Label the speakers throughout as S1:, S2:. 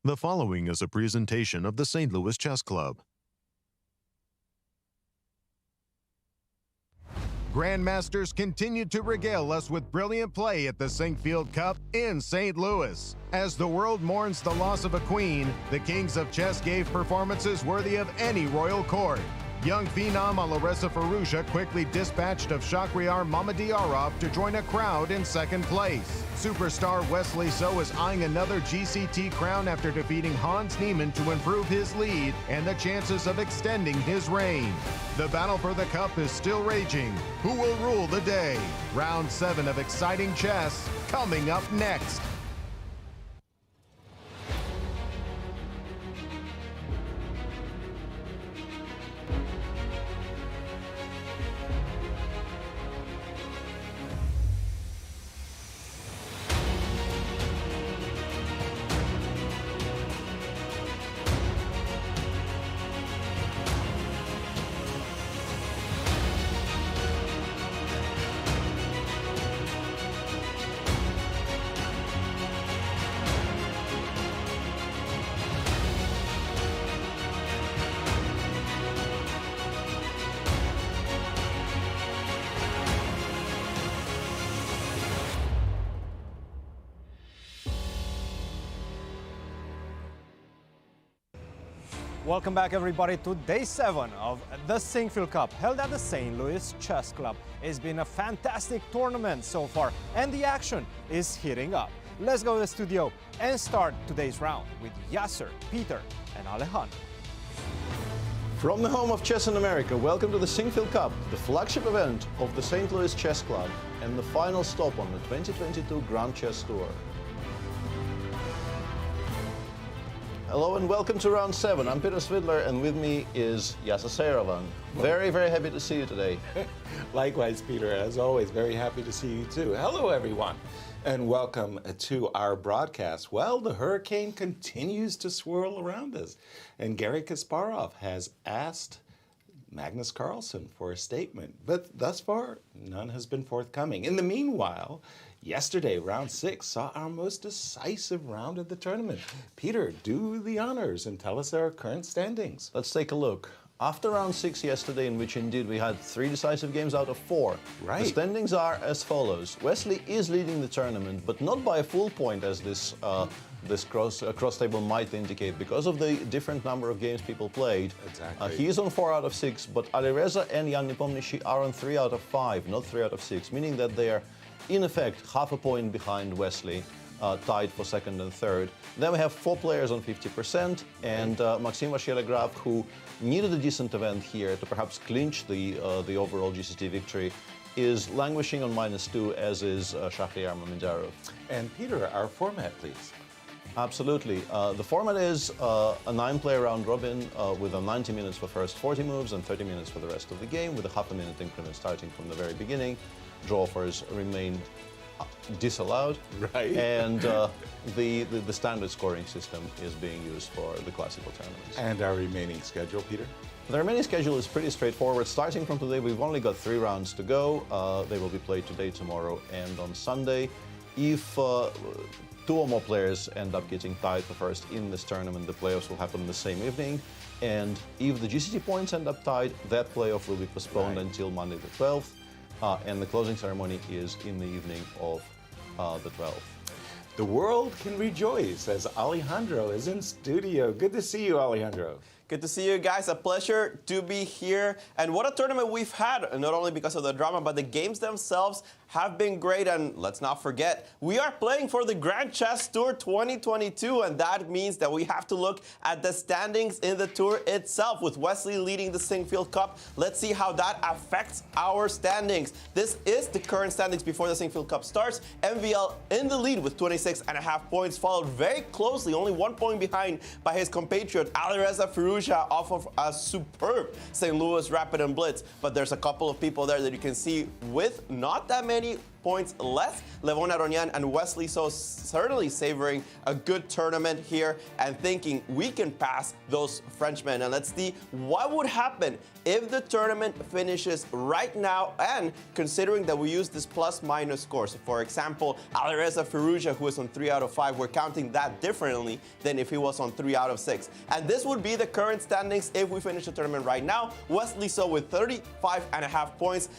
S1: The following is a presentation of the St. Louis Chess Club.
S2: Grandmasters continue to regale us with brilliant play at the Sinquefield Cup in St. Louis. As the world mourns the loss of a queen, the kings of chess gave performances worthy of any royal court. Young phenom Alejandro Firouzja quickly dispatched of Shahryar Mamedyarov to join a crowd in second place. Superstar Wesley So is eyeing another GCT crown after defeating Hans Niemann to improve his lead and the chances of extending his reign. The battle for the cup is still raging. Who will rule the day? Round 7 of exciting chess coming up next.
S3: Welcome back, everybody, to Day 7 of the Sinquefield Cup, held at the St. Louis Chess Club. It's been a fantastic tournament so far, and the action is heating up. Let's go to the studio and start today's round with Yasser, Peter, and Alejandro.
S4: From the home of chess in America, welcome to the Sinquefield Cup, the flagship event of the St. Louis Chess Club, and the final stop on the 2022 Grand Chess Tour. Hello and welcome to round 7. I'm Peter Svidler and with me is Yasser Seirawan. Very, very happy to see you today.
S5: Likewise, Peter, as always, very happy to see you too. Hello, everyone, and welcome to our broadcast. Well, the hurricane continues to swirl around us, and Garry Kasparov has asked Magnus Carlsen for a statement, but thus far, none has been forthcoming. In the meanwhile, yesterday, round 6 saw our most decisive round of the tournament. Peter, do the honors and tell us our current standings.
S4: Let's take a look. After round 6 yesterday, in which indeed we had 3 decisive games out of 4,
S5: Right.
S4: The standings are as follows. Wesley is leading the tournament, but not by a full point, as this cross table might indicate, because of the different number of games people played.
S5: Exactly.
S4: He is on 4 out of 6, but Alireza and Jan Nepomniachtchi are on 3 out of 5, not 3 out of 6, meaning that they are, in effect, half a point behind Wesley, tied for second and third. Then we have 4 players on 50%, and Maxime Vachier-Lagrave, who needed a decent event here to perhaps clinch the overall GCT victory, is languishing on -2, as is Shahryar Mamedyarov.
S5: And Peter, our format, please.
S4: Absolutely. The format is a 9-player round robin with 90 minutes for first 40 moves and 30 minutes for the rest of the game, with a half-a-minute increment starting from the very beginning. Draw offers remain disallowed.
S5: Right.
S4: And the standard scoring system is being used for the classical tournaments.
S5: And our remaining schedule, Peter?
S4: The remaining schedule is pretty straightforward. Starting from today, we've only got 3 rounds to go. They will be played today, tomorrow, and on Sunday. If 2 or more players end up getting tied for first in this tournament, the playoffs will happen the same evening. And if the GCT points end up tied, that playoff will be postponed until Monday the 12th. And the closing ceremony is in the evening of the 12th.
S5: The world can rejoice as Alejandro is in studio. Good to see you, Alejandro.
S6: Good to see you guys. A pleasure to be here. And what a tournament we've had, not only because of the drama, but the games themselves have been great. And let's not forget, we are playing for the Grand Chess Tour 2022, and that means that we have to look at the standings in the tour itself, with Wesley leading the Sinquefield Cup. Let's see how that affects our standings. This is the current standings before the Sinquefield Cup starts. MVL in the lead with 26.5 points, followed very closely, only 1 point behind, by his compatriot Alireza Firouzja off of a superb St. Louis Rapid and Blitz. But there's a couple of people there that you can see with not that many points less. Levon Aronian and Wesley So certainly savoring a good tournament here and thinking we can pass those Frenchmen. And let's see what would happen if the tournament finishes right now, and considering that we use this plus-minus score. So for example, Alireza Firouzja, who is on 3 out of 5, we're counting that differently than if he was on 3 out of 6. And this would be the current standings if we finish the tournament right now. Wesley So with 35.5 points.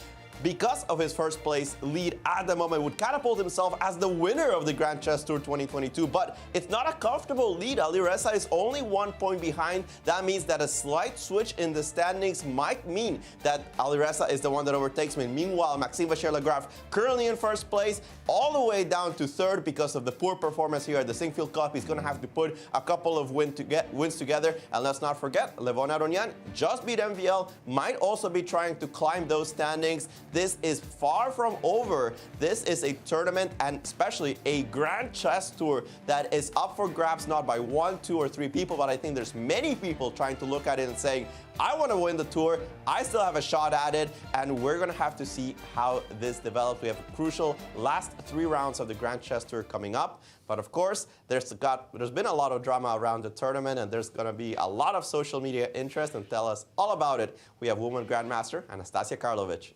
S6: Because of his first place lead at the moment, would catapult himself as the winner of the Grand Chess Tour 2022. But it's not a comfortable lead. Alireza is only 1 point behind. That means that a slight switch in the standings might mean that Alireza is the one that overtakes me. Meanwhile, Maxime Vachier-Lagrave currently in first place, all the way down to third because of the poor performance here at the Sinquefield Cup. He's going to have to put a couple of wins together. And let's not forget, Levon Aronian just beat MVL, might also be trying to climb those standings. This is far from over. This is a tournament, and especially a Grand Chess Tour, that is up for grabs, not by 1, 2, or 3 people, but I think there's many people trying to look at it and saying, I want to win the tour. I still have a shot at it, and we're going to have to see how this develops. We have a crucial last 3 rounds of the Grand Chess Tour coming up. But of course, there's been a lot of drama around the tournament, and there's going to be a lot of social media interest. And tell us all about it, we have woman Grandmaster Anastasiya Karlovich.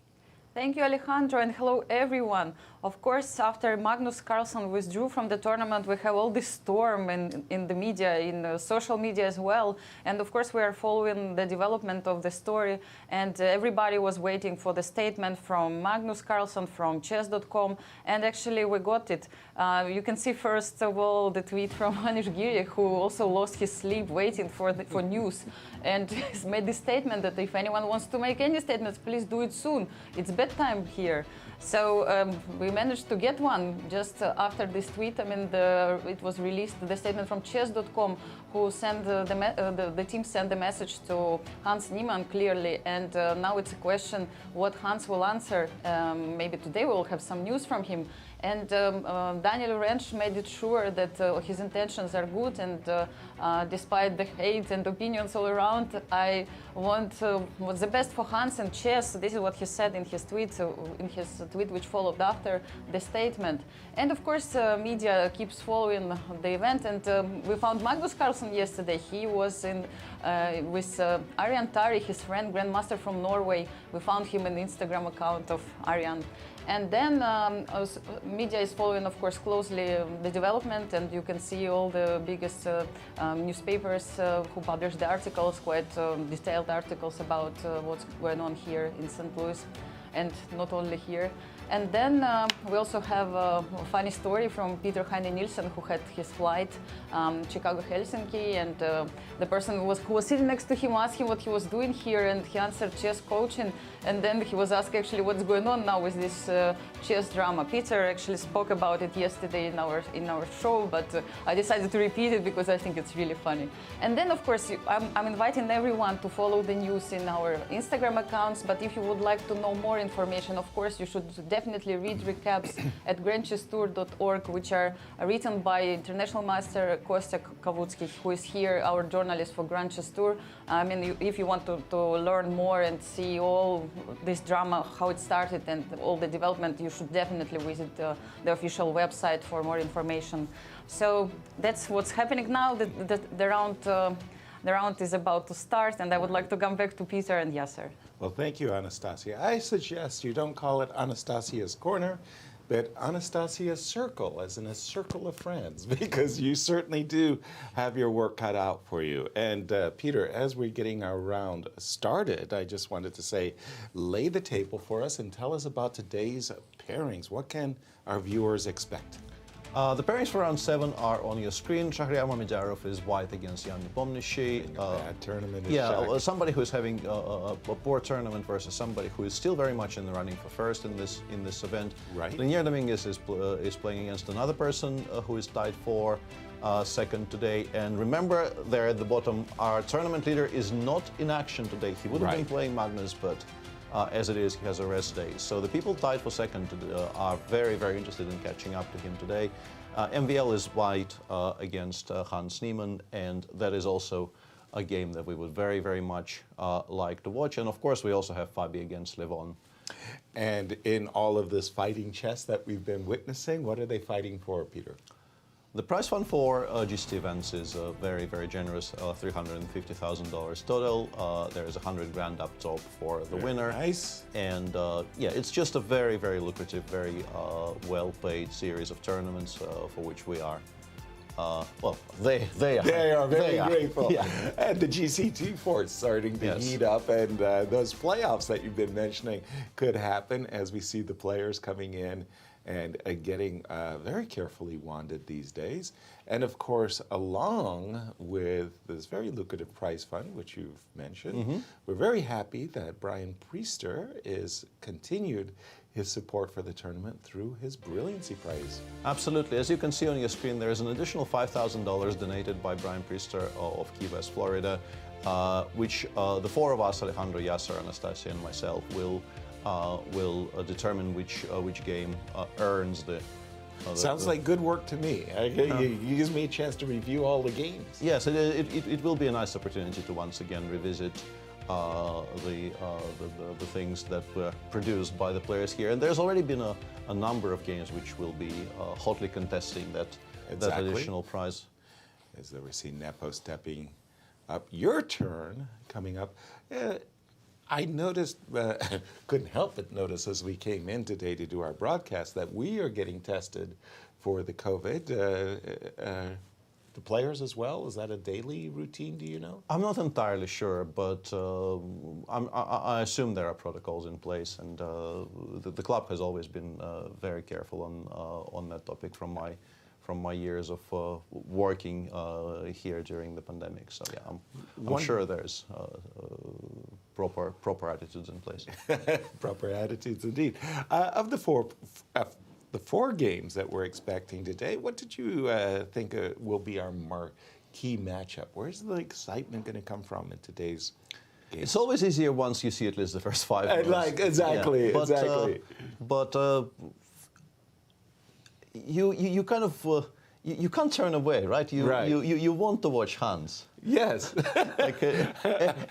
S7: Thank you, Alejandro, and hello, everyone. Of course, after Magnus Carlsen withdrew from the tournament, we have all this storm in the media, in social media as well. And of course, we are following the development of the story. And everybody was waiting for the statement from Magnus Carlsen, from chess.com. And actually, we got it. You can see, first of all, the tweet from Anish Giri, who also lost his sleep waiting for news. And he's made this statement that if anyone wants to make any statements, please do it soon. It's bedtime here. So we managed to get one just after this tweet. I mean, it was released, the statement from chess.com, who sent the team sent the message to Hans Niemann clearly. And now it's a question what Hans will answer. Maybe today we'll have some news from him. And Daniel Rensch made it sure that his intentions are good, and despite the hate and opinions all around, I want what's the best for Hans and chess. This is what he said in his tweet, which followed after the statement. And of course, media keeps following the event, and we found Magnus Carlsen yesterday. He was in with Arian Tari, his friend, grandmaster from Norway. We found him in the Instagram account of Arian. And then media is following, of course, closely the development, and you can see all the biggest newspapers who publish the articles, quite detailed articles about what's going on here in St. Louis, and not only here. And then we also have a funny story from Peter Heine Nielsen, who had his flight Chicago-Helsinki, and the person who was sitting next to him asked him what he was doing here, and he answered chess coaching. And then he was asked actually what's going on now with this chess drama. Peter actually spoke about it yesterday in our show, but I decided to repeat it because I think it's really funny. And then, of course, I'm inviting everyone to follow the news in our Instagram accounts. But if you would like to know more information, of course, you should definitely read recaps at grandchesstour.org, which are written by international master Kostya Kavutsky, who is here, our journalist for Grand Chess Tour. I mean, if you want to learn more and see all this drama, how it started, and all the development, you should definitely visit the official website for more information. So that's what's happening now. The round is about to start, and I would like to come back to Peter and Yasser.
S5: Well, thank you, Anastasiya. I suggest you don't call it Anastasiya's Corner, but Anastasiya's Circle, as in a circle of friends, because you certainly do have your work cut out for you. And Peter, as we're getting our round started, I just wanted to say, lay the table for us and tell us about today's pairings. What can our viewers expect?
S4: The pairings for round 7 are on your screen. Shahryar Mamedyarov is white against Jan Nepomniachtchi.
S5: Bad tournament is
S4: yeah, somebody who's having a poor tournament versus somebody who is still very much in the running for first in this event.
S5: Right.
S4: Dominguez is playing against another person who is tied for second today. And remember, there at the bottom, our tournament leader is not in action today. He would have been playing Magnus, but as it is, he has a rest day. So the people tied for second are very, very interested in catching up to him today. MVL is white against Hans Niemann, and that is also a game that we would very, very much like to watch. And of course, we also have Fabi against Levon
S5: And in all of this fighting chess that we've been witnessing, what are they fighting for, Peter?
S4: The prize fund for GST events is very, very generous, $350,000 total. There is 100 grand up top for the winner.
S5: Nice.
S4: And yeah, it's just a very, very lucrative, very well-paid series of tournaments for which we are. Well, they are.
S5: They are very grateful.
S4: Yeah.
S5: And the GC2 force starting to heat up, and those playoffs that you've been mentioning could happen as we see the players coming in and getting very carefully wanded these days. And of course, along with this very lucrative prize fund, which you've mentioned, we're very happy that Brian Priester is continued his support for the tournament through his Brilliancy Prize.
S4: Absolutely. As you can see on your screen, there is an additional $5,000 donated by Brian Priester of Key West, Florida, which the four of us, Alejandro, Yasser, Anastasiya, and myself, will determine which game earns the.
S5: Sounds like good work to me. It gives me a chance to review all the games.
S4: Yes, it will be a nice opportunity to once again revisit the things that were produced by the players here. And there's already been a number of games which will be hotly contesting that additional prize.
S5: As we see Nepo stepping up. Your turn coming up. I noticed, couldn't help but notice as we came in today to do our broadcast that we are getting tested for the COVID. The players as well? Is that a daily routine, do you know?
S4: I'm not entirely sure, but I assume there are protocols in place, and the club has always been very careful on that topic from my years of working here during the pandemic. So yeah, I'm sure there's proper attitudes in place.
S5: Proper attitudes indeed. Of the four games that we're expecting today, what did you think will be our marquee matchup? Where's the excitement going to come from in today's game?
S4: It's always easier once you see at least the first five.
S5: Exactly.
S4: But you kind of you can't turn away, right? You want to watch Hans.
S5: Yes.
S4: Like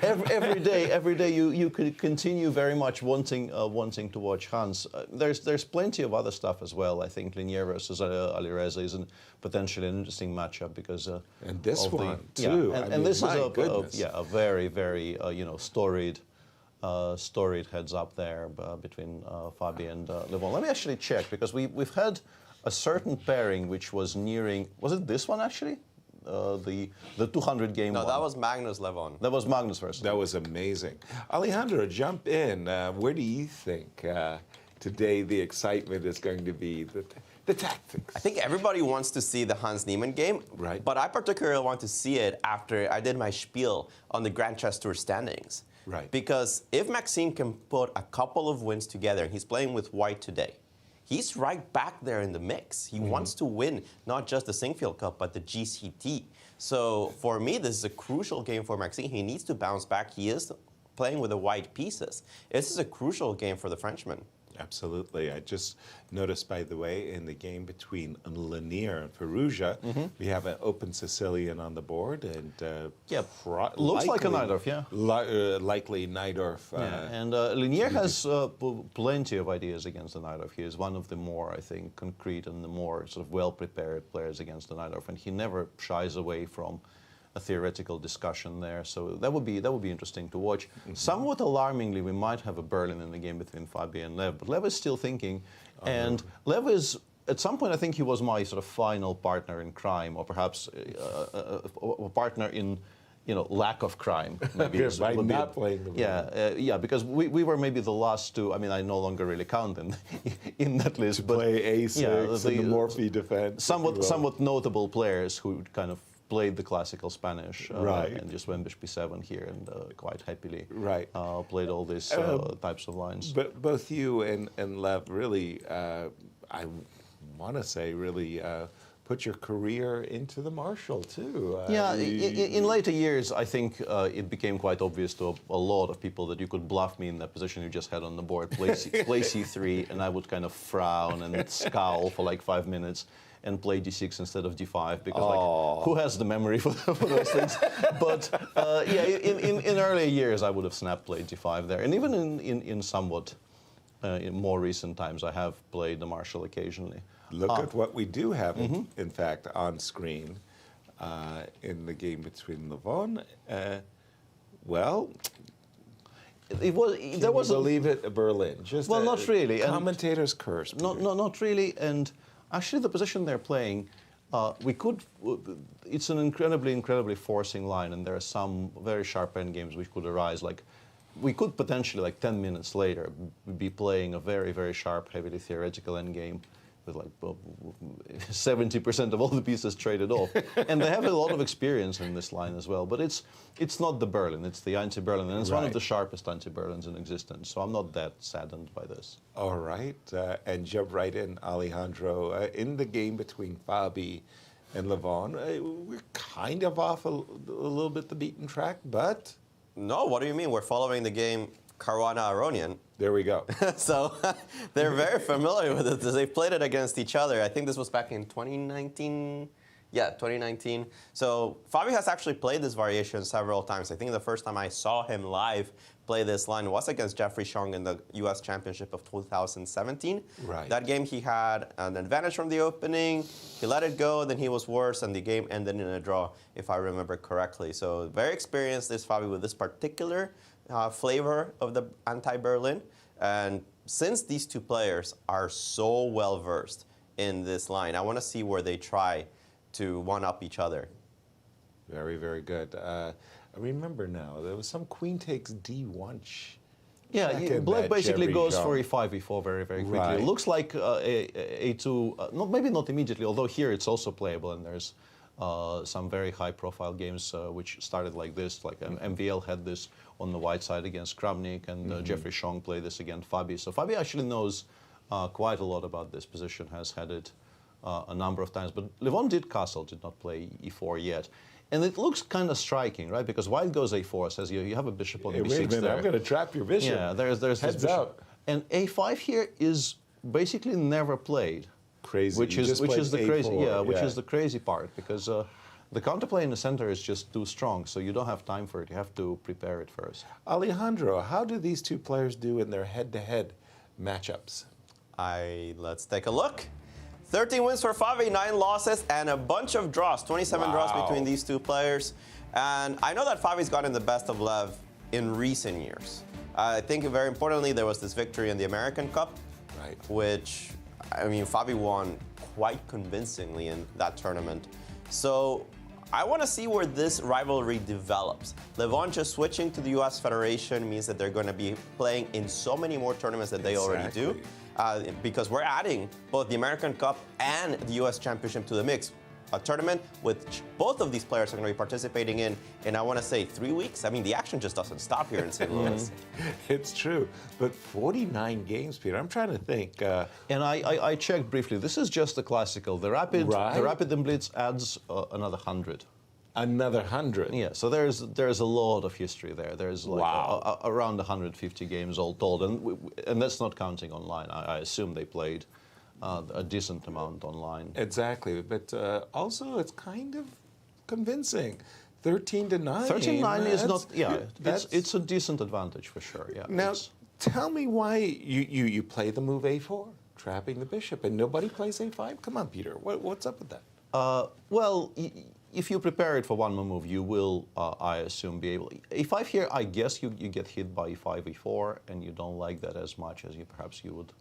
S4: every day you could continue very much wanting to watch Hans. There's plenty of other stuff as well. I think Linier versus Alireza is potentially an interesting matchup because
S5: and this
S4: of
S5: one
S4: the,
S5: too.
S4: Yeah, and this is a very storied heads up there between Fabi and Levon. Let me actually check because we've had a certain pairing which was nearing. Was it this one actually? The 200 game.
S6: No,
S4: one.
S6: that was Magnus Levon.
S4: That was Magnus versus.
S5: That was amazing. Alejandro, jump in. Where do you think today the excitement is going to be? The tactics.
S6: I think everybody wants to see the Hans Niemann game,
S5: right?
S6: But I particularly want to see it after I did my spiel on the Grand Chess Tour standings.
S5: Right.
S6: Because if Maxime can put a couple of wins together, he's playing with white today. He's right back there in the mix. He wants to win not just the Sinquefield Cup, but the GCT. So for me, this is a crucial game for Maxime. He needs to bounce back. He is playing with the white pieces. This is a crucial game for the Frenchman.
S5: Absolutely. I just noticed, by the way, in the game between Lanier and Firouzja, we have an open Sicilian on the board, and
S4: looks like a Najdorf, yeah.
S5: Likely Najdorf.
S4: And Lanier has plenty of ideas against the Najdorf. He is one of the more, I think, concrete and the more sort of well-prepared players against the Najdorf, and he never shies away from a theoretical discussion there, so that would be interesting to watch. Somewhat alarmingly, we might have a Berlin in the game between Fabi and Lev, but Lev is still thinking, and Lev is, at some point, I think he was my sort of final partner in crime, or perhaps a partner in, lack of crime. Maybe
S5: by not playing the
S4: game. Because we were maybe the last two. I mean, I no longer really count in that list. But
S5: play A6 and the Morphe defense.
S4: Somewhat notable players who kind of played the classical Spanish and just went bishop b7 here and quite happily played all these types of lines.
S5: But both you and Lev really, I want to say, really put your career into the Marshall too.
S4: In later years, I think it became quite obvious to a lot of people that you could bluff me in that position you just had on the board, play c3, and I would kind of frown and scowl for like 5 minutes. And play d6 instead of d5 because who has the memory for those things? But in earlier years I would have snap played d5 there, and even in somewhat in more recent times, I have played the Marshal occasionally.
S5: Look at what we do have, in fact, on screen in the game between Levon. Well,
S4: It was, there was
S5: believe it, Berlin. Just
S4: well, not really.
S5: Commentators curse.
S4: Not really. And actually, the position they're playing, we could. It's an incredibly forcing line, and there are some very sharp end games which could arise. Like, we could potentially, like 10 minutes later, be playing a very sharp, heavily theoretical end game with like 70% of all the pieces traded off. And they have a lot of experience in this line as well. But it's not the Berlin, it's the anti-Berlin. And it's one of the sharpest anti-Berlins in existence. So I'm not that saddened by this.
S5: All right. And jump right in, Alejandro. In the game between Fabi and Levon, we're kind of off a little bit the beaten track, but...
S6: No, what do you mean? We're following the game Caruana Aronian.
S5: There we go.
S6: So they're very familiar with it. They've played it against each other. I think this was back in 2019. Yeah, 2019. So Fabi has actually played this variation several times. I think the first time I saw him live play this line was against Jeffrey Xiong in the U.S. Championship of 2017.
S5: Right.
S6: That game he had an advantage from the opening. He let it go, then he was worse, and the game ended in a draw, if I remember correctly. So very experienced is Fabi with this particular flavor of the anti-Berlin. And since these two players are so well-versed in this line, I want to see where they try to one-up each other.
S5: Very good. I remember now, there was some queen takes D1.
S4: Yeah, black basically goes for e5, e4 very quickly.
S5: Right.
S4: It looks like a2, maybe not immediately, although here it's also playable, and there's some very high-profile games which started like this. Like MVL had this on the white side against Kramnik, and Jeffrey Xiong played this against Fabi. So Fabi actually knows quite a lot about this position, has had it a number of times. But Levon did castle, did not play e4 yet. And it looks kind of striking, right? Because white goes a4, says you have a bishop on
S5: Hey,
S4: b6
S5: wait a minute,
S4: there.
S5: I'm going to trap your bishop.
S4: Yeah, there's this
S5: Heads
S4: bishop.
S5: out.
S4: And a5 here is basically never played.
S5: Crazy.
S4: Which
S5: You
S4: is
S5: just
S4: which
S5: played
S4: is the crazy
S5: A4,
S4: which is the crazy part, because the counterplay in the center is just too strong, so you don't have time for it. You have to prepare it first.
S5: Alejandro, how do these two players do in their head-to-head matchups?
S6: Let's take a look. 13 wins for Fabi, 9 losses, and a bunch of draws. 27 draws between these two players. And I know that Fabi's gotten the best of Lev in recent years. I think very importantly, there was this victory in the American Cup, which, I mean, Fabi won quite convincingly in that tournament. So I want to see where this rivalry develops. Levon just switching to the U.S. Federation means that they're going to be playing in so many more tournaments than they already do. Because we're adding both the American Cup and the U.S. Championship to the mix. A tournament which both of these players are going to be participating in I want to say 3 weeks. I mean, the action just doesn't stop here in St. Louis.
S5: It's true. But 49 games, Peter, I'm trying to think.
S4: And I checked briefly. This is just the classical. The rapid and blitz adds another 100.
S5: Another 100.
S4: Yeah, so there's a lot of history there. There's like around 150 games all told, and that's not counting online. I assume they played a decent amount online.
S5: Exactly, but also it's kind of convincing. 13-9.
S4: 13-9 is not. Yeah, it's a decent advantage for sure. Yeah.
S5: Now, tell me why you play the move a4, trapping the bishop, and nobody plays a5. Come on, Peter. What's up with that?
S4: Well. If you prepare it for one more move, you will, I assume, be able. A5 here, I guess you get hit by e5, e4, and you don't like that as much as perhaps you would.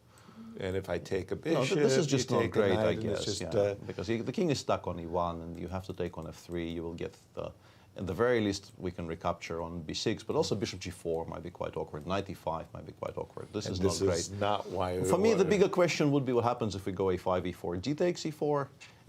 S5: And if I take a bishop,
S4: this is just not great, I guess.
S5: Just,
S4: because the king is stuck on e1, and you have to take on f3. You will get at the very least, we can recapture on b6, but also bishop g4 might be quite awkward. Knight e5 might be quite awkward. This is not great.
S5: This is not why.
S4: For me, the bigger question would be what happens if we go a5, e4, d takes e4,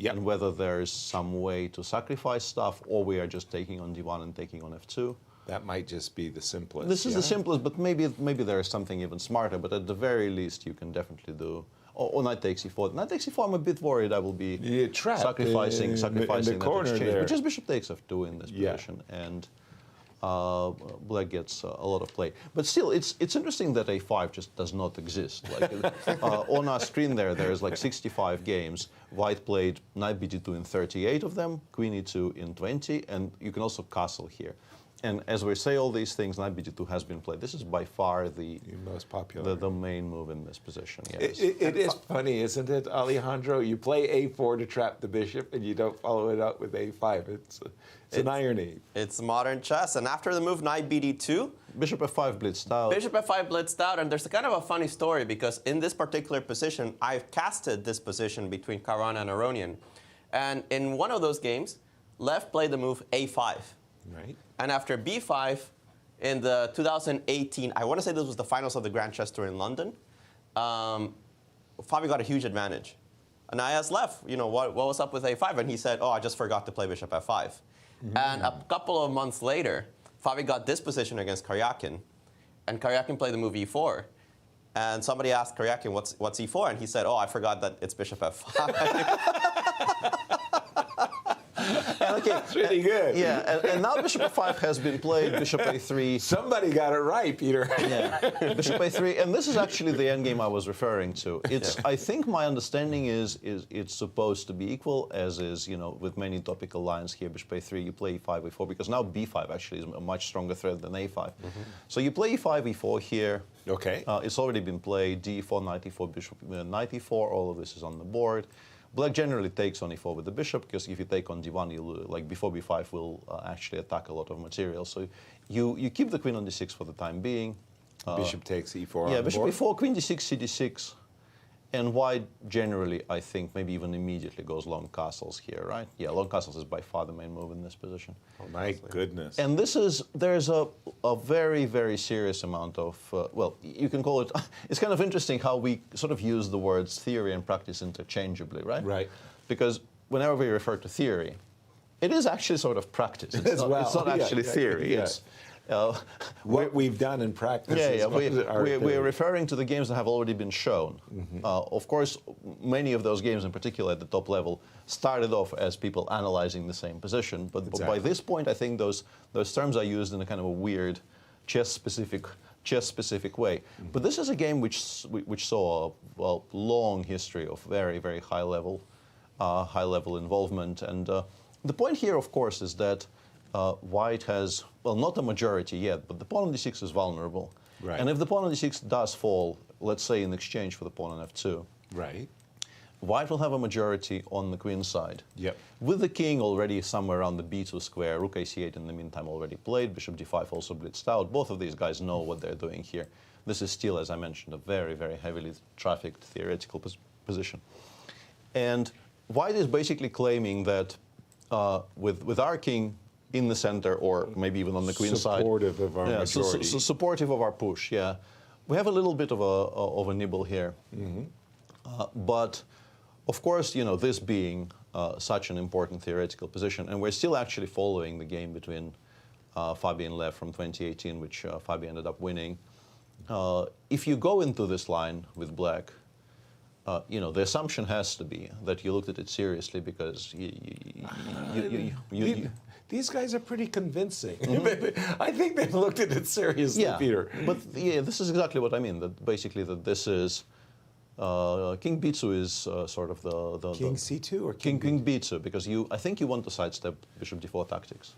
S4: and whether there's some way to sacrifice stuff, or we are just taking on d1 and taking on f2.
S5: That might just be the simplest.
S4: This is the simplest, but maybe there is something even smarter. But at the very least, you can definitely do. Or knight takes e4. Knight takes e4. I'm a bit worried I will be sacrificing that exchange,
S5: there.
S4: which is bishop takes f2 in this position, and black gets a lot of play. But still, it's interesting that a5 just does not exist. Like on our screen there's like 65 games. White played knight bd2 in 38 of them, queen e2 in 20, and you can also castle here. And as we say all these things, knight b2 has been played. This is by far the
S5: most popular.
S4: the main move in this position. Yes.
S5: It is funny, isn't it, Alejandro? You play a4 to trap the bishop, and you don't follow it up with a5. It's an irony.
S6: It's modern chess. And after the move knight bd2,
S4: Bishop f5 blitzed out.
S6: Bishop f5 blitzed out, and there's a kind of a funny story because in this particular position, I've casted this position between Caruana and Aronian. And in one of those games, Lev played the move a5.
S5: Right.
S6: And after b5, in the 2018, I want to say this was the finals of the Grand Chess Tour in London, Fabio got a huge advantage. And I asked Lev, what was up with a5? And he said, oh, I just forgot to play bishop f5. And a couple of months later, Fabio got this position against Karyakin, and Karyakin played the move e4. And somebody asked Karyakin, what's e4? And he said, oh, I forgot that it's bishop f5.
S4: Okay,
S5: That's really good.
S4: Yeah, and now bishop f5 has been played, bishop a3.
S5: Somebody got it right, Peter.
S4: Yeah, bishop a3, and this is actually the endgame I was referring to. It's, I think my understanding is it's supposed to be equal, as is, with many topical lines here, bishop a3, you play e5, e4, because now b5 actually is a much stronger threat than a5. So you play e5, e4 here.
S5: Okay.
S4: It's already been played, d4, knight e4, bishop, knight e4, all of this is on the board. Black generally takes on e4 with the bishop, because if you take on d1, you'll, like before b5 will actually attack a lot of material. So you keep the queen on d6 for the time being.
S5: Bishop takes e4
S4: Yeah,
S5: on
S4: bishop
S5: board.
S4: e4, queen d6, cd6. And white generally, I think, maybe even immediately goes long castles here, right? Yeah, long castles is by far the main move in this position.
S5: Oh, my goodness.
S4: And there's a very, very serious amount of, well, you can call it, it's kind of interesting how we sort of use the words theory and practice interchangeably, right?
S5: Right.
S4: Because whenever we refer to theory, it is actually sort of practice. It's not actually theory.
S5: Yeah.
S4: It's,
S5: what we've done in practice.
S4: We're referring to the games that have already been shown. Of course, many of those games, in particular at the top level, started off as people analyzing the same position. But by this point, I think those terms are used in a kind of a weird chess-specific way. But this is a game which saw a long history of very, very high level involvement. And the point here, of course, is that white has, well, not a majority yet, but the pawn on d6 is vulnerable.
S5: Right.
S4: And if the pawn on d6 does fall, let's say in exchange for the pawn on f2,
S5: Right.
S4: white will have a majority on the queen side.
S5: Yep.
S4: With the king already somewhere around the b2 square, rook ac8 in the meantime already played, bishop d5 also blitzed out. Both of these guys know what they're doing here. This is still, as I mentioned, a very, very heavily trafficked theoretical position. And white is basically claiming that with our king in the center, or maybe even on the queen side.
S5: Supportive of our majority.
S4: Supportive of our push, yeah. We have a little bit of a nibble here. But, of course, this being such an important theoretical position, and we're still actually following the game between Fabio and Lev from 2018, which Fabio ended up winning. If you go into this line with black, the assumption has to be that you looked at it seriously, because
S5: These guys are pretty convincing. I think they've looked at it seriously, Peter.
S4: But this is exactly what I mean. That basically this is king b2 is sort of the
S5: King c2 or
S4: king b2, because I think you want to sidestep bishop d4 tactics.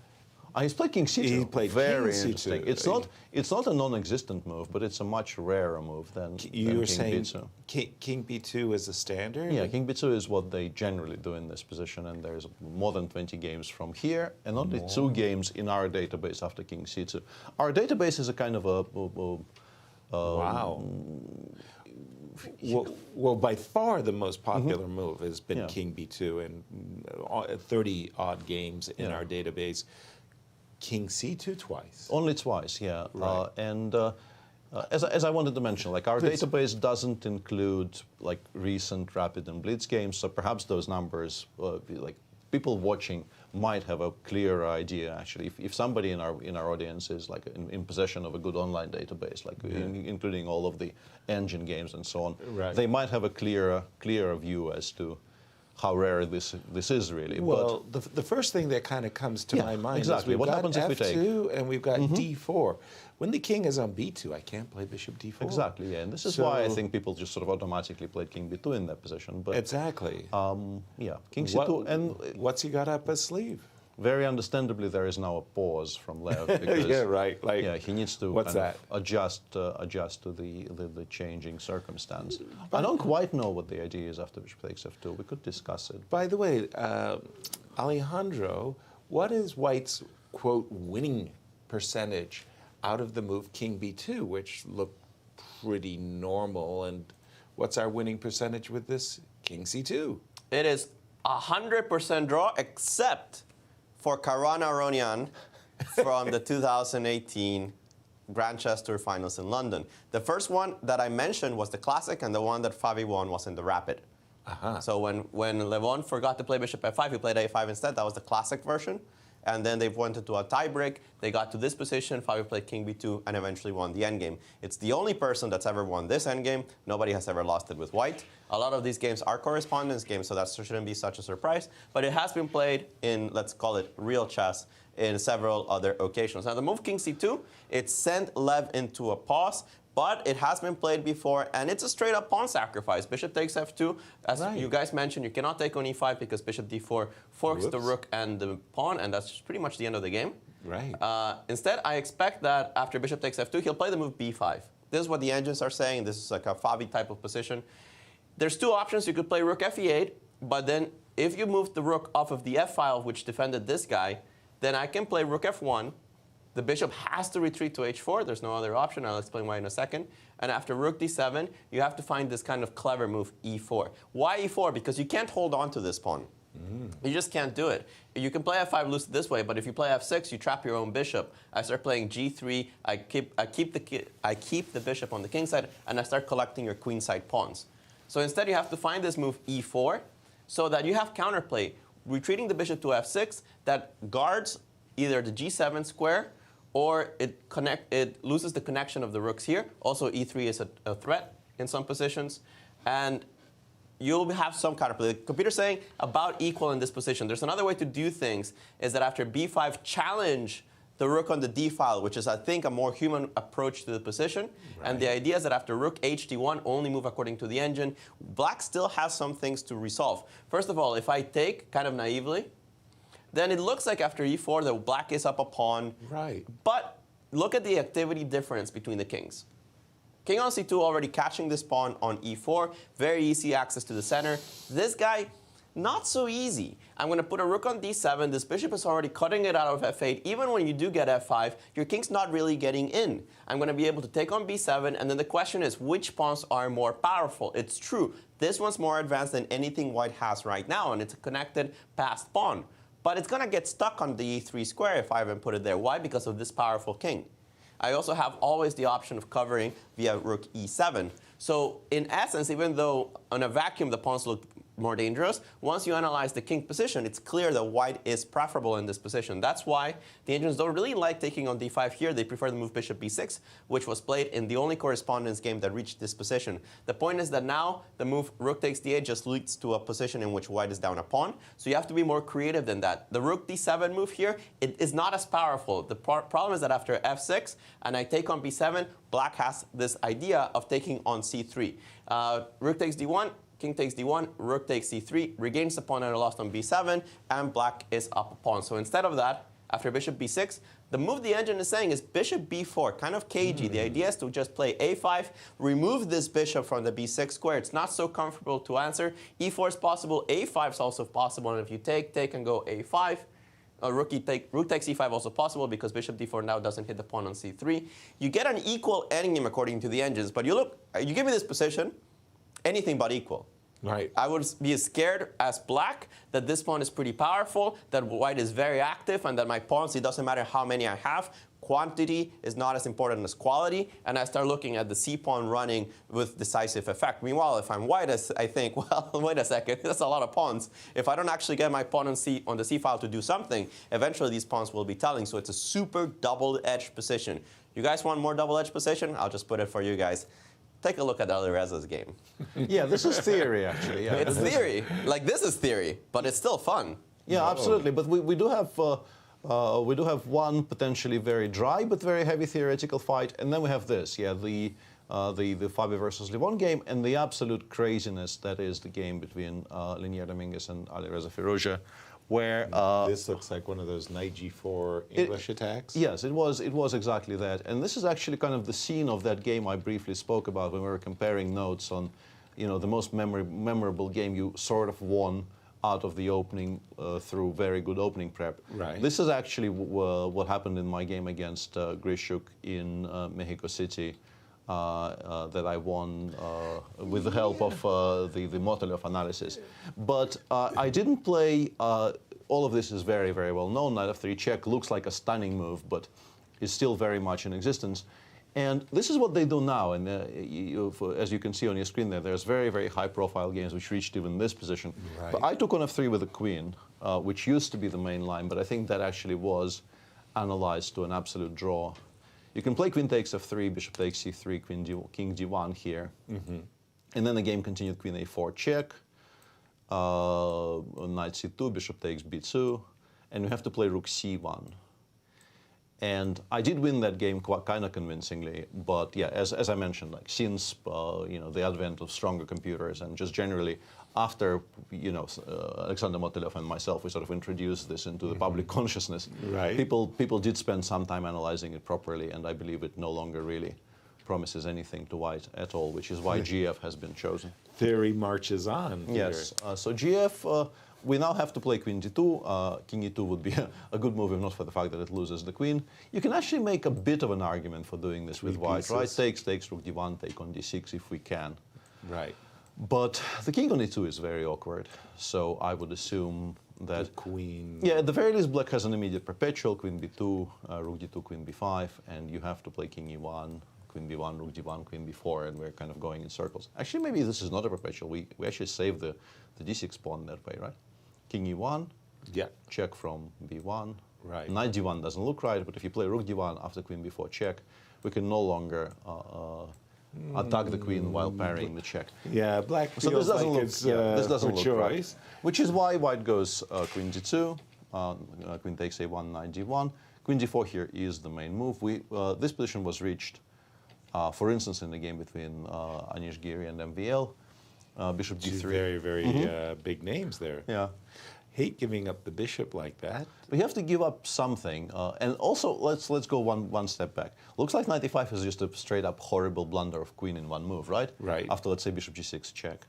S4: He's played king c2.
S5: He played
S4: very
S5: king
S4: interesting.
S5: c2.
S4: It's not a non-existent move, but it's a much rarer move than
S5: You were
S4: king
S5: saying
S4: b2.
S5: king b2 is a standard?
S4: Yeah, king b2 is what they generally do in this position, and there's more than 20 games from here, and only 2 games in our database after king c2. Our database is a kind of a
S5: wow. Well, by far the most popular move has been king b2, and 30-odd games in our database. King c2 twice.
S4: Only twice, yeah.
S5: Right.
S4: As I wanted to mention, like our database doesn't include like recent rapid and blitz games, so perhaps those numbers, like people watching, might have a clearer idea. Actually, if somebody in our audience is like in possession of a good online database, like including all of the engine games and so on, they might have a clearer view as to how rare this is really.
S5: Well, the first thing that kind of comes to my mind is we've
S4: what
S5: got
S4: happens if we take
S5: f2 and we've got d4. When the king is on b2, I can't play bishop d4.
S4: Exactly, yeah, and this is why I think people just sort of automatically played king b2 in that position. But
S5: exactly.
S4: yeah, king c2, and
S5: what's he got up his sleeve?
S4: Very understandably, there is now a pause from Lev because
S5: Yeah, right. Like,
S4: yeah, he needs to
S5: what's
S4: kind
S5: that?
S4: of adjust to the changing circumstance. I don't quite know what the idea is after bishop takes f2. We could discuss it.
S5: By the way, Alejandro, what is White's, quote, winning percentage out of the move king b2, which looked pretty normal? And what's our winning percentage with this king c2?
S6: It is 100% draw, except for Caruana Aronian from the 2018 Grand Chess Tour Finals in London. The first one that I mentioned was the Classic, and the one that Fabi won was in the Rapid. So when Levon forgot to play bishop f5, he played a5 instead. That was the Classic version. And then they went into a tiebreak. They got to this position. Fabi played king b2 and eventually won the endgame. It's the only person that's ever won this endgame. Nobody has ever lost it with White. A lot of these games are correspondence games, so that shouldn't be such a surprise. But it has been played in, let's call it, real chess in several other occasions. Now, the move king c2, it sent Lev into a pause. But it has been played before, and it's a straight-up pawn sacrifice. Bishop takes f2. As you guys mentioned, you cannot take on e5 because bishop d4 forks the rook and the pawn, and that's pretty much the end of the game.
S5: Right.
S6: Instead, I expect that after bishop takes f2, he'll play the move b5. This is what the engines are saying. This is like a Fabi type of position. There's two options. You could play rook fe8, but then if you move the rook off of the f file, which defended this guy, then I can play rook f1. The bishop has to retreat to h4. There's no other option. I'll explain why in a second. And after rook d7, you have to find this kind of clever move, e4. Why e4? Because you can't hold on to this pawn. You just can't do it. You can play f5 loose this way, but if you play f6, you trap your own bishop. I start playing g3. I keep the bishop on the king side, and I start collecting your queen side pawns. So instead, you have to find this move e4, so that you have counterplay, retreating the bishop to f6 that guards either the g7 square, or it loses the connection of the rooks here. Also, e3 is a threat in some positions. And you'll have some counterplay. The computer's saying about equal in this position. There's another way to do things, is that after b5, challenge the rook on the d file, which is, I think, a more human approach to the position. Right. And the idea is that after rook hd1, only move according to the engine. Black still has some things to resolve. First of all, if I take kind of naively, then it looks like after e4, the black is up a pawn.
S5: Right.
S6: But look at the activity difference between the kings. King on c2 already catching this pawn on e4. Very easy access to the center. This guy, not so easy. I'm going to put a rook on d7. This bishop is already cutting it out of f8. Even when you do get f5, your king's not really getting in. I'm going to be able to take on b7. And then the question is, which pawns are more powerful? It's true. This one's more advanced than anything White has right now. And it's a connected passed pawn. But it's going to get stuck on the e3 square if I haven't put it there. Why? Because of this powerful king. I also have always the option of covering via rook e7. So in essence, even though on a vacuum the pawns look more dangerous, once you analyze the king position, it's clear that White is preferable in this position. That's why the engines don't really like taking on d5 here. They prefer the move bishop b6, which was played in the only correspondence game that reached this position. The point is that now the move rook takes d8 just leads to a position in which White is down a pawn. So you have to be more creative than that. The rook d7 move here, it is not as powerful. The problem is that after f6 and I take on b7, Black has this idea of taking on c3. Rook takes d1. King takes d1, rook takes c3, regains the pawn that I lost on b7, and Black is up a pawn. So instead of that, after bishop b6, the move the engine is saying is bishop b4, kind of cagey. The idea is to just play a5, remove this bishop from the b6 square. It's not so comfortable to answer. e4 is possible, a5 is also possible, and if you take and go a5, rook takes e5 also possible because bishop d4 now doesn't hit the pawn on c3. You get an equal endgame according to the engines, but you give me this position, anything but equal.
S5: Right.
S6: I would be scared as Black that this pawn is pretty powerful, that White is very active, and that my pawns, it doesn't matter how many I have, quantity is not as important as quality, and I start looking at the c-pawn running with decisive effect. Meanwhile, if I'm White, I think, well, wait a second, that's a lot of pawns. If I don't actually get my pawn on the c-file to do something, eventually these pawns will be telling, so it's a super double-edged position. You guys want more double-edged position? I'll just put it for you guys. Take a look at Alirez's game.
S4: Yeah, this is theory, actually. Yeah.
S6: It's theory. Like, this is theory, but it's still fun.
S4: Yeah, absolutely. But we do have one potentially very dry but very heavy theoretical fight, and then we have this. Yeah, the Fabi versus Levon game, and the absolute craziness that is the game between Dominguez and Alireza Firouzja, where
S5: this looks like one of those knight g4 English attacks.
S4: Yes, it was exactly that. And this is actually kind of the scene of that game I briefly spoke about when we were comparing notes on, the most memorable game you sort of won out of the opening through very good opening prep.
S5: Right.
S4: This is actually what happened in my game against Grishuk in Mexico City. That I won with the help of the Motolev analysis. But I didn't play, all of this is very, very well known. Knight f3 check looks like a stunning move, but is still very much in existence. And this is what they do now. And as you can see on your screen there's very, very high profile games which reached even this position.
S5: Right.
S4: But I took on f3 with a queen, which used to be the main line, but I think that actually was analyzed to an absolute draw. You can play queen takes f3, bishop takes c3, king d1 here. And then the game continued queen a4 check, knight c2, bishop takes b2, and you have to play rook c1. And I did win that game kind of convincingly, but yeah, as I mentioned, like since the advent of stronger computers and just generally after Alexander Motolev and myself, we sort of introduced this into the public consciousness.
S5: Right.
S4: People did spend some time analyzing it properly, and I believe it no longer really promises anything to white at all, which is why GF has been chosen.
S5: Theory marches on, Peter.
S4: Yes. So GF. We now have to play queen d2. King e2 would be a good move if not for the fact that it loses the queen. You can actually make a bit of an argument for doing this with white, right? Takes, rook d1, take on d6 if we can.
S5: Right.
S4: But the king on e2 is very awkward, so I would assume that...
S5: The queen...
S4: Yeah, at the very least, black has an immediate perpetual, queen b2, rook d2, queen b5, and you have to play king e1, queen b1, rook d1, queen b4, and we're kind of going in circles. Actually, maybe this is not a perpetual. We actually save the d6 pawn that way, right? King e1,
S5: yeah,
S4: check from b1.
S5: Right.
S4: Knight d1 doesn't look right, but if you play rook d1 after queen b4 check, we can no longer attack the queen while parrying the check.
S5: Yeah, black feels
S4: so this doesn't
S5: like
S4: look,
S5: it's
S4: this doesn't look
S5: choice.
S4: right. Which is why white goes queen d2, queen takes a1, knight d1. Queen d4 here is the main move. This position was reached, for instance, in the game between Anish Giri and MVL. Bishop d3.
S5: Very, very big names there.
S4: Yeah.
S5: Hate giving up the bishop like that.
S4: But you have to give up something. And also, let's go one step back. Looks like knight e5 is just a straight-up horrible blunder of queen in one move, right?
S5: Right.
S4: After, let's say, bishop g6 check.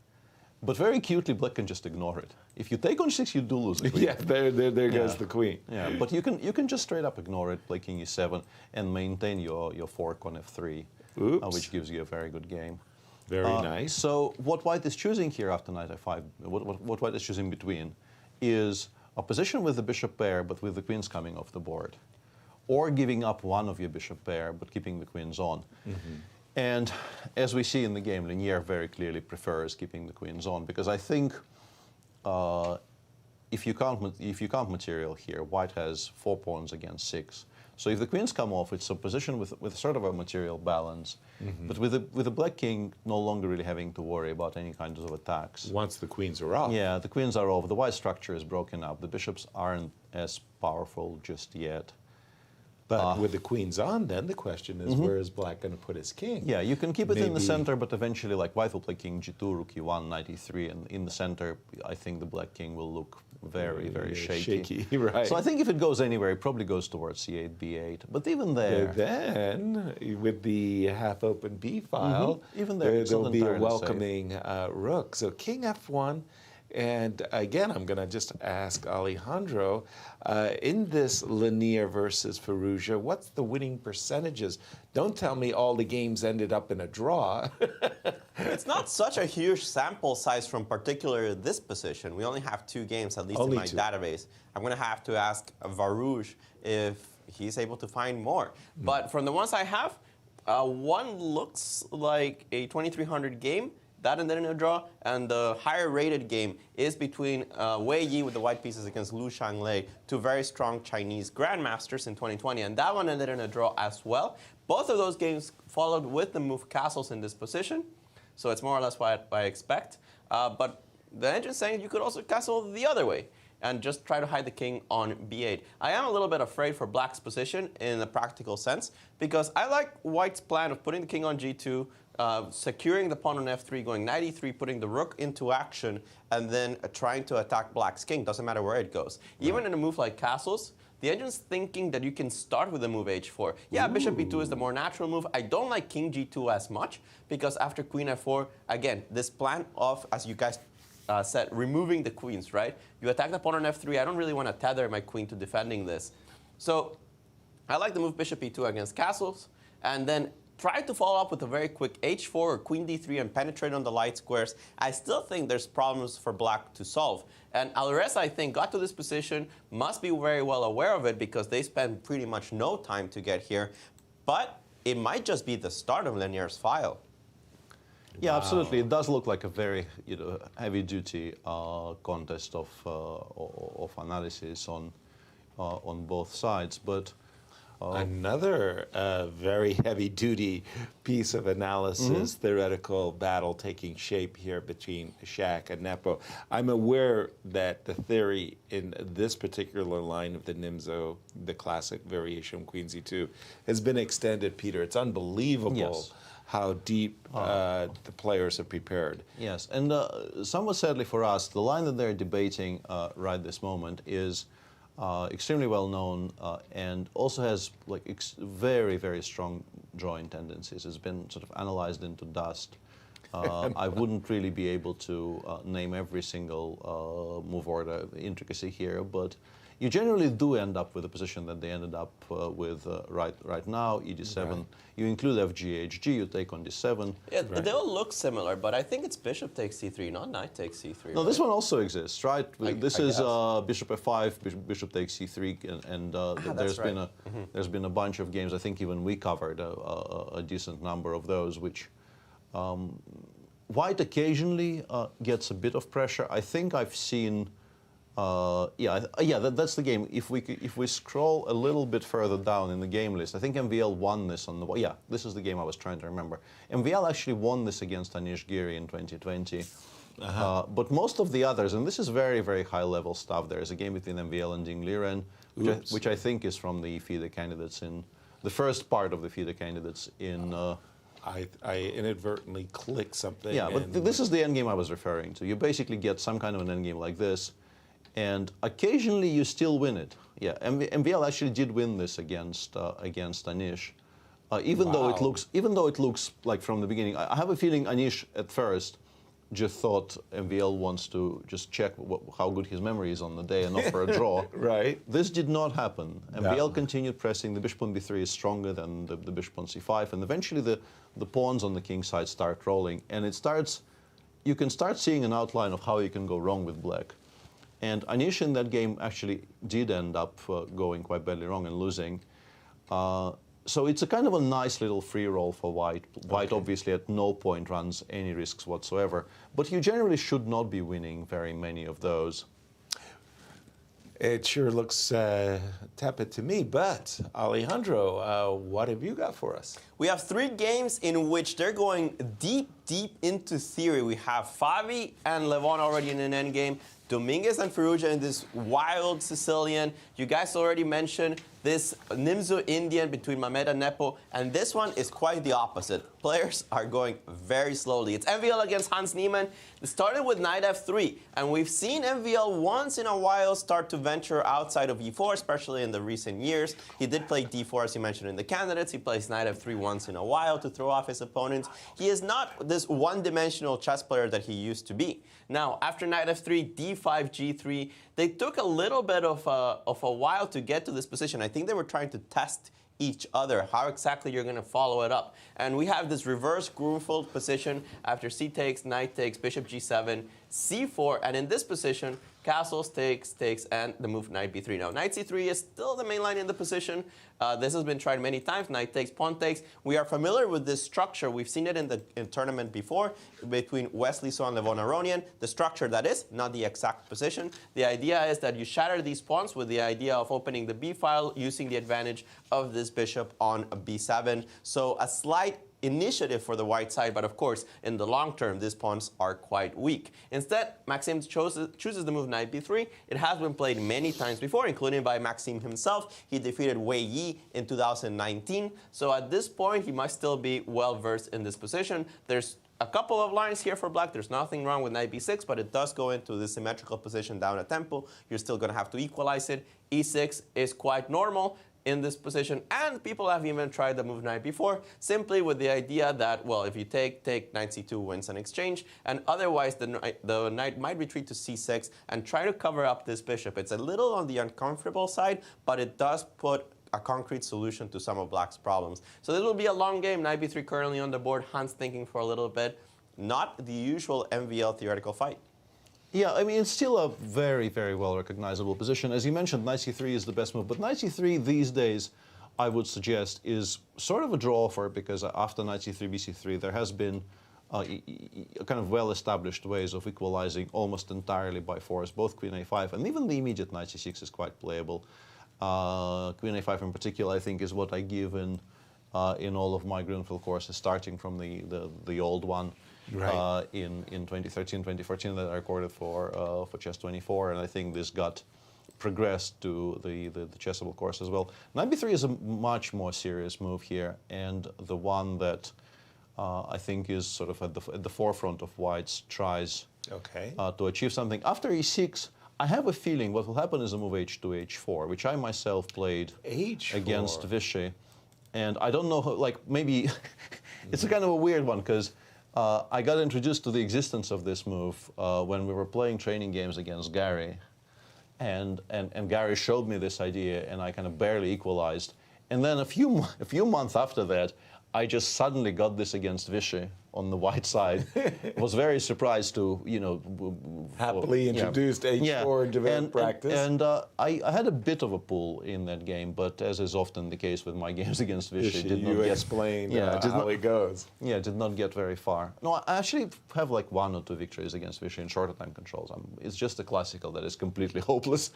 S4: But very cutely, black can just ignore it. If you take on g6, you do lose the queen.
S5: Yeah, there goes the queen.
S4: Yeah, but you can just straight-up ignore it, play king e7, and maintain your fork on f3, which gives you a very good game.
S5: Very nice.
S4: So what white is choosing here after knight f5, what white is choosing between, is a position with the bishop pair, but with the queens coming off the board, or giving up one of your bishop pair, but keeping the queens on. And as we see in the game, Linier very clearly prefers keeping the queens on, because I think if you count material here, white has 4 pawns against 6. So if the queens come off, it's a position with sort of a material balance, but with the black king no longer really having to worry about any kinds of attacks.
S5: Once the queens are off.
S4: Yeah, the queens are off. The white structure is broken up. The bishops aren't as powerful just yet.
S5: But with the queens on, then the question is, where is black going to put his king?
S4: Yeah, you can keep it in the center, but eventually, like, white will play king g2, rook e1, knight e3, and in the center, I think the black king will look very, very shaky.
S5: Right.
S4: So I think if it goes anywhere, it probably goes towards c8, b8. But even there...
S5: But then, with the half-open b file,
S4: even there'll
S5: be a welcoming rook. So king f1. And again, I'm going to just ask Alejandro, in this Linier versus Firouzja, what's the winning percentages? Don't tell me all the games ended up in a draw.
S6: It's not such a huge sample size from particularly this position. We only have 2 games, at least in my database. I'm going to have to ask Vachier if he's able to find more. But from the ones I have, one looks like a 2300 game. That ended in a draw, and the higher rated game is between Wei Yi with the white pieces against Lu Shanglei, 2 very strong Chinese grandmasters in 2020, and that one ended in a draw as well. Both of those games followed with the move castles in this position, so it's more or less what I expect. But the engine's saying you could also castle the other way and just try to hide the king on b8. I am a little bit afraid for black's position in a practical sense, because I like white's plan of putting the king on g2, securing the pawn on f3, going knight e3, putting the rook into action, and then trying to attack black's king. Doesn't matter where it goes. Even in a move like castles, the engine's thinking that you can start with the move h4. Yeah, bishop b2 is the more natural move. I don't like king g2 as much, because after queen f4, again, this plan of, as you guys said, removing the queens, right? You attack the pawn on f3. I don't really want to tether my queen to defending this. So I like the move bishop e2 against castles, and then try to follow up with a very quick h4 or queen d3 and penetrate on the light squares. I still think there's problems for black to solve. And Alireza, I think, got to this position, must be very well aware of it, because they spent pretty much no time to get here. But it might just be the start of Lenier's file.
S4: Yeah, absolutely. It does look like a very heavy-duty contest of analysis on both sides. But
S5: another very heavy-duty piece of analysis, theoretical battle taking shape here between Shaq and Nepo. I'm aware that the theory in this particular line of the Nimzo, the classic variation Queen Z2, has been extended, Peter. It's unbelievable how deep the players have prepared.
S4: Yes, and somewhat sadly for us, the line that they're debating right this moment is extremely well known and also has like very, very strong drawing tendencies. It's been sort of analyzed into dust. I wouldn't really be able to name every single move order intricacy here, but you generally do end up with a position that they ended up with right now, ED7. Right. You include FG, HG, you take on D7.
S6: Yeah, they all look similar, but I think it's bishop takes C3, not knight takes C3.
S4: No, this one also exists, right? This is bishop F5, bishop takes C3, and there's been a bunch of games. I think even we covered a decent number of those, which white occasionally gets a bit of pressure. I think I've seen. That's the game. If we scroll a little bit further down in the game list, I think MVL won this on the. Yeah, this is the game I was trying to remember. MVL actually won this against Anish Giri in 2020. But most of the others, and this is very, very high-level stuff. There is a game between MVL and Ding Liren, which I think is from the FIDE candidates in the first part of the FIDE candidates in.
S5: I inadvertently clicked something.
S4: Yeah, but this is the endgame I was referring to. You basically get some kind of an endgame like this. And occasionally you still win it. Yeah, MVL actually did win this against Anish, even though it looks like from the beginning. I have a feeling Anish at first just thought MVL wants to just check how good his memory is on the day and offer a draw.
S5: Right.
S4: This did not happen. MVL continued pressing. The bishop on b3 is stronger than the bishop on c5, and eventually the pawns on the king side start rolling, and it starts. You can start seeing an outline of how you can go wrong with black. And Anish in that game actually did end up going quite badly wrong and losing. So it's a kind of a nice little free roll for white. White obviously at no point runs any risks whatsoever. But you generally should not be winning very many of those.
S5: It sure looks tepid to me, but Alejandro, what have you got for us?
S6: We have 3 games in which they're going deep, deep into theory. We have Favi and Levon already in an endgame. Dominguez and Firouzja in this wild Sicilian. You guys already mentioned this Nimzo Indian between Mamed and Nepo, and this one is quite the opposite. Players are going very slowly. It's MVL against Hans Niemann. It started with knight f3, and we've seen MVL once in a while start to venture outside of e4, especially in the recent years. He did play d4, as you mentioned in the candidates. He plays knight f3 once in a while to throw off his opponents. He is not this one-dimensional chess player that he used to be. Now, after knight f3, d5, g3, they took a little bit of a while to get to this position. I think they were trying to test each other, how exactly you're going to follow it up. And we have this reverse Grunfeld position after c takes, knight takes, bishop g7, c4, and in this position, castles takes, and the move knight b3. Now, knight c3 is still the main line in the position. This has been tried many times. Knight takes, pawn takes. We are familiar with this structure. We've seen it in the tournament before between Wesley So and Levon Aronian. The structure, that is, not the exact position. The idea is that you shatter these pawns with the idea of opening the b file using the advantage of this bishop on b7. So a slight initiative for the white side, but of course, in the long term, these pawns are quite weak. Instead, Maxim chooses the move knight b3. It has been played many times before, including by Maxim himself. He defeated Wei Yi in 2019. So at this point, he must still be well versed in this position. There's a couple of lines here for black. There's nothing wrong with knight b6, but it does go into the symmetrical position down a tempo. You're still going to have to equalize it. e6 is quite normal in this position, and people have even tried the move knight b4, simply with the idea that, well, if you take knight c2 wins an exchange, and otherwise the knight might retreat to c6 and try to cover up this bishop. It's a little on the uncomfortable side, but it does put a concrete solution to some of black's problems. So this will be a long game. Knight b3 currently on the board. Hans thinking for a little bit. Not the usual MVL theoretical fight.
S4: Yeah, I mean, it's still a very, very well recognizable position. As you mentioned, knight c3 is the best move. But knight c3 these days, I would suggest, is sort of a draw-offer, because after knight c3, bc3, there has been kind of well-established ways of equalizing almost entirely by force, both queen a5, and even the immediate knight c6 is quite playable. Queen a5 in particular, I think, is what I give in all of my Grunfeld courses, starting from the old one. Right. In 2013, 2014 that I recorded for Chess 24, and I think this got progressed to the Chessable course as well. Knight b3 is a much more serious move here, and the one that I think is sort of at the forefront of white's tries to achieve something. After e6, I have a feeling what will happen is a move h2, h4, which I myself played against Vichy. And I don't know, like, maybe it's a kind of a weird one, because I got introduced to the existence of this move when we were playing training games against Gary. And Gary showed me this idea, and I kind of barely equalized. And then a few months after that, I just suddenly got this against Vichy on the white side. Was very surprised to,
S5: happily introduced h4 developed practice.
S4: And I had a bit of a pull in that game, but as is often the case with my games against Vichy, did not
S5: explain how it goes.
S4: Yeah, did not get very far. No, I actually have like 1 or 2 victories against Vichy in shorter time controls. It's just a classical that is completely hopeless.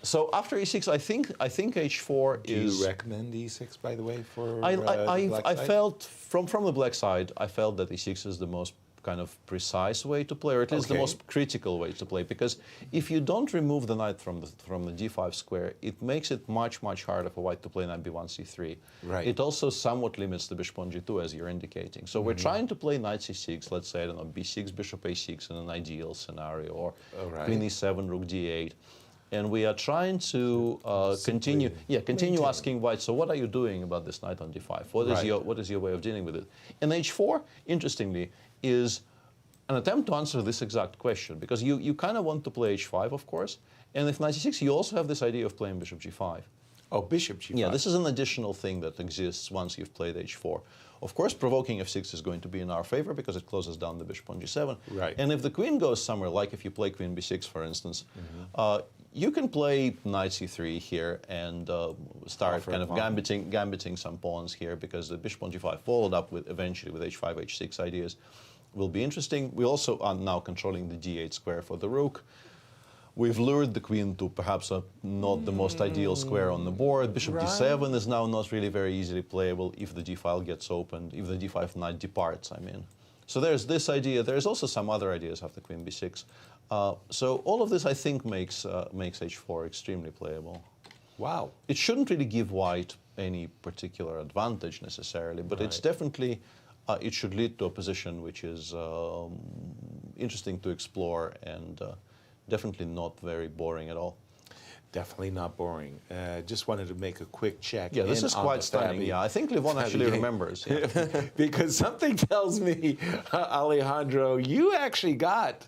S4: So after e6, I think h4 is.
S5: Do you recommend e6, by the way, for
S4: I
S5: the black side?
S4: felt from the black side, I felt that e6 is the most kind of precise way to play, or at least the most critical way to play, because if you don't remove the knight from the d5 square, it makes it much harder for white to play knight b1 c3. Right. It also somewhat limits the bishop on g2, as you're indicating. So we're trying to play knight c6, let's say, I don't know, b6, bishop a6 in an ideal scenario, or queen e7, rook d8. And we are trying to continue asking white, so what are you doing about this knight on d5? What is your way of dealing with it? And h4, interestingly, is an attempt to answer this exact question, because you kind of want to play h5, of course, and if knight c6, you also have this idea of playing bishop g5.
S5: Oh, bishop g5.
S4: Yeah, this is an additional thing that exists once you've played h4. Of course, provoking f6 is going to be in our favor because it closes down the bishop on g7. Right. And if the queen goes somewhere, like if you play queen b6, for instance, you can play knight c3 here and start kind of gambiting some pawns here, because the bishop on g5 followed up with eventually with h5, h6 ideas will be interesting. We also are now controlling the d8 square for the rook. We've lured the queen to perhaps not the most ideal square on the board. Bishop d7 is now not really very easily playable if the d file gets opened, if the d5 knight departs, I mean. So there's this idea. There's also some other ideas after queen b6. So all of this, I think, makes h4 extremely playable.
S5: Wow.
S4: It shouldn't really give white any particular advantage necessarily, but it's definitely, it should lead to a position which is interesting to explore and definitely not very boring at all.
S5: Definitely not boring. Just wanted to make a quick check.
S4: Yeah, this is quite stunning. Yeah, I think Levon actually remembers. Yeah.
S5: Because something tells me, Alejandro, you actually got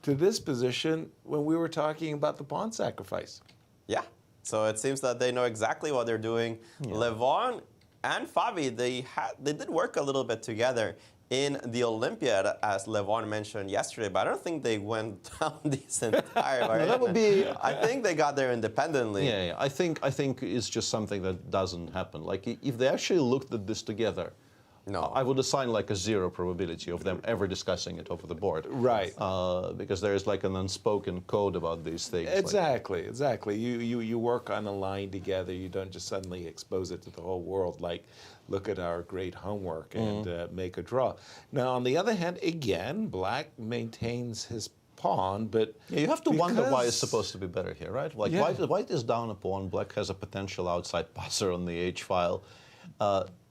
S5: to this position when we were talking about the pawn sacrifice.
S6: Yeah. So it seems that they know exactly what they're doing. Yeah. Levon and Fabi, they did work a little bit together in the Olympiad, as Levon mentioned yesterday, but I don't think they went down this entire variation.
S4: That would be.
S6: I think they got there independently.
S4: Yeah, I think it's just something that doesn't happen. Like if they actually looked at this together,
S6: No.
S4: I would assign like a 0 probability of them ever discussing it over the board.
S5: Right.
S4: Because there is like an unspoken code about these things.
S5: Exactly, exactly. You work on a line together. You don't just suddenly expose it to the whole world like, look at our great homework and make a draw. Now, on the other hand, again, black maintains his pawn, but
S4: Yeah, you have to wonder why it's supposed to be better here, right? Like white is down a pawn, black has a potential outside passer on the H file.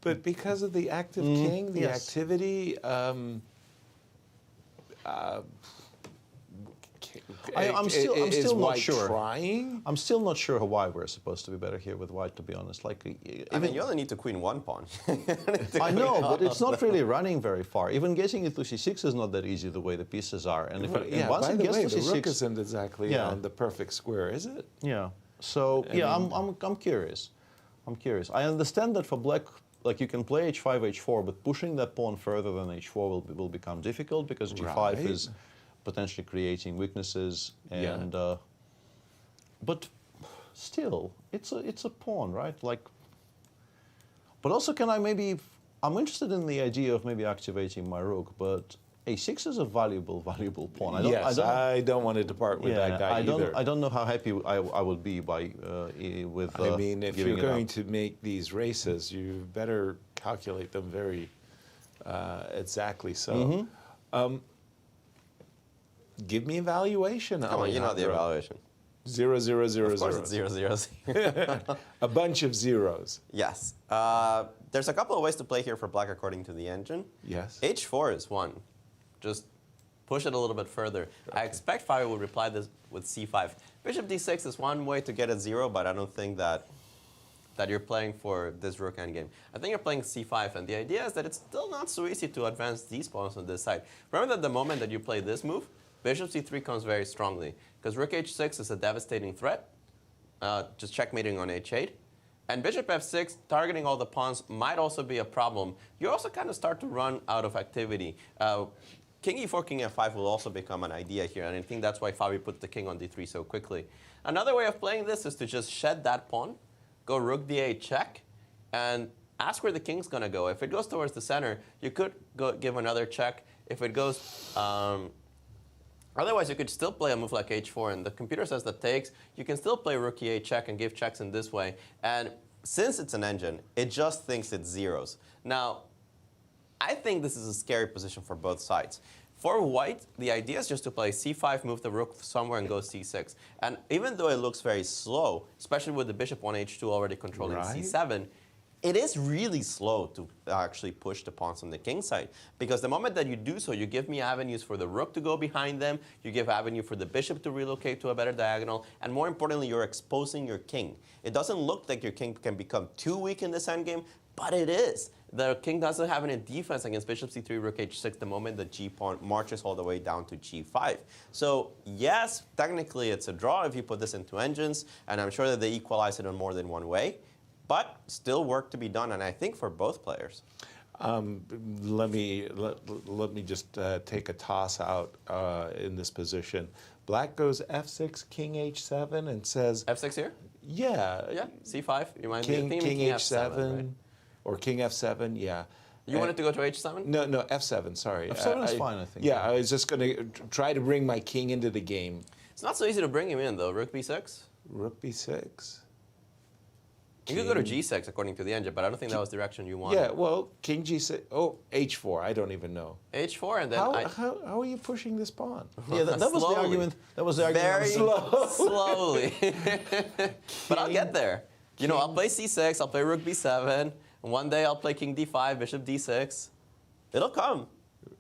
S5: But because of the active king, the
S4: yes.
S5: activity,
S4: I'm
S5: is
S4: still not
S5: white
S4: sure.
S5: trying?
S4: I'm still not sure why we're supposed to be better here with white, to be honest. Like,
S6: I mean, you only need to queen one pawn.
S4: I know, but it's not really running very far. Even getting it to c6 is not that easy the way the pieces are. And if
S5: Yeah,
S4: once
S5: by
S4: it
S5: the
S4: gets
S5: way,
S4: to
S5: the rook
S4: c6,
S5: isn't exactly on the perfect square, is it?
S4: yeah. So I'm curious. I'm curious. I understand that for black, like you can play h5, h4, but pushing that pawn further than h4 will become difficult because g5
S5: Right.
S4: is potentially creating weaknesses. And but still, it's a pawn, right? Like, but also can I maybe? I'm interested in the idea of maybe activating my rook, but a6 is a valuable pawn.
S5: I don't want to depart with that guy either.
S4: I don't know how happy I would be by with.
S5: I mean, if
S4: giving
S5: you're
S4: it
S5: going
S4: up.
S5: to make these races, you better calculate them very exactly so. Give me evaluation.
S6: Come on, you know the
S5: Alejandro.
S6: evaluation.
S5: 0, 0, 0,
S6: Of course, it's 0, 0, 0.
S5: A bunch of zeros.
S6: Yes. There's a couple of ways to play here for black according to the engine.
S5: Yes.
S6: H4 is one. Just push it a little bit further. I expect Fabio will reply this with c5. Bishop d6 is one way to get at 0, but I don't think that you're playing for this rook endgame. I think you're playing c5, and the idea is that it's still not so easy to advance these pawns on this side. Remember that the moment that you play this move, bishop c3 comes very strongly, because rook h6 is a devastating threat, just checkmating on h8. And bishop f6, targeting all the pawns, might also be a problem. You also kind of start to run out of activity. King e4, king f5 will also become an idea here, and I think that's why Fabio put the king on d3 so quickly. Another way of playing this is to just shed that pawn, go rook d8 check, and ask where the king's going to go. If it goes towards the center, you could give another check. If it goes... otherwise, you could still play a move like h4, and the computer says that takes. You can still play rook e8 check and give checks in this way. And since it's an engine, it just thinks it's zeros. Now, I think this is a scary position for both sides. For white, the idea is just to play c5, move the rook somewhere, and go c6. And even though it looks very slow, especially with the bishop on h2 already controlling c7, it is really slow to actually push the pawns on the king side. Because the moment that you do so, you give me avenues for the rook to go behind them, you give avenue for the bishop to relocate to a better diagonal, and more importantly, you're exposing your king. It doesn't look like your king can become too weak in this endgame, but it is. The king doesn't have any defense against bishop c3, rook h6 the moment the g-pawn marches all the way down to g5. So yes, technically it's a draw if you put this into engines, and I'm sure that they equalize it in more than one way. But still work to be done, and I think for both players.
S5: Let me just take a toss out in this position. Black goes f6, king h7, and says...
S6: f6 here?
S5: Yeah.
S6: Yeah, c5. You mind
S5: king h7,
S6: f7, right?
S5: Or king f7, yeah.
S6: You wanted to go to h7?
S5: No, f7, sorry.
S4: f7 is fine, I think.
S5: Yeah, I was just going to try to bring my king into the game.
S6: It's not so easy to bring him in, though. Rook b6?
S5: Rook b6.
S6: You could go to g6 according to the engine, but I don't think that was the direction you wanted.
S5: Yeah, well, king g6. Oh, h4. I don't even know.
S6: h4, and then
S5: how are you pushing this pawn?
S4: Yeah, that was the argument. That was the argument.
S6: Very slowly. But I'll get there. You know, I'll play c6, I'll play rook b7, and one day I'll play king d5, bishop d6. It'll come.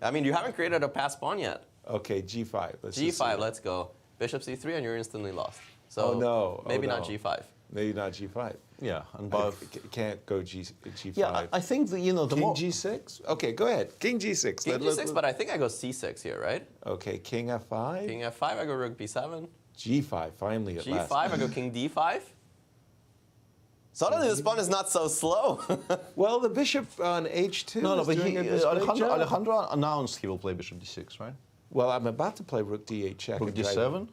S6: I mean, you haven't created a passed pawn yet.
S5: Okay, g5.
S6: G5, let's go. Bishop c3, and you're instantly lost. So maybe not g5.
S5: Maybe not g5.
S4: Yeah, and
S5: can't go g5.
S4: Yeah, I think the the
S5: king
S4: more
S5: g6. Okay, go ahead. King g6.
S6: King g6, but I think I go c6 here, right?
S5: Okay, king f5.
S6: King f5, I go rook b7.
S5: g5, finally at last.
S6: G5, I go king d5. Suddenly this pawn is not so slow.
S5: Well, the bishop on h2
S4: no,
S5: is
S4: but
S5: doing this great job.
S4: Alejandro announced he will play bishop d6, right?
S5: Well, I'm about to play rook d8 check.
S4: Rook d7.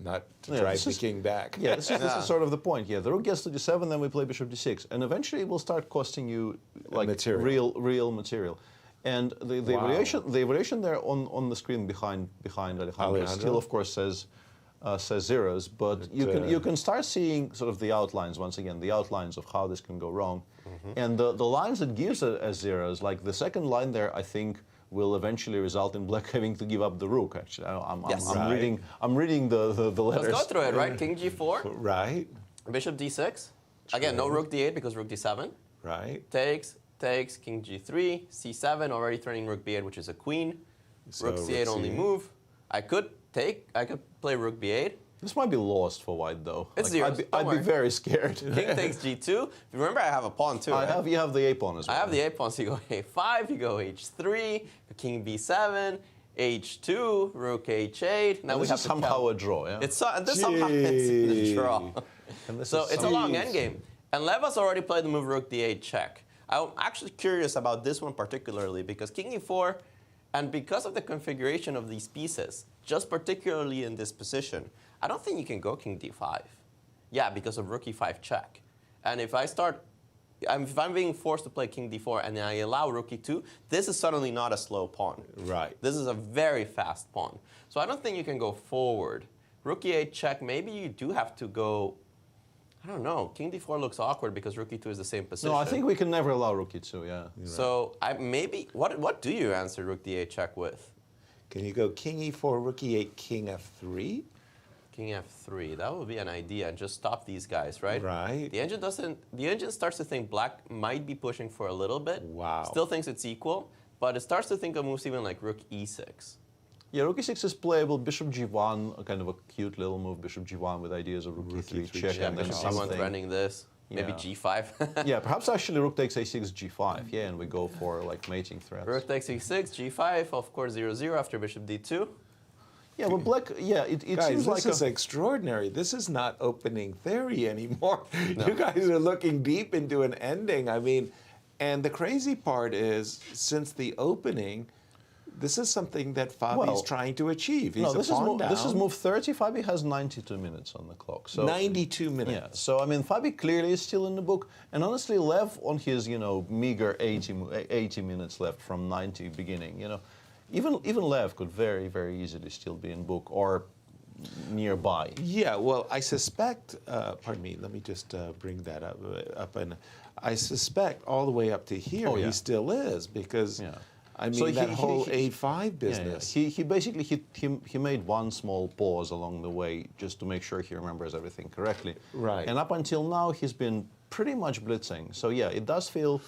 S5: not to drive the king back.
S4: Yeah, this is sort of the point. Yeah, the rook gets to d7, then we play bishop d6, and eventually it will start costing you like real material. And the variation there on the screen behind Alejandro still, of course, says zeros, but you can start seeing sort of the outlines once again, the outlines of how this can go wrong, and the lines that gives it as zeros, like the second line there, I think will eventually result in black having to give up the rook. Actually, I'm reading the letters.
S6: Let's go through it, right? King g4.
S5: Right.
S6: Bishop d6. Again, no rook d8 because rook d7.
S5: Right.
S6: Takes, king g3, c7, already threatening rook b8, which is a queen.
S5: So
S6: rook c8 only move. I could play rook b8.
S4: This might be lost for white, though.
S6: It's zeros.
S4: I'd be very scared.
S6: King takes g2. Remember, I have a pawn too. Right?
S4: You have the a pawn as well.
S6: I have the a pawn, so you go a5, you go h3, king b7, h2, rook h8. Now
S4: we have somehow a draw. Yeah.
S6: Somehow it's a draw. So it's a long endgame. And Lev has already played the move rook d8 check. I'm actually curious about this one particularly because king e4, and because of the configuration of these pieces, just particularly in this position, I don't think you can go king d5. Yeah, because of rook e5 check. And if I'm being forced to play king d4 and then I allow rook e2, this is suddenly not a slow pawn.
S5: Right.
S6: This is a very fast pawn. So I don't think you can go forward. Rook e8 check, maybe you do have to go, I don't know, king d4 looks awkward because rook e2 is the same position.
S4: No, I think we can never allow rook e2, yeah.
S6: So what do you answer rook d8 check with?
S5: Can you go king e4, rook e8, king f3?
S6: King f3, that would be an idea, and just stop these guys, right?
S5: Right.
S6: The engine starts to think black might be pushing for a little bit.
S5: Wow.
S6: Still thinks it's equal, but it starts to think of moves even like rook e6.
S4: Yeah, rook e6 is playable. Bishop g1, a kind of a cute little move. Bishop g1 with ideas of rook e3 check,
S6: Yeah,
S4: and then
S6: bishop g1
S4: something.
S6: threatening this. Maybe
S4: Yeah.
S6: g5.
S4: Yeah, perhaps actually rook takes a6, g5. Yeah, and we go for like mating threats.
S6: Rook takes e6, g5, of course 0-0 after bishop d2.
S4: Yeah, but black. Yeah, it
S5: Guys,
S4: seems like
S5: this is extraordinary. This is not opening theory anymore. No. You guys are looking deep into an ending. I mean, and the crazy part is, since the opening, this is something that Fabi's trying to achieve. He's
S4: this is move 30. Fabi has 92 minutes on the clock. So
S5: 92 minutes.
S4: Yeah. So I mean, Fabi clearly is still in the book, and honestly, Lev on his meager 80 minutes left from 90 beginning. Even Lev could very, very easily still be in book or nearby.
S5: Yeah, well, I suspect, pardon me, let me just bring that up. And I suspect all the way up to here he still is, because, I mean, so that whole A5 business.
S4: Yeah. He basically, he made one small pause along the way just to make sure he remembers everything correctly.
S5: Right.
S4: And up until now, he's been pretty much blitzing. So yeah, it does feel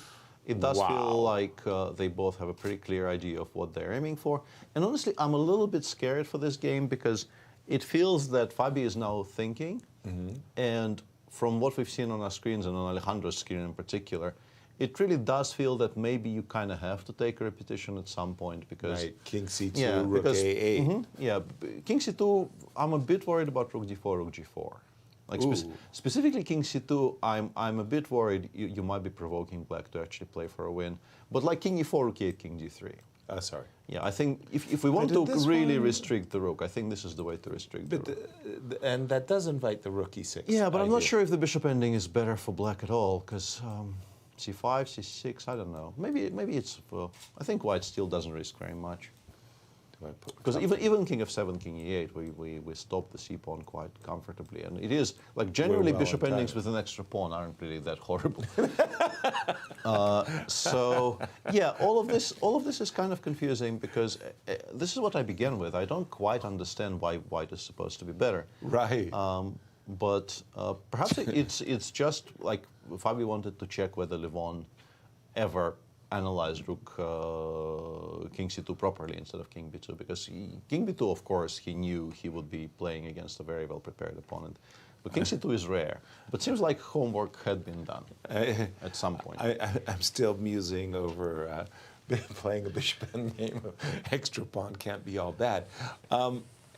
S4: like they both have a pretty clear idea of what they're aiming for. And honestly, I'm a little bit scared for this game because it feels that Fabi is now thinking. And from what we've seen on our screens and on Alejandro's screen in particular, it really does feel that maybe you kind of have to take a repetition at some point because...
S5: Right, king c2, rook a8.
S4: King c2, I'm a bit worried about rook d4, rook g4. Like specifically king c2, I'm a bit worried you might be provoking black to actually play for a win. But like king e4, rook e8, king d3.
S5: Sorry.
S4: Yeah, I think if we want to really restrict the rook, I think this is the way to restrict the rook.
S5: And that does invite the rook e6.
S4: Yeah, but I'm not sure if the bishop ending is better for black at all, because c5, c6, I don't know. Maybe it's, I think white still doesn't risk very much. Because even king f7, king e8, we stop the c pawn quite comfortably, and it is like generally bishop endings with an extra pawn aren't really that horrible. So yeah, all of this is kind of confusing because this is what I began with. I don't quite understand why white is supposed to be better.
S5: Right.
S4: But perhaps it's just like Fabi wanted to check whether Levon ever analyzed rook king c2 properly instead of king b2, because king b2, of course, he knew he would be playing against a very well-prepared opponent. But king c2 is rare. But seems like homework had been done at some point.
S5: I'm still musing over playing a bishop endgame. Extra pawn can't be all bad.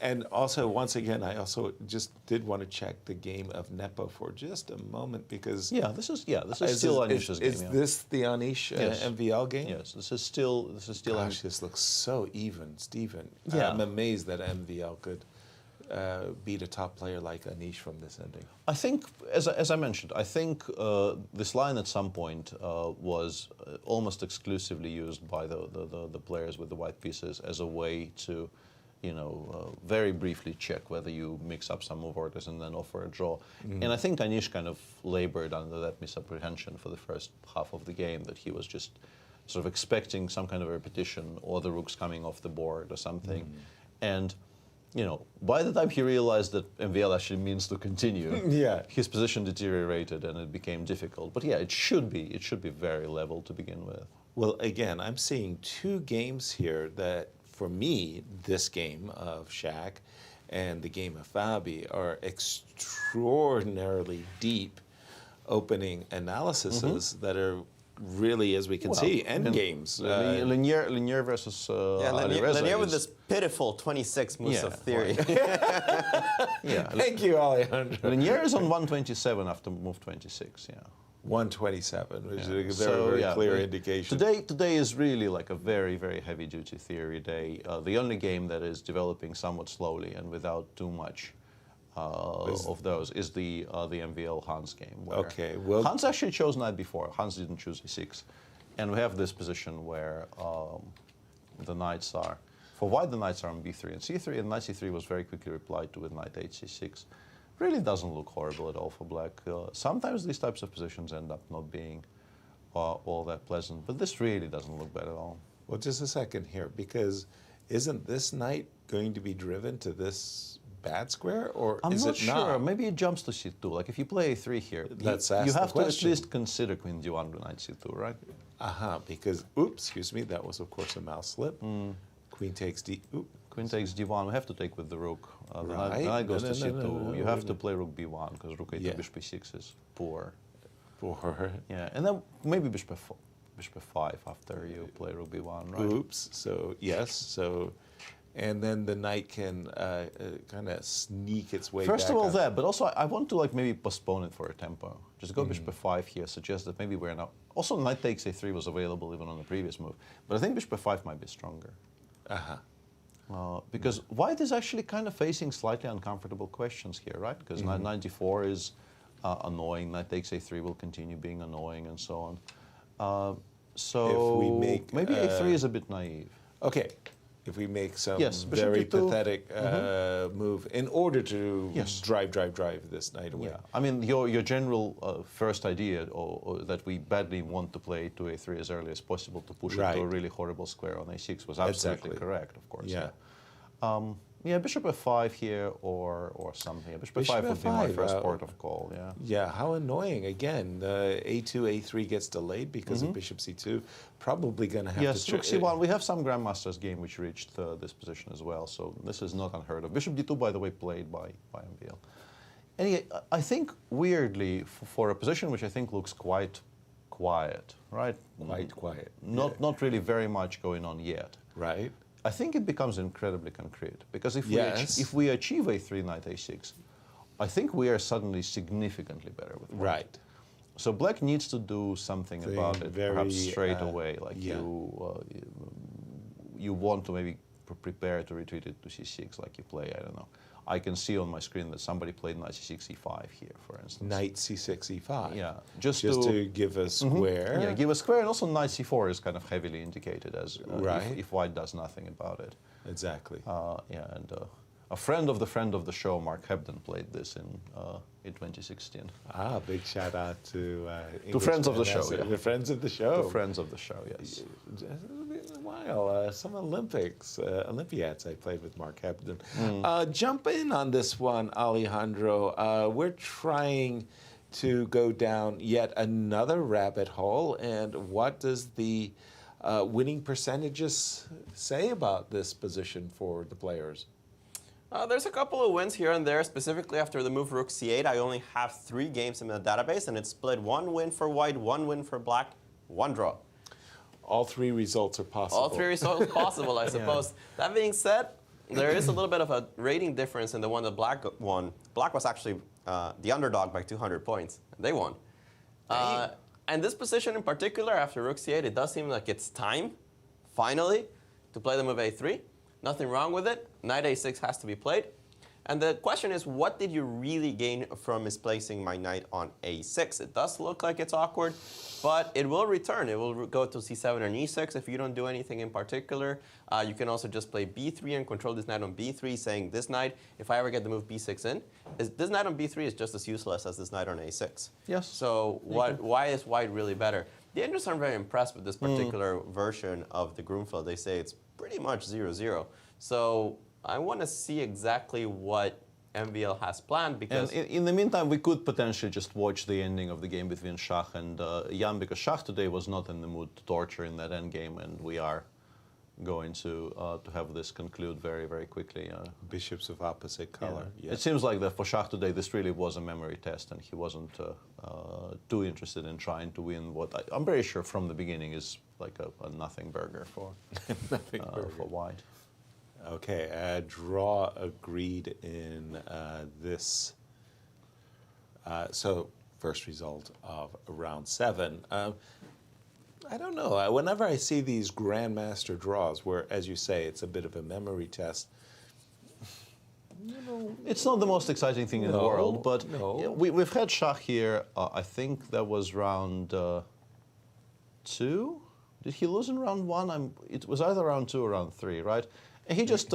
S5: And also, once again, I also just did want to check the game of Nepo for just a moment because
S4: this is still Anish's game.
S5: Is this the Anish MVL game?
S4: Yes, this is still.
S5: Gosh, this looks so even, Stephen.
S4: Yeah.
S5: I'm amazed that MVL could beat a top player like Anish from this ending?
S4: I think, as I mentioned, I think this line at some point was almost exclusively used by the players with the white pieces as a way to, very briefly check whether you mix up some move orders and then offer a draw. And I think Anish kind of labored under that misapprehension for the first half of the game, that he was just sort of expecting some kind of a repetition or the rooks coming off the board or something. And by the time he realized that MVL actually means to continue, his position deteriorated and it became difficult. But yeah, it should be very level to begin with.
S5: Well, again, I'm seeing two games here that, for me, this game of Shaq and the game of Fabi are extraordinarily deep opening analyses that are really, as we can see, end games.
S4: Linier versus
S6: Linier with this pitiful 26 moves of theory.
S5: Thank you, Alejandro.
S4: Linier is on 127 after move 26,
S5: 127, which is a very clear indication.
S4: Today is really like a very, very heavy-duty theory day. The only game that is developing somewhat slowly and without too much of those is the MVL Hans game.
S5: Okay, well,
S4: Hans actually chose knight before. Hans didn't choose e6, and we have this position where the knights are. For white, the knights are on b3 and c3, and knight c3 was very quickly replied to with knight h6. Really doesn't look horrible at all for black. Sometimes these types of positions end up not being all that pleasant, but this really doesn't look bad at all.
S5: Well, just a second here, because isn't this knight going to be driven to this bad square, or is it not?
S4: I'm not sure. Maybe it jumps to c2. Like if you play a3 here, you have to at least consider queen d1 to knight c2, right?
S5: Because, oops, excuse me, that was of course a mouse slip. Queen takes d.
S4: Queen takes d1. We have to take with the rook. The knight goes to c2. You have to play rook b1 because rook a2 bishop b6 is poor. Yeah, and then maybe bishop f5 after you play rook b1, right?
S5: Oops. So yes. So, and then the knight can kind of sneak its way.
S4: First
S5: back
S4: of all,
S5: up.
S4: that, but also I want to maybe postpone it for a tempo. Just go bishop f5 here. Suggest that maybe we're now. Also, knight takes a3 was available even on the previous move, but I think bishop f5 might be stronger. Because white is actually kind of facing slightly uncomfortable questions here, right? Because knight 94 is annoying, knight takes a3 will continue being annoying, and so on. So
S5: if we make,
S4: maybe a3 is a bit naive.
S5: Okay, if we make some
S4: d2.
S5: very pathetic move in order to drive this knight away.
S4: Yeah, I mean your general first idea, or that we badly want to play to a3 as early as possible to push it to a really horrible square on a6 was absolutely correct, of course. Bishop f5 here or something. Bishop f5 would be my first port of call.
S5: How annoying. Again, a2, a3 gets delayed because of bishop c2. Probably going to have to...
S4: Yes, rook c1. We have some Grandmasters game which reached this position as well, so this is not unheard of. Bishop d2, by the way, played by MVL. Anyway, I think, weirdly, for a position which I think looks quite quiet, right?
S5: Quite quiet.
S4: Not really very much going on yet.
S5: Right.
S4: I think it becomes incredibly concrete, because if we achieve a3 knight a6, I think we are suddenly significantly better with white.
S5: Right.
S4: So black needs to do something about it, perhaps straight away. Like you want to maybe prepare to retreat it to c6, like you play, I don't know. I can see on my screen that somebody played knight c6, e5 here, for instance.
S5: Knight c6, e5.
S4: Yeah,
S5: just to give a square.
S4: Yeah, give a square, and also knight c4 is kind of heavily indicated as if white does nothing about it.
S5: Exactly.
S4: And a friend of the show, Mark Hebden, played this in 2016.
S5: Big shout out to
S4: friends of the show.
S5: The friends of the show.
S4: To friends of the show, yes.
S5: It's been a while. Some Olympiads I played with Mark Hebden. Jump in on this one, Alejandro. We're trying to go down yet another rabbit hole, and what does the winning percentages say about this position for the players?
S6: There's a couple of wins here and there. Specifically after the move rook c8, I only have 3 games in the database, and it's split 1 win for white, 1 win for black, 1 draw.
S5: All 3 results are possible.
S6: All 3 results possible, I suppose. That being said, there is a little bit of a rating difference in the one that black won. Black was actually the underdog by 200 points. They won. And this position in particular, after rook c8, it does seem like it's time, finally, to play the move a3. Nothing wrong with it. Knight a6 has to be played. And the question is, what did you really gain from misplacing my knight on a6? It does look like it's awkward, but it will return. It will go to c7 or e6 if you don't do anything in particular. You can also just play b3 and control this knight on b3, saying this knight, if I ever get the move b6 in, this knight on b3 is just as useless as this knight on a6.
S4: Yes.
S6: So why is white really better? The Indians are very impressed with this particular version of the Grunfeld. They say it's pretty much 0-0. So I want to see exactly what MVL has planned, because...
S4: And in the meantime, we could potentially just watch the ending of the game between Shah and Jan, because Shah today was not in the mood to torture in that endgame, and we are going to have this conclude very, very quickly.
S5: Bishops of opposite color.
S4: Yeah.
S5: Yes.
S4: It seems like that for Shah today, this really was a memory test, and he wasn't too interested in trying to win what I'm very sure from the beginning is like a nothing burger for, for white.
S5: Okay, draw agreed in this. So first result of round 7. I don't know. Whenever I see these grandmaster draws, where, as you say, it's a bit of a memory test, you know,
S4: it's not the most exciting thing in the world, but we've had Shah here. I think that was round 2. Did he lose in round 1? It was either round 2 or round 3, right? And he just...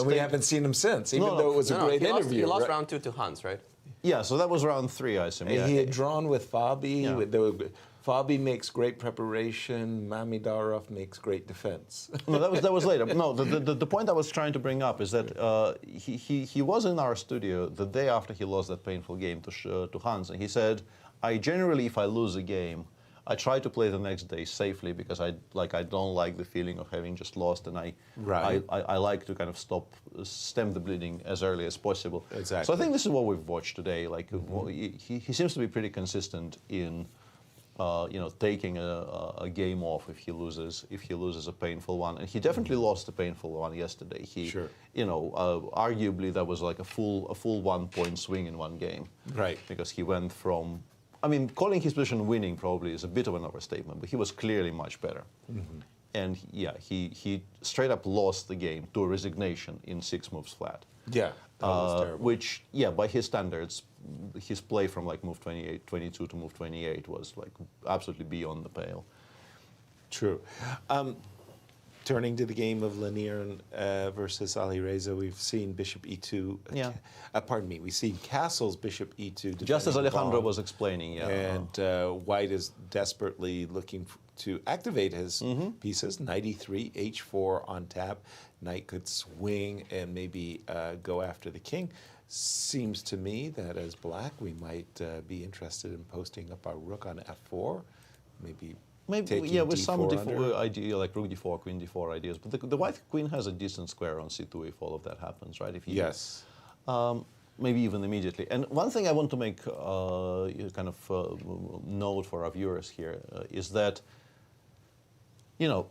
S5: we haven't seen him since, even though it was a great interview.
S6: He lost round 2 to Hans, right?
S4: Yeah, so that was round 3, I assume.
S5: And he had drawn with Fabi.
S4: Yeah.
S5: Fabi makes great preparation. Mamedyarov makes great defense.
S4: No, that was later. No, the point I was trying to bring up is that he was in our studio the day after he lost that painful game to Hans, and he said, I generally, if I lose a game, I try to play the next day safely, because I don't like the feeling of having just lost, and I like to kind of stem the bleeding as early as possible.
S5: Exactly.
S4: So I think this is what we've watched today. Like he seems to be pretty consistent in taking a game off if he loses a painful one, and he definitely lost a painful one yesterday.
S5: Sure.
S4: Arguably that was like a full 1-point swing in one game.
S5: Right.
S4: Because he went from, I mean, calling his position winning probably is a bit of an overstatement, but he was clearly much better. And yeah, he straight up lost the game to a resignation in 6 moves flat.
S5: Yeah, that was terrible.
S4: Which, yeah, by his standards, his play from like move 22 to move 28 was like absolutely beyond the pale.
S5: True. Turning to the game of Lanier versus Alireza, we've seen Bishop E2.
S4: Yeah.
S5: Pardon me. We've seen Castle's Bishop E2.
S4: Just as
S5: defending the
S4: Alejandro
S5: pawn,
S4: was explaining, yeah.
S5: And White is desperately looking to activate his pieces. Knight E3, H4 on tap. Knight could swing and maybe go after the king. Seems to me that as black, we might be interested in posting up our rook on F4, maybe
S4: yeah, with some
S5: D4
S4: idea like rook d4, queen d4 ideas. But the white queen has a decent square on c2 if all of that happens, right? If he,
S5: yes.
S4: Maybe even immediately. And one thing I want to make kind of note for our viewers here is that,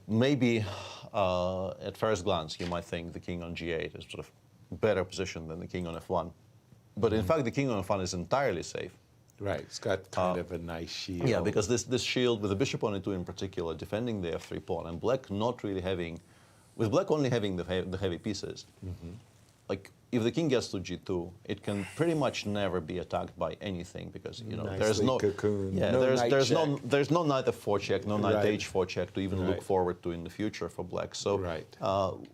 S4: maybe at first glance you might think the king on g8 is sort of better position than the king on f1. But in fact, the king on f1 is entirely safe.
S5: Right, it's got kind of a nice shield.
S4: Yeah, because this shield, with the bishop on e2 in particular, defending the f3 pawn, and black not really having, with black only having the heavy pieces, like if the king gets to g2, it can pretty much never be attacked by anything, because there's no
S5: cocoon,
S4: there's no knight f4 check, no knight h4 check to even look forward to in the future for black. So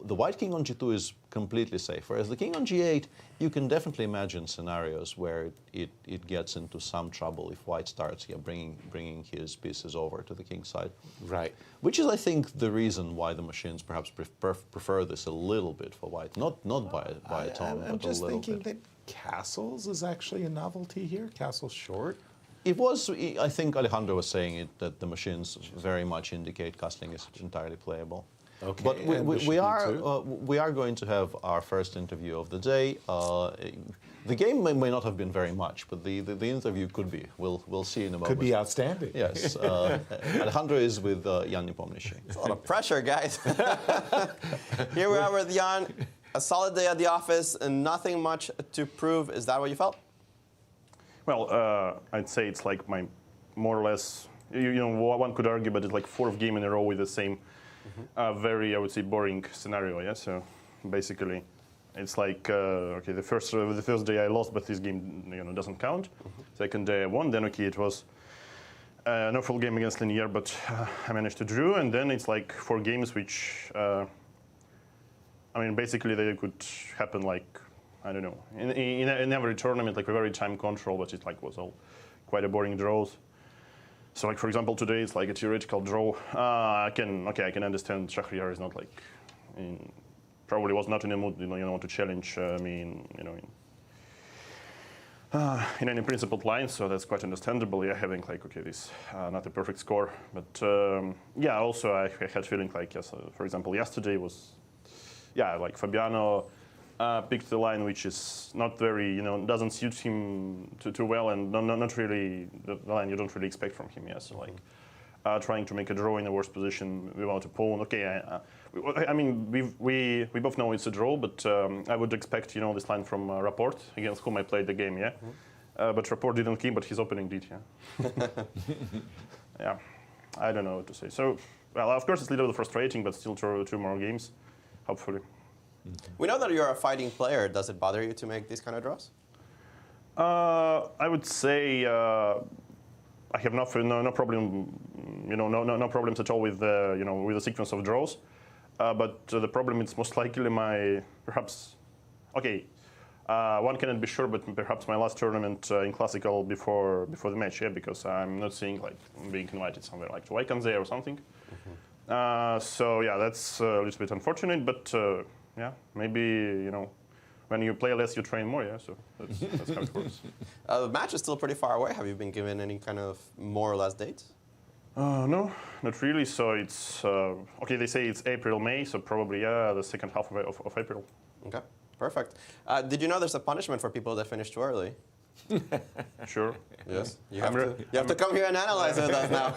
S4: the white king on g2 is completely safe, whereas the king on g8, you can definitely imagine scenarios where it gets into some trouble if white starts bringing his pieces over to the king's side.
S5: Right.
S4: Which is, I think, the reason why the machines perhaps prefer this a little bit for white, not by a ton,
S5: I'm
S4: but
S5: just
S4: a little
S5: thinking
S4: bit.
S5: that castles is actually a novelty here. Castles short.
S4: It was, I think Alejandro was saying it, that the machines very much indicate castling is entirely playable.
S5: Okay,
S4: but we
S5: E2?
S4: are going to have our first interview of the day. The game may not have been very much, but the interview could be. We'll see in a moment.
S5: Could be outstanding.
S4: Yes. Alejandro is with Jan Nepomniachtchi.
S6: It's a lot of pressure, guys. Here we are with Jan. A solid day at the office and nothing much to prove. Is that what you felt?
S8: Well, I'd say it's like my more or less. One could argue, but it's like 4th game in a row with the same very, I would say, boring scenario. Yeah. So basically, it's like okay, the first day I lost, but this game doesn't count. Second day I won. Then okay, it was no full game against Linear, but I managed to draw. And then it's like 4 games, which I mean, basically they could happen like I don't know in every tournament, like a very time control, but it like was all quite a boring draws. So like for example today it's like a theoretical draw. I can understand Shahryar is not like probably was not in a mood to challenge me in any principled line, so that's quite understandable. Yeah, having like okay this not a perfect score, but yeah, also I had feeling like yes, for example yesterday was like Fabiano picked the line which is not very doesn't suit him too well, and not really the line you don't really expect from him. Yeah, so like trying to make a draw in a worse position without a pawn. Okay, I mean we both know it's a draw, but I would expect this line from Rapport, against whom I played the game. Yeah, but Rapport didn't keep, but his opening did. Yeah. Yeah, I don't know what to say. So well, of course it's a little bit frustrating, but still 2 more games, hopefully.
S6: We know that you're a fighting player. Does it bother you to make these kind of draws?
S8: I would say I have no problem, no problems at all with with the sequence of draws. But the problem is most likely my one cannot be sure, but perhaps my last tournament in classical before the match, yeah, because I'm not seeing like being invited somewhere like to Vaikanze or something. So yeah, that's a little bit unfortunate, but yeah, maybe when you play less, you train more. Yeah, so that's how it works.
S6: The match is still pretty far away. Have you been given any kind of more or less dates?
S8: No, not really. So it's okay. They say it's April, May, so probably the second half of April.
S6: Okay, perfect. Did you know there's a punishment for people that finish too early?
S8: Sure.
S6: Yes. You have to come here and analyze with us now.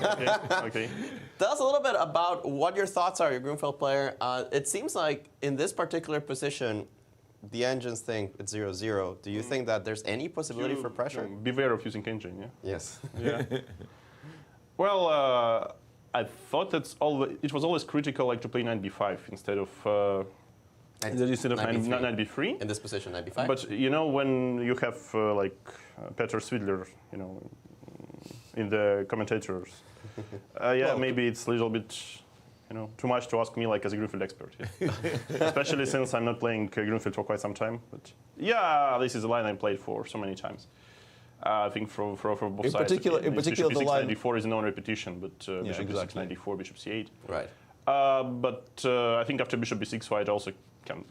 S8: Okay.
S6: Tell us a little bit about what your thoughts are. You're a Grunfeld player. It seems like in this particular position, the engines think it's 0-0. Do you think that there's any possibility for pressure?
S8: Beware of using engine. Yeah.
S6: Yes.
S8: Yeah. Well, I thought it was always critical, like to play knight b5 instead of knight b3.
S6: In this position, knight b5.
S8: But when you have like Peter Svidler, in the commentators, yeah, maybe it's a little bit, too much to ask me like as a Grunfeld expert. Yeah. Especially since I'm not playing Grunfeld for quite some time. But yeah, this is a line I played for so many times. I think for both sides.
S4: In particular,
S8: bishop
S4: the line
S8: 94 is non repetition, but bishop
S4: exactly.
S8: b6 94, bishop c8.
S6: Right.
S8: But I think after bishop b6, white also can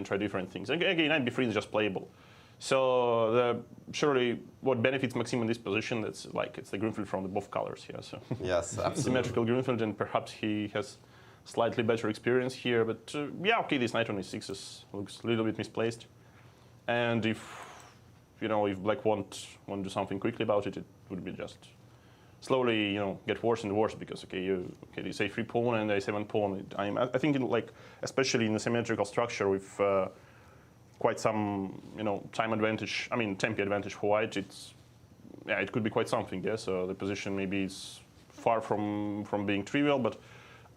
S8: try different things. Again, knight b3 is just playable. So surely what benefits Maxim in this position, it's the Grunfeld from the both colors here. So
S6: yes, absolutely.
S8: Symmetrical Grunfeld, and perhaps he has slightly better experience here. But yeah, okay, this knight on e6 looks a little bit misplaced. And if Black won't do something quickly about it, it would be just slowly, get worse and worse, because this a3 pawn and a7 pawn. I think especially in the symmetrical structure with quite some time advantage. I mean tempi advantage for white. It could be quite something. Yeah. So the position maybe is far from being trivial, but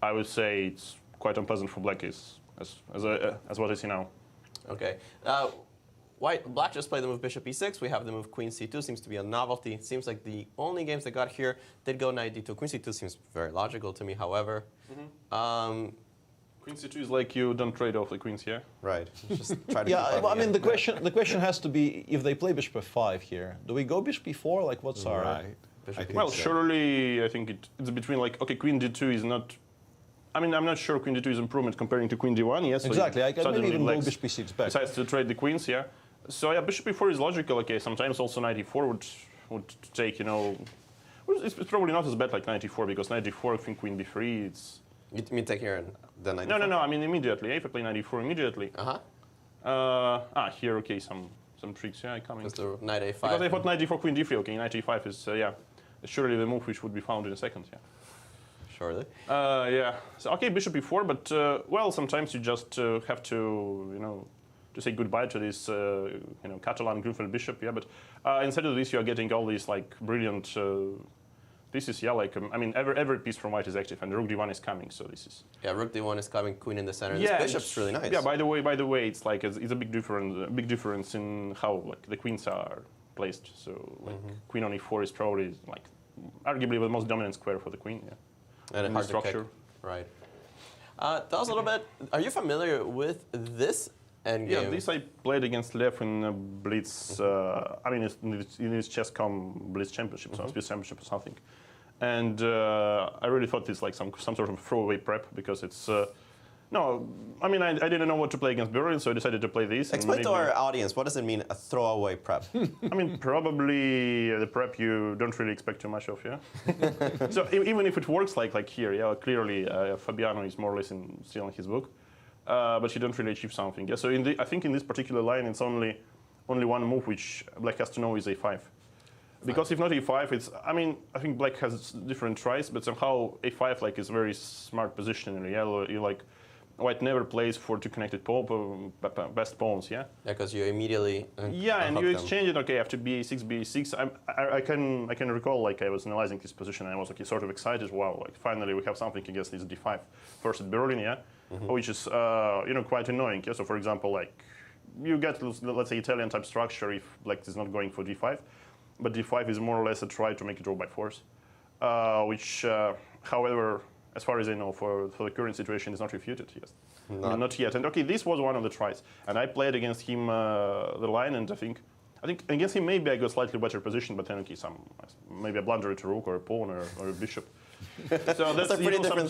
S8: I would say it's quite unpleasant for Black as what I see now.
S6: Okay. Black just played the move bishop e6. We have the move queen c2. Seems to be a novelty. It seems like the only games that got here did go knight d2. Queen c2 seems very logical to me, however.
S8: Queen c2 is like you don't trade off the queens here.
S6: Right. Just try to
S4: Yeah, I mean the question has to be, if they play bishop f5 here, do we go bishop e4? Like what's our
S5: Right.
S8: Well, surely I think it's between queen d2 is not. I mean, I'm not sure queen d2 is improvement comparing to queen d1. Yes.
S4: Exactly. I can maybe even go
S8: Black
S4: bishop e6 back.
S8: Decides to trade the queens. Yeah. So yeah, bishop e4 is logical. Okay. Sometimes also knight e4 would take. It's probably not as bad like knight e4, because knight e4, I think queen b3. It's.
S6: You mean take here and then knight
S8: No. I mean immediately. If I play knight e4 immediately. Here, okay, some tricks. Yeah, coming.
S6: Just the knight a5.
S8: Because I thought knight d4, queen d3. Okay, knight e5 is surely the move which would be found in a second. Yeah.
S6: Surely.
S8: Yeah. So okay, bishop e4, but well, sometimes you just have to to say goodbye to this Catalan Grunfeld bishop. Yeah, but instead of this, you are getting all these like brilliant this is, yeah, like, I mean, every piece from white is active, and rook d1 is coming, so this is...
S6: Yeah, rook d1 is coming, queen in the center.
S8: Yeah,
S6: This bishop's really nice.
S8: Yeah, by the way, it's like, it's a big difference in how, like, the queens are placed. So, like, queen on e4 is probably, like, arguably the most dominant square for the queen, yeah.
S6: And
S8: in
S6: hard
S8: the structure.
S6: to kick. Right. Tell us a little bit, are you familiar with this endgame?
S8: Yeah, this I played against Lev in Blitz, I mean, in his chess.com Blitz Championship, so Swiss Championship or something. And I really thought it's like some sort of throwaway prep, because it's, no, I mean, I didn't know what to play against Berlin, so I decided to play this.
S6: Explain to our audience, what does it mean, a throwaway prep?
S8: I mean, probably the prep you don't really expect too much of, yeah? So even if it works like here, yeah, clearly Fabiano is more or less still in his book, but you don't really achieve something. Yeah, so I think in this particular line, it's only one move which Black has to know is a5. Because if not a5, it's, I mean, I think Black has different tries, but somehow a5 like is very smart position in yellow. You like, White never plays for two connected best pawns, yeah?
S6: Yeah, because you immediately
S8: yeah, and you exchange it, okay, after b6, b6. I can recall, like, I was analyzing this position, and I was, like, sort of excited, wow, like, finally we have something against this d5. First at Berlin, yeah? Which is, you know, quite annoying, yeah? So, for example, like, you get, let's say, Italian type structure if Black is not going for d5, but d5 is more or less a try to make it draw by force, which, however, as far as I know, for the current situation, is not refuted yet. Not yet. And okay, this was one of the tries, and I played against him the line, and I think against him maybe I got slightly better position, but then okay, maybe a blunder to rook or a pawn or a bishop. So that's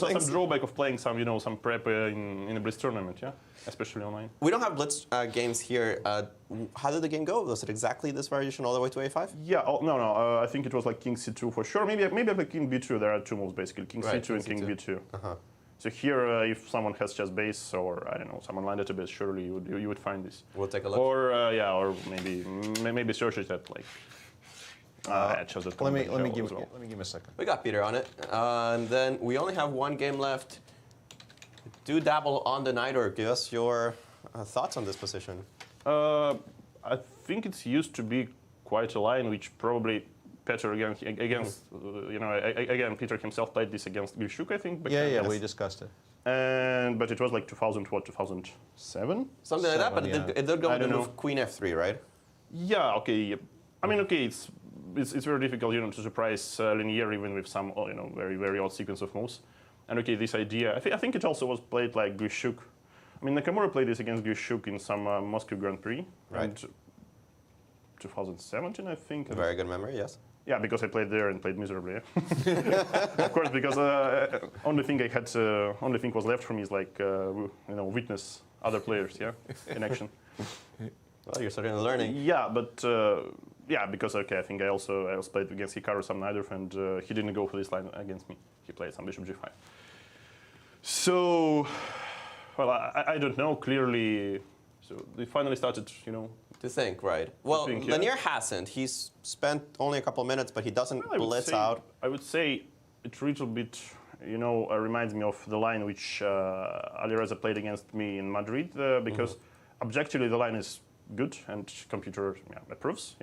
S8: some drawback of playing some prep in a Blitz tournament, yeah, especially online.
S6: We don't have Blitz games here. How did the game go? Was it exactly this variation all the way to a5?
S8: Yeah, no. I think it was like king c2 for sure. Maybe like king b2. There are two moves basically: king c2 and king b2. So here, if someone has chess base, or I don't know, someone line database, surely you would find this.
S6: We'll take a look.
S8: Or yeah, or maybe search it at like.
S4: Let me give him a second.
S6: We got Peter on it, and then we only have one game left. Do dabble on the knight, or give us your thoughts on this position.
S8: I think it's used to be quite a line which probably Peter against again Peter himself played this against Gilshuk, I think.
S4: Yeah, we discussed it.
S8: But it was like 2007?
S6: Something like that, but
S4: yeah.
S6: it did go with the move queen f3, right?
S8: Yeah, okay. I mean, okay, it's very difficult, to surprise Linear even with some, very, very odd sequence of moves. And okay, this idea, I think it also was played like Gilshuk. I mean, Nakamura played this against Gilshuk in some Moscow Grand Prix.
S6: Right.
S8: And 2017, I think.
S6: Very good memory, yes.
S8: Yeah, because I played there and played miserably. Yeah. Of course, because only thing was left for me is like, witness other players, yeah, in action.
S6: Well, you're certainly learning.
S8: Yeah, but yeah, because okay, I think I also played against Hikaru Samnaidov, and he didn't go for this line against me. He played some bishop g5. So, well, I don't know clearly. So they finally started,
S6: To think, right? Well, Linear hasn't. He's spent only a couple minutes, but he doesn't blitz out.
S8: I would say it a little bit, reminds me of the line which Alireza played against me in Madrid, because objectively the line is good and computer approves,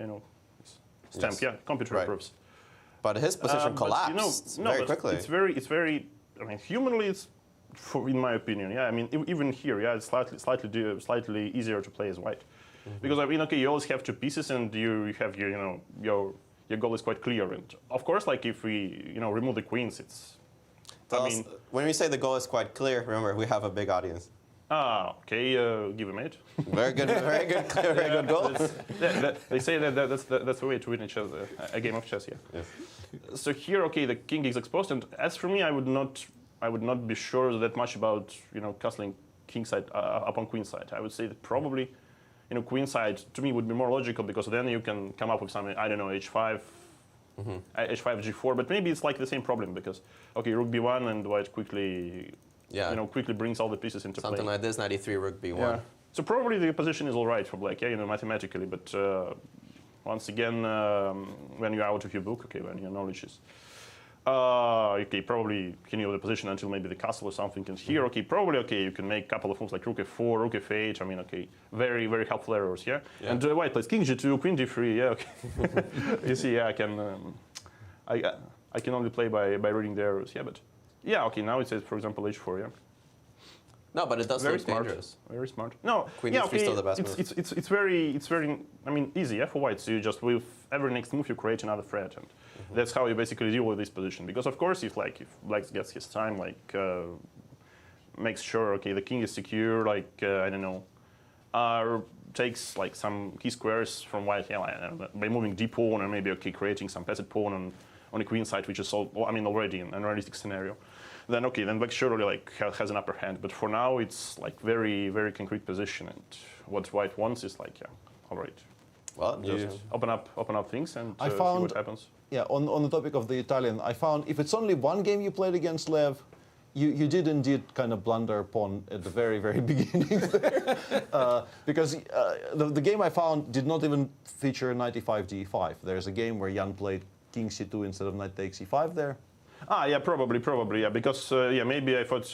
S8: stamp, yes. Computer approves.
S6: But his position collapsed very quickly.
S8: It's very, I mean, humanly it's, in my opinion, yeah, I mean, even here, yeah, it's slightly easier to play as white. Because, I mean, okay, you always have two pieces and you have your goal is quite clear. And of course, like if we, remove the queens, it's,
S6: when we say the goal is quite clear, remember, we have a big audience.
S8: Okay, give him 8.
S6: Very good, very good goal.
S8: They say that's the way to win a game of chess, yeah.
S6: Yes.
S8: So here, okay, the king is exposed, and as for me, I would not be sure that much about castling king side upon queen side. I would say that probably, queen side to me would be more logical, because then you can come up with something, I don't know, h5, h5, g4, but maybe it's like the same problem, because okay, rook b1 and white quickly. Yeah. Quickly brings all the pieces into play.
S6: Something like this, 93 rook b1.
S8: Yeah. So probably the position is all right for Black, yeah, mathematically. But once again, when you're out of your book, okay, when your knowledge is, okay, probably can you have the position until maybe the castle or something. And here, okay, probably okay, you can make a couple of moves like rook f4, rook f8. I mean, okay, very, very helpful errors, yeah. And white plays king g2, queen d3, yeah, okay. You see, yeah, I I can only play by reading the arrows. Yeah, but yeah, okay. Now it says, for example, H4. Yeah.
S6: No, but it does
S8: Very
S6: look
S8: smart.
S6: dangerous.
S8: Very smart. No,
S6: Queen
S8: yeah,
S6: E3
S8: okay.
S6: still the best
S8: it's,
S6: move.
S8: it's very, I mean, easy. Yeah, for white. So you just with every next move you create another threat, and that's how you basically deal with this position. Because of course, if black gets his time, makes sure okay the king is secure, I don't know, takes like some key squares from white, yeah, by moving d pawn and maybe okay creating some passed pawn on the queen side, which is already an unrealistic scenario. Then okay, then black surely has an upper hand. But for now, it's like very, very concrete position, and what white wants is all right.
S6: Well,
S8: Just open up things and
S4: I
S8: see
S4: found-
S8: what happens.
S4: Yeah, on the topic of the Italian, I found if it's only one game you played against Lev, you did indeed kind of blunder pawn at the very, very beginning there. Because the game I found did not even feature knight e5, d5. There's a game where Jan played king c2 instead of knight takes e5 there.
S8: Yeah, probably, yeah, because maybe I thought,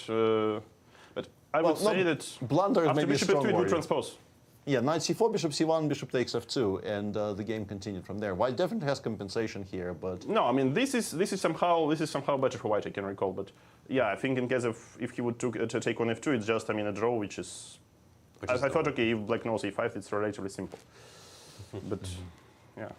S8: but I would say that
S4: blunder is
S8: after
S4: maybe a
S8: bishop
S4: strong
S8: f2 it
S4: word.
S8: would transpose.
S4: Yeah, knight c4, bishop c1, bishop takes f2, and the game continued from there. White definitely has compensation here, but
S8: No, I mean this is somehow better for white, I can recall. But yeah, I think in case of if he would to take on f2, it's just a draw, which is. I thought okay, if black knows e5, it's relatively simple. But yeah.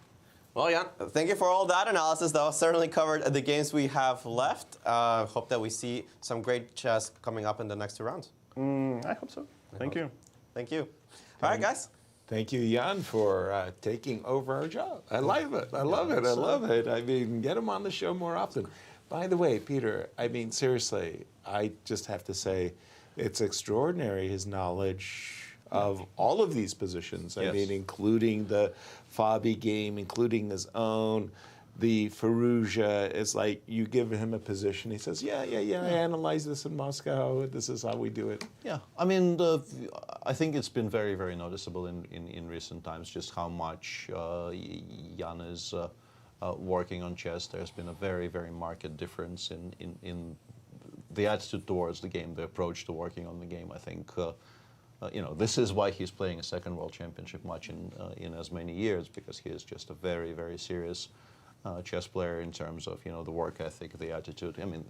S6: Well, Jan, thank you for all that analysis. That was certainly covered the games we have left. Hope that we see some great chess coming up in the next two rounds.
S8: I hope so. Thank you.
S6: Thank you. All right, guys.
S5: Thank you, Jan, for taking over our job. I love it. I love it. I love it. I mean, get him on the show more often. By the way, Peter, I mean, seriously, I just have to say it's extraordinary, his knowledge of all of these positions. I mean, including the Fabi game, including his own. The Firouzja is like, you give him a position, he says, yeah, I analyze this in Moscow, this is how we do it.
S4: yeah, I mean, I think it's been very, very noticeable in recent times just how much Jan is working on chess. There's been a very, very marked difference in the attitude towards the game, the approach to working on the game. I think this is why he's playing a second World Championship match in as many years, because he is just a very, very serious chess player in terms of the work ethic, the attitude. I mean,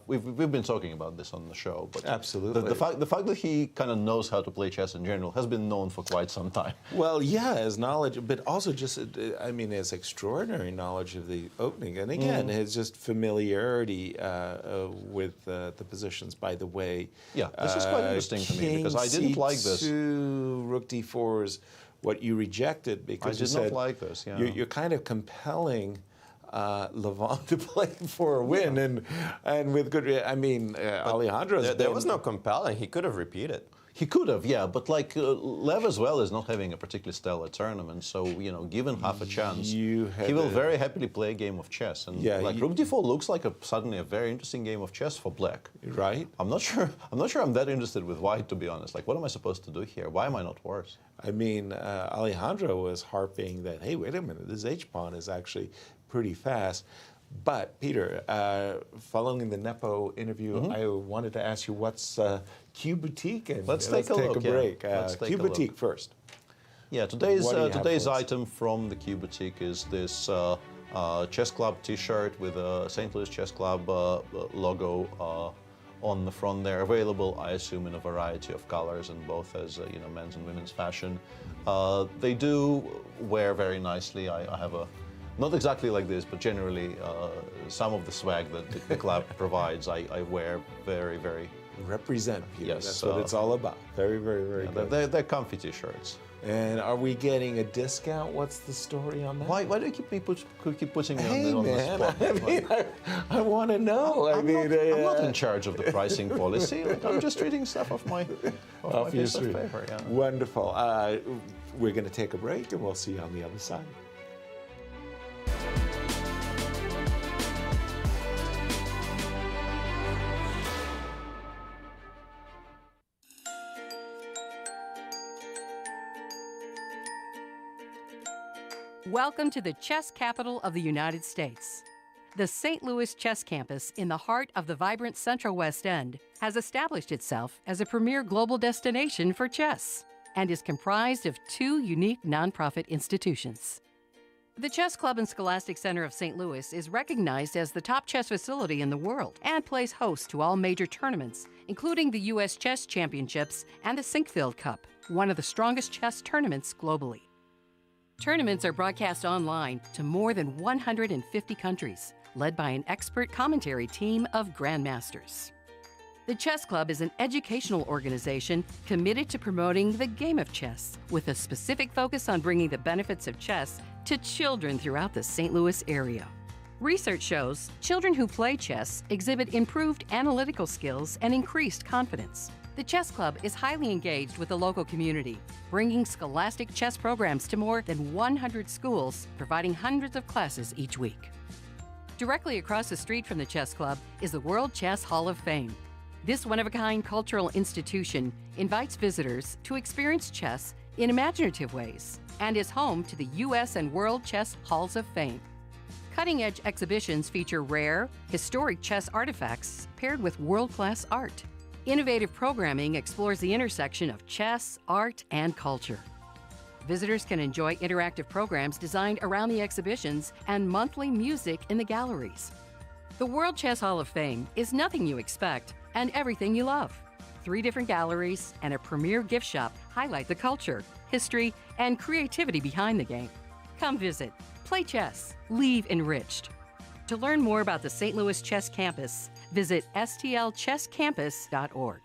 S4: we've been talking about this on the show, but
S5: Absolutely.
S4: the fact that he kind of knows how to play chess in general has been known for quite some time.
S5: Well, yeah, his knowledge, but also just, I mean, his extraordinary knowledge of the opening. And again, his just familiarity with the positions, by the way.
S4: Yeah, this is quite interesting to me, because I didn't like this.
S5: King C2, rook d4 is what you rejected, because
S4: I did not like this, yeah.
S5: You're kind of compelling Levon to play for a win, and with good, I mean, Alejandro's
S6: There was no compelling. He could have repeated.
S4: He could have, yeah, but Lev as well is not having a particularly stellar tournament, so given half a chance, he will very happily play a game of chess. And rook d4 looks like suddenly a very interesting game of chess for black.
S5: Right.
S4: I'm not sure I'm that interested with white, to be honest. Like, what am I supposed to do here? Why am I not worse?
S5: I mean, Alejandro was harping that, hey, wait a minute, this h-pawn is actually pretty fast. But, Peter, following the Nepo interview, I wanted to ask you what's Q Boutique, and
S4: let's take a look,
S5: break.
S4: Let's take
S5: Q
S4: a look.
S5: Boutique first.
S4: Yeah, today's
S5: What do you have for us?
S4: item from the Q Boutique is this Chess Club T-shirt with a St. Louis Chess Club logo on the front there. Available, I assume, in a variety of colors, and both as men's and women's fashion. They do wear very nicely. I have a not exactly like this, but generally some of the swag that the club provides, I wear very, very.
S5: Represent, Peter.
S4: Yes,
S5: That's what it's all about. Very, very, very good.
S4: They're comfy T-shirts.
S5: And are we getting a discount? What's the story on that?
S4: Why do you keep putting me
S5: Hey,
S4: on the
S5: man,
S4: spot?
S5: I mean, I want to know.
S4: I'm not in charge of the pricing policy. Like, I'm just reading stuff off my piece of paper. Yeah.
S5: Wonderful. We're going to take a break, and we'll see you on the other side.
S9: Welcome to the chess capital of the United States. The St. Louis Chess Campus in the heart of the vibrant Central West End has established itself as a premier global destination for chess and is comprised of two unique nonprofit institutions. The Chess Club and Scholastic Center of St. Louis is recognized as the top chess facility in the world and plays host to all major tournaments, including the U.S. Chess Championships and the Sinquefield Cup, one of the strongest chess tournaments globally. Tournaments are broadcast online to more than 150 countries, led by an expert commentary team of grandmasters. The Chess Club is an educational organization committed to promoting the game of chess, with a specific focus on bringing the benefits of chess to children throughout the St. Louis area. Research shows children who play chess exhibit improved analytical skills and increased confidence. The Chess Club is highly engaged with the local community, bringing scholastic chess programs to more than 100 schools, providing hundreds of classes each week. Directly across the street from the Chess Club is the World Chess Hall of Fame. This one-of-a-kind cultural institution invites visitors to experience chess in imaginative ways and is home to the U.S. and World Chess Halls of Fame. Cutting-edge exhibitions feature rare, historic chess artifacts paired with world-class art. Innovative programming explores the intersection of chess, art, and culture. Visitors can enjoy interactive programs designed around the exhibitions and monthly music in the galleries. The World Chess Hall of Fame is nothing you expect and everything you love. 3 different galleries and a premier gift shop highlight the culture, history, and creativity behind the game. Come visit, play chess, leave enriched. To learn more about the St. Louis Chess Campus, visit stlchesscampus.org.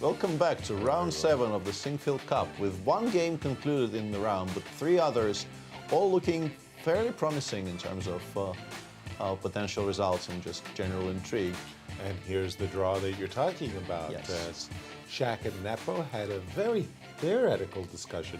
S4: Welcome back to round 7 of the Sinquefield Cup, with one game concluded in the round, but 3 others all looking fairly promising in terms of potential results and just general intrigue.
S5: And here's the draw that you're talking about.
S4: Yes.
S5: Shaq and Nepo had a very theoretical discussion.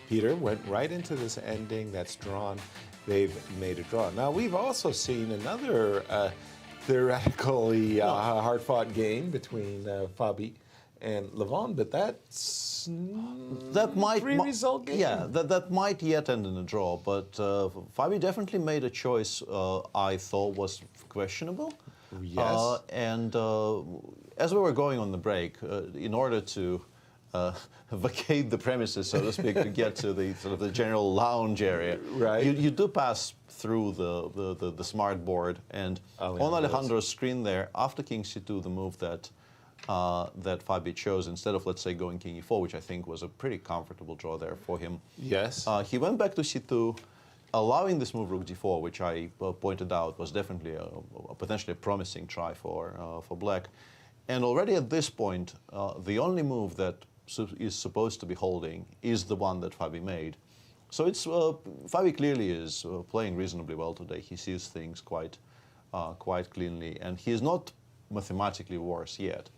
S5: Peter went right into this ending that's drawn. They've made a draw. Now, we've also seen another theoretically hard-fought game between Fabi and Levon, but that's
S4: three-result game. Yeah, that might yet end in a draw, but Fabi definitely made a choice I thought was questionable.
S5: Yes.
S4: As we were going on the break, in order to vacate the premises, so to speak, to get to the sort of the general lounge area,
S5: right?
S4: You do pass through the smart board, and on Alejandro's screen there, after King C2, the move that Fabi chose, instead of, let's say, going King E4, which I think was a pretty comfortable draw there for him.
S5: Yes.
S4: He went back to C2, allowing this move Rook D4, which I pointed out was definitely a potentially a promising try for Black. And already at this point, the only move that is supposed to be holding is the one that Fabi made. So it's Fabi clearly is playing reasonably well today. He sees things quite cleanly, and he is not mathematically worse yet.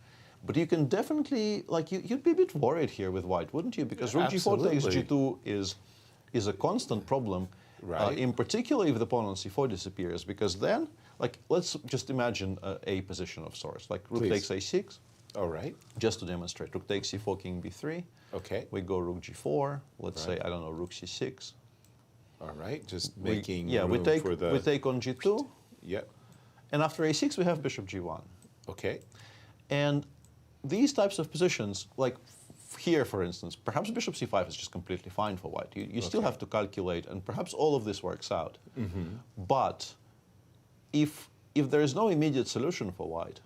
S4: But you can definitely, like, you'd be a bit worried here with White, wouldn't you? Because Rook G4 takes G2 is a constant problem,
S5: right?
S4: In particular if the pawn on C4 disappears, because then, like, let's just imagine a position of sorts, like Rook takes A6.
S5: All right.
S4: Just to demonstrate, Rook takes C4, King B3.
S5: Okay.
S4: We go Rook G4. Let's say, I don't know, Rook C6.
S5: All right, just making
S4: room
S5: we
S4: take on G2.
S5: Yep.
S4: And after A6, we have Bishop G1.
S5: Okay.
S4: And these types of positions, like here, for instance, perhaps Bishop C5 is just completely fine for White. You still have to calculate, and perhaps all of this works out. But if there is no immediate solution for White,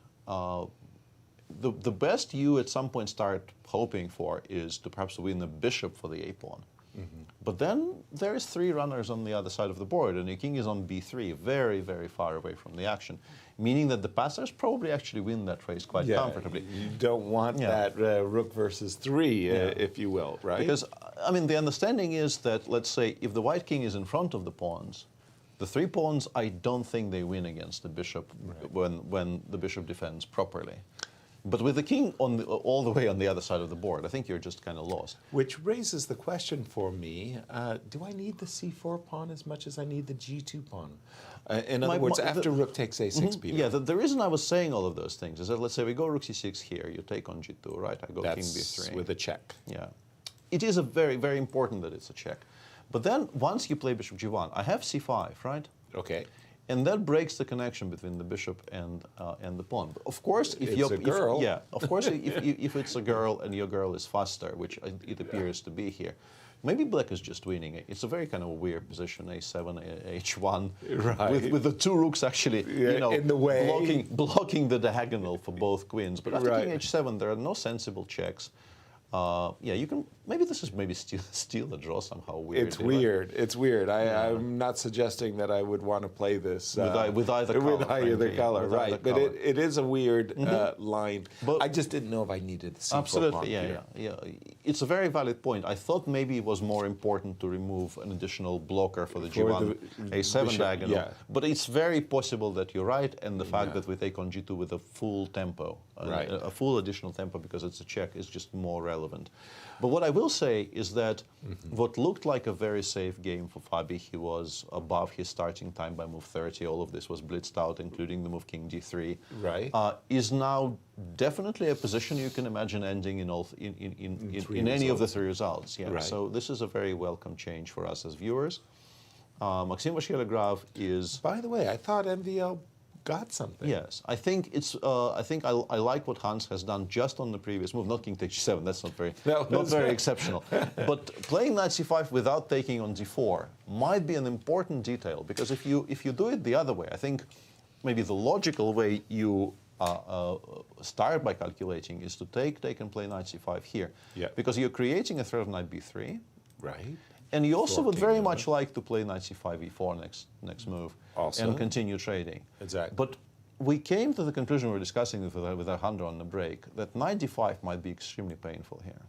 S4: the best you at some point start hoping for is to perhaps win the bishop for the A-pawn. But then there's 3 runners on the other side of the board, and the king is on B3, very, very far away from the action, meaning that the passers probably actually win that race quite comfortably.
S5: You don't want that rook versus 3, if you will, right?
S4: Because, I mean, the understanding is that, let's say, if the white king is in front of the pawns, the 3 pawns, I don't think they win against the bishop when the bishop defends properly. But with the king all the way on the other side of the board, I think you're just kind of lost.
S5: Which raises the question for me, do I need the C4 pawn as much as I need the G2 pawn? In other words, after rook takes A6, Peter.
S4: Yeah, the reason I was saying all of those things is that, let's say we go rook C6 here, you take on G2, right? I go king B3.
S5: With a check.
S4: Yeah. It is a very, very important that it's a check. But then, once you play bishop G1, I have C5, right?
S5: Okay.
S4: And that breaks the connection between the bishop and the pawn. But of course, if
S5: it's a girl.
S4: if it's a girl and your girl is faster, which it appears to be here, maybe black is just winning it. It's a very kind of weird position, A7, H1,
S5: right.
S4: with the 2 rooks actually, you know,
S5: in the way,
S4: blocking the diagonal for both queens. But after king H7, there are no sensible checks. Yeah, you can. Maybe this is steal a draw somehow. Weird.
S5: It's weird. It's weird. I'm not suggesting that I would want to play this
S4: with either color.
S5: With either color, right? But it is a weird line.
S4: But
S5: I just didn't know if I needed the C4
S4: absolutely,
S5: pawn
S4: yeah. It's a very valid point. I thought maybe it was more important to remove an additional blocker for the G1 A7 bishop, diagonal. But it's very possible that you're right, and the fact that we take on G2 with a full tempo, a full additional tempo because it's a check, is just more relevant. But what I will say is that what looked like a very safe game for Fabi, he was above his starting time by move 30. All of this was blitzed out, including the move king d3.
S5: Right.
S4: Is now definitely a position you can imagine ending in any of the 3 results. Yeah.
S5: Right.
S4: So this is a very welcome change for us as viewers. Maxime Vachier-Lagrave is.
S5: By the way, I thought MVL got something.
S4: Yes, I think it's. I like what Hans has done just on the previous move. Not king takes g7. That's not very exceptional. But playing knight c5 without taking on d4 might be an important detail, because if you do it the other way, I think maybe the logical way you start by calculating is to take and play knight c5 here.
S5: Yeah.
S4: Because you're creating a threat of knight b3.
S5: Right.
S4: And you also would very much like to play knight c5, e4 next move, and continue trading.
S5: Exactly.
S4: But we came to the conclusion we were discussing with Alejandro on the break that knight d5 might be extremely painful here.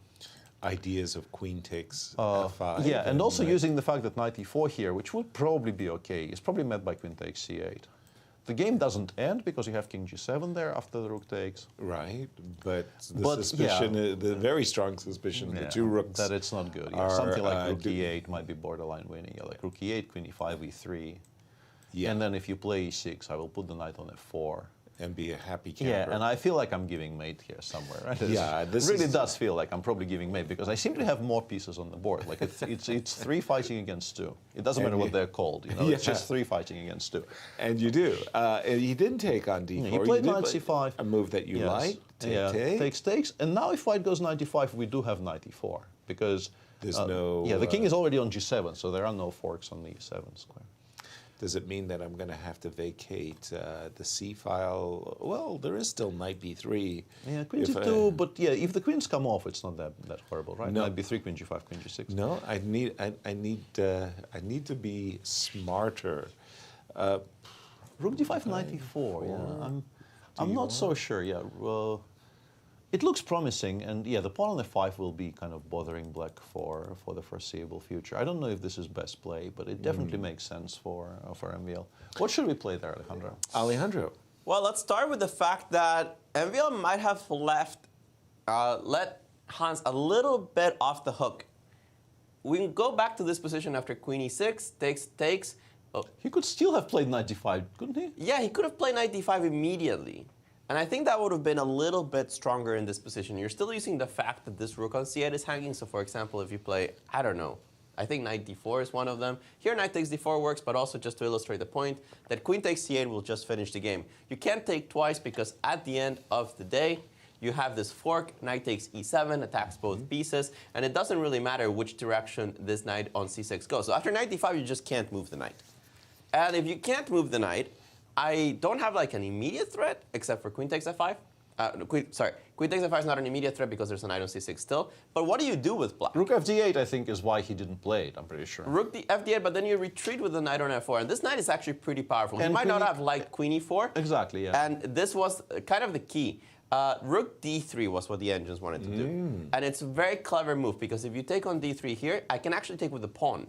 S5: Ideas of queen takes f5.
S4: Yeah, and also using the fact that knight e4 here, which would probably be okay, is probably met by queen takes c8. The game doesn't end because you have king g7 there after the rook takes.
S5: Right, but the suspicion, the very strong suspicion, the two rooks
S4: that it's not good. Yeah, something like rook e8 might be borderline winning. Yeah, like rook e8, queen e5, e3. Yeah. And then if you play e6, I will put the knight on f4.
S5: And be a happy camper.
S4: Yeah, and I feel like I'm giving mate here somewhere. Right?
S5: Yeah,
S4: this really does feel like I'm probably giving mate because I seem to have more pieces on the board. Like it's 3 fighting against 2. It doesn't matter what they're called. You know, it's just 3 fighting against 2.
S5: And you do. He didn't take on d4.
S4: He played knight c5.
S5: A move that you like.
S4: Takes. And now if white goes knight e5, we do have knight e4 because
S5: there's no.
S4: Yeah, the king is already on g7, so there are no forks on the e7 square.
S5: Does it mean that I'm going to have to vacate the c file? Well, there is still knight b3.
S4: Yeah, queen c2, but yeah, if the queens come off, it's not that horrible, right?
S5: No.
S4: Knight b3, queen g5, queen g6.
S5: No, I need to be smarter.
S4: Rook d5, knight e4. Yeah, I'm not so sure. Yeah, it looks promising, and yeah, the pawn on f5 will be kind of bothering black for the foreseeable future. I don't know if this is best play, but it definitely makes sense for MVL. What should we play there, Alejandro?
S5: Alejandro.
S6: Well, let's start with the fact that MVL might have let Hans a little bit off the hook. We can go back to this position after queen e6, takes. Oh.
S4: He could still have played knight d5, couldn't he?
S6: Yeah, he could have played knight d5 immediately. And I think that would have been a little bit stronger in this position. You're still using the fact that this rook on c8 is hanging. So for example, if you play, I don't know, I think knight d4 is one of them. Here knight takes d4 works, but also just to illustrate the point that queen takes c8 will just finish the game. You can't take twice because at the end of the day, you have this fork, knight takes e7, attacks both pieces, and it doesn't really matter which direction this knight on c6 goes. So after knight d5, you just can't move the knight. And if you can't move the knight, I don't have like an immediate threat, except for queen takes f5. Queen takes f5 is not an immediate threat because there's a knight on c6 still. But what do you do with black?
S4: Rook fd8, I think, is why he didn't play it, I'm pretty sure.
S6: Rook fd8, but then you retreat with the knight on f4. And this knight is actually pretty powerful. He might not have liked queen e4.
S4: Exactly, yeah.
S6: And this was kind of the key. Rook d3 was what the engines wanted to do. And it's a very clever move because if you take on d3 here, I can actually take with the pawn.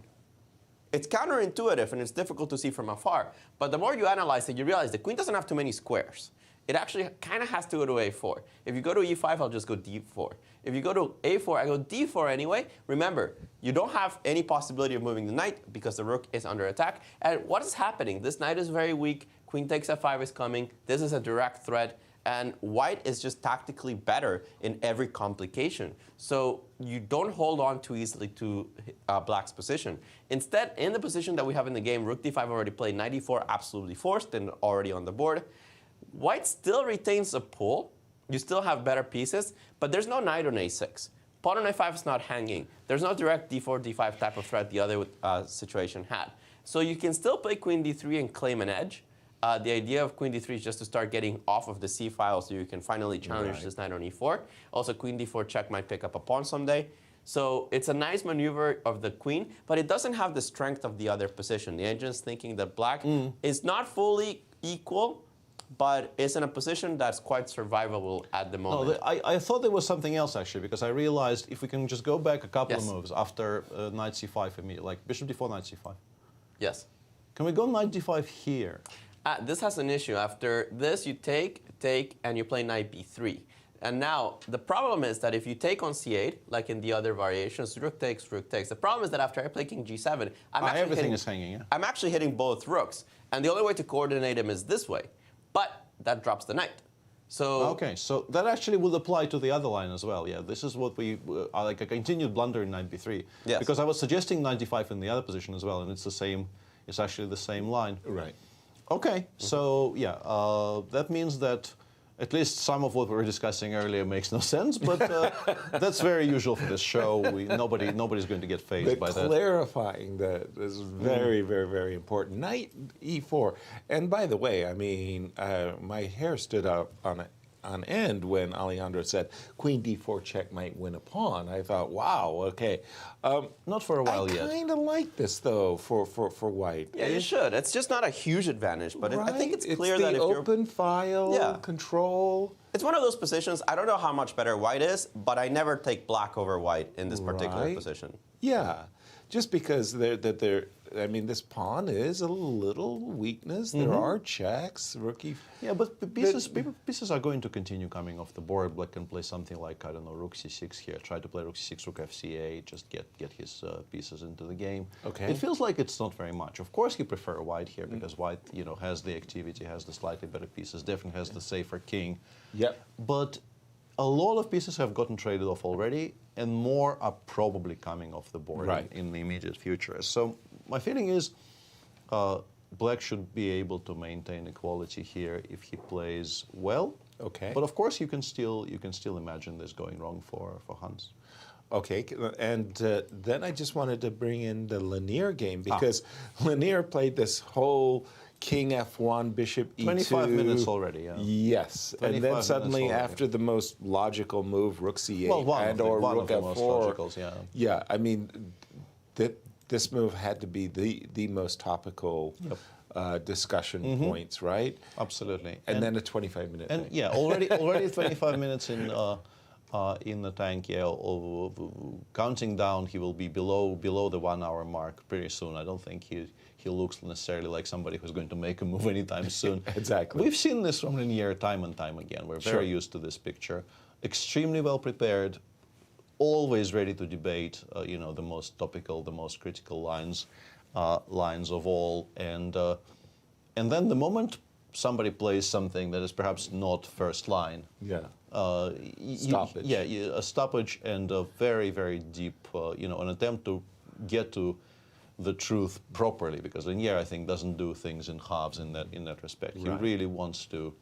S6: It's counterintuitive and it's difficult to see from afar, but the more you analyze it, you realize the queen doesn't have too many squares. It actually kind of has to go to a4. If you go to e5, I'll just go d4. If you go to a4, I go d4 anyway. Remember, you don't have any possibility of moving the knight because the rook is under attack. And what is happening? This knight is very weak. Queen takes f5 is coming. This is a direct threat. And white is just tactically better in every complication. So you don't hold on too easily to black's position. Instead, in the position that we have in the game, rook d5 already played, knight e4 absolutely forced and already on the board. White still retains a pull. You still have better pieces, but there's no knight on a6. Pawn on a5 is not hanging. There's no direct d4, d5 type of threat the other situation had. So you can still play queen d3 and claim an edge. The idea of queen d3 is just to start getting off of the c file so you can finally challenge this knight on e4. Also, queen d4 check might pick up a pawn someday. So it's a nice maneuver of the queen, but it doesn't have the strength of the other position. The engine's thinking that black is not fully equal, but is in a position that's quite survivable at the moment.
S4: No, I thought there was something else, actually, because I realized if we can just go back a couple of moves after knight c5 immediately, like bishop d4, knight c5.
S6: Yes.
S4: Can we go knight d5 here?
S6: This has an issue. After this, you take, and you play knight b3. And now, the problem is that if you take on c8, like in the other variations, rook takes, rook takes. The problem is that after I play king g7,
S4: everything is hanging, yeah?
S6: I'm actually hitting both rooks. And the only way to coordinate them is this way. But that drops the knight. So
S4: okay, so that actually will apply to the other line as well. Yeah, this is what we like a continued blunder in knight b3.
S6: Yes.
S4: Because I was suggesting knight d5 in the other position as well, and it's the same. It's actually the same line.
S5: Right.
S4: Okay, so yeah, that means that at least some of what we were discussing earlier makes no sense, but that's very usual for this show. Nobody's going to get fazed by that.
S5: Clarifying that is very, very, very important. Knight e4, and by the way, I mean my hair stood up on on end when Alejandro said queen d4 check might win a pawn. I thought, wow, okay.
S4: Not for a while yet.
S5: I kind of like this, though, for white.
S6: Yeah, you should. It's just not a huge advantage, but I think it's clear that if
S5: the
S6: you're
S5: open file, control.
S6: It's one of those positions, I don't know how much better white is, but I never take black over white in this particular position.
S5: Yeah, just because I mean, this pawn is a little weakness. There are checks, rookie.
S4: Yeah, but pieces are going to continue coming off the board. Black can play something like, I don't know, rook c6 here. Try to play rook c6, rook fca, just get his pieces into the game.
S5: Okay.
S4: It feels like it's not very much. Of course, you prefer white here because white, has the activity, has the slightly better pieces, definitely has the safer king.
S5: Yep.
S4: But a lot of pieces have gotten traded off already, and more are probably coming off the board in the immediate future. So my feeling is Black should be able to maintain equality here if he plays well.
S5: Okay.
S4: But of course, you can still imagine this going wrong for Hans.
S5: Okay, and then I just wanted to bring in the Lanier game because Lanier played this whole king f1, bishop e2.
S4: 25 minutes already, yeah.
S5: Yes, and then suddenly after the most logical move, rook c8 or rook f4. Yeah, I mean, this move had to be the most topical discussion points, right?
S4: Absolutely.
S5: And then a 25-minute thing.
S4: Yeah, already 25 minutes in the tank. Yeah, counting down, he will be below the 1 hour mark pretty soon. I don't think he looks necessarily like somebody who's going to make a move anytime soon.
S5: Exactly.
S4: We've seen this from Lanier time and time again. We're very used to this picture. Extremely well prepared, always ready to debate, the most topical, the most critical lines of all. And then the moment somebody plays something that is perhaps not first line,
S5: stoppage.
S4: A stoppage and a very, very deep, an attempt to get to the truth properly, because Lanier, I think, doesn't do things in halves in that respect. He really wants to,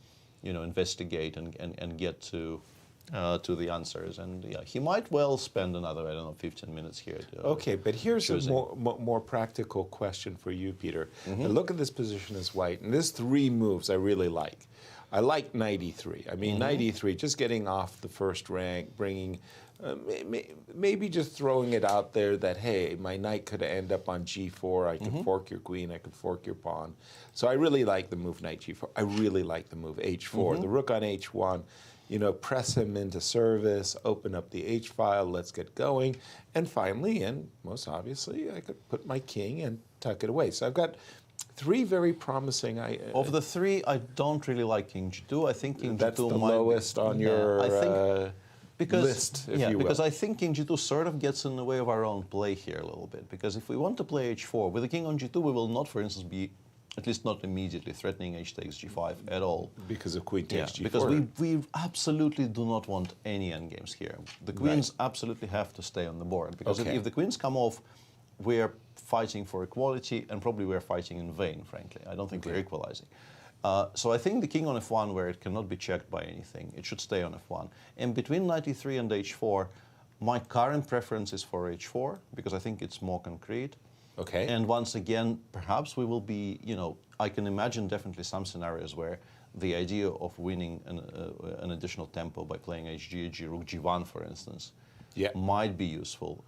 S4: investigate and get to the answers, and he might well spend another 15 minutes here.
S5: Okay, but here's a more practical question for you, Peter. I look at this position as white, and there's 3 moves I really like. I like knight e3. I mean, knight e3, just getting off the first rank, bringing, maybe just throwing it out there that, hey, my knight could end up on g4, I could fork your queen, I could fork your pawn. So I really like the move knight g4. I really like the move h4. The rook on h1, press him into service, open up the h-file, let's get going. And finally, and most obviously, I could put my king and tuck it away. So I've got 3 very promising...
S4: Of the 3, I don't really like king g2. I think king
S5: that's
S4: g2
S5: the
S4: might
S5: lowest on your list, if you will.
S4: Because I think king g2 sort of gets in the way of our own play here a little bit. Because if we want to play h4, with the king on g2, we will not, for instance, be, at least not immediately, threatening h takes g5 at all.
S5: Because of queen takes g4.
S4: Because we absolutely do not want any endgames here. The queens absolutely have to stay on the board. Because if the queens come off, we're fighting for equality, and probably we're fighting in vain, frankly. I don't think we're equalizing. So I think the king on f1, where it cannot be checked by anything, it should stay on f1. And between knight e3 and h4, my current preference is for h4, because I think it's more concrete.
S5: Okay.
S4: And once again, perhaps we will be, I can imagine definitely some scenarios where the idea of winning an additional tempo by playing hg, rook g1, for instance, might be useful,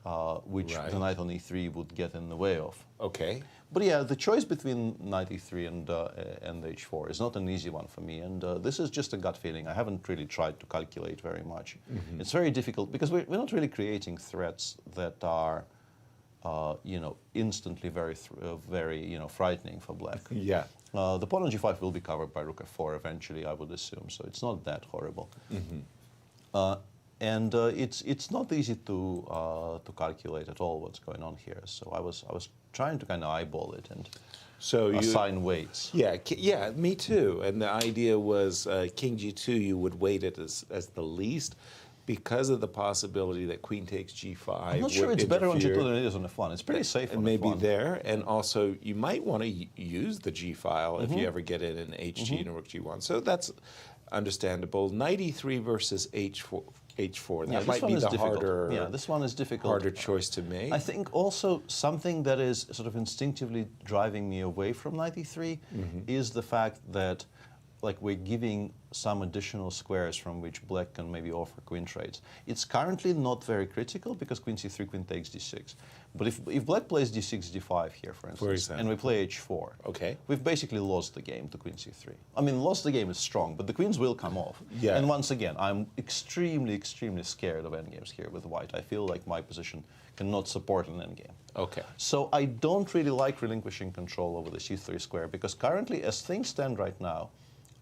S4: which the knight on e3 would get in the way of.
S5: Okay.
S4: But yeah, the choice between knight e3 and h4 is not an easy one for me, and this is just a gut feeling. I haven't really tried to calculate very much. It's very difficult because we're not really creating threats that are, instantly very, frightening for Black.
S5: Yeah.
S4: The pawn on g5 will be covered by rook f4 eventually, I would assume, so it's not that horrible. And it's not easy to calculate at all what's going on here. So I was trying to kind of eyeball it and assign weights.
S5: Yeah, me too. And the idea was king g2, you would weight it as the least because of the possibility that queen takes g5.
S4: I'm not sure it's better on g2 than it is on f1. It's pretty safe on
S5: and maybe
S4: f1.
S5: there, and also you might want to use the g file if you ever get it in hg and rook g1. So that's understandable. Knight e3 versus h4. That might be the harder.
S4: Yeah, this one is difficult.
S5: Harder choice to make.
S4: I think also something that is sort of instinctively driving me away from knight e3 is the fact that like we're giving some additional squares from which black can maybe offer queen trades. It's currently not very critical because queen c3, queen takes d6. But if black plays d6, d5 here, for instance, and we play h4,
S5: okay,
S4: we've basically lost the game to queen c3. I mean, lost the game is strong, but the queens will come off.
S5: Yeah.
S4: And once again, I'm extremely, extremely scared of endgames here with white. I feel like my position cannot support an endgame.
S5: Okay.
S4: So I don't really like relinquishing control over the c3 square because currently, as things stand right now,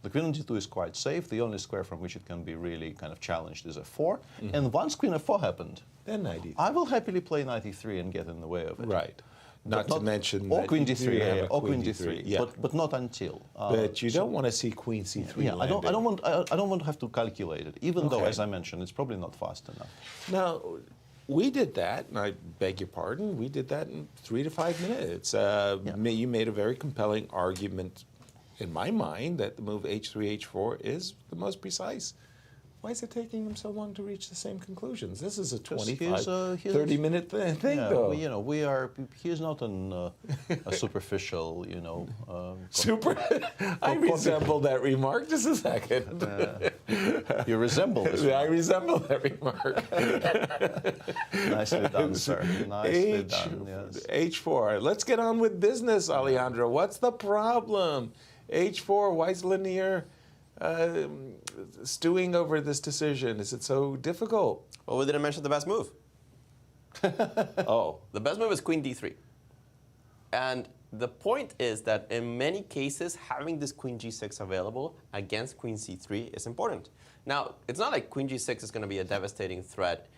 S4: the queen on d2 is quite safe. The only square from which it can be really kind of challenged is f4. And once queen f4 happened,
S5: then knight e3.
S4: I will happily play knight e3 and get in the way of it.
S5: Right. Not to mention
S4: or
S5: that
S4: queen
S5: you
S4: d3,
S5: have a
S4: or
S5: queen
S4: queen d3,
S5: yeah.
S4: but not until.
S5: But you don't want to see queen c3
S4: Yeah, I
S5: landed.
S4: don't want to have to calculate it, even though,
S5: Okay.
S4: as I mentioned, it's probably not fast enough.
S5: Now, we did that, and I beg your pardon, we did that in 3 to 5 minutes. You made a very compelling argument, in my mind, that the move h3, h4 is the most precise. Why is it taking them so long to reach the same conclusions? This is a 25, 30-minute thing, though.
S4: You know, he's not a superficial, you know.
S5: Super. I resemble that remark. Just a second.
S4: You resemble this
S5: I resemble that remark.
S4: Nicely done, sir. Nicely done, yes.
S5: H4. Let's get on with business, Alejandro. What's the problem? H4, why is linear stewing over this decision? Is it so difficult?
S6: Well, we didn't mention the best move.
S5: Oh.
S6: The best move is queen d3. And the point is that in many cases, having this queen g6 available against queen c3 is important. Now, it's not like queen g6 is going to be a devastating threat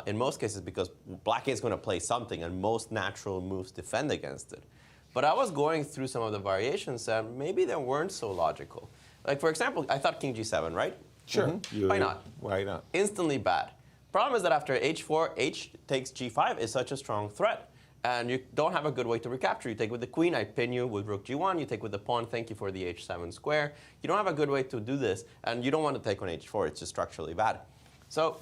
S6: in most cases because black is going to play something and most natural moves defend against it. But I was going through some of the variations and maybe they weren't so logical. Like, for example, I thought king g7, right?
S5: Sure.
S6: Why not?
S5: Why not?
S6: Instantly bad. Problem is that after h4, h takes g5 is such a strong threat. And you don't have a good way to recapture. You take with the queen, I pin you with rook g1, you take with the pawn, thank you for the h7 square. You don't have a good way to do this, and you don't want to take on h4, it's just structurally bad. So,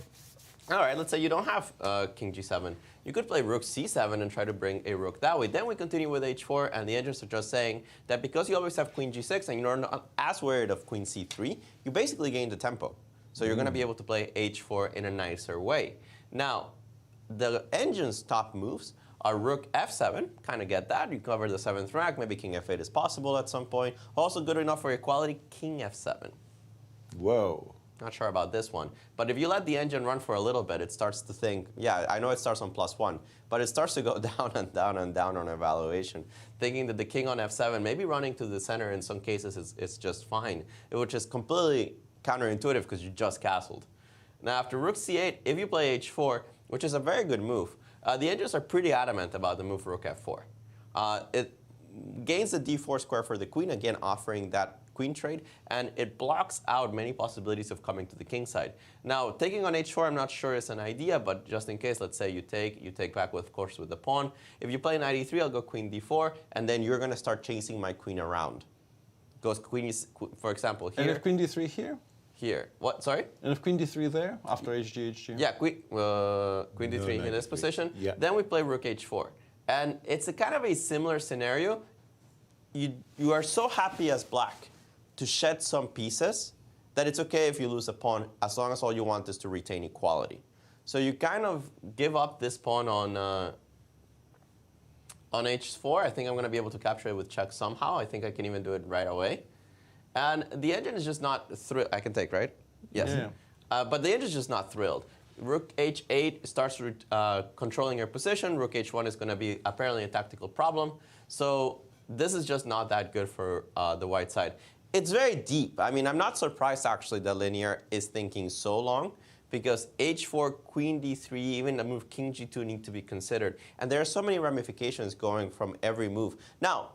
S6: all right, let's say you don't have king g7. You could play rook c7 and try to bring a rook that way. Then we continue with h4, and the engines are just saying that because you always have queen g6 and you're not as worried of queen c3, you basically gain the tempo. So you're going to be able to play h4 in a nicer way. Now, the engine's top moves are rook f7, kind of get that. You cover the 7th rank, maybe king f8 is possible at some point. Also good enough for equality, king f7.
S5: Whoa.
S6: Not sure about this one. But if you let the engine run for a little bit, it starts to think, yeah, I know it starts on +1, but it starts to go down and down and down on evaluation, thinking that the king on f7, maybe running to the center in some cases is just fine, which is completely counterintuitive because you just castled. Now after rook c8, if you play h4, which is a very good move, the engines are pretty adamant about the move rook f4. It gains the d4 square for the queen, again offering that queen trade, and it blocks out many possibilities of coming to the king side. Now, taking on h4, I'm not sure is an idea, but just in case, let's say you take back, with, of course, with the pawn. If you play knight e3, I'll go queen d4, and then you're going to start chasing my queen around. Goes queen, for example, here.
S4: And if queen d3 here?
S6: Here. What? Sorry?
S4: And if queen d3 there, after hg, hg?
S6: Yeah, queen d3 in this position.
S5: Yeah.
S6: Then we play rook h4. And it's a kind of a similar scenario. You are so happy as black to shed some pieces that it's okay if you lose a pawn as long as all you want is to retain equality. So you kind of give up this pawn on h4. I think I'm going to be able to capture it with check somehow. I think I can even do it right away. And the engine is just not thrilled. I can take, right? Yes. Yeah. But the engine is just not thrilled. Rook h8 starts controlling your position. Rook h1 is going to be apparently a tactical problem. So this is just not that good for the white side. It's very deep. I mean, I'm not surprised, actually, that linear is thinking so long, because h4, queen d3, even a move king g2 need to be considered. And there are so many ramifications going from every move. Now,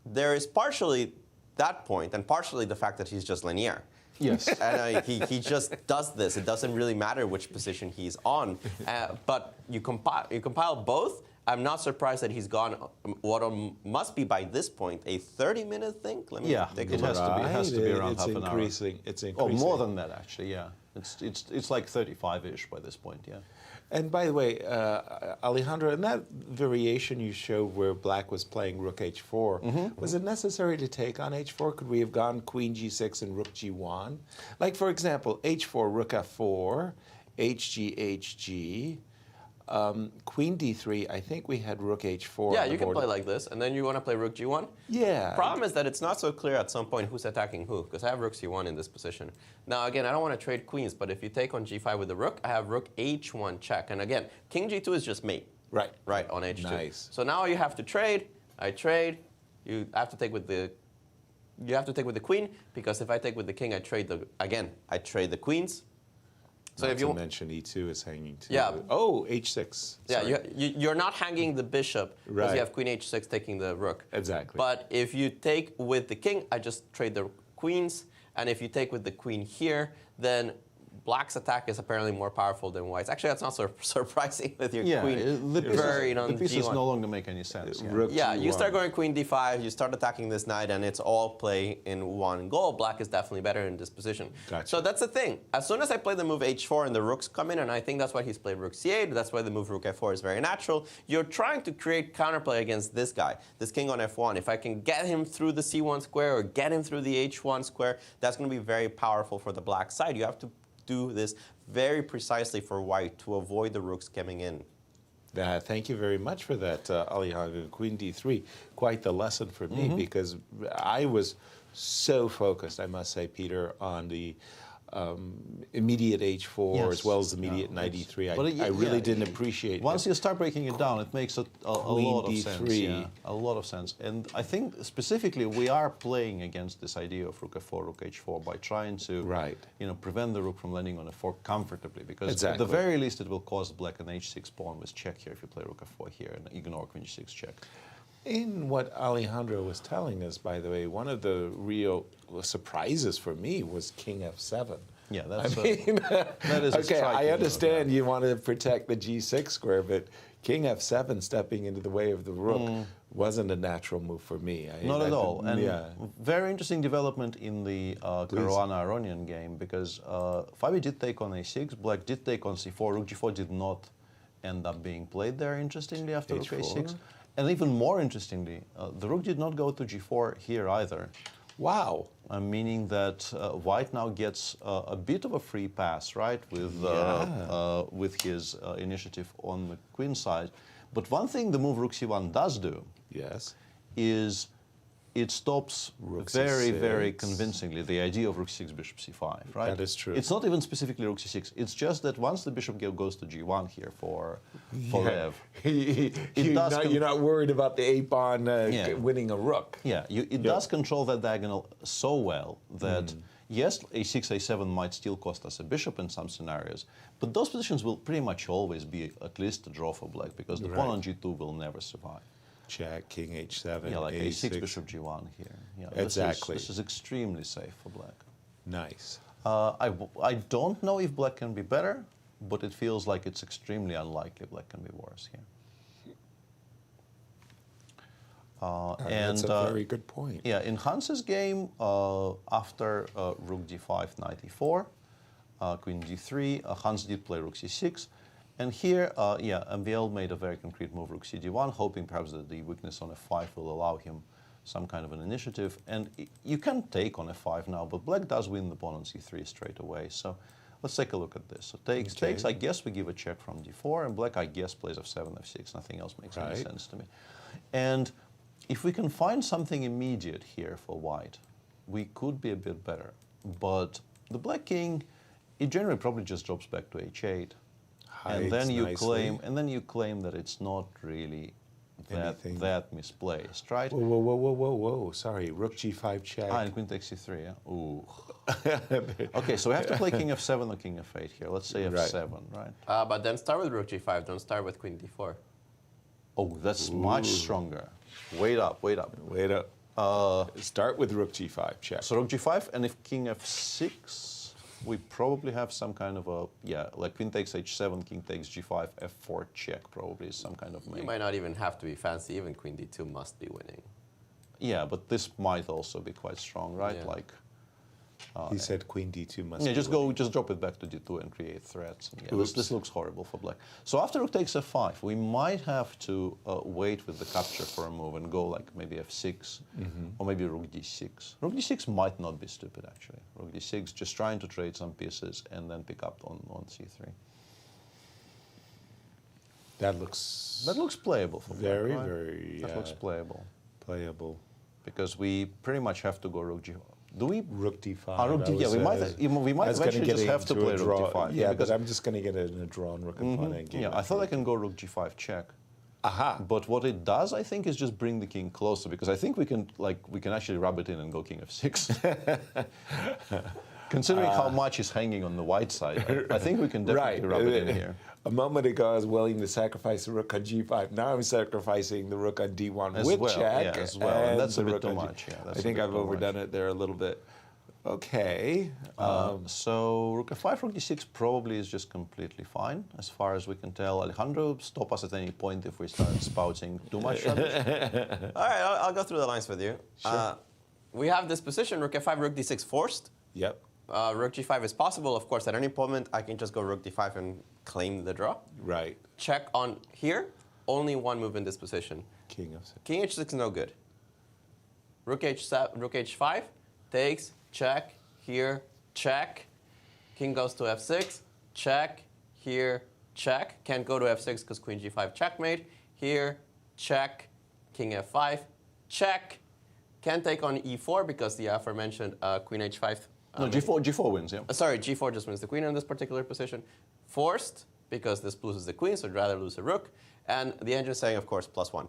S6: there is partially that point, and partially the fact that he's just linear.
S4: Yes.
S6: And he just does this. It doesn't really matter which position he's on. But you compile both. I'm not surprised that he's gone what must be by this point a 30-minute thing. Let me take a look.
S4: It has to be around half an hour.
S5: It's increasing.
S4: Oh, more than that, actually. Yeah, it's like 35-ish by this point. Yeah.
S5: And by the way, Alejandro, in that variation you showed where black was playing rook h4, was it necessary to take on h4? Could we have gone queen g6 and rook g1? Like, for example, h4, rook f4, hg, hg, queen d3, I think we had rook h4.
S6: Yeah, you can play like this, and then you want to play rook g1?
S5: Yeah.
S6: Problem is that it's not so clear at some point who's attacking who, because I have rook c1 in this position. Now, again, I don't want to trade queens, but if you take on g5 with the rook, I have rook h1 check. And again, king g2 is just mate.
S5: Right.
S6: Right, on h2.
S5: Nice.
S6: So now you have to trade. I trade. You have to take with the queen, because if I take with the king, I trade the queens. So
S5: Not
S6: if you
S5: to mention e2 is hanging too.
S6: Yeah.
S5: Oh, h6.
S6: Yeah, you're not hanging the bishop because
S5: Right.
S6: you have queen h6 taking the rook.
S5: Exactly.
S6: But if you take with the king, I just trade the queens. And if you take with the queen here, then black's attack is apparently more powerful than white's. Actually, that's not so surprising with your queen buried on
S4: the pieces
S6: g1.
S4: no longer make any sense.
S5: Rook
S6: Yeah, you
S5: g1.
S6: start going queen d5, you start attacking this knight, and it's all play in one goal. Black is definitely better in this position.
S5: Gotcha.
S6: So that's the thing. As soon as I play the move h4 and the rooks come in, and I think that's why he's played rook c8, that's why the move rook f4 is very natural, you're trying to create counterplay against this guy, this king on f1. If I can get him through the c1 square or get him through the h1 square, that's going to be very powerful for the black side. You have to do this very precisely for white to avoid the rooks coming in.
S5: Thank you very much for that, Alejandro. Queen d3, quite the lesson for me, because I was so focused, I must say, Peter, on the immediate h4 as well as immediate knight e3. I really didn't appreciate
S4: Once you start breaking it down, it makes a lot of
S5: d3.
S4: sense. Yeah, a lot of sense. And I think specifically we are playing against this idea of rook f4, rook h4 by trying to prevent the rook from landing on f4 comfortably. Because at the very least it will cause black an h6 pawn with check here if you play rook f4 here and ignore queen g6 check.
S5: In what Alejandro was telling us, by the way, one of the real surprises for me was king f7.
S4: Yeah, that's
S5: that
S4: is
S5: okay. I understand you want to protect the g6 square, but king f7 stepping into the way of the rook wasn't a natural move for me.
S4: Not at all. And very interesting development in the Caruana Aronian game, because Fabi did take on a6, black did take on c4, rook g4 did not end up being played there, interestingly, after rook a6. And even more interestingly, the rook did not go to g4 here either.
S5: Wow.
S4: Meaning that white now gets a bit of a free pass, right, with his initiative on the queen side. But one thing the move rook c1 does do is it stops rook very, very convincingly the idea of rook c6, bishop c5, right?
S5: That is true.
S4: It's not even specifically rook c6. It's just that once the bishop goes to g1 here for Rev,
S5: you're not worried about the a-pawn winning a rook.
S4: Yeah, it does control that diagonal so well that, yes, a6, a7 might still cost us a bishop in some scenarios, but those positions will pretty much always be at least a draw for black, because the pawn on g2 will never survive.
S5: Check, king h7,
S4: yeah, like
S5: a6,
S4: a6, bishop g1 here. Yeah,
S5: exactly.
S4: This is extremely safe for black.
S5: Nice.
S4: I don't know if black can be better, but it feels like it's extremely unlikely black can be worse here.
S5: That's a very good point.
S4: Yeah, in Hans's game, after rook d5, knight e4, queen d3, Hans did play rook c6. And here, MVL made a very concrete move, rook cd1, hoping perhaps that the weakness on f5 will allow him some kind of an initiative. And you can take on f5 now, but black does win the pawn on c3 straight away. So let's take a look at this. So takes, I guess we give a check from d4, and black, I guess, plays f7, f6. Nothing else makes any sense to me. And if we can find something immediate here for white, we could be a bit better. But the black king, it generally probably just drops back to h8. And then you claim that it's not really that misplaced, right?
S5: Whoa. Sorry, rook g5 check.
S4: And queen takes c3, yeah? Ooh. Okay, so we have to play king f7 or king f8 here. Let's say f7, right?
S6: But then start with rook g5, don't start with queen d4.
S4: Oh, that's much stronger. Wait up.
S5: Start with rook g5 check.
S4: So rook g5, and if king f6, we probably have some kind of a, like queen takes h7, king takes g5, f4 check probably is some kind of make.
S6: You might not even have to be fancy, even queen d2 must be winning.
S4: Yeah, but this might also be quite strong, right?
S6: Yeah.
S4: Like,
S5: He said queen d2 must
S4: Yeah,
S5: be
S4: just
S5: winning.
S4: just drop it back to d2 and create threats. And yeah, this looks horrible for black. So after rook takes f5, we might have to wait with the capture for a move and go like maybe f6 or maybe rook d6. Rook d6 might not be stupid actually. Rook d6, just trying to trade some pieces and then pick up on c3.
S5: That looks
S4: playable for black,
S5: very,
S4: right?
S5: very
S4: That looks playable.
S5: playable.
S4: Because we pretty much have to go rook g. Do we?
S5: Rook d5.
S4: Rook d, yeah, we might eventually just have to play rook d5.
S5: Yeah,
S4: because
S5: but I'm just going to get it in a draw on rook and pawn and game.
S4: yeah, I thought I can go rook g5 check.
S5: Aha.
S4: But what it does, I think, is just bring the king closer because I think we can actually rub it in and go king f6. Considering how much is hanging on the white side, I think we can definitely rub it in here.
S5: A moment ago, I was willing to sacrifice the rook on g5. Now I'm sacrificing the rook on d1
S4: As
S5: with
S4: well,
S5: check.
S4: yeah, as well. And that's a
S5: the
S4: bit
S5: rook
S4: too
S5: on
S4: much. Yeah, that's
S5: I
S4: a
S5: think
S4: bit
S5: I've
S4: too
S5: overdone
S4: much.
S5: it there a little bit. Okay.
S4: So rook f5, rook d6 probably is just completely fine, as far as we can tell. Alejandro, stop us at any point if we start spouting too much rubbish.
S6: All right, I'll go through the lines with you.
S5: Sure.
S6: We have this position, rook f5, rook d6 forced.
S5: Yep.
S6: Rook g5 is possible. Of course, at any moment, I can just go rook d5 and claim the draw.
S5: Right.
S6: Check on here. Only one move in this position.
S5: King of 6.
S6: King h6 no good. Rook h5 takes, check, here, check. King goes to f6, check, here, check. Can't go to f6 because queen g5 checkmate. Here, check, king f5, check. Can't take on e4 because the aforementioned queen h5.
S4: No, g4 wins, yeah.
S6: Sorry, g4 just wins the queen in this particular position. Forced, because this loses the queen, so I'd rather lose a rook. And the engine is saying, of course, +1.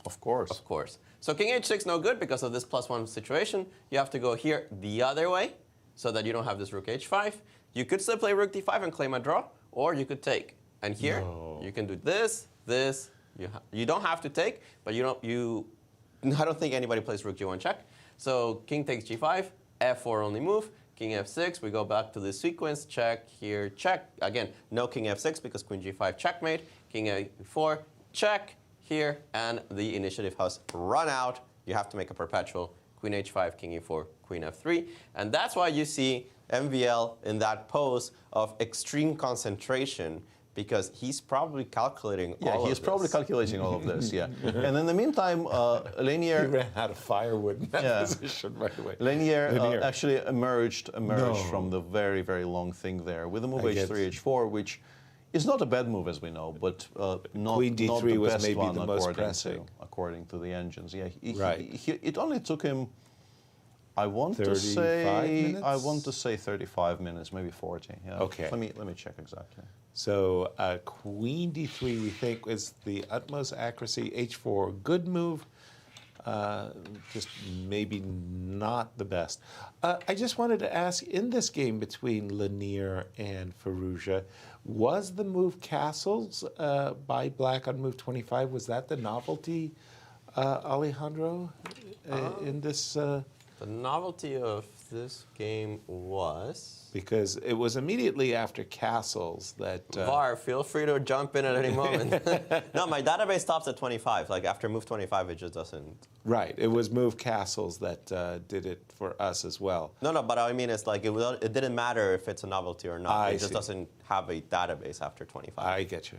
S4: Of course.
S6: Of course. So king h6 no good because of this +1 situation. You have to go here the other way so that you don't have this rook h5. You could still play rook d5 and claim a draw, or you could take. And here, you can do this, this. You don't have to take, but I don't think anybody plays rook g1 check. So king takes g5, f4 only move. King f6, we go back to this sequence, check, here, check. Again, no king f6 because queen g5 checkmate. King a4, check, here, and the initiative has run out. You have to make a perpetual. Queen h5, king e4, queen f3. And that's why you see MVL in that pose of extreme concentration, because he's probably calculating all of this.
S4: Yeah, he's probably calculating all of this, yeah. And in the meantime, Lanier...
S5: He ran out of firewood in that position right away.
S4: Lanier actually emerged from the very, very long thing there with a move h3, h4, which is not a bad move, as we know, but not,
S5: Queen d3
S4: not the
S5: was
S4: best
S5: maybe
S4: one
S5: the most pressing.
S4: according to the engines. Yeah,
S5: Right.
S4: It only took him, I want to
S5: 35 minutes?
S4: say 35 minutes, maybe 40. Yeah.
S5: Okay.
S4: Let me check exactly.
S5: So queen d3 we think is the utmost accuracy. h4 good move, just maybe not the best. I just wanted to ask, in this game between Lanier and Firouzja, was the move castles by black on move 25, was that the novelty, Alejandro, in this?
S6: The novelty of this game was...
S5: Because it was immediately after castles that...
S6: VAR, feel free to jump in at any moment. No, my database stops at 25. Like after move 25, it just doesn't...
S5: Right, it was move castles that did it for us as well.
S6: No, but I mean, it's like it didn't matter if it's a novelty or not. It just doesn't have a database after 25.
S5: I get you.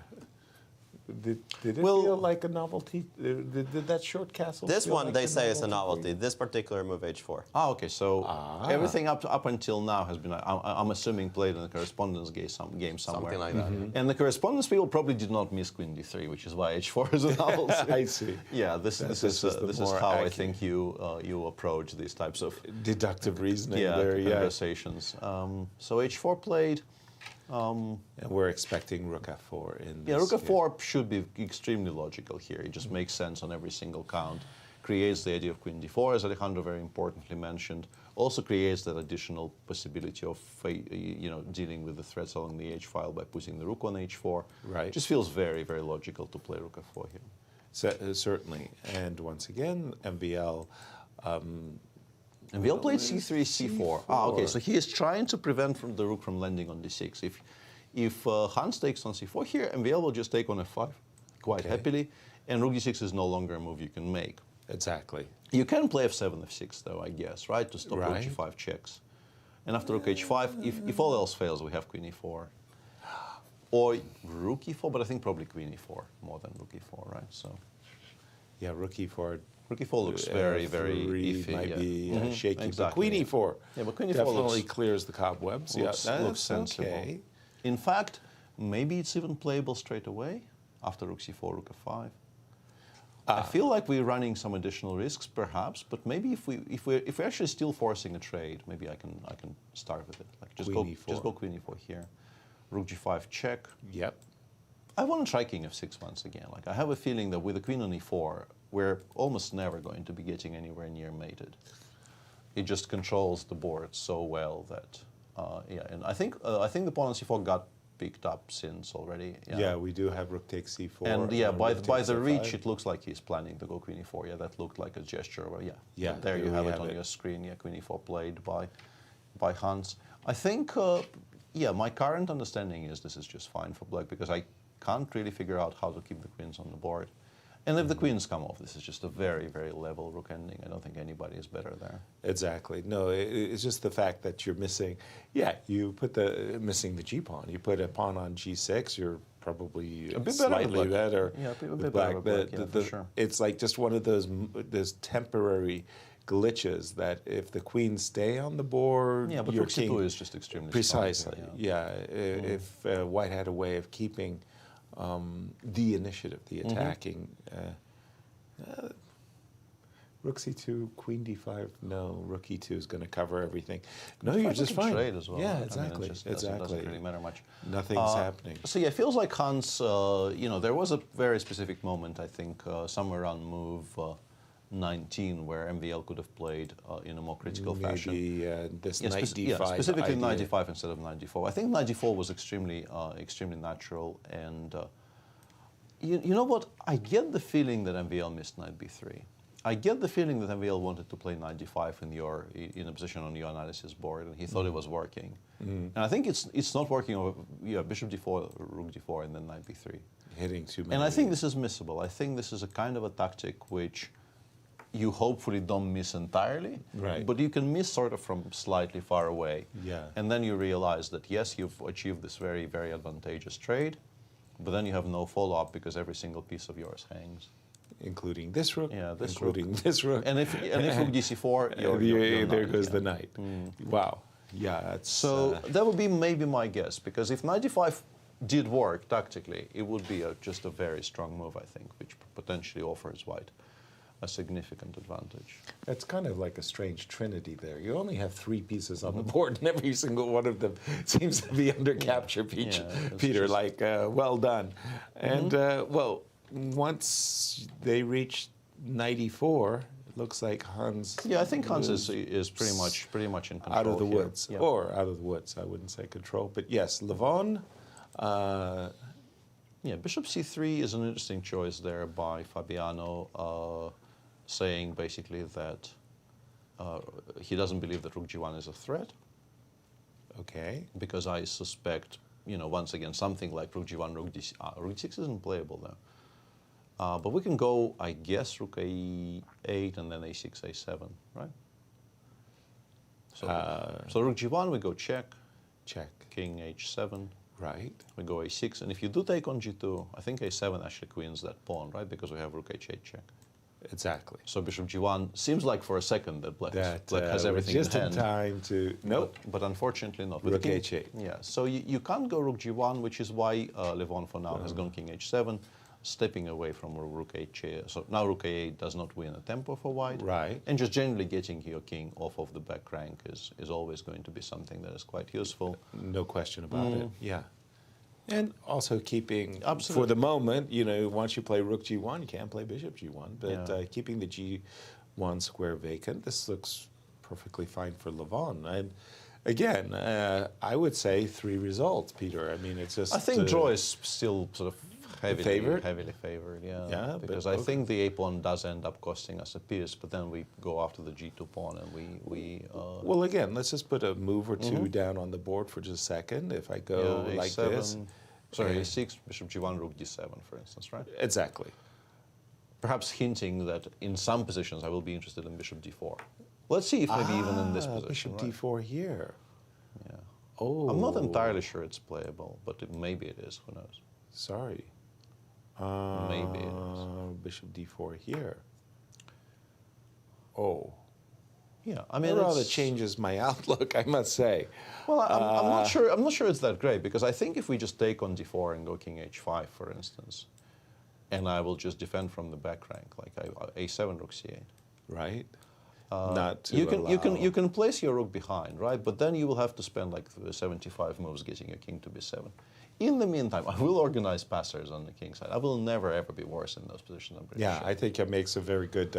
S5: Did it feel like a novelty? Did that short castle?
S6: This
S5: feel
S6: one
S5: like
S6: they
S5: a
S6: say is a
S5: novelty?
S6: novelty. This particular move h4.
S4: Ah, okay. So everything up until now has been, I'm assuming, played in the correspondence game somewhere.
S6: Something like that.
S4: And the correspondence people probably did not miss queen d3, which is why h4 is a novelty.
S5: I see.
S4: Yeah, this is how I think you approach these types of
S5: Deductive reasoning there,
S4: conversations. So h4 played.
S5: And we're expecting rook f4 in this.
S4: Yeah, rook f4 should be extremely logical here. It just makes sense on every single count. Creates the idea of queen d4, as Alejandro very importantly mentioned. Also creates that additional possibility of dealing with the threats along the h file by putting the rook on h4.
S5: Right.
S4: Just feels very, very logical to play rook f4 here.
S5: Certainly. And once again, MVL...
S4: MVL played c3, c4. Ah, okay, so he is trying to prevent the rook from landing on d6. If Hans takes on c4 here, MVL will just take on f5 quite happily, and rook d6 is no longer a move you can make.
S5: Exactly.
S4: You can play f7, f6 though, I guess, right? To stop rook
S5: Right.
S4: g5 checks. And after rook h5, if all else fails, we have queen e4. Or rook e4, but I think probably queen e4 more than rook e4, right? So
S5: Yeah, rook e4.
S4: rook e4 looks very, very iffy.
S5: Might
S4: yeah.
S5: be shaky.
S4: Exactly,
S5: But queen
S4: yeah.
S5: e4
S4: Yeah, but queen e4
S5: definitely
S4: looks,
S5: clears the cobwebs.
S4: looks,
S5: yeah,
S4: looks
S5: that's
S4: sensible.
S5: okay.
S4: In fact, maybe it's even playable straight away after rook c4, rook f5. I feel like we're running some additional risks, perhaps, but maybe if we're actually still forcing a trade, maybe I can start with it. Like just
S5: Queen
S4: go
S5: e4.
S4: queen e4 here, rook g5 check.
S5: Yep.
S4: I want to try king f6 once again. Like I have a feeling that with the queen on e4, we're almost never going to be getting anywhere near mated. It just controls the board so well that yeah. And I think the pawn on c4 got picked up since already.
S5: Yeah, we do have rook takes c4.
S4: And yeah, by
S5: rook
S4: the
S5: takes f5.
S4: reach, it looks like he's planning to go queen e4. Yeah, that looked like a gesture. Where, yeah,
S5: Yeah,
S4: there you
S5: here
S4: have
S5: we
S4: it
S5: have
S4: on
S5: it.
S4: your screen. Yeah, queen e4 played by Hans. I think, yeah, my current understanding is this is just fine for black because I can't really figure out how to keep the queens on the board. And if the queens come off, this is just a very, very level rook ending. I don't think anybody is better there.
S5: Exactly. No, it's just the fact that you're missing. Yeah, you put missing the g-pawn. You put a pawn on g6, you're probably
S4: A bit better with
S5: slightly
S4: black.
S5: better.
S4: Yeah, a bit
S5: with
S4: better with black, yeah, for
S5: the-
S4: sure.
S5: It's like just one of those temporary glitches that if the queens stay on the board,
S4: Yeah, but
S5: your
S4: rook c2
S5: king
S4: is just extremely
S5: precisely.
S4: strong here,
S5: If White had a way of keeping the initiative, the attacking. Rook c2, queen d5. No, rook e2 is going to cover everything. No, you're just fine.
S4: Trade as well.
S5: Yeah,
S4: right? I mean,
S5: exactly.
S4: it just
S5: exactly.
S4: doesn't really matter much.
S5: Nothing's happening.
S4: So yeah, it feels like Hans, you know, there was a very specific moment, I think, somewhere around move 19, where MVL could have played in a more critical fashion.
S5: Maybe this
S4: Yeah,
S5: knight d5
S4: yeah, specifically
S5: idea.
S4: knight d5 instead of knight d4. I think knight d4 was extremely natural, and you know what? I get the feeling that MVL missed knight b3. I get the feeling that MVL wanted to play knight d5 in a position on your analysis board, and he thought it was working. And I think it's not working over bishop d4, rook d4, and then knight b3.
S5: Hitting too many.
S4: And I think this is missable. I think this is a kind of a tactic which you hopefully don't miss entirely,
S5: Right.
S4: but you can miss sort of from slightly far away.
S5: Yeah.
S4: And then you realize that, yes, you've achieved this very, very advantageous trade, but then you have no follow-up because every single piece of yours hangs.
S5: Including this rook,
S4: Yeah, this
S5: including
S4: rook.
S5: this rook.
S4: And if rook d4,
S5: there goes the
S4: knight.
S5: knight. Wow. Yeah, that's...
S4: So that would be maybe my guess, because if knight d5 did work tactically, it would be just a very strong move, I think, which potentially offers White a significant advantage.
S5: It's kind of like a strange trinity there. You only have 3 pieces on the board, and every single one of them seems to be under capture, Peter.
S4: Just...
S5: Like, well done. And, well, once they reach 94, it looks like Hans...
S4: Yeah, I think Hans is pretty much in control
S5: out of the
S4: here.
S5: woods.
S4: Yeah.
S5: Or out of the woods, I wouldn't say control. But yes, Levon...
S4: Yeah, bishop c3 is an interesting choice there by Fabiano, saying basically that he doesn't believe that rook g1 is a threat.
S5: Okay.
S4: Because I suspect, you know, once again, something like rook g1, rook d6. Rook d6 isn't playable though. But we can go, I guess, rook a8 and then a6, a7, right? So rook g1, we go check.
S5: Check.
S4: King h7.
S5: Right.
S4: We go a6, and if you do take on g2, I think a7 actually queens that pawn, right? Because we have rook h8 check.
S5: Exactly.
S4: So bishop g1 seems like for a second that black has
S5: we're
S4: everything
S5: just
S4: in hand.
S5: in time to... Nope.
S4: But unfortunately not.
S5: Rook h8.
S4: Yeah, so you can't go rook g1, which is why Levon for now has gone king h7, stepping away from rook h8. So now rook a8 does not win a tempo for White.
S5: Right.
S4: And just generally getting your king off of the back rank is always going to be something that is quite useful.
S5: No question about it. Yeah. And also keeping, for
S4: Absolutely.
S5: the moment, you know, once you play rook g1, you can't play bishop g1. But keeping the g1 square vacant, this looks perfectly fine for Levon. And again, I would say 3 results, Peter. I mean, it's just...
S4: I think draw is still sort of heavily
S5: favored?
S4: Heavily favored, yeah.
S5: Yeah,
S4: because
S5: but
S4: I think the a pawn does end up costing us a piece, but then we go after the g2 pawn and we
S5: Well, again, let's just put a move or 2 down on the board for just a second. If I go like
S4: a7,
S5: this...
S4: Sorry, a6, bishop g1, rook d7, for instance, right?
S5: Exactly.
S4: perhaps hinting that in some positions I will be interested in bishop d4. Let's see if maybe even in this position.
S5: Bishop
S4: right?
S5: d4 here.
S4: Yeah.
S5: Oh.
S4: I'm not entirely sure it's playable, but maybe it is. Who knows?
S5: Sorry.
S4: Maybe it is.
S5: Bishop d4 here. Oh.
S4: Yeah, I mean,
S5: That rather changes my outlook, I must say.
S4: Well, I'm not sure. I'm not sure it's that great because I think if we just take on d4 and go king h5, for instance, and I will just defend from the back rank, like a7 rook c8.
S5: Right. Not to
S4: you can place your rook behind, right? But then you will have to spend like 75 moves getting your king to b7. In the meantime, I will organize passers on the king side. I will never ever be worse in those positions. I'm pretty sure.
S5: I think it makes a very good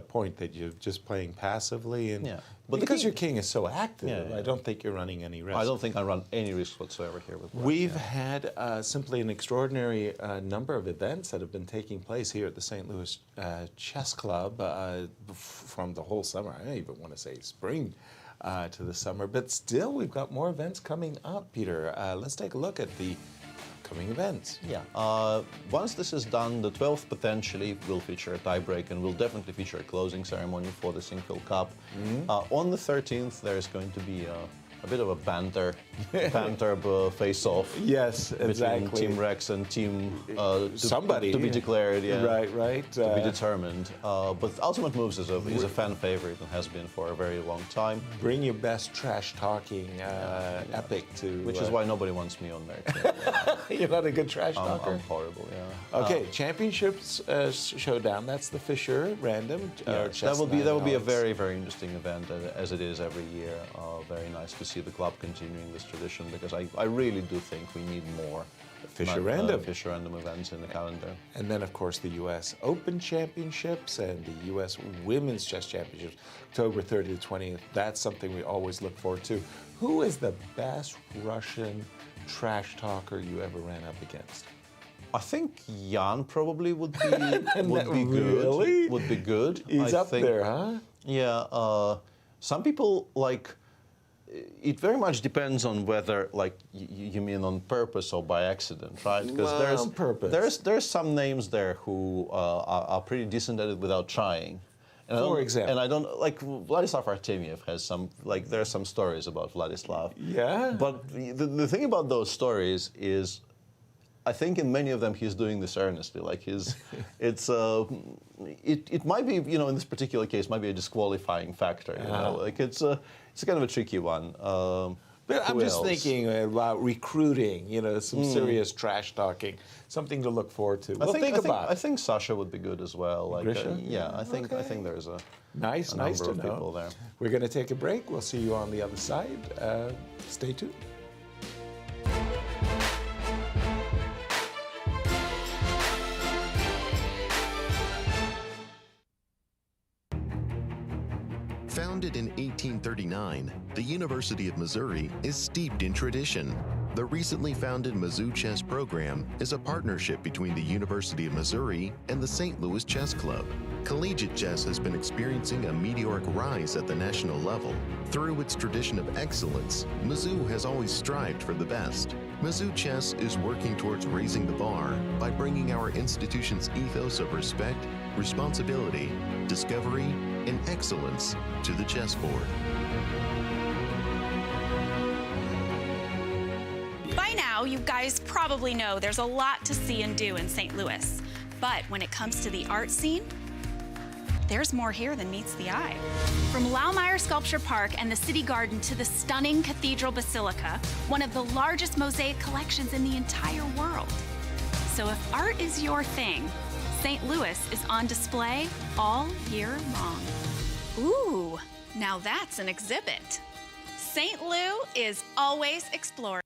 S5: point that you're just playing passively, and
S4: but
S5: because your king is so active, I don't think you're running any risk.
S4: I don't think I run any risk whatsoever here with black.
S5: We've had simply an extraordinary number of events that have been taking place here at the St. Louis Chess Club from the whole summer. I don't even want to say spring to the summer, but still we've got more events coming up, Peter. Let's take a look at the coming events.
S4: Yeah. Once this is done, the 12th potentially will feature a tiebreak and will definitely feature a closing ceremony for the Sinquefield Cup. On the 13th, there's going to be a bit of a banter face-off.
S5: Yes, exactly.
S4: Between Team Rex and Team
S5: somebody
S4: to be declared. Yeah.
S5: Right.
S4: To be determined. But Ultimate Moves is a fan favorite and has been for a very long time.
S5: Bring your best trash-talking epic to...
S4: Which is why nobody wants me on there. Too.
S5: You're not a good trash talker.
S4: I'm horrible. Yeah.
S5: Okay, Championships Showdown. That's the Fisher Random.
S4: That will be a very, very interesting event, as it is every year. Very nice to see the club continuing this tradition because I really do think we need more
S5: Fisher Random
S4: events in the calendar.
S5: And then, of course, the U.S. Open Championships and the U.S. Women's Chess Championships, October 30th to 20th. That's something we always look forward to. Who is the best Russian trash talker you ever ran up against?
S4: I think Jan probably would be good.
S5: Really?
S4: Would be good.
S5: He's up there, huh?
S4: Yeah. Some people like. It very much depends on whether, like, you mean on purpose or by accident, right? Because
S5: on purpose.
S4: There's some names there who are pretty decent at it without trying. And
S5: For example,
S4: and I don't like Vladislav Artemiev has some there are some stories about Vladislav.
S5: Yeah.
S4: But the thing about those stories is, I think in many of them he's doing this earnestly. Like it might be, you know, in this particular case might be a disqualifying factor. You know, like it's kind of a tricky one.
S5: But I'm just thinking about recruiting, you know, some serious trash talking, something to look forward to.
S4: I think Sasha would be good as well. Like, I think there's a
S5: nice
S4: number of
S5: to know.
S4: people there.
S5: We're going to take a break. We'll see you on the other side. Stay tuned.
S1: Founded in 1839, the University of Missouri is steeped in tradition. The recently founded Mizzou Chess Program is a partnership between the University of Missouri and the St. Louis Chess Club. Collegiate chess has been experiencing a meteoric rise at the national level. Through its tradition of excellence, Mizzou has always strived for the best. Mizzou Chess is working towards raising the bar by bringing our institution's ethos of respect, responsibility, discovery, and excellence to the chessboard.
S10: By now, you guys probably know there's a lot to see and do in St. Louis. But when it comes to the art scene, there's more here than meets the eye. From Laumeier Sculpture Park and the City Garden to the stunning Cathedral Basilica, one of the largest mosaic collections in the entire world. So if art is your thing, St. Louis is on display all year long. Ooh, now that's an exhibit. St. Lou is always exploring.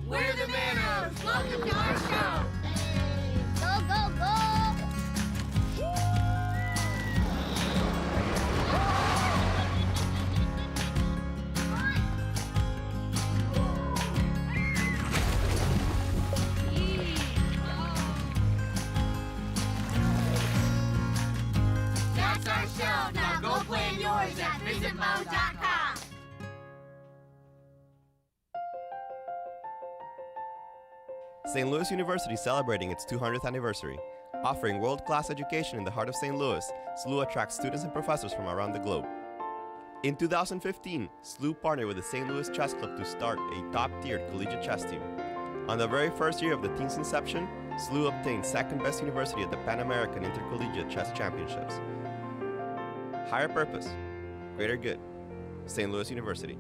S11: We're the Manos. Welcome to our show. Go, go, go. That's our show. Now go play yours at visitmo.com.
S6: St. Louis University is celebrating its 200th anniversary. Offering world-class education in the heart of St. Louis, SLU attracts students and professors from around the globe. In 2015, SLU partnered with the St. Louis Chess Club to start a top-tiered collegiate chess team. On the very first year of the team's inception, SLU obtained second best university at the Pan American Intercollegiate Chess Championships. Higher purpose, greater good. St. Louis University.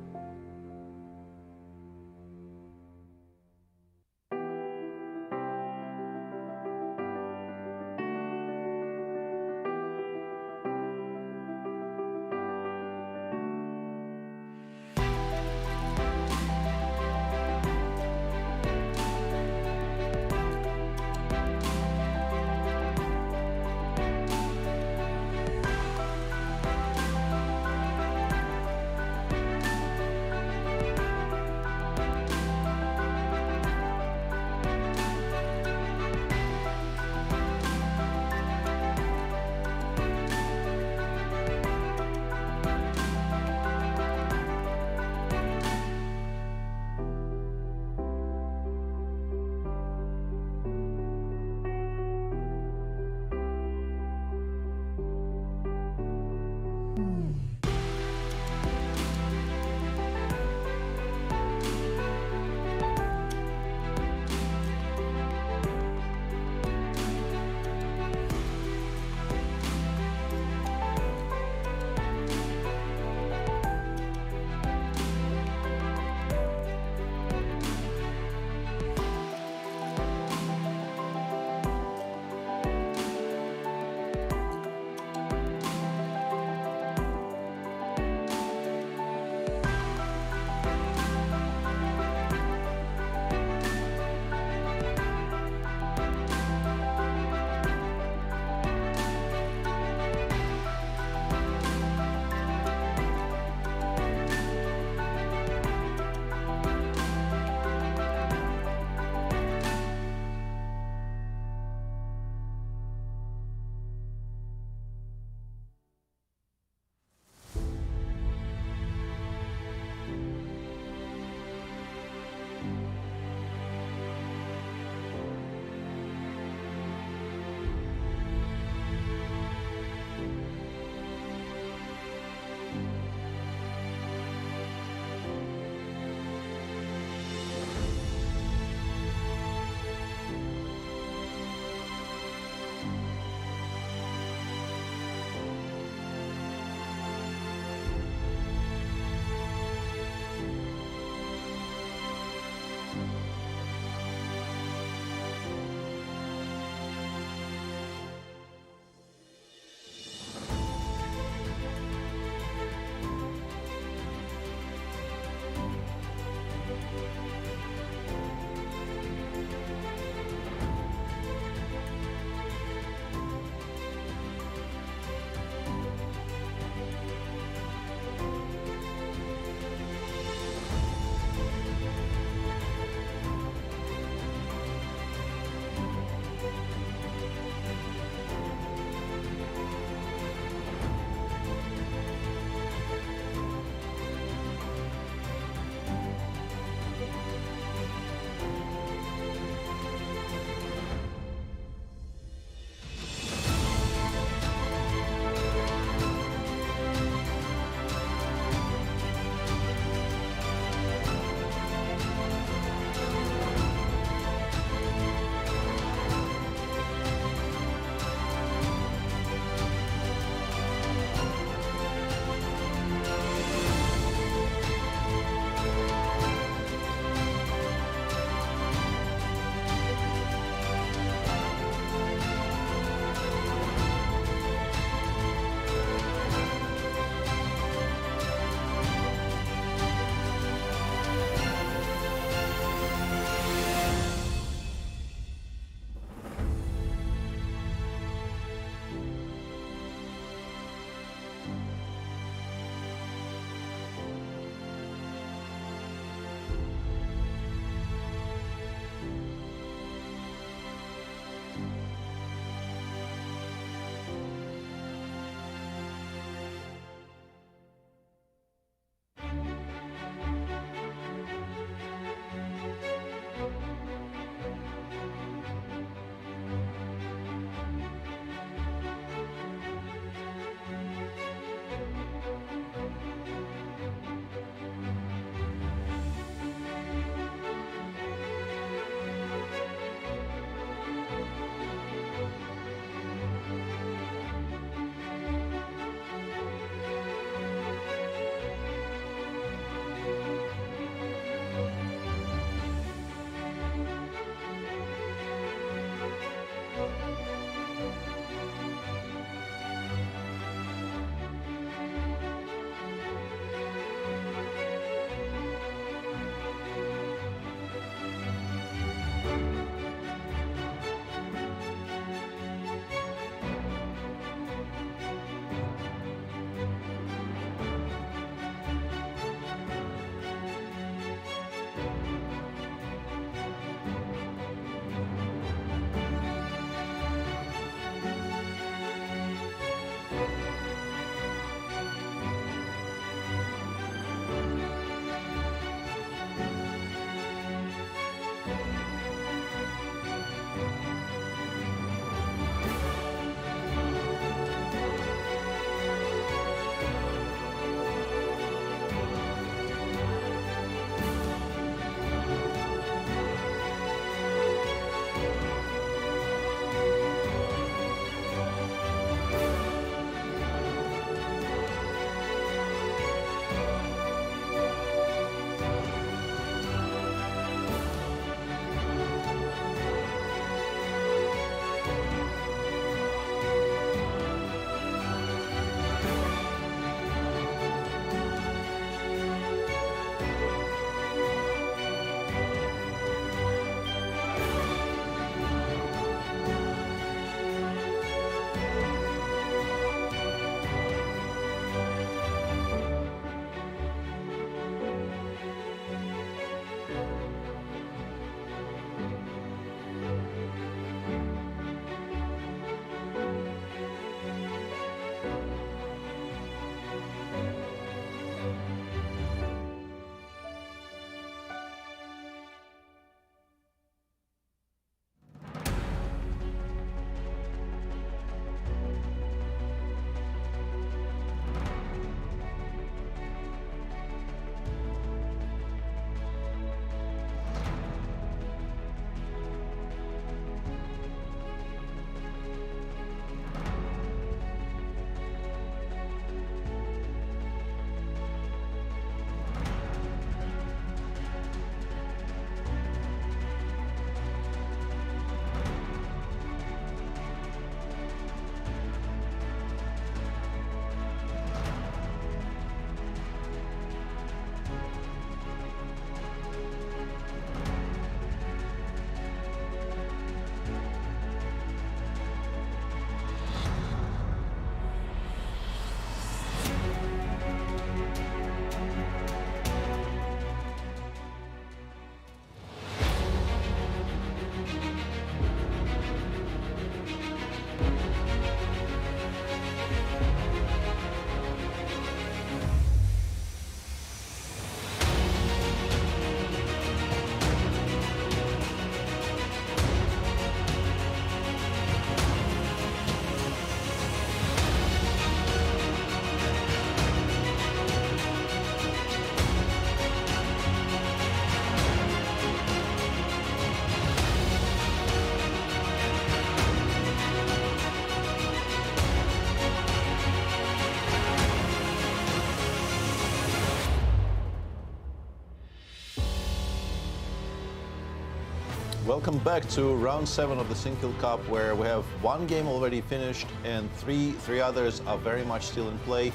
S4: Welcome back to round 7 of the Sinquefield Cup, where we have one game already finished and three others are very much still in play.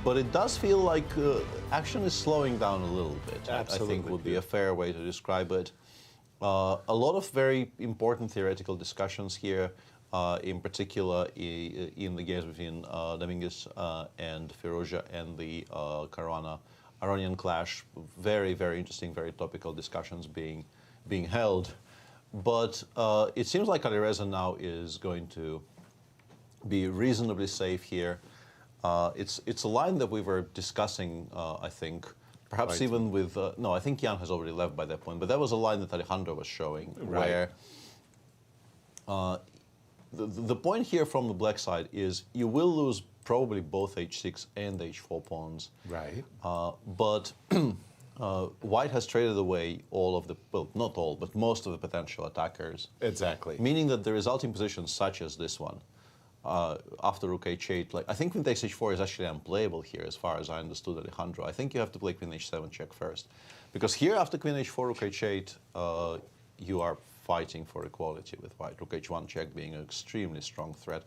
S4: But it does feel like action is slowing down a little bit.
S5: Absolutely.
S4: I think would be a fair way to describe it. A lot of very important theoretical discussions here, in particular in the games between Dominguez and Firouzja and the Caruana Aronian clash. Very, very interesting, very topical discussions being held. But it seems like Alireza now is going to be reasonably safe here. It's a line that we were discussing, I think, perhaps even with, no, I think Jan has already left by that point, but that was a line that Alejandro was showing, where the point here from the black side is you will lose probably both h6 and h4 pawns.
S5: Right.
S4: But White has traded away all of the, well, not all, but most of the potential attackers.
S5: Exactly.
S4: Meaning that the resulting positions, such as this one, after rook h8, like, I think queen takes h4 is actually unplayable here, as far as I understood Alejandro. I think you have to play queen h7 check first. Because here, after queen h4, rook h8, you are fighting for equality with White. Rook h1 check being an extremely strong threat.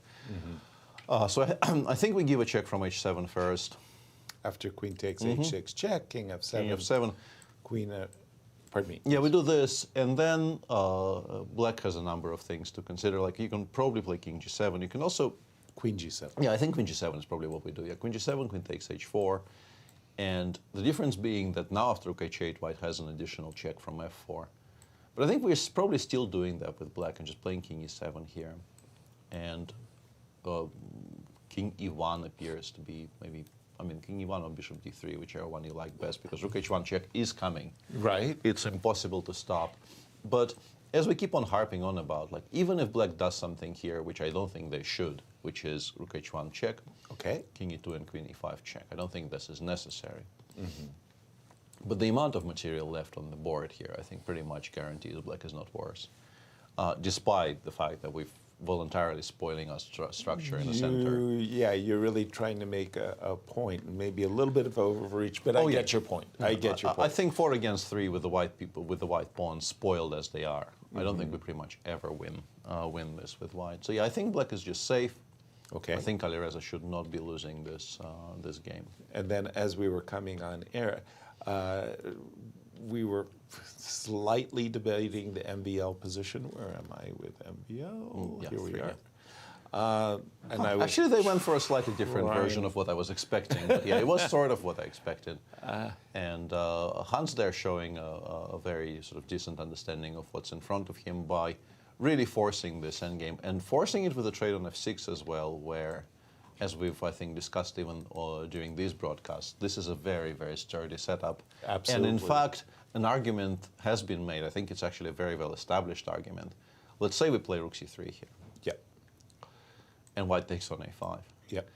S4: So I think we give a check from h7 first.
S5: After queen takes h6 check, king f7.
S4: King f7.
S5: Queen, pardon me.
S4: Yeah, we do this, and then black has a number of things to consider. Like, you can probably play king g7. You can also...
S5: Queen g7.
S4: Yeah, I think queen g7 is probably what we do. Yeah, queen g7, queen takes h4. And the difference being that now after rook h8, White has an additional check from f4. But I think we're probably still doing that with black and just playing king e7 here. And king e1 appears to be maybe... I mean, king e1 or bishop d3, whichever one you like best, because rook h1 check is coming.
S5: Right.
S4: It's impossible to stop. But as we keep on harping on about, like, even if black does something here, which I don't think they should, which is rook h1 check,
S5: okay,
S4: king e2 and queen e5 check. I don't think this is necessary. But the amount of material left on the board here, I think, pretty much guarantees black is not worse, despite the fact that we've voluntarily spoiling our structure in the center.
S5: Yeah, you're really trying to make a point, maybe a little bit of overreach, but I get your point. I get your point.
S4: I think 4 against 3 with the white people, with the white pawns spoiled as they are. I don't think we pretty much ever win this with white. So yeah, I think black is just safe.
S5: Okay.
S4: I think Alireza should not be losing this this game.
S5: And then as we were coming on air, we were slightly debating the MBL position. Where am I with MBL?
S4: Yeah,
S5: here we
S4: 3,
S5: are.
S4: yeah.
S5: And I was
S4: Actually, they went for a slightly different version of what I was expecting. But yeah, it was sort of what I expected. And Hans there showing a very sort of decent understanding of what's in front of him by really forcing this endgame and forcing it with a trade on f6 as well, where, as we've, I think, discussed even during these broadcasts, this is a very, very sturdy setup.
S5: Absolutely.
S4: And in fact, an argument has been made. I think it's actually a very well-established argument. Let's say we play rook c3 here.
S5: Yep.
S4: And white takes on a5.
S5: Yep.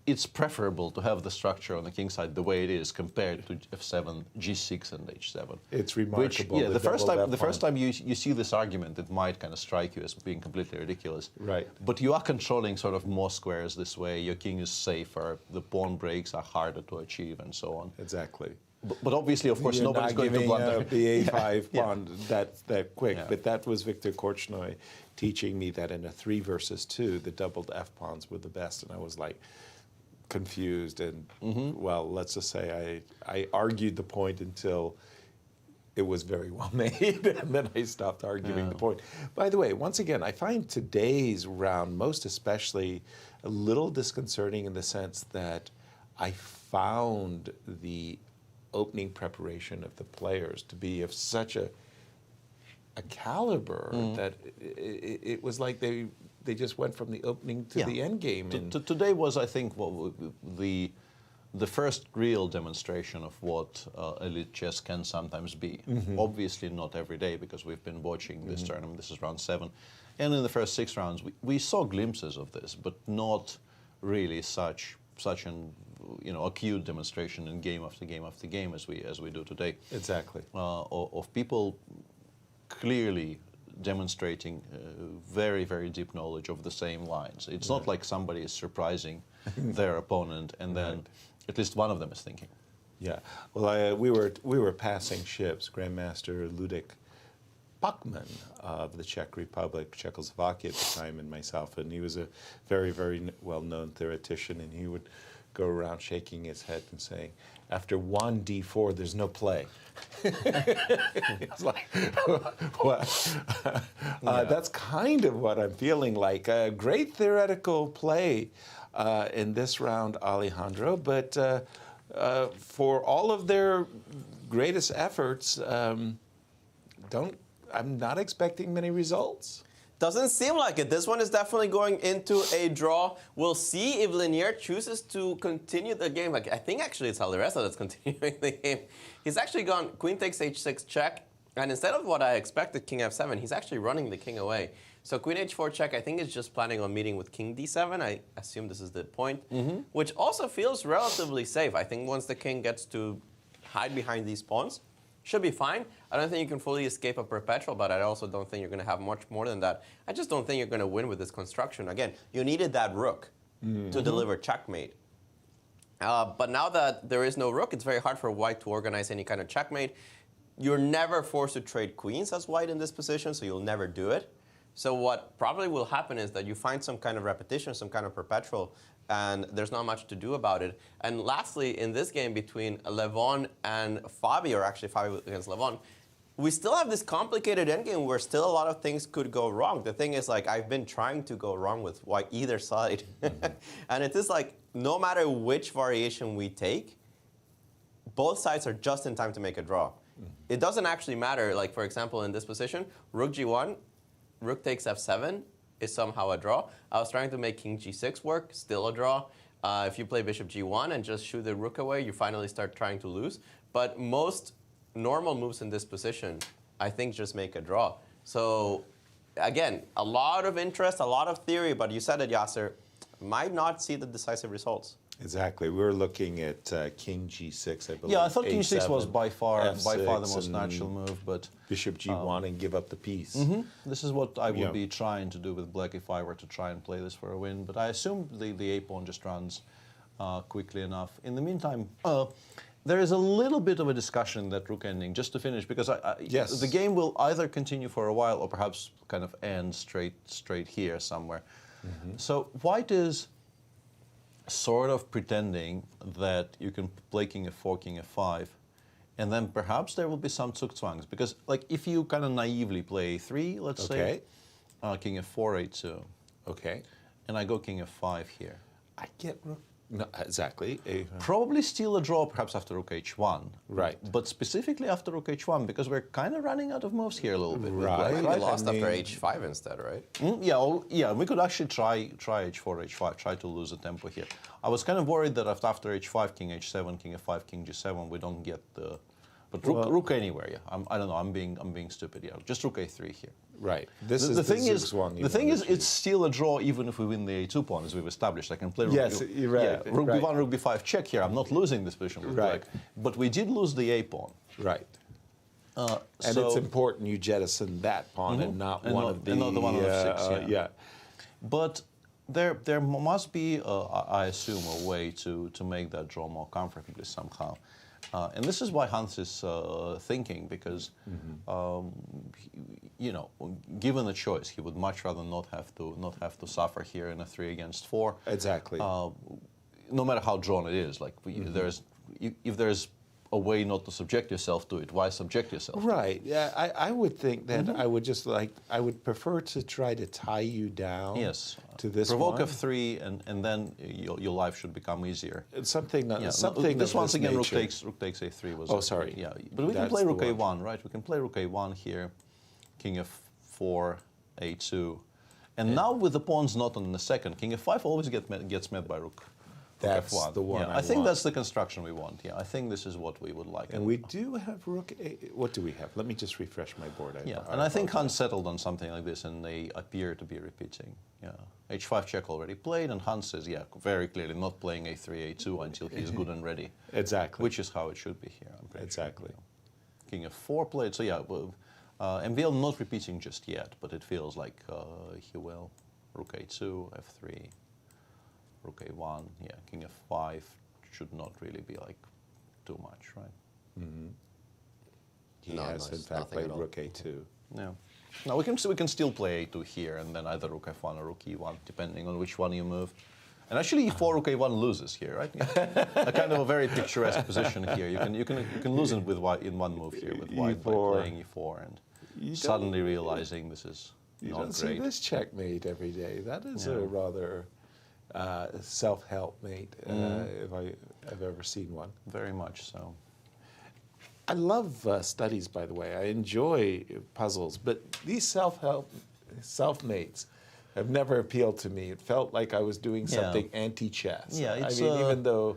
S4: It's preferable to have the structure on the king side the way it is compared to f7, g6, and h7.
S5: It's remarkable.
S4: Which, yeah, the first time you see this argument, it might kind of strike you as being completely ridiculous.
S5: Right.
S4: But you are controlling sort of more squares this way. Your king is safer. The pawn breaks are harder to achieve, and so on.
S5: Exactly.
S4: But obviously, of course,
S5: You're
S4: nobody's
S5: not
S4: going to
S5: giving
S4: blunder
S5: the A5 pawn that quick.
S4: Yeah.
S5: But that was Victor Korchnoi teaching me that in a 3 versus 2, the doubled F pawns were the best, and I was like confused. And well, let's just say I argued the point until it was very well made, and then I stopped arguing the point. By the way, once again, I find today's round most especially a little disconcerting in the sense that I found the opening preparation of the players to be of such a caliber that it was like they just went from the opening to the end game.
S4: Today was, I think, the first real demonstration of what elite chess can sometimes be. Obviously not every day, because we've been watching this tournament. This is round 7. And in the first 6 rounds, we saw glimpses of this, but not really such an acute demonstration in game after game after game as we do today.
S5: Exactly.
S4: Of people clearly demonstrating very, very deep knowledge of the same lines. It's not like somebody is surprising their opponent and then at least one of them is thinking.
S5: Yeah. Well, we were passing ships. Grandmaster Ludic Bachmann of the Czech Republic, Czechoslovakia at the time, and myself. And he was a very, very well-known theoretician, and he would go around shaking his head and saying, after 1 d4, there's no play. It's like, what? That's kind of what I'm feeling like. A great theoretical play in this round, Alejandro, but for all of their greatest efforts, I'm not expecting many results.
S6: Doesn't seem like it. This one is definitely going into a draw. We'll see if Linier chooses to continue the game. I think actually it's Alireza that's continuing the game. He's actually gone queen takes h6 check, and instead of what I expected, king f7, he's actually running the king away. So queen h4 check, I think is just planning on meeting with king d7. I assume this is the point, which also feels relatively safe. I think once the king gets to hide behind these pawns, should be fine. I don't think you can fully escape a perpetual, but I also don't think you're going to have much more than that. I just don't think you're going to win with this construction. Again, you needed that rook to deliver checkmate. But now that there is no rook, it's very hard for white to organize any kind of checkmate. You're never forced to trade queens as white in this position, so you'll never do it. So what probably will happen is that you find some kind of repetition, some kind of perpetual, and there's not much to do about it. And lastly, in this game between Levon and Fabi, or actually Fabi against Levon, we still have this complicated endgame where still a lot of things could go wrong. The thing is, like, I've been trying to go wrong with white either side. And it is like, no matter which variation we take, both sides are just in time to make a draw. It doesn't actually matter, like, for example, in this position, rook g1, rook takes f7, is somehow a draw. I was trying to make king g6 work, still a draw. If you play bishop g1 and just shoot the rook away, you finally start trying to lose. But most normal moves in this position, I think, just make a draw. So again, a lot of interest, a lot of theory, but you said it, Yasser, might not see the decisive results.
S5: Exactly. We're looking at king g6, I believe.
S4: Yeah, I thought king
S5: a7,
S4: g6 was by far the most
S5: and
S4: natural move, but
S5: bishop g1 and give up the piece.
S4: This is what I would be trying to do with black if I were to try and play this for a win. But I assume the a-pawn just runs quickly enough. In the meantime, there is a little bit of a discussion that rook ending, just to finish, because the game will either continue for a while or perhaps kind of end straight here somewhere. So white is sort of pretending that you can play king f4, king f5, and then perhaps there will be some zugzwangs. Because, like, if you kind of naively play a3, let's say, king f4, a2.
S5: Okay.
S4: And I go king f5 here.
S5: I get rook. No, exactly.
S4: Probably steal a draw perhaps after rook h1.
S5: Right.
S4: But specifically after rook h1, because we're kind of running out of moves here a little bit.
S5: Right.
S6: We lost after h5 instead, right?
S4: Yeah, we could actually try h4, h5, try to lose the tempo here. I was kind of worried that after h5, king h7, king f5, king g7, we don't get the... But rook anywhere, yeah. I don't know, I'm being stupid, yeah. Just rook a3 here.
S5: Right. The thing is, it's still a draw even if we win the a2 pawn, as we've established. I can play rook. Yes, you're right.
S4: Yeah, rook b1, rook b5 check here. I'm not losing this position with black. But we did lose the a pawn.
S5: Right. And it's important you jettison that pawn and not one of the
S4: one of f6. Yeah. But there must be, I assume, a way to make that draw more comfortably somehow. And this is why Hans is thinking, because you know, given a choice, he would much rather not have to suffer here in a 3 against 4.
S5: Exactly.
S4: No matter how drawn it is, like if there's a way not to subject yourself to it, why subject yourself?
S5: Right. Yeah. I would think that I would just I would prefer to try to tie you down.
S4: Yes.
S5: To this
S4: provoke
S5: one.
S4: f3, and then your life should become easier.
S5: It's something.
S4: This once again, rook takes a3 was.
S5: Oh, sorry.
S4: Yeah, but we can play rook a1, right? We can play rook a1 here, king f4, a2, and now with the pawns not on the second, king f5 always gets met by rook.
S5: That's
S4: f1.
S5: the one.
S4: Yeah, I think that's the construction we want. Yeah, I think this is what we would like.
S5: And we do have rook a. What do we have? Let me just refresh my board.
S4: And I think Hans settled on something like this, and they appear to be repeating. Yeah, h5 check already played, and Hans says, yeah, very clearly not playing a3, a2 until he's good and ready.
S5: Exactly.
S4: Which is how it should be here. I'm pretty
S5: exactly.
S4: Sure. King f4 played. So yeah, MVL not repeating just yet, but it feels like he will. Rook a2, f3. Rook a1, yeah, king f5 should not really be like too much, right?
S5: He has in fact played rook a2.
S4: Yeah. No, we can still play a2 here, and then either rook f1 or rook e1, depending on which one you move. And actually, e4 rook a1 loses here, right? A kind of a very picturesque position here. You can lose it with white in one move here with white by playing e4 and suddenly realizing this is not great.
S5: You don't see this checkmate every day. That is a rather self-help mate, if I've ever seen one.
S4: Very much so.
S5: I love studies, by the way. I enjoy puzzles, but these self-mates have never appealed to me. It felt like I was doing something anti-chess.
S4: Yeah,
S5: I mean, even though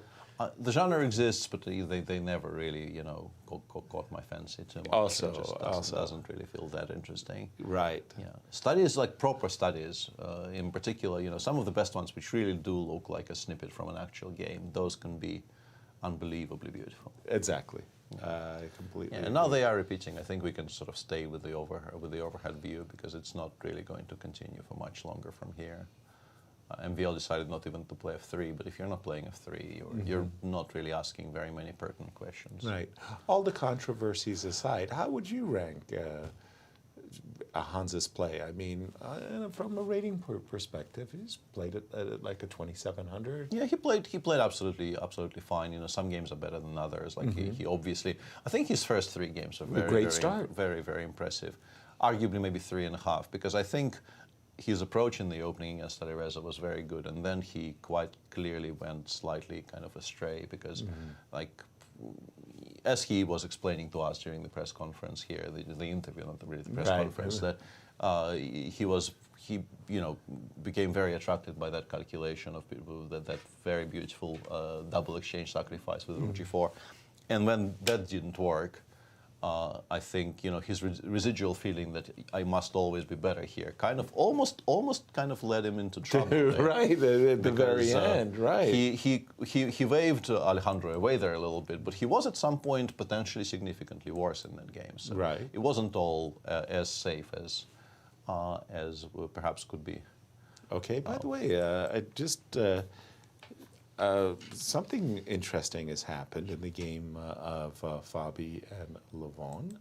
S4: the genre exists, but they never really, you know, caught my fancy too much.
S5: Also,
S4: it just doesn't really feel that interesting.
S5: Right.
S4: Yeah. Studies, like proper studies, in particular, you know, some of the best ones which really do look like a snippet from an actual game, those can be unbelievably beautiful.
S5: Exactly. I completely
S4: and now they are repeating. I think we can sort of stay with the overhead view because it's not really going to continue for much longer from here. MVL decided not even to play f3, but if you're not playing f3, you're not really asking very many pertinent questions.
S5: Right. All the controversies aside, how would you rank Hans's play? I mean, from a rating perspective, he's played it at like a 2700.
S4: Yeah, he played absolutely fine. You know, some games are better than others. Like he obviously, I think his first 3 games are very impressive. Arguably maybe 3.5, because I think his approach in the opening against Alireza was very good, and then he quite clearly went slightly kind of astray because, like, as he was explaining to us during the press conference here, the interview, not really the press conference, that he you know, became very attracted by that calculation of people, that very beautiful double exchange sacrifice with rook g4, and when that didn't work, I think, you know, his residual feeling that I must always be better here kind of almost kind of led him into trouble.
S5: Right, at the very end, right.
S4: He waved Alejandro away there a little bit, but he was at some point potentially significantly worse in that game. So it wasn't all as safe as perhaps could be.
S5: Okay, by the way, I just something interesting has happened in the game of Fabi and Levon.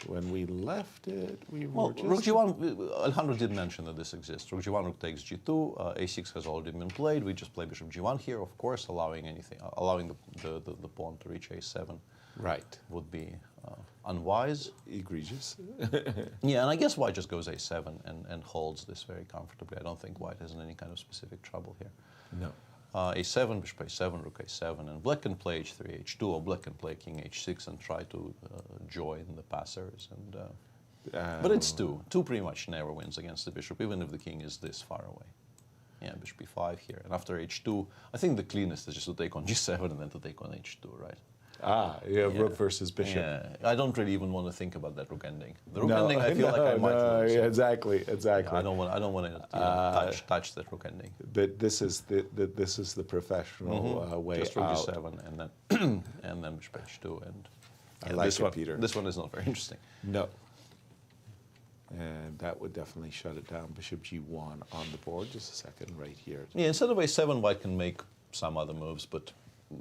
S5: When we left it, we were just...
S4: Rook g1, Alejandro did mention that this exists. Rook g1, rook takes g2, a6 has already been played. We just play bishop g1 here, of course, allowing the pawn to reach a7.
S5: Right.
S4: Would be unwise.
S5: Egregious.
S4: Yeah, and I guess white just goes a7 and holds this very comfortably. I don't think white has any kind of specific trouble here.
S5: No.
S4: A7, bishop a7, rook a7, and black can play h3, h2, or black can play king h6 and try to join the passers. And but it's two pretty much never wins against the bishop, even if the king is this far away. Yeah, bishop b5 here, and after h2, I think the cleanest is just to take on g7 and then to take on h2, right?
S5: Rook versus bishop.
S4: Yeah, I don't really even want to think about that rook ending. The rook ending, I feel like I might lose.
S5: Yeah, exactly.
S4: Yeah, I don't want to touch that rook ending.
S5: But this is the professional way
S4: just rook
S5: out.
S4: g7 and then and then bishop h2 and
S5: I like it, Peter.
S4: This one is not very interesting.
S5: No. And that would definitely shut it down. Bishop g1 on the board. Just a second, right here.
S4: Yeah, instead of a7, white can make some other moves, but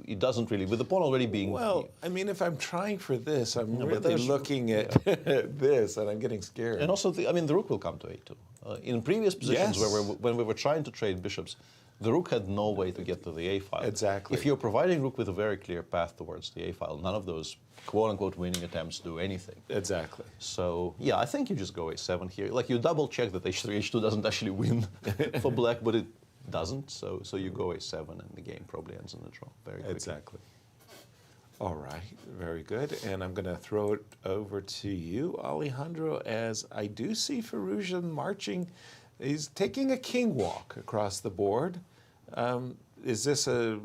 S4: it doesn't really, with the pawn already being...
S5: Well, I mean, if I'm trying for this, I'm really looking at this, and I'm getting scared.
S4: And also, the rook will come to a2. In previous positions when we were trying to trade bishops, the rook had no way to get to the a file.
S5: Exactly.
S4: If you're providing rook with a very clear path towards the a file, none of those quote-unquote winning attempts do anything.
S5: Exactly.
S4: So, yeah, I think you just go a7 here. Like, you double-check that h3, h2 doesn't actually win for black, but it doesn't, so you go a7 and the game probably ends in a draw very quickly.
S5: Exactly. All right, very good. And I'm going to throw it over to you, Alejandro, as I do see Firouzja marching. He's taking a king walk across the board. Is the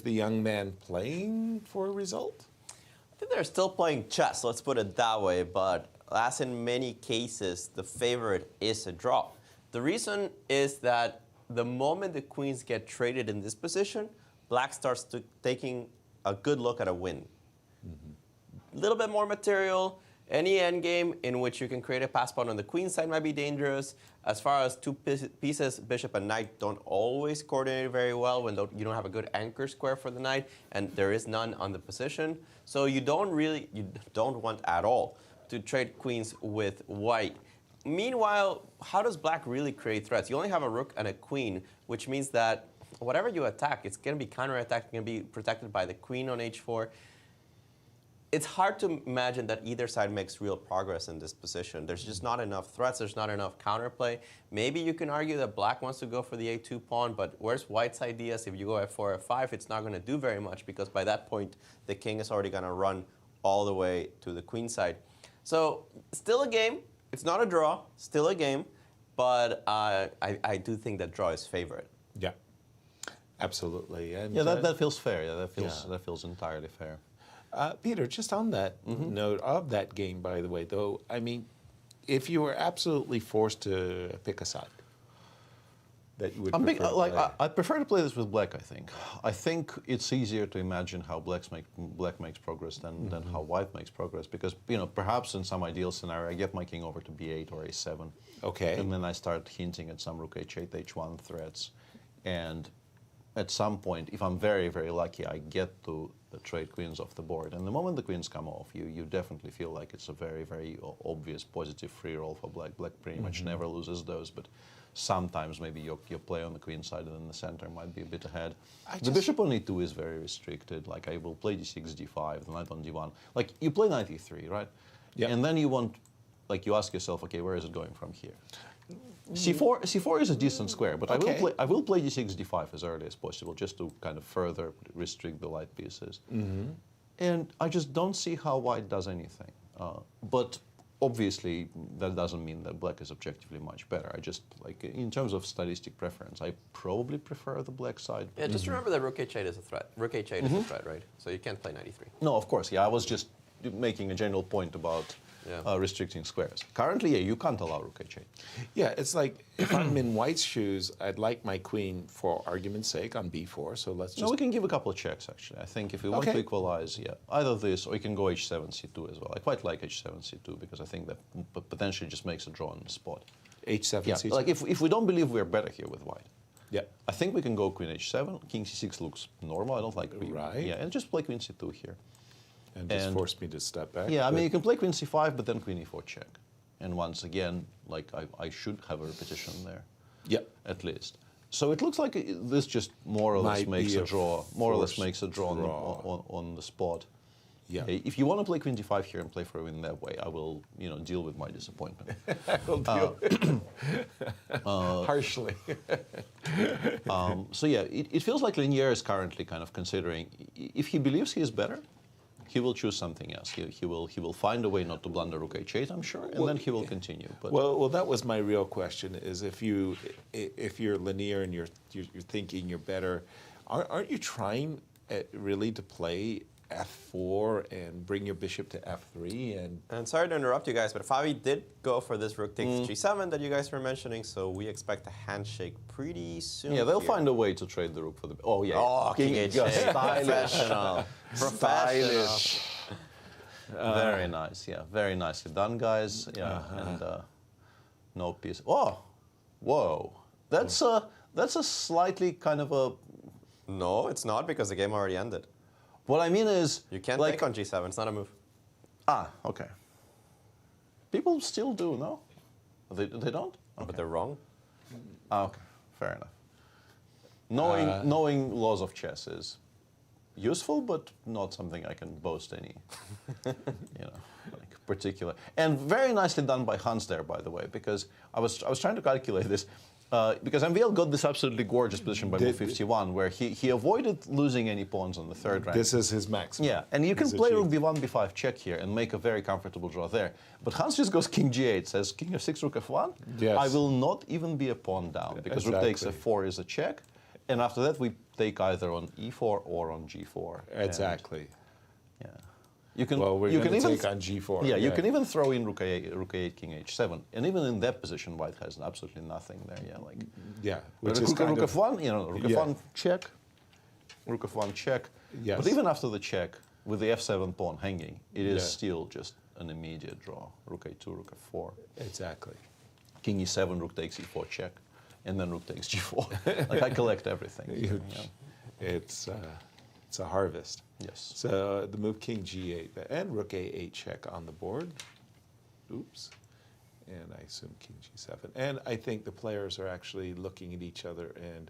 S5: young man playing for a result?
S6: I think they're still playing chess, let's put it that way, but as in many cases, the favorite is a draw. The reason is that the moment the queens get traded in this position, black starts taking a good look at a win. A little bit more material. Any endgame in which you can create a pass pawn on the queen side might be dangerous. As far as two pieces, bishop and knight don't always coordinate very well when you don't have a good anchor square for the knight, and there is none on the position. So you don't want at all. to trade queens with white. Meanwhile, how does black really create threats? You only have a rook and a queen, which means that whatever you attack, it's going to be counterattacked, going to be protected by the queen on h4. It's hard to imagine that either side makes real progress in this position. There's just not enough threats. There's not enough counterplay. Maybe you can argue that black wants to go for the a2 pawn, but where's white's ideas? If you go f4, f5, it's not going to do very much because by that point, the king is already going to run all the way to the queen side. So still a game. It's not a draw. Still a game. But I do think that draw is favorite.
S5: Yeah, absolutely. And
S4: yeah, that feels fair. Yeah, that feels entirely fair.
S5: Peter, just on that note of that game, by the way, though, I mean, if you were absolutely forced to pick a side that you would prefer to play.
S4: I prefer to play this with black, I think it's easier to imagine how black makes progress than how white makes progress because, perhaps in some ideal scenario, I get my king over to b8 or a7.
S5: Okay.
S4: And then I start hinting at some rook h8, h1 threats. And at some point, if I'm very, very lucky, I get to trade queens off the board. And the moment the queens come off, you definitely feel like it's a very, very obvious positive free roll for black. Black pretty much never loses those, but sometimes maybe your play on the queen side and in the center might be a bit ahead. The bishop on e2 is very restricted. Like I will play d6, d5, the knight on d1. Like you play knight e3, right? Yeah. And then you ask yourself, okay, where is it going from here? C4 is a decent square, but I will play d6, d5 as early as possible, just to kind of further restrict the light pieces. And I just don't see how white does anything. But obviously, that doesn't mean that black is objectively much better. I just, in terms of stylistic preference, I probably prefer the black side.
S6: Yeah, just remember that rook h8 is a threat. Rook h8 is a threat, right? So you can't play knight e3.
S4: No, of course, yeah. I was just making a general point about restricting squares. Currently, yeah, you can't allow rook h8.
S5: Yeah, it's like if I'm in white's shoes, I'd like my queen, for argument's sake, on b4. So let's just...
S4: No, we can give a couple of checks, actually. I think if we want to equalize, either this or you can go h7, c2 as well. I quite like h7, c2 because I think that potentially just makes a draw on the spot.
S5: h7, c2.
S4: Like if we don't believe we're better here with white, I think we can go queen h7. King c6 looks normal. I don't like queen.
S5: Right.
S4: Yeah, and just play queen c2 here.
S5: And just force me to step back.
S4: Yeah, I mean, you can play queen c5, but then queen e4 check. And once again, I should have a repetition there. Yeah. At least. So it looks like this just more or less makes a draw. More or less makes a draw on the spot. Yeah. If you want to play queen d5 here and play for a win that way, I will, deal with my disappointment.
S5: I will deal harshly.
S4: So yeah, it feels like Linier is currently kind of considering if he believes he is better, he will choose something else. He will find a way not to blunder rook h8, I'm sure, and then he will continue. But
S5: well, that was my real question: is if you're linear and you're thinking you're better, aren't you trying really to play f4 and bring your bishop to f3?
S6: And sorry to interrupt you guys, but Fabi did go for this rook takes g7 that you guys were mentioning, so we expect a handshake pretty soon.
S4: Yeah, they'll find a way to trade the rook for the... Oh, yeah.
S6: Oh, King h8. Professional.
S4: Stylish. Very nice, yeah. Very nicely done, guys. Yeah, and no piece. Oh, whoa. That's a slightly kind of a...
S6: No, it's not, because the game already ended.
S4: What I mean is...
S6: You can't take on g7, it's not a move.
S4: Ah, okay. People still do, no? They don't?
S6: Okay. But they're wrong.
S4: Ah, okay, fair enough. Knowing laws of chess is useful, but not something I can boast any, particular. And very nicely done by Hans there, by the way, because I was trying to calculate this. Because MVL got this absolutely gorgeous position by move 51, where he avoided losing any pawns on the third rank.
S5: This is his maximum.
S4: Yeah, and you can play rook b1, b5 check here and make a very comfortable draw there. But Hans just goes king g8, says king f6, rook f1.
S5: Yes.
S4: I will not even be a pawn down, because rook takes f4 is a check. And after that, we take either on e4 or on g4.
S5: Exactly.
S4: Yeah. You can,
S5: well, we're going to take on g4.
S4: Yeah, you can even throw in rook a8, king h7, and even in that position, white has absolutely nothing there.
S5: Which
S4: is
S5: rook
S4: f1, rook f1 check, rook f1 check.
S5: Yes.
S4: But even after the check, with the f7 pawn hanging, it is still just an immediate draw. Rook a2, rook f4.
S5: Exactly.
S4: King e7, rook takes e4 check, and then rook takes g4. I collect everything.
S5: It's a harvest.
S4: Yes.
S5: So the move king g8 and rook a8 check on the board. oops. And I assume king g7. And I think the players are actually looking at each other and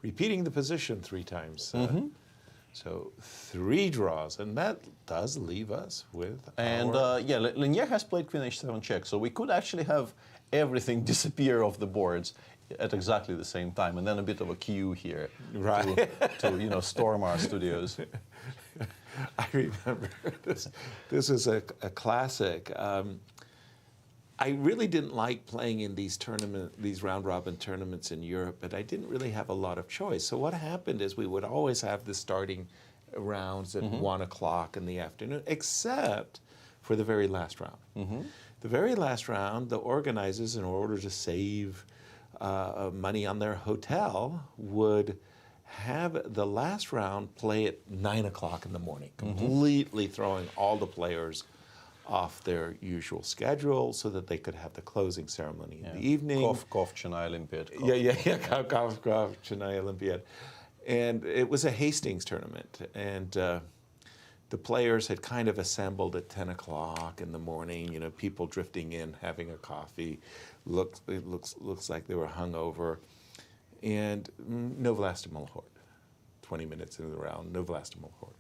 S5: repeating the position 3 times. So 3 draws, and that does leave us with
S4: And yeah, Linier has played queen h7 check, so we could actually have everything disappear off the boards at exactly the same time, and then a bit of a queue here to storm our studios.
S5: I remember this is a classic. I really didn't like playing in these round-robin tournaments in Europe, but I didn't really have a lot of choice. So what happened is we would always have the starting rounds at 1 o'clock in the afternoon, except for the very last round. The very last round, the organizers, in order to save money on their hotel, would have the last round play at 9 o'clock in the morning, completely throwing all the players off their usual schedule so that they could have the closing ceremony in the evening.
S4: Kof, Chennai Olympiad.
S5: Kof, Chennai Olympiad. And it was a Hastings tournament. And the players had kind of assembled at 10 o'clock in the morning, people drifting in, having a coffee. It looks like they were hungover. And no Vlastimil Hort. 20 minutes into the round, no Vlastimil Hort.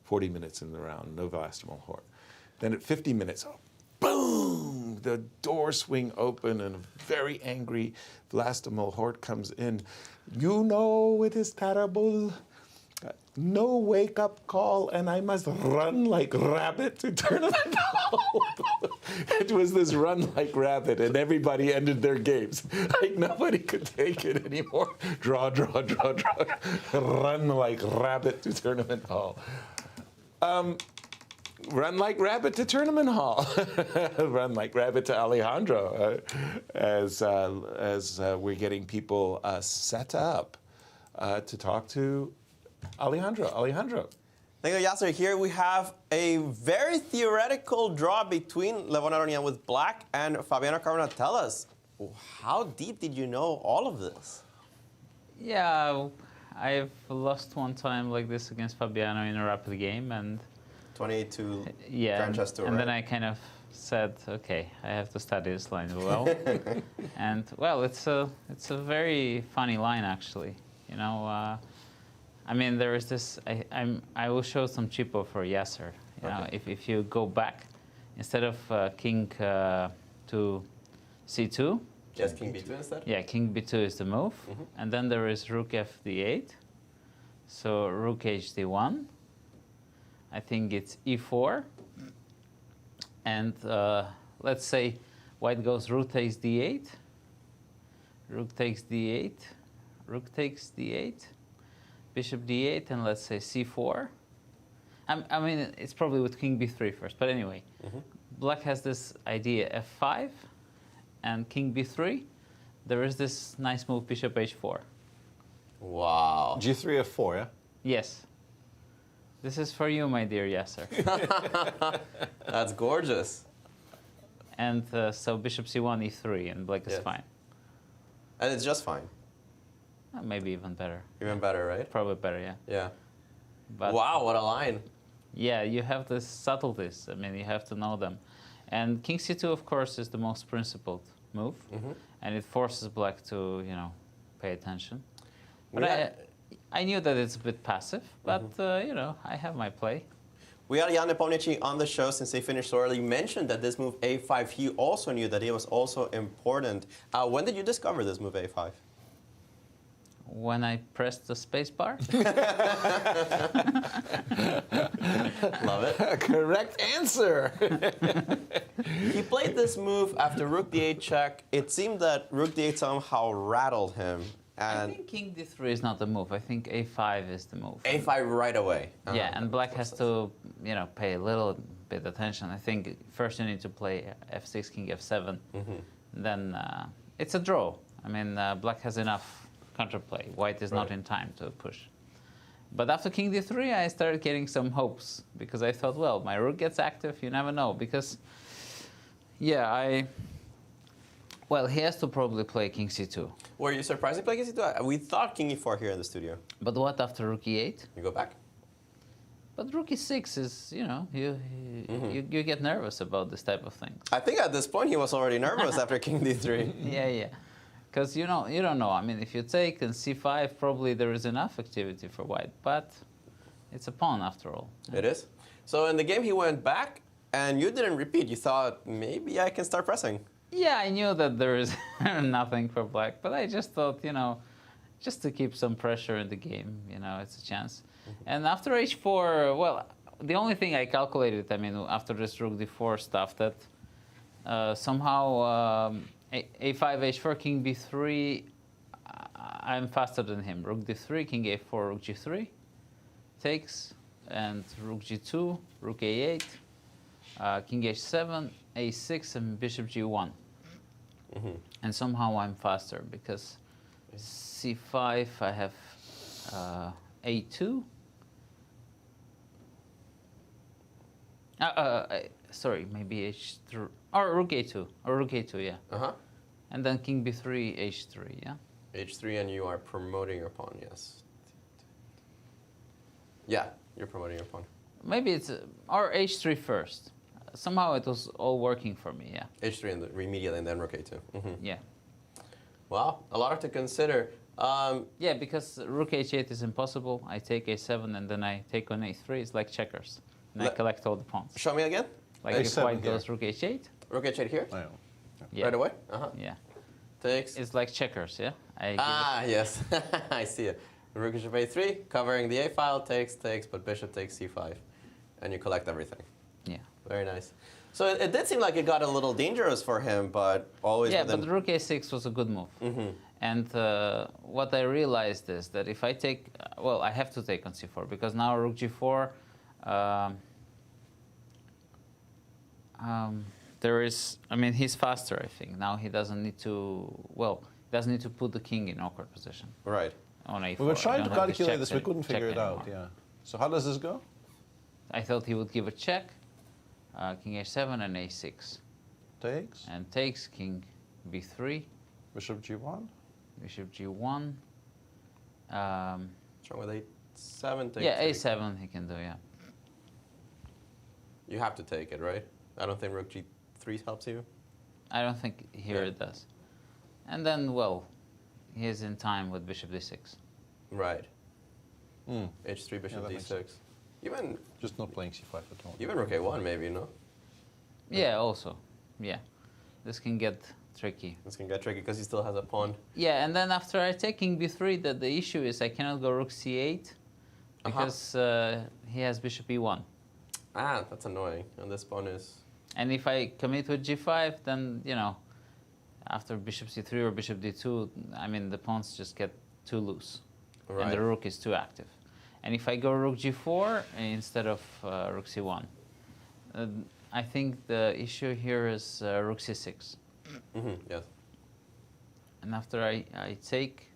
S5: 40 minutes into the round, no Vlastimil Hort. Then at 50 minutes, boom, the doors swing open and a very angry Vlastimil Hort comes in. You know it is terrible. No wake-up call, and I must run like rabbit to tournament hall. It was this run like rabbit, and everybody ended their games. Like nobody could take it anymore. Draw, draw, draw, draw. Run like rabbit to tournament hall. Run like rabbit to tournament hall. Run like rabbit to Alejandro as we're getting people set up to talk to Alejandro.
S6: Thank you, Yasser. Here we have a very theoretical draw between Levon Aronian with black and Fabiano Caruana. Tell us, how deep did you know all of this?
S12: Yeah, I've lost one time like this against Fabiano in a rapid game, and
S6: 22
S12: yeah,
S6: Grand Chess Tour,
S12: and
S6: right?
S12: then I kind of said, okay, I have to study this line well. And well, it's a very funny line actually. I mean, there is this. I will show some cheapo for Yasser. If you go back, instead of king to c2.
S6: Yes, king b2 instead.
S12: Yeah, king b2 is the move, and then there is rook f d8. So rook h d1. I think it's e4, and let's say white goes rook takes d8, rook takes d8, rook takes d8, bishop d8, and let's say c4. I mean, it's probably with king b3 first, but anyway, black has this idea f5 and king b3. There is this nice move bishop h4.
S6: Wow.
S4: g3 f4, yeah?
S12: Yes. This is for you, my dear Yasser.
S6: That's gorgeous.
S12: And so bishop c1, e3, and black is fine.
S6: And it's just fine.
S12: Maybe even better.
S6: Even better, right?
S12: Probably better, yeah.
S6: Yeah.
S12: But
S6: wow, what a line.
S12: Yeah, you have the subtleties. I mean, you have to know them. And king c2, of course, is the most principled move. And it forces black to, pay attention. But I knew that it's a bit passive, but, I have my play.
S6: We had Jan Nepomniachtchi on the show since they finished so early. He mentioned that this move a5, he also knew that it was also important. When did you discover this move a5?
S12: When I pressed the space bar.
S6: Love it.
S5: Correct answer.
S6: He played this move after rook d8 check. It seemed that rook d8 somehow rattled him. And
S12: I think king d3 is not the move. I think a5 is the move.
S6: a5 right away.
S12: Yeah, and black has to, pay a little bit attention. I think first you need to play f6, king f7. Then it's a draw. I mean, black has enough counterplay. White is not in time to push. But after king d3, I started getting some hopes because I thought, well, my rook gets active. You never know because, well, he has to probably play king c2.
S6: Were you surprised to play king c2? We thought king e4 here in the studio.
S12: But what after rook e8?
S6: You go back.
S12: But rook e6 is, you get nervous about this type of thing.
S6: I think at this point he was already nervous after king d3.
S12: Yeah. Because you don't know. I mean, if you take and c5, probably there is enough activity for white, but it's a pawn after all.
S6: It is. So in the game he went back, and you didn't repeat. You thought, maybe I can start pressing.
S12: Yeah, I knew that there is nothing for black, but I just thought, just to keep some pressure in the game, it's a chance. And after h4, well, the only thing I calculated, after this rook d4 stuff, that somehow a5, h4, king b3, I'm faster than him. Rook d3, king a4, rook g3, takes, and rook g2, rook a8, king h7, a6, and bishop g1. And somehow I'm faster because c5, I have a2. Sorry, maybe h3, or rook a2, yeah. And then king b3, h3, yeah.
S6: h3, and you are promoting your pawn, yes. Yeah, you're promoting your pawn.
S12: Maybe it's or h3 first. Somehow it was all working for me, yeah.
S6: h3 and immediately, and then rook a2.
S12: Yeah.
S6: Wow, a lot to consider.
S12: Yeah, because rook h8 is impossible. I take a7 and then I take on a3. It's like checkers. And I collect all the pawns.
S6: Show me again.
S12: Like if white goes rook h8.
S6: Rook h8 here?
S12: Yeah.
S6: Right away?
S12: Yeah.
S6: Takes.
S12: It's like checkers, yeah?
S6: Yes. I see it. Rook bishop a3, covering the a file, takes, but bishop takes c5. And you collect everything.
S12: Yeah.
S6: Very nice. So it did seem like it got a little dangerous for him, but always
S12: but rook a6 was a good move. And what I realized is that if I take, well, I have to take on c4, because now rook g4, there is, he's faster, I think. Now he doesn't need to, put the king in awkward position.
S6: Right.
S12: On a4.
S4: We were trying to calculate this, we couldn't figure it out, yeah. So how does this go?
S12: I thought he would give a check, king h7 and a6.
S4: Takes?
S12: And takes, king b3.
S4: Bishop g1?
S12: Bishop g1.
S6: Strong with a7, take.
S12: Yeah, a7 he can do, yeah.
S6: You have to take it, right? I don't think rook g3 helps you.
S12: I don't think here it does. And then, well, he's in time with bishop d6.
S6: Right. H3, bishop d6. Even
S4: just not playing c5 at all.
S6: Even rook a1, maybe, no?
S12: Yeah, also. Yeah. This can get tricky.
S6: This can get tricky because he still has a pawn.
S12: Yeah, and then after I take king b3, the issue is I cannot go rook c8 because he has bishop e1.
S6: Ah, that's annoying. And this pawn is...
S12: And if I commit with g5, then, after bishop c3 or bishop d2, the pawns just get too loose. Right. And the rook is too active. And if I go rook g4 instead of rook c1, I think the issue here is rook c6.
S6: Yes.
S12: And after I take,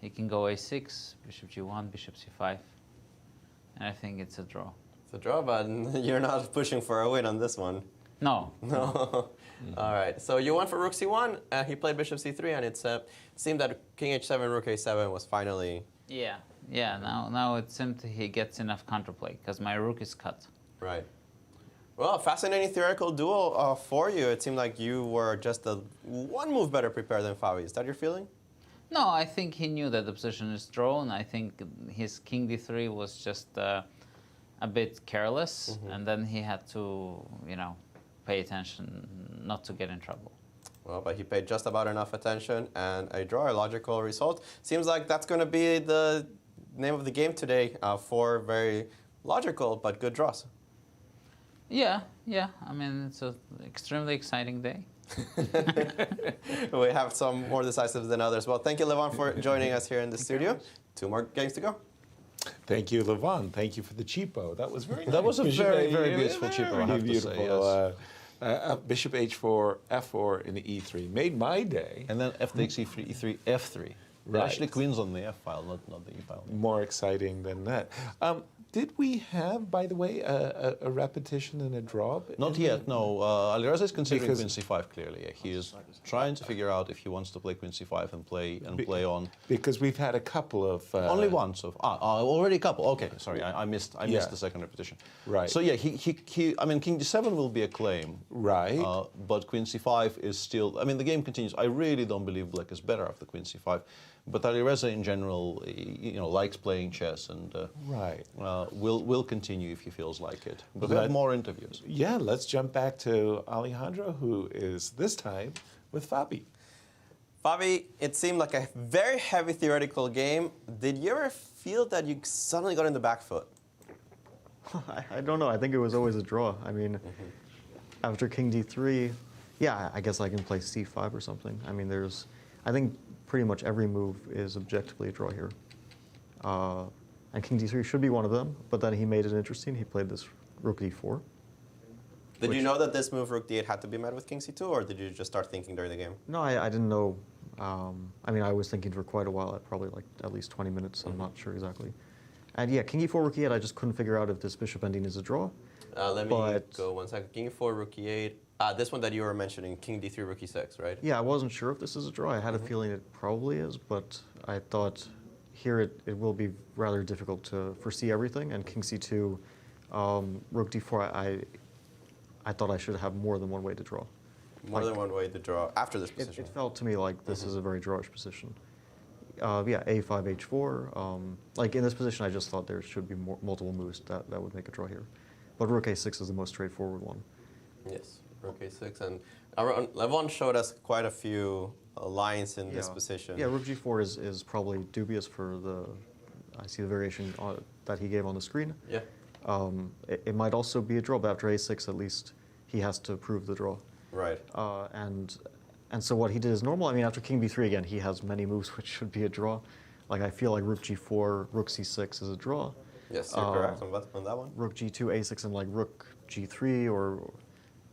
S12: he can go a6, bishop g1, bishop c5. And I think it's a draw.
S6: It's a draw, but you're not pushing for a win on this one.
S12: No.
S6: No. All right. So you went for rook c1, and he played bishop c3, and it seemed that king h7, rook a7 was finally...
S12: Yeah. Yeah, now it seemed he gets enough counterplay, because my rook is cut.
S6: Right. Well, fascinating theoretical duel for you. It seemed like you were just one move better prepared than Fabi. Is that your feeling?
S12: No, I think he knew that the position is drawn. I think his king d3 was just a bit careless, and then he had to, pay attention not to get in trouble.
S6: Well, but he paid just about enough attention, and a draw, a logical result. Seems like that's going to be the name of the game today. 4 very logical but good draws.
S12: Yeah. It's an extremely exciting day.
S6: We have some more decisive than others. Well, thank you, Levon, for joining us here in the studio. 2 more games to go.
S5: Thank you, Levon. Thank you for the cheapo. That was very nice.
S4: That was a very, very beautiful cheapo, I have
S5: beautiful.
S4: To say, yes.
S5: Bishop h4, f4 in the e3 made my day.
S4: And then f takes e3, e3, f3.
S5: Right.
S4: Actually, queen's on the f file, not the e file.
S5: More exciting than that. Did we have, by the way, a repetition and a draw?
S4: Not yet, no. Alireza is considering queen c5 clearly. He is trying to figure out if he wants to play queen c5 and play on.
S5: Because we've had a couple of.
S4: Only one, so already a couple. Okay, sorry, I missed the second repetition.
S5: Right.
S4: So yeah, I mean, king d7 will be a claim.
S5: Right.
S4: But queen c5 is still. I mean, the game continues. I really don't believe black is better after queen c5. But Alireza in general, likes playing chess and will continue if he feels like it. But we have more interviews.
S5: Yeah, let's jump back to Alejandro, who is this time with Fabi.
S6: Fabi, it seemed like a very heavy theoretical game. Did you ever feel that you suddenly got in the back foot?
S13: I don't know. I think it was always a draw. I mean, after king d3, yeah, I guess I can play c5 or something. I mean, I think pretty much every move is objectively a draw here. And king d3 should be one of them, but then he made it interesting. He played this rook d4.
S6: Did you know that this move, rook d8, had to be met with king c2, or did you just start thinking during the game?
S13: No, I didn't know. I mean, I was thinking for quite a while, probably like at least 20 minutes. I'm not sure exactly. And yeah, king e4, rook e8, I just couldn't figure out if this bishop ending is a draw.
S6: Let me go 1 second. King e4, rook e8. This one that you were mentioning, king d3, rook e6, right?
S13: Yeah, I wasn't sure if this is a draw. I had a feeling it probably is, but I thought here it will be rather difficult to foresee everything. And king c2, rook d4, I thought I should have more than one way to draw.
S6: More than one way to draw after this position.
S13: It felt to me like this is a very drawish position. Yeah, a5, h4. Like in this position, I just thought there should be multiple moves that would make a draw here. But rook a6 is the most straightforward one.
S6: Yes, rook a6. And Levon showed us quite a few lines in this position.
S13: Yeah, rook g4 is probably dubious for I see the variation that he gave on the screen.
S6: Yeah.
S13: It might also be a draw, but after a6, at least he has to prove the draw.
S6: Right.
S13: And so what he did is normal. I mean, after king b3, again, he has many moves which should be a draw. Like, I feel like rook g4, rook c6 is a draw.
S6: Yes, you're correct on that one.
S13: Rook g2, a6, and like rook g3, or...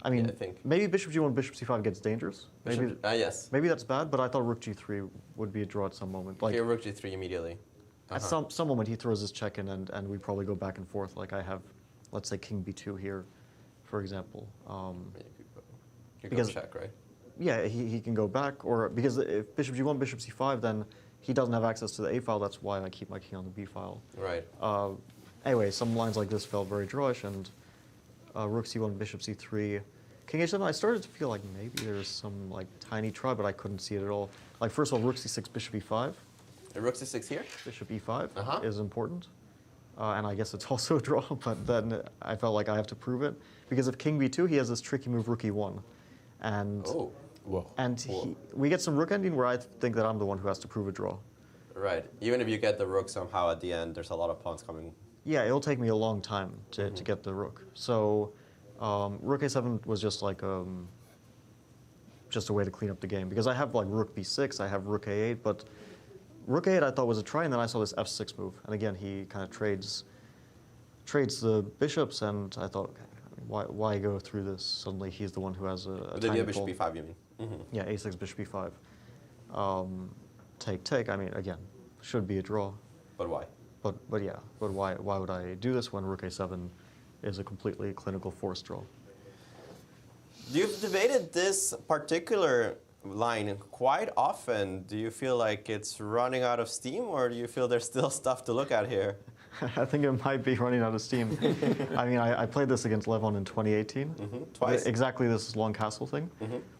S13: I mean,
S6: yeah, I think.
S13: Maybe bishop g1, bishop c5 gets dangerous. Maybe,
S6: yes.
S13: Maybe that's bad, but I thought rook g3 would be a draw at some moment. Like,
S6: here, rook g3 immediately.
S13: At some moment, he throws his check in, and we probably go back and forth. Like, I have, let's say, king b2 here, for example.
S6: You go check, right?
S13: Yeah, he can go back, or because if bishop g1, bishop c5, then he doesn't have access to the a file. That's why I keep my king on the b file.
S6: Right.
S13: Anyway, some lines like this felt very drawish, and rook c1, bishop c3, king h7. I started to feel like maybe there's some like tiny try, but I couldn't see it at all. Like first of all, rook c6, bishop e5.
S6: Rook c6 here?
S13: Bishop e5 is important. And I guess it's also a draw, but then I felt like I have to prove it. Because if king b2, he has this tricky move, rook e1. And, we get some rook ending where I think that I'm the one who has to prove a draw.
S6: Right. Even if you get the rook somehow at the end, there's a lot of pawns coming.
S13: Yeah, it'll take me a long time to get the rook. So rook a7 was just like just a way to clean up the game. Because I have like rook b6, I have rook a8, but rook a8 I thought was a try, and then I saw this f6 move. And again, he kind of trades the bishops, and I thought, okay, why go through this? Suddenly he's the one who has a
S6: Did you have bishop b5, you mean?
S13: Yeah, a6, bishop b5. Take. I mean, again, should be a draw.
S6: But why?
S13: But why would I do this when rook a7 is a completely clinical forced draw?
S6: You've debated this particular line quite often. Do you feel like it's running out of steam, or do you feel there's still stuff to look at here?
S13: I think it might be running out of steam. I mean, I played this against Levon in 2018.
S6: Twice.
S13: Exactly this long castle thing.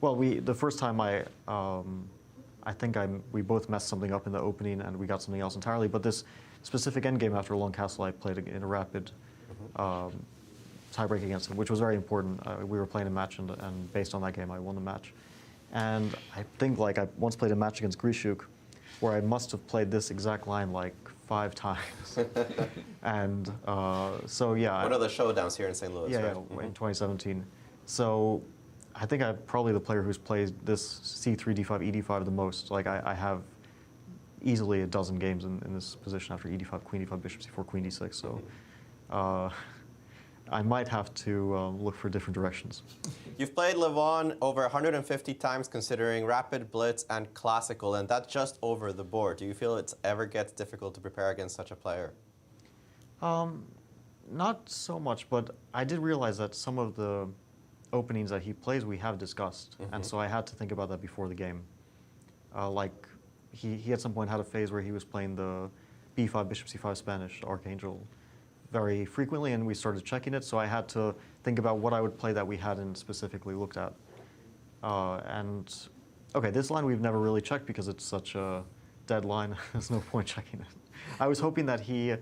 S13: Well, the first time I think we both messed something up in the opening, and we got something else entirely. But this specific endgame after a long castle, I played in a rapid tiebreak against him, which was very important. We were playing a match, and based on that game, I won the match. And I think like I once played a match against Grishuk, where I must have played this exact line like 5 times. And so yeah.
S6: One of the showdowns here in St. Louis,
S13: yeah,
S6: right?
S13: Yeah, in 2017. So I think I'm probably the player who's played this c3, d5, e5 the most. Like I have easily a dozen games in this position after e5, queen d5, bishop c4, queen d6. So I might have to look for different directions.
S6: You've played Levon over 150 times considering rapid, blitz, and classical, and that's just over the board. Do you feel it ever gets difficult to prepare against such a player?
S13: Not so much, but I did realize that some of the openings that he plays we have discussed, and so I had to think about that before the game. Like he at some point had a phase where he was playing the b5 bishop c5 Spanish Archangel very frequently, and we started checking it. So I had to think about what I would play that we hadn't specifically looked at. And okay, this line we've never really checked because it's such a dead line. There's no point checking it. I was hoping that he,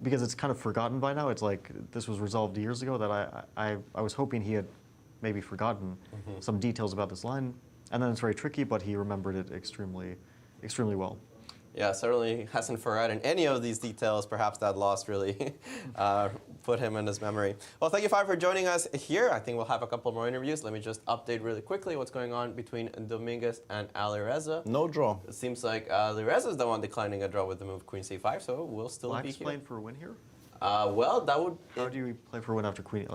S13: because it's kind of forgotten by now. It's like this was resolved years ago. That I was hoping he had maybe forgotten some details about this line, and then it's very tricky. But he remembered it extremely well.
S6: Yeah, certainly hasn't forgotten any of these details. Perhaps that loss really put him in his memory. Well, thank you, Five, for joining us here. I think we'll have a couple more interviews. Let me just update really quickly what's going on between Dominguez and Alireza.
S4: No draw.
S6: It seems like Alireza is the one declining a draw with the move Queen C5, so we'll still be here.
S13: Playing for a win here?
S6: Well, that would...
S13: How do you play for a win after Queen?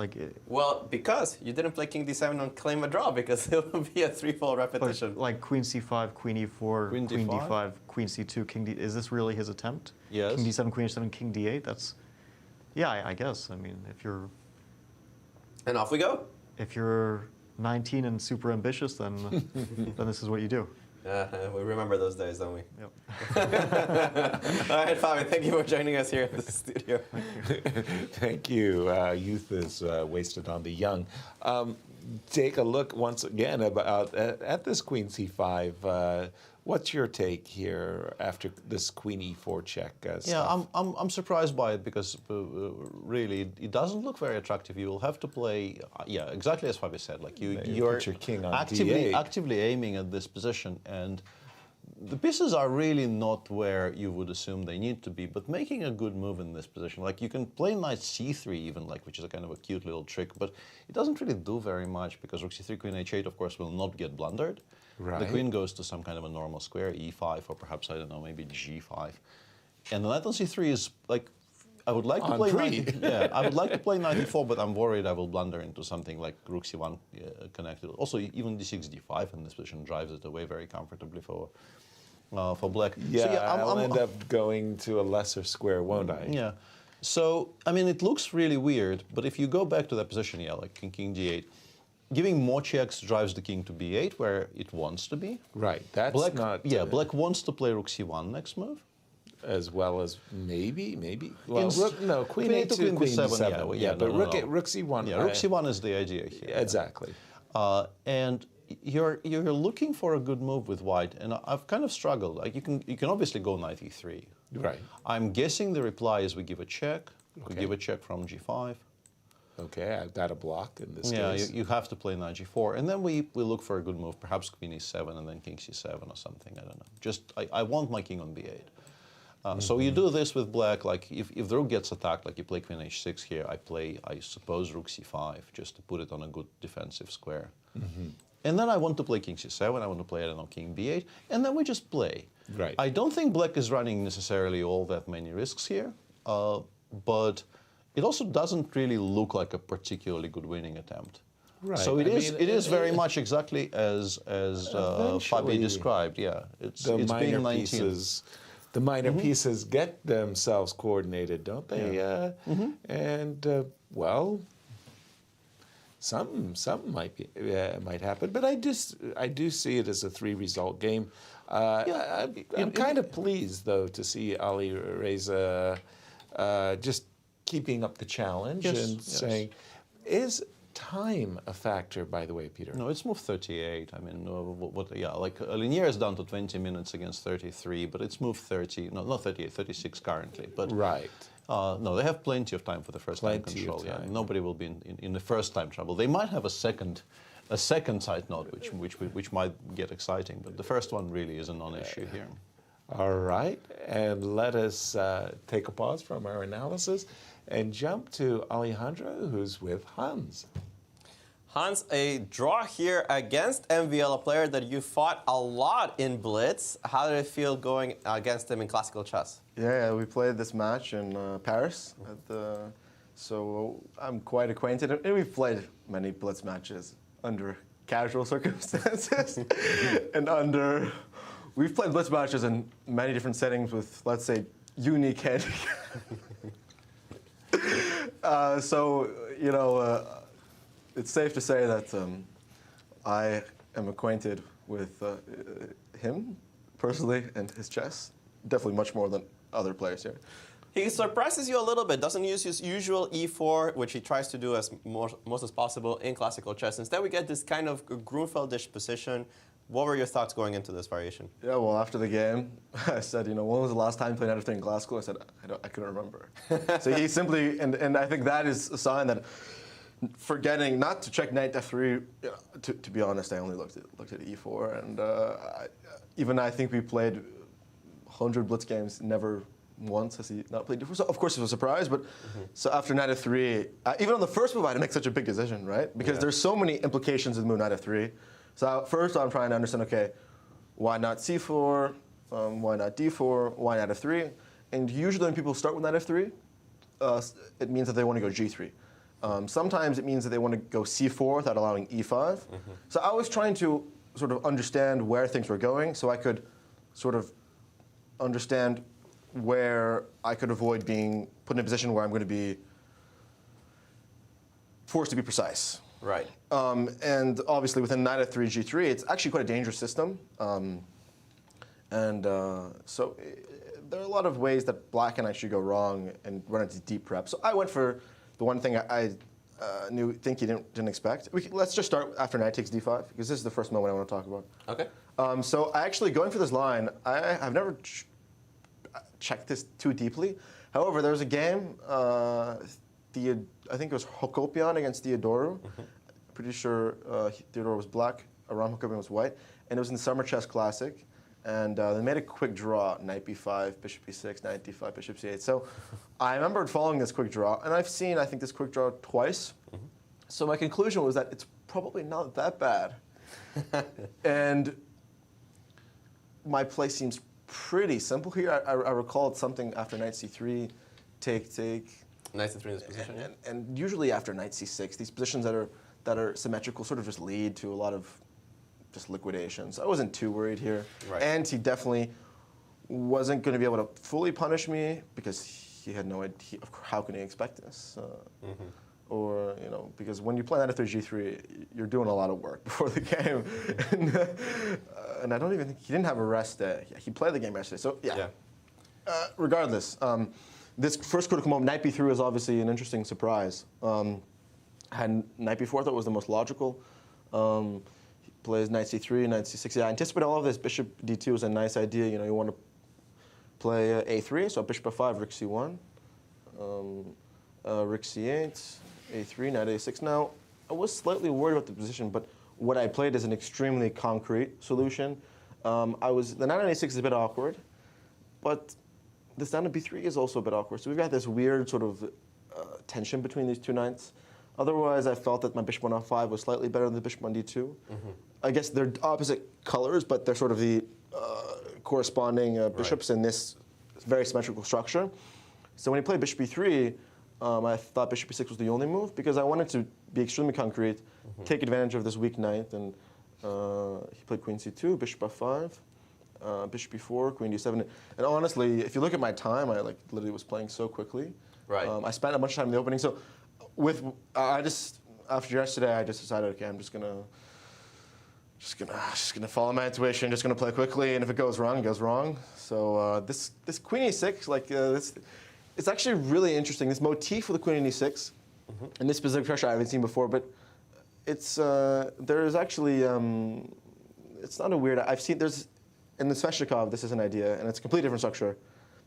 S6: Well, because you didn't play King D7 and claim a draw, because it would be a threefold repetition.
S13: But like Queen C5, Queen E4, Queen D5, Queen C2, King D... Is this really his attempt?
S4: Yes.
S13: King D7, Queen H7, King D8? That's... Yeah, I guess. I mean, if you're...
S6: And off we go.
S13: If you're 19 and super ambitious, then then this is what you do.
S6: We remember those days, don't we?
S13: Yep.
S6: All right, Fabi, thank you for joining us here in the studio.
S5: Thank you. Youth is wasted on the young. Take a look once again about at this Queen C5. What's your take here after this Queen E4 check?
S4: Yeah, I'm surprised by it because really it doesn't look very attractive. You will have to play, yeah, exactly as Fabi said. Like you're
S5: put your king on
S4: actively aiming at this position, and the pieces are really not where you would assume they need to be. But making a good move in this position, like you can play Knight C3 even, like which is a kind of a cute little trick, but it doesn't really do very much because Rook C3, Queen H8, of course, will not get blundered.
S5: Right.
S4: The queen goes to some kind of a normal square, E5, or perhaps, I don't know, maybe G5. And the knight on C3 is like, I would like to play knight, yeah, I would like to play knight E4, but I'm worried I will blunder into something like Rook C1 connected. Also, even D6, D5 in this position drives it away very comfortably for black.
S5: Yeah,
S4: so, yeah
S5: I'll end up going to a lesser square, won't I?
S4: Yeah. So, I mean, it looks really weird, but if you go back to that position, yeah, like King D8, giving more checks drives the king to b8, where it wants to be.
S5: Right, that's
S4: black,
S5: not...
S4: Yeah, black wants to play Rook C1 next move.
S5: As well as maybe. Well, Queen
S4: A2,
S5: Queen
S4: B7, yeah,
S5: but
S4: no,
S5: Rook C1.
S4: Yeah, Rook C1 is the idea here.
S5: Exactly.
S4: And you're looking for a good move with white, and I've kind of struggled. Like you can obviously go Knight E3.
S5: Right.
S4: I'm guessing the reply is we give a check. We give a check from G5.
S5: Okay, I've got a block in this
S4: Yeah,
S5: case.
S4: you have to play Knight G4, and then we look for a good move, perhaps Queen E7 and then King C7 or something. I don't know. Just I want my king on B8. So you do this with black. Like if the rook gets attacked, like you play Queen H6 here, I suppose Rook C5 just to put it on a good defensive square. And then I want to play King C7. I want to play, I don't know, King B8, and then we just play.
S5: Right.
S4: I don't think black is running necessarily all that many risks here, but it also doesn't really look like a particularly good winning attempt.
S5: Right.
S4: So it is very much exactly as Fabi described. Yeah, it's being 19.
S5: The minor pieces get themselves coordinated, don't they?
S4: Yeah.
S5: And well, something might happen. But I do see it as a 3-result game. I'm kind of pleased though to see Alireza just keeping up the challenge and saying, is time a factor, by the way, Peter?
S4: No, it's move 38. I mean, like Linear is down to 20 minutes against 33, but it's move 30, no, not 38, 36 currently. But
S5: right.
S4: No, they have plenty of time for the first time control. Yeah, nobody will be in the first time trouble. They might have a second side note, which might get exciting, but the first one really is a non-issue here.
S5: All right, and let us take a pause from our analysis and jump to Alejandro, who's with Hans.
S6: Hans, a draw here against MVL, a player that you fought a lot in Blitz. How did it feel going against him in classical chess?
S14: Yeah, we played this match in Paris, so I'm quite acquainted. And we've played many Blitz matches under casual circumstances and we've played Blitz matches in many different settings with, let's say, unique handicap. So, you know, it's safe to say that I am acquainted with him personally and his chess, definitely much more than other players here.
S6: He surprises you a little bit, doesn't use his usual e4, which he tries to do as most as possible in classical chess. Instead, we get this kind of Grunfeldish position. What were your thoughts going into this variation?
S14: Yeah, well, after the game, I said, you know, when was the last time you played out of 3 in classical? I said, I couldn't remember. So he simply, and I think that is a sign that forgetting not to check knight f3, to be honest, I only looked at e4, and even I think we played 100 blitz games, never once has he not played before. So of course it was a surprise, but so after knight f3, even on the first move I had to make such a big decision, right? Because there's so many implications in the move knight f3. So first I'm trying to understand, okay, why not c4, why not d4, why not f3? And usually when people start with knight f3, it means that they want to go g3. Sometimes it means that they want to go c4 without allowing e5. So I was trying to sort of understand where things were going so I could sort of understand where I could avoid being put in a position where I'm going to be forced to be precise.
S6: Right.
S14: And obviously within knight f3, g3, it's actually quite a dangerous system. So there are a lot of ways that black can actually go wrong and run into deep prep. So I went for the one thing I think you didn't expect. Let's just start after knight takes d5, because this is the first moment I want to talk about.
S6: Okay.
S14: So I actually, going for this line, I've never checked this too deeply. However, there was a game, I think it was Hakopian against Theodoru. Pretty sure Theodoru was black, Aram Hakopian was white, and it was in the Summer Chess Classic. And they made a quick draw, knight b5, bishop b6, knight d5, bishop c8. So I remembered following this quick draw, and I've seen, I think, this quick draw twice. So my conclusion was that it's probably not that bad. And my play seems pretty simple here. I recalled something after knight c3, take.
S6: Knight c3 in this position,
S14: and usually after knight c6, these positions that are symmetrical sort of just lead to a lot of just liquidations. I wasn't too worried here.
S6: Right.
S14: And he definitely wasn't going to be able to fully punish me because he had no idea. How can he expect this? Or, you know, because when you play knight f3, g3, you're doing a lot of work before the game. And I don't even think he didn't have a rest day. He played the game yesterday. So, yeah. Regardless, this first critical moment, knight b3 was obviously an interesting surprise. Had knight b4, I thought was the most logical. Plays knight c3, knight c6. Yeah, I anticipate all of this. Bishop d2 is a nice idea. You know, you want to play a3, so bishop f5, rook c1, rook c8, a3, knight a6. Now, I was slightly worried about the position, but what I played is an extremely concrete solution. The knight on a6 is a bit awkward, but this knight on b3 is also a bit awkward. So we've got this weird sort of tension between these two knights. Otherwise, I felt that my bishop on f5 was slightly better than the bishop on d2. I guess they're opposite colors, but they're sort of the corresponding bishops in this very symmetrical structure. So when he played bishop b3, I thought bishop b6 was the only move because I wanted to be extremely concrete, take advantage of this weak knight, and he played queen c2, bishop f5, bishop b4, queen d7. And honestly, if you look at my time, I literally was playing so quickly.
S6: Right.
S14: I spent a bunch of time in the opening. So after yesterday, I just decided, okay, I'm just gonna follow my intuition, just gonna play quickly, and if it goes wrong, it goes wrong. So this queen e6, it's actually really interesting. This motif with the queen in e6, and this specific pressure I haven't seen before, but it's there's actually it's not a weird. I've seen in the Sveshnikov, this is an idea, and it's a completely different structure,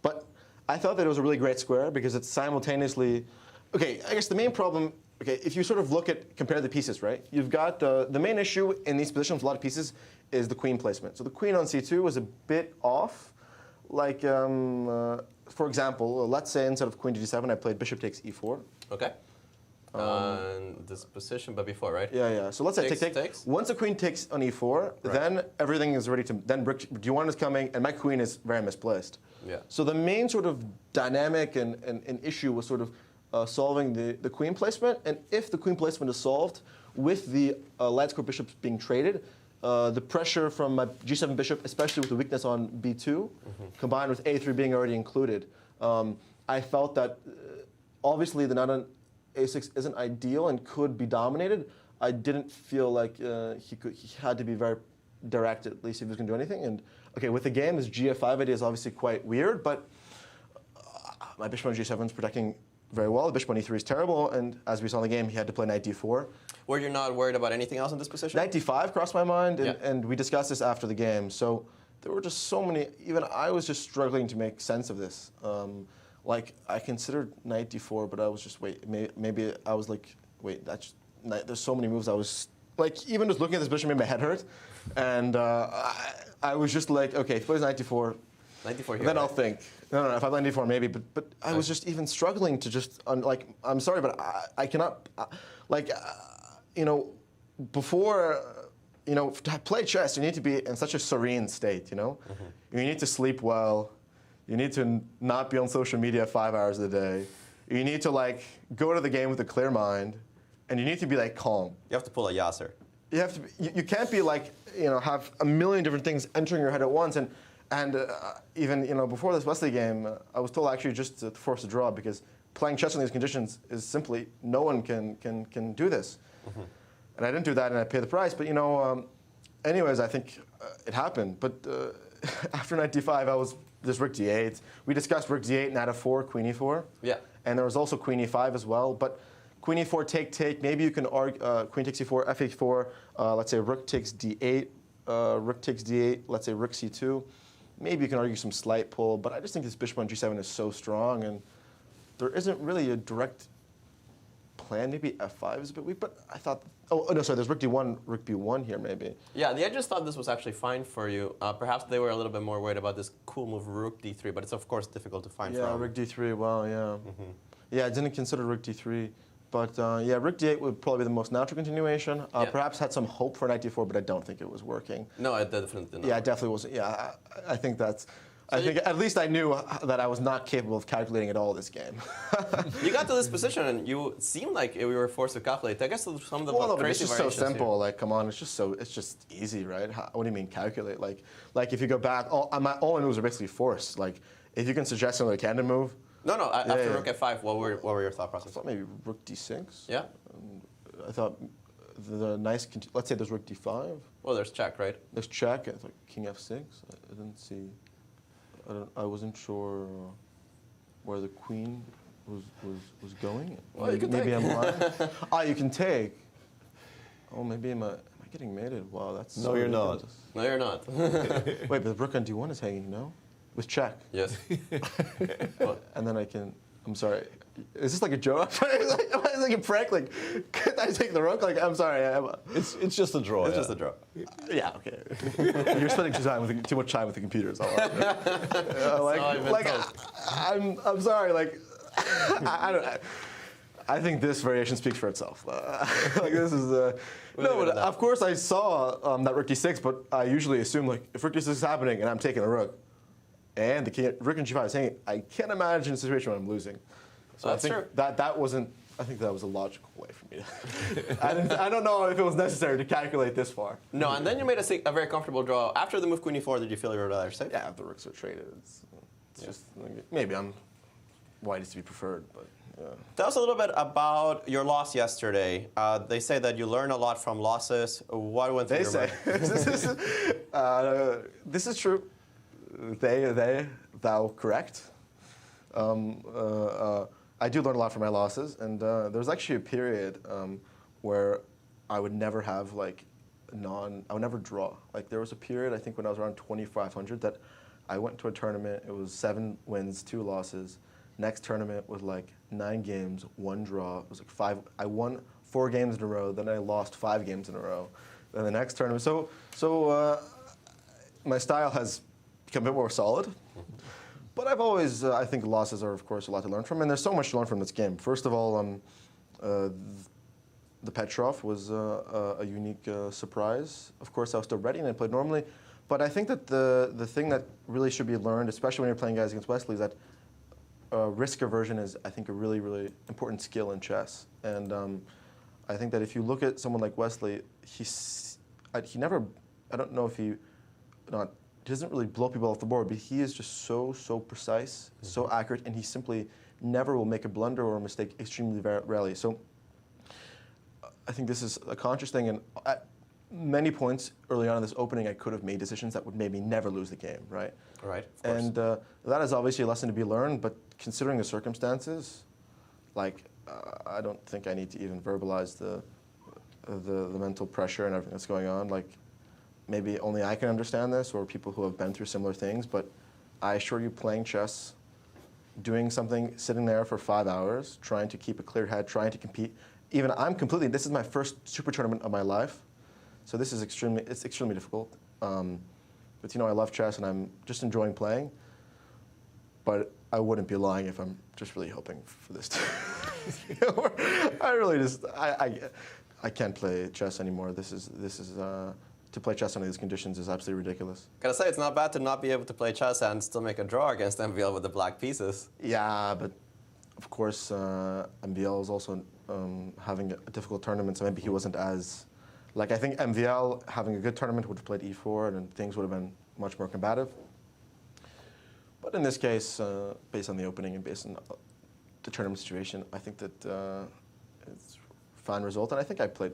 S14: but I thought that it was a really great square because it's simultaneously. Okay, I guess the main problem. Okay, if you sort of compare the pieces, right? You've got the main issue in these positions with a lot of pieces is the queen placement. So the queen on c2 was a bit off. Like, for example, let's say instead of queen to d7, I played bishop takes e4.
S6: Okay. This position, but before, right?
S14: Yeah. So let's say takes. Once the queen takes on e4, then everything is ready to. Then d1 is coming, and my queen is very misplaced.
S6: Yeah.
S14: So the main sort of dynamic and issue was sort of solving the queen placement, and if the queen placement is solved with the light square bishops being traded, the pressure from my g7 bishop, especially with the weakness on b2, combined with a3 being already included, I felt that obviously the knight on A6 isn't ideal and could be dominated, I didn't feel like he had to be very direct, at least if he was going to do anything. And okay, with the game, this G5 idea is obviously quite weird, but my bishop on G7 is protecting very well. The bishop on E3 is terrible, and as we saw in the game, he had to play knight D4.
S6: Were you not worried about anything else in this position?
S14: Knight D5 crossed my mind, and,
S6: Yeah.
S14: and we discussed this after the game. So there were just so many, even I was just struggling to make sense of this. Like, I considered knight D4, but I was just, wait, maybe I was like, wait, that's there's so many moves I was, like, even just looking at this bishop made my head hurt. And I was just like, okay, if he plays knight D4,
S6: here,
S14: then I'll think. No, if I play knight D4, maybe. But I was just even struggling to just, like, I'm sorry, but I cannot, you know, before, you know, to play chess, you need to be in such a serene state, you know? You need to sleep well. You need to not be on social media 5 hours a day. You need to, like, go to the game with a clear mind. And you need to be, like, calm.
S6: You have to pull a Yasser.
S14: You have to be, you can't be, like, you know, have a million different things entering your head at once. And even, you know, before this Wesley game, I was told actually just to force a draw because playing chess in these conditions is simply, no one can do this. And I didn't do that, and I paid the price. But, you know, anyways, I think it happened. But after knight d5, I was this rook d8. We discussed rook d8, knight f4, queen e4.
S6: Yeah.
S14: And there was also queen e5 as well. But queen e4, take. Maybe you can argue queen takes e4, f4. Let's say rook takes d8. Rook takes d8. Let's say rook c2. Maybe you can argue some slight pull. But I just think this bishop on g7 is so strong, and there isn't really a direct plan. Maybe f5 is a bit weak. But I thought, oh no, sorry. There's rook d1, rook b1 here maybe.
S6: Yeah, the edges thought this was actually fine for you. Perhaps they were a little bit more worried about this cool move rook d3, but it's of course difficult to find.
S14: Yeah, rook d3. Well, yeah. Yeah, I didn't consider rook d3. But yeah, rook d8 would probably be the most natural continuation. Perhaps had some hope for knight d4, but I don't think it was working.
S6: No, it definitely didn't.
S14: Yeah, it definitely wasn't. Yeah, I think that's. I think at least I knew that I was not capable of calculating at all this game.
S6: You got to this position and you seemed like we were forced to calculate. I guess some of the
S14: well, no,
S6: crazy
S14: it's just so simple.
S6: Here.
S14: Like, come on, it's just easy, right? What do you mean calculate? Like if you go back, all my moves are basically forced. Like, if you can suggest another candidate move.
S6: No, after rook f5, what were your thought process?
S14: I thought maybe rook d6.
S6: Yeah.
S14: I thought the nice. Let's say there's rook d5.
S6: Well, there's check, right?
S14: There's check. It's like king f6. I didn't see. I wasn't sure where the queen was going.
S6: Well, you can take.
S14: I'm lying. You can take. Oh, maybe am I getting mated? Wow, that's
S4: no, you're not.
S6: No, you're not.
S14: Wait, but the rook on d1 is hanging, no? With check.
S6: Yes.
S14: And then I can. I'm sorry. Is this like a joke? It's like a prank. Like, could I take the rook? Like, I'm sorry.
S4: It's just a draw.
S6: It's just a draw.
S14: Yeah. Okay. You're spending too much time with the computers. I'm sorry. Like, I don't. I think this variation speaks for itself. Like, this is. No, but of course I saw that rook d6, but I usually assume like if rook d6 is happening and I'm taking a rook, and the king, rook and g5 is hanging, I can't imagine a situation where I'm losing. So
S6: that's
S14: I think
S6: true.
S14: that wasn't. I think that was a logical way for me to. I don't know if it was necessary to calculate this far.
S6: No, and then you made a very comfortable draw. After the move queen e4, did you feel you were rather safe?
S14: Yeah, if the rooks are traded, it's just maybe white is to be preferred, but. Yeah.
S6: Tell us a little bit about your loss yesterday. They say that you learn a lot from losses. What went through your mind?
S14: This is true. Thou correct. I do learn a lot from my losses, and there was actually a period where I would never have I would never draw. Like, there was a period, I think when I was around 2,500, that I went to a tournament. It was 7 wins, 2 losses. Next tournament was like 9 games, 1 draw. It was like 5. I won 4 games in a row. Then I lost 5 games in a row. Then the next tournament. So my style has become a bit more solid. But I've always, I think losses are, of course, a lot to learn from. And there's so much to learn from this game. First of all, the Petrov was a unique surprise. Of course, I was still ready and I played normally. But I think that the thing that really should be learned, especially when you're playing guys against Wesley, is that risk aversion is, I think, a really, really important skill in chess. And I think that if you look at someone like Wesley, he never, I don't know if he doesn't really blow people off the board, but he is just so precise, so accurate, and he simply never will make a blunder or a mistake extremely rarely. So I think this is a conscious thing, and at many points early on in this opening, I could have made decisions that would maybe never lose the game, right?
S6: Right, of course.
S14: And that is obviously a lesson to be learned, but considering the circumstances, like, I don't think I need to even verbalize the mental pressure and everything that's going on. Like, maybe only I can understand this, or people who have been through similar things, but I assure you, playing chess, doing something, sitting there for 5 hours, trying to keep a clear head, trying to compete. Even this is my first super tournament of my life, so this is extremely difficult. But I love chess and I'm just enjoying playing, but I wouldn't be lying if I'm just really hoping for this to, I really just, I can't play chess anymore. This is to play chess under these conditions is absolutely ridiculous.
S6: Gotta say, it's not bad to not be able to play chess and still make a draw against MVL with the black pieces.
S14: Yeah, but of course, MVL is also having a difficult tournament, so maybe he wasn't as, like, I think MVL having a good tournament would have played e4 and things would have been much more combative. But in this case, based on the opening and based on the tournament situation, I think that it's a fine result, and I think I played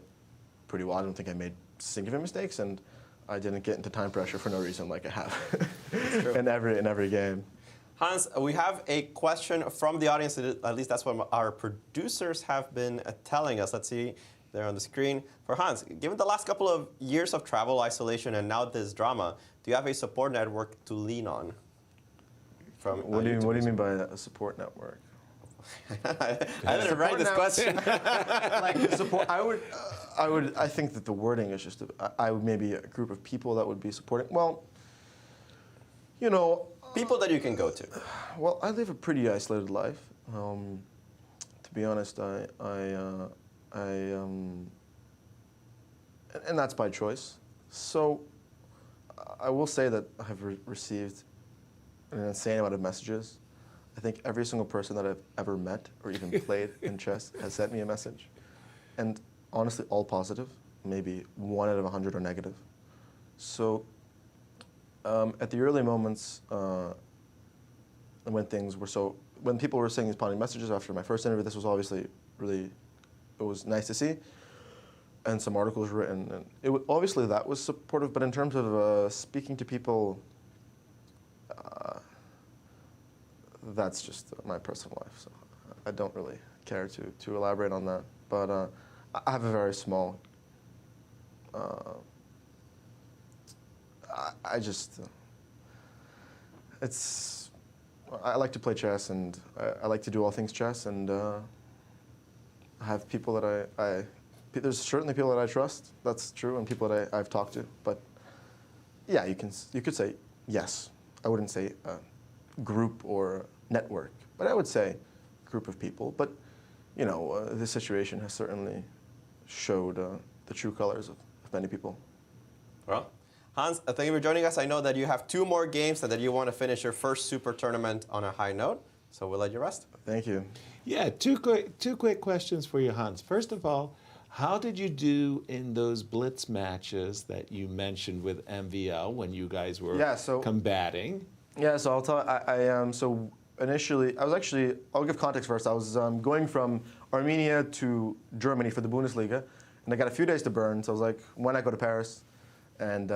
S14: pretty well. I don't think I made significant mistakes, and I didn't get into time pressure for no reason like I have in every game.
S6: Hans, we have a question from the audience. At least that's what our producers have been telling us. Let's see there on the screen. For Hans, given the last couple of years of travel, isolation, and now this drama, do you have a support network to lean on?
S14: What do you mean by a support network?
S6: I didn't write this question.
S14: Like the support, I think that the wording is just, I would maybe a group of people that would be supporting. Well,
S6: people that you can go to.
S14: Well, I live a pretty isolated life. To be honest, and that's by choice. So I will say that I have received an insane amount of messages. I think every single person that I've ever met or even played in chess has sent me a message. And honestly, all positive. Maybe 1 out of 100 are negative. So at the early moments, when people were sending these positive messages after my first interview, this was obviously really, it was nice to see. And some articles were written, and obviously that was supportive, but in terms of speaking to people, that's just my personal life, so I don't really care to elaborate on that. But I have a very small, I like to play chess, and I like to do all things chess, and I have people that there's certainly people that I trust, that's true, and people that I've talked to. But yeah, you could say yes. I wouldn't say group or network, but I would say group of people. But this situation has certainly showed the true colors of many people.
S6: Well, Hans, thank you for joining us. I know that you have 2 more games and that you want to finish your first super tournament on a high note, so we'll let you rest.
S14: Thank you.
S5: Yeah, two quick questions for you, Hans. First of all, how did you do in those blitz matches that you mentioned with MVL when you guys were combating?
S14: Yeah, so I'll tell. So initially, I'll give context first. I was going from Armenia to Germany for the Bundesliga, and I got a few days to burn. So I was like, when I go to Paris, and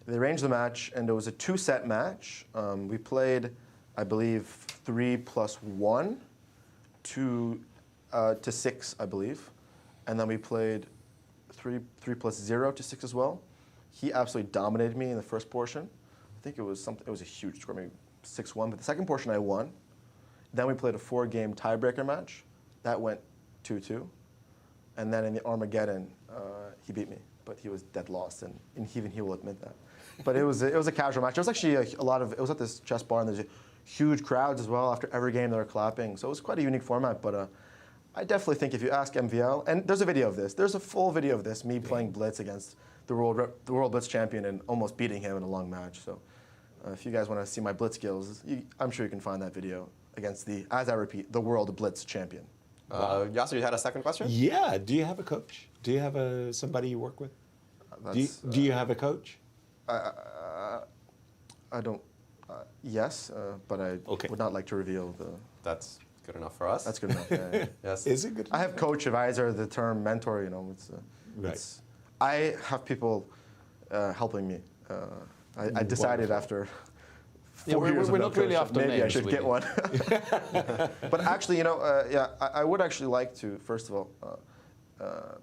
S14: they arranged the match, and it was a 2-set match. We played, I believe, 3+1 to 6, I believe. And then we played 3+0 to 6 as well. He absolutely dominated me in the first portion. I think it was a huge score, maybe 6-1. But the second portion I won. Then we played a 4-game tiebreaker match. That went 2-2. And then in the Armageddon, he beat me. But he was dead lost, and even he will admit that. But it was a casual match. There was actually it was at this chess bar, and there's huge crowds as well. After every game, they were clapping. So it was quite a unique format. But I definitely think if you ask MVL, and there's a video of this. There's a full video of this, me playing blitz against the world blitz champion and almost beating him in a long match. So if you guys want to see my blitz skills, I'm sure you can find that video against as I repeat, the world blitz champion.
S6: Yasser, you had a second question?
S5: Yeah. Do you have a coach? Do you have somebody you work with? Do you have a coach?
S14: I don't. Yes, but I would not like to reveal the.
S6: That's Good enough for us.
S14: That's good enough. Yeah.
S5: Yes. Is it good?
S14: I have coach, advisor, the term mentor. You know, it's I have people helping me. I decided after 4 years
S4: we're
S14: of
S4: not really
S14: coach,
S4: after
S14: maybe
S4: names,
S14: I should get one. But actually, you know, I would actually like to first of all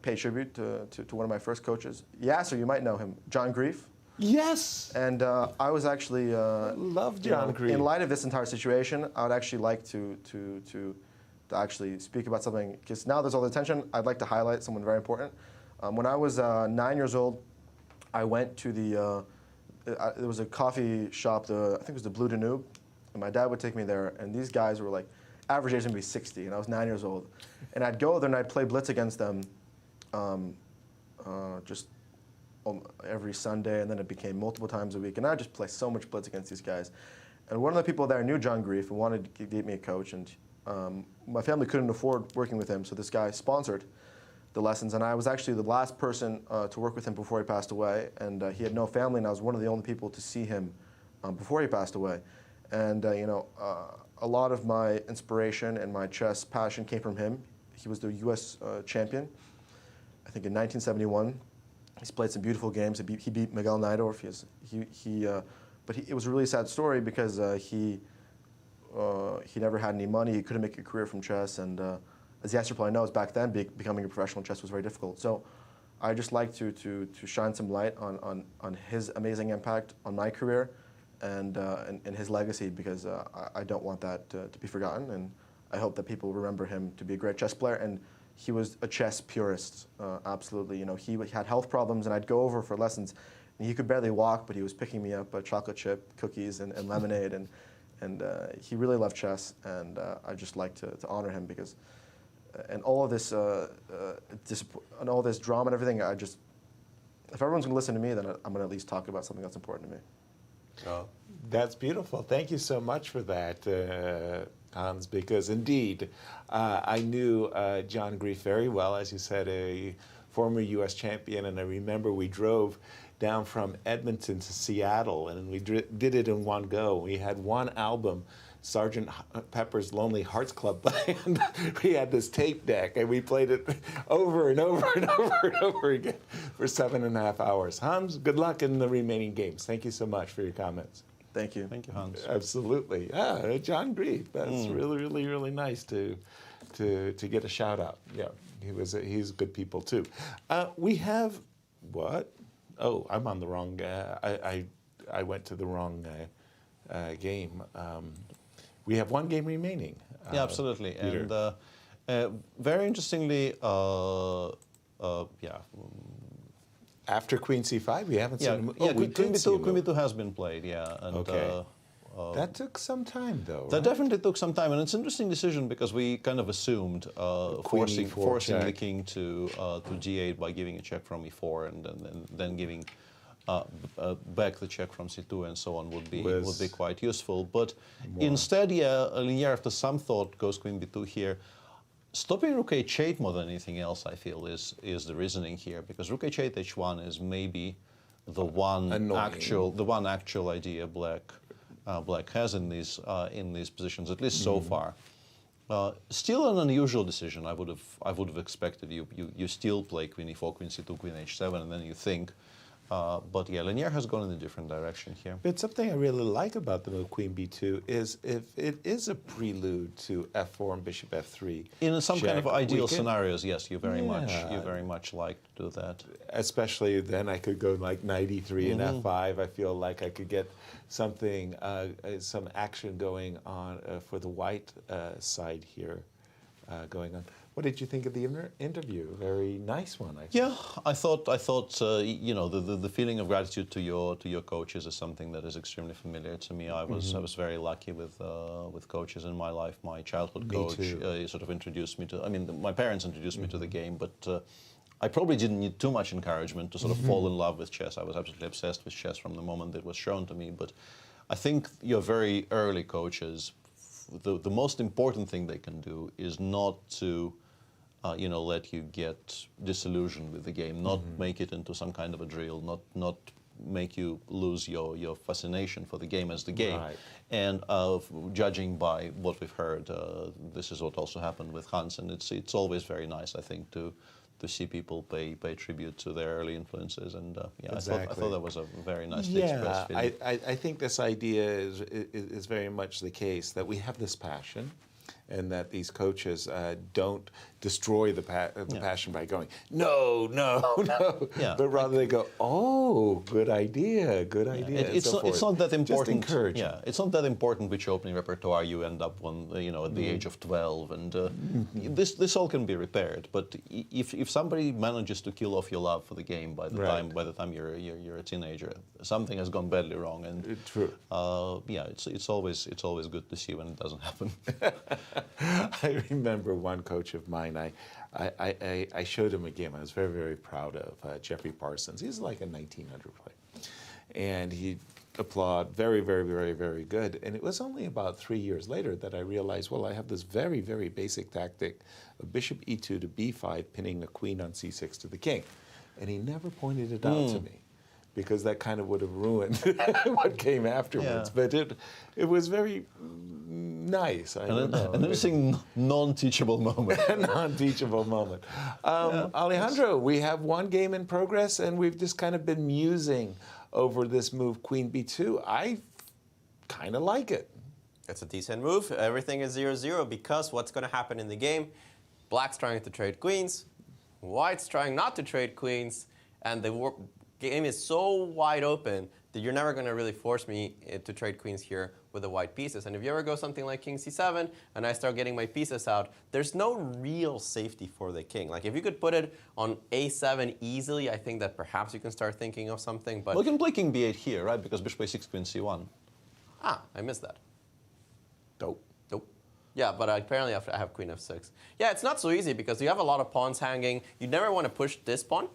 S14: pay tribute to one of my first coaches, Yasser. You might know him, John Grief.
S5: Yes.
S14: And I was actually
S5: love John Grief.
S14: In light of this entire situation, I would actually like to actually speak about something, because now there's all the attention. I'd like to highlight someone very important. When I was 9 years old, I went to there was a coffee shop, I think it was the Blue Danube, and my dad would take me there, and these guys were like, average age was going to be 60, and I was 9 years old. And I'd go there and I'd play blitz against them just every Sunday, and then it became multiple times a week, and I'd just play so much blitz against these guys. And one of the people there knew John Grief and wanted to get me a coach, and my family couldn't afford working with him, so this guy sponsored the lessons, and I was actually the last person to work with him before he passed away, and he had no family, and I was one of the only people to see him before he passed away. And you know, a lot of my inspiration and my chess passion came from him. He was the U.S. champion, I think in 1971. He's played some beautiful games. He beat Miguel Najdorf. But it was a really sad story because he never had any money. He couldn't make a career from chess, and as Yasser probably knows, back then becoming a professional in chess was very difficult. So I just like to shine some light on his amazing impact on my career and his legacy, because I don't want that to be forgotten, and I hope that people remember him to be a great chess player. And he was a chess purist, absolutely. You know, he had health problems, and I'd go over for lessons, and he could barely walk, but he was picking me up chocolate chip cookies and lemonade, and he really loved chess, and I just like to honor him, because and all of this and all this drama and everything, if everyone's going to listen to me, then I'm going to at least talk about something that's important to me.
S5: Oh, that's beautiful. Thank you so much for that, Hans, because indeed, I knew John Grief very well, as you said, a former U.S. champion, and I remember we drove down from Edmonton to Seattle, and we did it in one go. We had one album, Sgt. Pepper's Lonely Hearts Club Band. We had this tape deck, and we played it over and over and over and over again for 7.5 hours. Hans, good luck in the remaining games. Thank you so much for your comments.
S14: Thank you.
S4: Thank you, Hans.
S5: Absolutely. Yeah, John Grief. That's really, really, really nice to get a shout out. Yeah, he's good people too. We have what? Oh, I'm on the wrong. I went to the wrong game. We have one game remaining.
S4: Yeah, absolutely.
S5: Peter.
S4: And very interestingly,
S5: after Queen C5, we haven't seen.
S4: Queen B2 has been played. Yeah. And,
S5: okay. That took some time, though.
S4: That definitely took some time, and it's an interesting decision because we kind of assumed forcing the king to G8 by giving a check from E4 and then giving back the check from C2 and so on would be quite useful. But instead, Linier, after some thought, goes Queen B2 here. Stopping Rook H8 more than anything else, I feel, is the reasoning here, because Rook H8 H1 is maybe the one actual idea Black has in these positions, at least so far. Still an unusual decision. I would have expected you still play Queen E4, Queen C2, Queen H7, and then you think. But yeah, Linier has gone in a different direction here.
S5: But something I really like about the move Queen B2 is if it is a prelude to F4 and Bishop F3.
S4: In some kind of ideal scenarios, yes, you very much like to do that.
S5: Especially then I could go like Knight E3 and F5. I feel like I could get something, some action going on for the white side here going on. What did you think of the interview? Very nice one, I think.
S4: Yeah, I thought you know, the feeling of gratitude to your coaches is something that is extremely familiar to me. I was very lucky with coaches in my life. My childhood coach sort of introduced me to. I mean, my parents introduced me to the game, but I probably didn't need too much encouragement to sort of fall in love with chess. I was absolutely obsessed with chess from the moment it was shown to me. But I think your very early coaches, the most important thing they can do is not to you know, let you get disillusioned with the game, not make it into some kind of a drill, not make you lose your fascination for the game as the game.
S5: Right.
S4: And judging by what we've heard, this is what also happened with Hans, and it's always very nice, I think, to see people pay tribute to their early influences, and
S5: Exactly.
S4: I thought that was a very nicely expressed feeling.
S5: I think this idea is very much the case, that we have this passion, and that these coaches don't destroy the passion by going, no,
S4: Yeah.
S5: but rather they go, oh, good idea.
S4: It's not that important.
S5: Just encourage.
S4: Yeah, it's not that important which opening repertoire you end up on, at the age of 12, and this all can be repaired. But if somebody manages to kill off your love for the game by the time you're a teenager, something has gone badly wrong. And
S5: true.
S4: It's always good to see when it doesn't happen.
S5: I remember one coach of mine. I showed him a game I was very, very proud of, Jeffrey Parsons. He's like a 1900 player. And he applaud, very, very, very, very good. And it was only about 3 years later that I realized, well, I have this very, very basic tactic of bishop e2 to b5, pinning the queen on c6 to the king. And he never pointed it out to me, because that kind of would have ruined what came afterwards.
S4: Yeah.
S5: But it was very nice.
S4: An interesting non-teachable moment.
S5: Non-teachable moment. Alejandro, we have one game in progress, and we've just kind of been musing over this move, queen b2. I kind of like it.
S6: It's a decent move. Everything is 0-0 because what's going to happen in the game? Black's trying to trade queens, white's trying not to trade queens, and the game is so wide open that you're never going to really force me to trade queens here with the white pieces. And if you ever go something like king c7 and I start getting my pieces out, there's no real safety for the king. Like if you could put it on a7 easily, I think that perhaps you can start thinking of something. But
S4: we can play king b8 here, right? Because bishop a6, queen c1.
S6: Ah, I missed that.
S5: Dope.
S6: Yeah, but apparently I have queen f6. Yeah, it's not so easy because you have a lot of pawns hanging. You never want to push this pawn.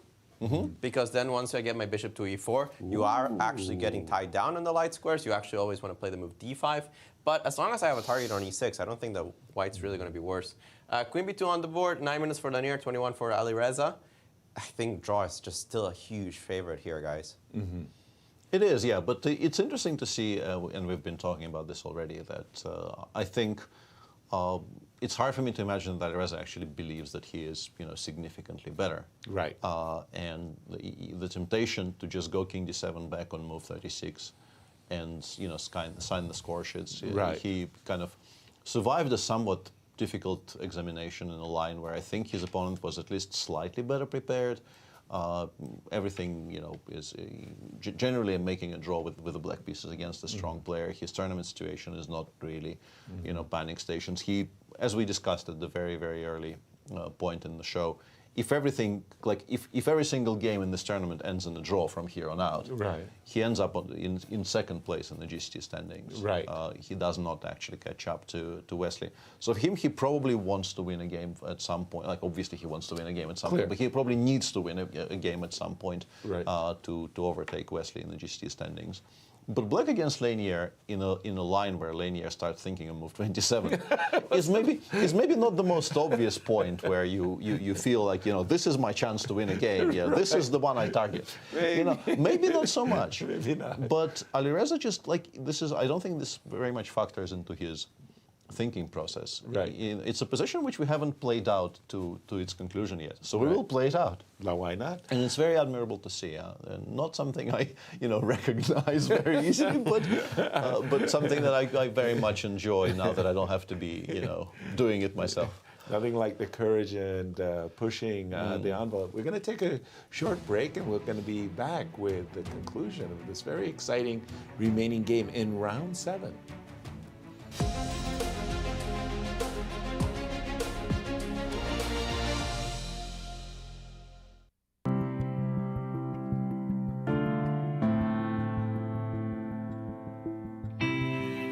S6: Because then once I get my bishop to e4, you are actually getting tied down in the light squares. You actually always want to play the move d5. But as long as I have a target on e6, I don't think that white's really going to be worse. Queen b2 on the board, 9 minutes for Lanier, 21 for Alireza. I think draw is just still a huge favorite here, guys.
S4: It is, yeah, but it's interesting to see, and we've been talking about this already, that I think it's hard for me to imagine that Alireza actually believes that he is, significantly better.
S5: Right.
S4: And the temptation to just go king d7 back on move 36 and, sign the score sheets.
S5: Right.
S4: He kind of survived a somewhat difficult examination in a line where I think his opponent was at least slightly better prepared. Everything, is generally making a draw with the black pieces against a strong player. His tournament situation is not really, panic stations. He, as we discussed at the very, very early point in the show, if everything, if every single game in this tournament ends in a draw from here on out,
S5: right,
S4: he ends up in second place in the GCT standings.
S5: Right.
S4: He does not actually catch up to Wesley. So for him, he probably wants to win a game at some point. Like obviously he wants to win a game at some point, but he probably needs to win a game at some point to overtake Wesley in the GCT standings. But black against Lanier in a line where Lanier starts thinking of move 27 is maybe not the most obvious point where you feel like this is my chance to win a game. Yeah, this is the one I target. Maybe not so much.
S5: Maybe not.
S4: But Alireza just I don't think this very much factors into his thinking process.
S5: Right.
S4: It's a position which we haven't played out to its conclusion yet. So we will play it out.
S5: Now, why not?
S4: And it's very admirable to see. And not something I, recognize very easily, but something that I very much enjoy now that I don't have to be, doing it myself.
S5: Nothing like the courage and pushing the envelope. We're going to take a short break, and we're going to be back with the conclusion of this very exciting remaining game in round 7.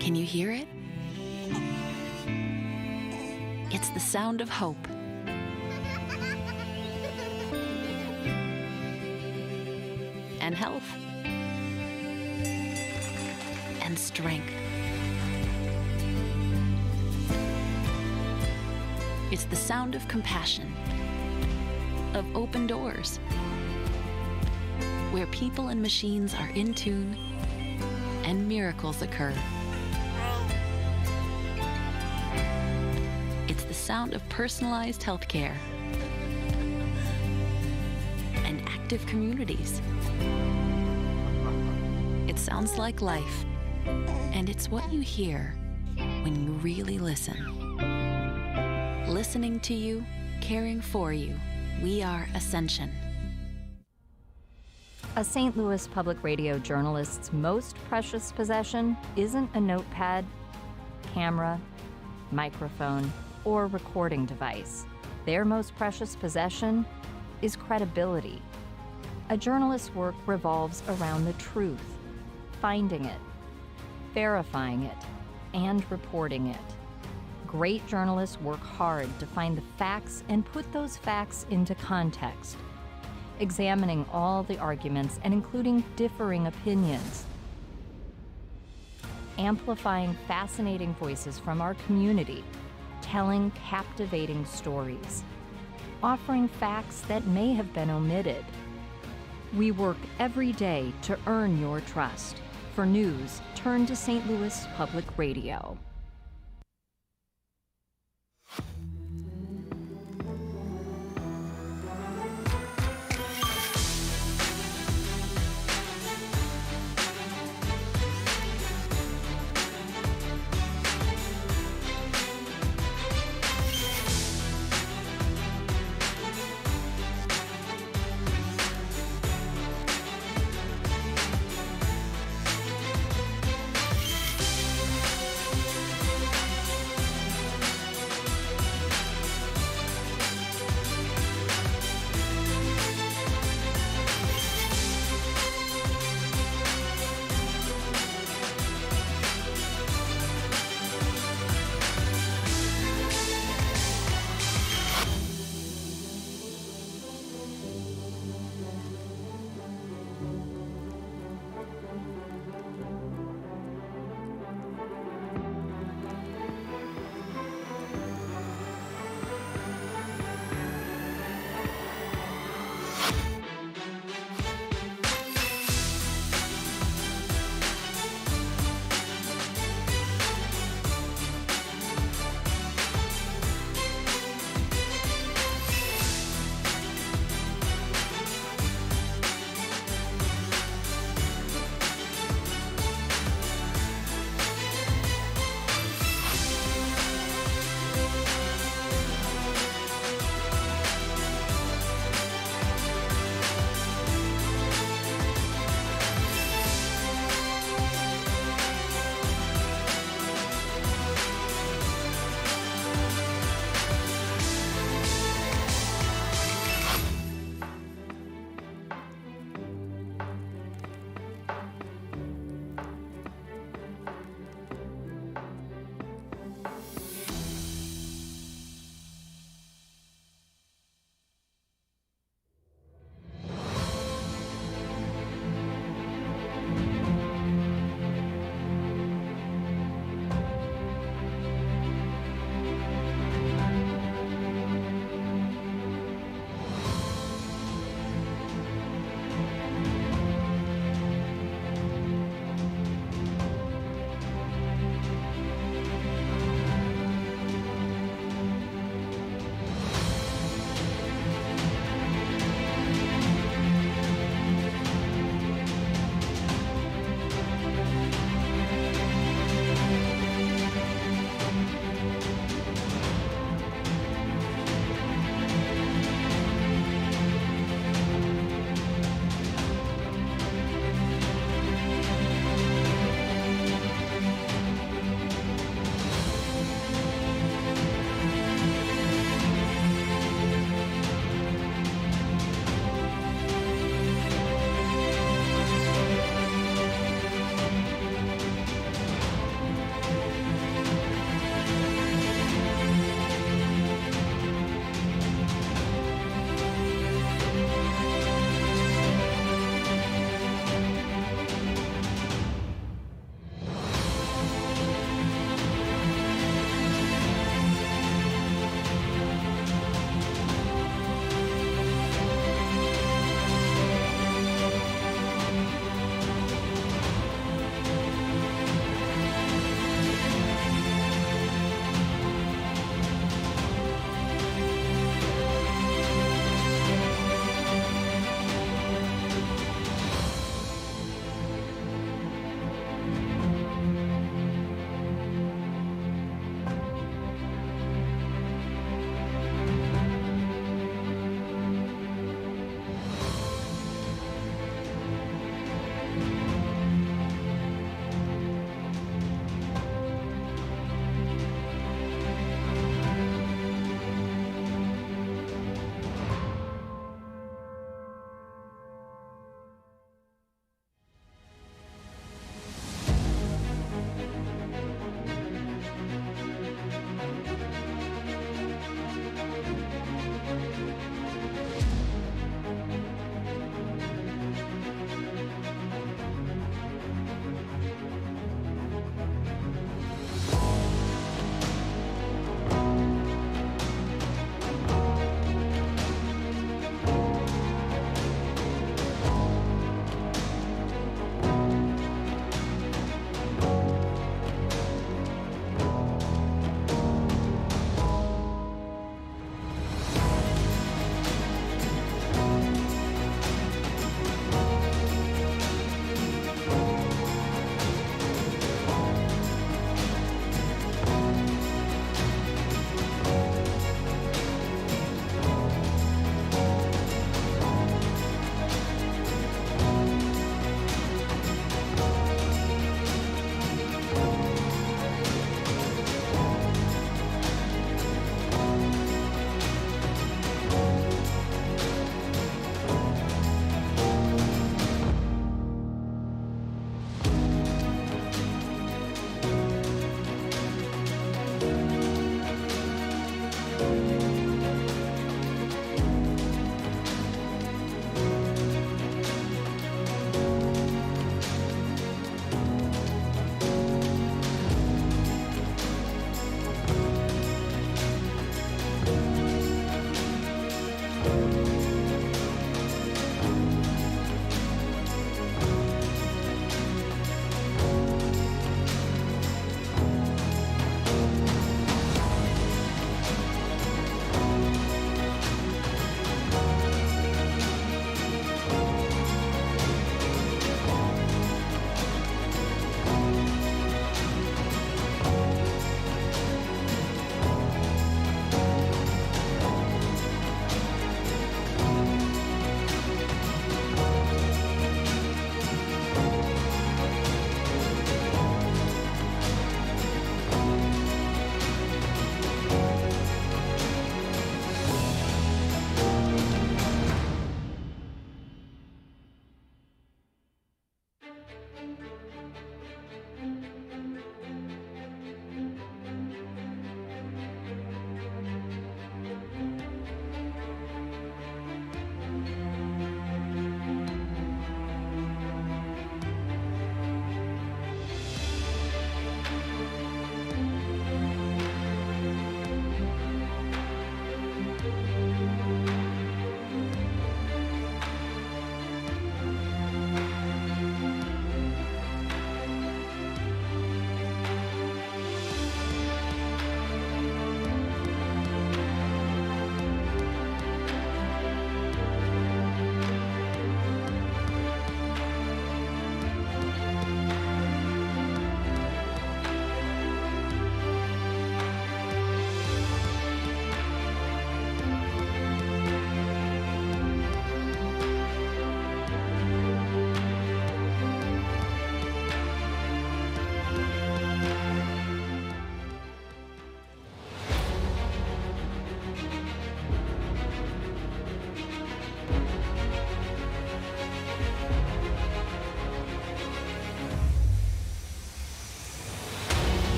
S10: Can you hear it? It's the sound of hope. And health. And strength. It's the sound of compassion, of open doors.
S15: where people and machines are in tune and miracles occur. It's the sound of personalized healthcare and active communities. It sounds like life, and it's what you hear when you really listen. Listening to you, caring for you. We are Ascension.
S16: A St. Louis public radio journalist's most precious possession isn't a notepad, camera, microphone, or recording device. Their most precious possession is credibility. A journalist's work revolves around the truth, finding it, verifying it, and reporting it. Great journalists work hard to find the facts and put those facts into context, examining all the arguments and including differing opinions, amplifying fascinating voices from our community, telling captivating stories, offering facts that may have been omitted. We work every day to earn your trust. For news, turn to St. Louis Public Radio.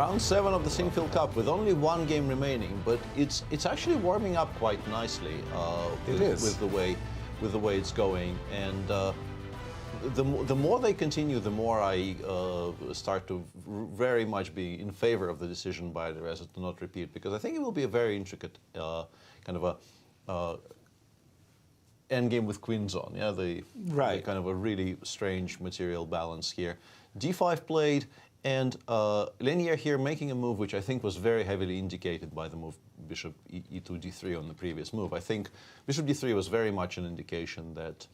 S4: Round 7 of the Sinquefield Cup with only one game remaining, but it's actually warming up quite nicely with the way it's going. And the more they continue, the more I start to very much be in favor of the decision by the rest to not repeat, because I think it will be a very intricate kind of a endgame with queens on. Yeah, the kind of a really strange material balance here. D5 played, and Lanier here making a move which I think was very heavily indicated by the move bishop e2 d3 on the previous move. I think bishop d3 was very much an indication that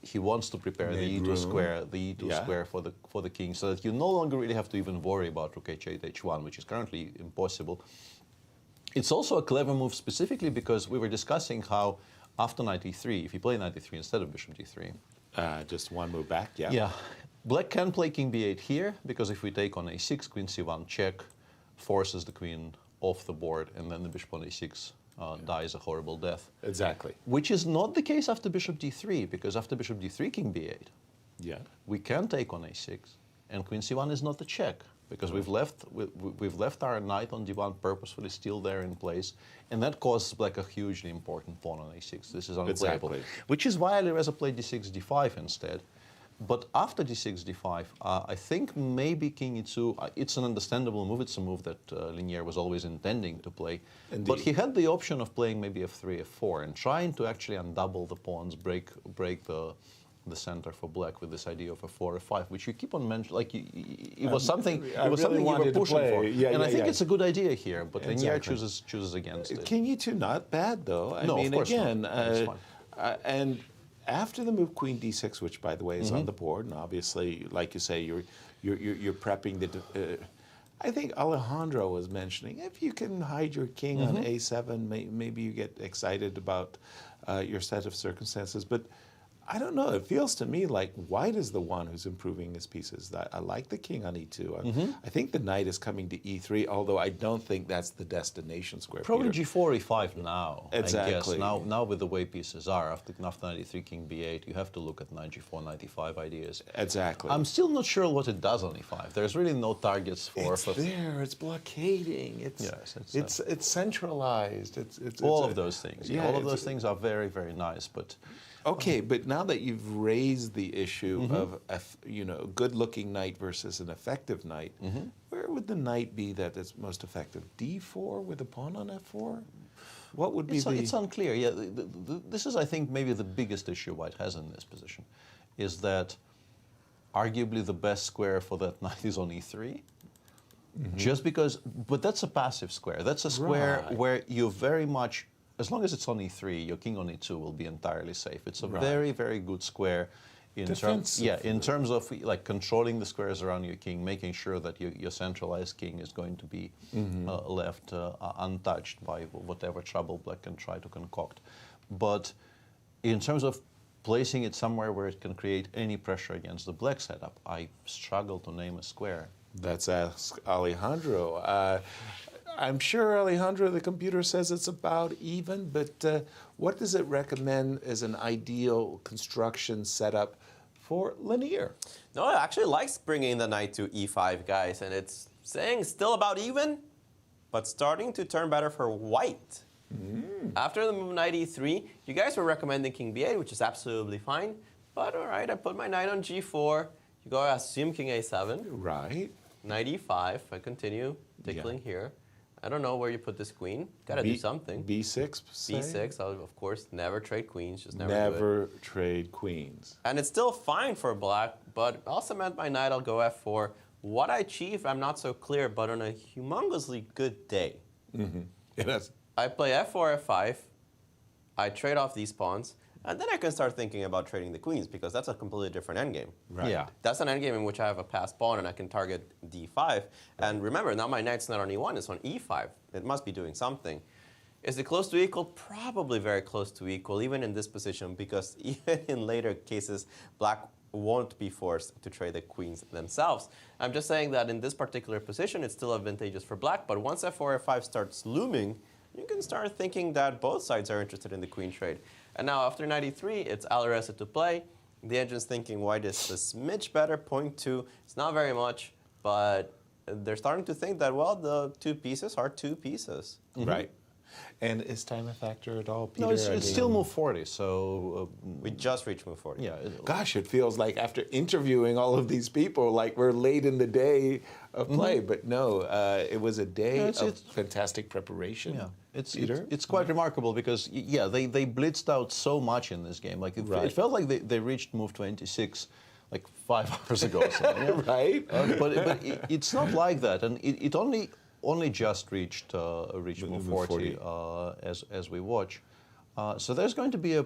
S4: he wants to prepare the e2 square, for the king, so that you no longer really have to even worry about rook h8 h1, which is currently impossible. It's also a clever move specifically because we were discussing how after knight e3, if you play knight e3 instead of bishop d3,
S5: just one move back.
S4: Yeah. Black can play king b8 here, because if we take on a6, queen c1 check forces the queen off the board, and then the bishop on a6 dies a horrible death.
S5: Exactly.
S4: Which is not the case after bishop d3, because after bishop d3, king b8, we can take on a6, and queen c1 is not a check, because we've left our knight on d1 purposefully still there in place, and that causes black a hugely important pawn on a6. This is unplayable.
S5: Exactly.
S4: Which is why Alireza played d6 d5 instead. But after d6 d5, I think maybe king e2. It's an understandable move. It's a move that Lanier was always intending to play.
S5: Indeed.
S4: But he had the option of playing maybe f3, f4, and trying to actually undouble the pawns, break the center for black with this idea of a 4 f5, which you keep on mentioning. Like it was something you were pushing for. And I think it's a good idea here. But Lanier chooses against it.
S5: King e2 not bad though. I mean,
S4: of course
S5: again,
S4: not.
S5: and after the move queen d6, which by the way is on the board, and obviously, like you say, you're prepping the. I think Alejandro was mentioning if you can hide your king on a7, maybe you get excited about your set of circumstances, but. I don't know. It feels to me like white is the one who's improving his pieces. I like the king on e2. I think the knight is coming to e3, although I don't think that's the destination square.
S4: Probably
S5: Peter.
S4: g4, e5 now.
S5: Exactly.
S4: I guess. Now with the way pieces are, after knight e3, king b8, you have to look at knight g4, knight e5 ideas.
S5: Exactly.
S4: I'm still not sure what it does on e5. There's really no targets for.
S5: It's there. It's blockading. It's centralized. It's
S4: all of those things. Yeah, all of those things are very, very nice, but.
S5: Okay, but now that you've raised the issue of good-looking knight versus an effective knight, where would the knight be that is most effective? d4 with a pawn on f4? What would be
S4: It's unclear. Yeah, this is, I think, maybe the biggest issue white has in this position, is that arguably the best square for that knight is on e3. Just because, but that's a passive square. That's a square where you very much. As long as it's on e3, your king on e2 will be entirely safe. It's a very, very good square in terms of like controlling the squares around your king, making sure that your centralized king is going to be left untouched by whatever trouble black can try to concoct. But in terms of placing it somewhere where it can create any pressure against the black setup, I struggle to name a square.
S5: Let's ask Alejandro. I'm sure, Alejandro, the computer says it's about even, but what does it recommend as an ideal construction setup for Lanier?
S6: No, it actually likes bringing the knight to e5, guys, and it's saying still about even, but starting to turn better for white. After the move knight e3, you guys were recommending king b8, which is absolutely fine, but all right, I put my knight on g4, you go assume king a7.
S5: Right.
S6: Knight e5, I continue tickling here. I don't know where you put this queen. Gotta do something.
S5: b6, say?
S6: b6, I'll, of course, never trade queens. Just
S5: never trade queens.
S6: And it's still fine for black, but I'll cement my knight, I'll go f4. What I achieve, I'm not so clear, but on a humongously good day, I play f4, f5, I trade off these pawns, and then I can start thinking about trading the queens, because that's a completely different endgame.
S5: Right.
S4: Yeah.
S6: That's an endgame in which I have a passed pawn and I can target d5. And remember, now my knight's not on e1, it's on e5. It must be doing something. Is it close to equal? Probably very close to equal, even in this position, because even in later cases, black won't be forced to trade the queens themselves. I'm just saying that in this particular position, it's still advantageous for black, but once f4, f5 starts looming, you can start thinking that both sides are interested in the queen trade. And now after knight e3, it's Alireza to play. The engine's thinking white is a smidge better, 0.2. It's not very much, but they're starting to think that, well, the two pieces are two pieces.
S5: Right. And is time a factor at all, Peter?
S4: No, it's still move 40, so...
S6: we just reached move 40.
S4: Yeah.
S5: Gosh, it feels like after interviewing all of these people, like we're late in the day of play. But no, it was a day of fantastic preparation.
S4: Yeah,
S5: Peter?
S4: it's quite remarkable because, yeah, they blitzed out so much in this game. Like it felt like they reached move 26 like 5 hours ago or something. Yeah?
S5: Right?
S4: But it's not like that. And it only just reached move 40 as we watch. So there's going to be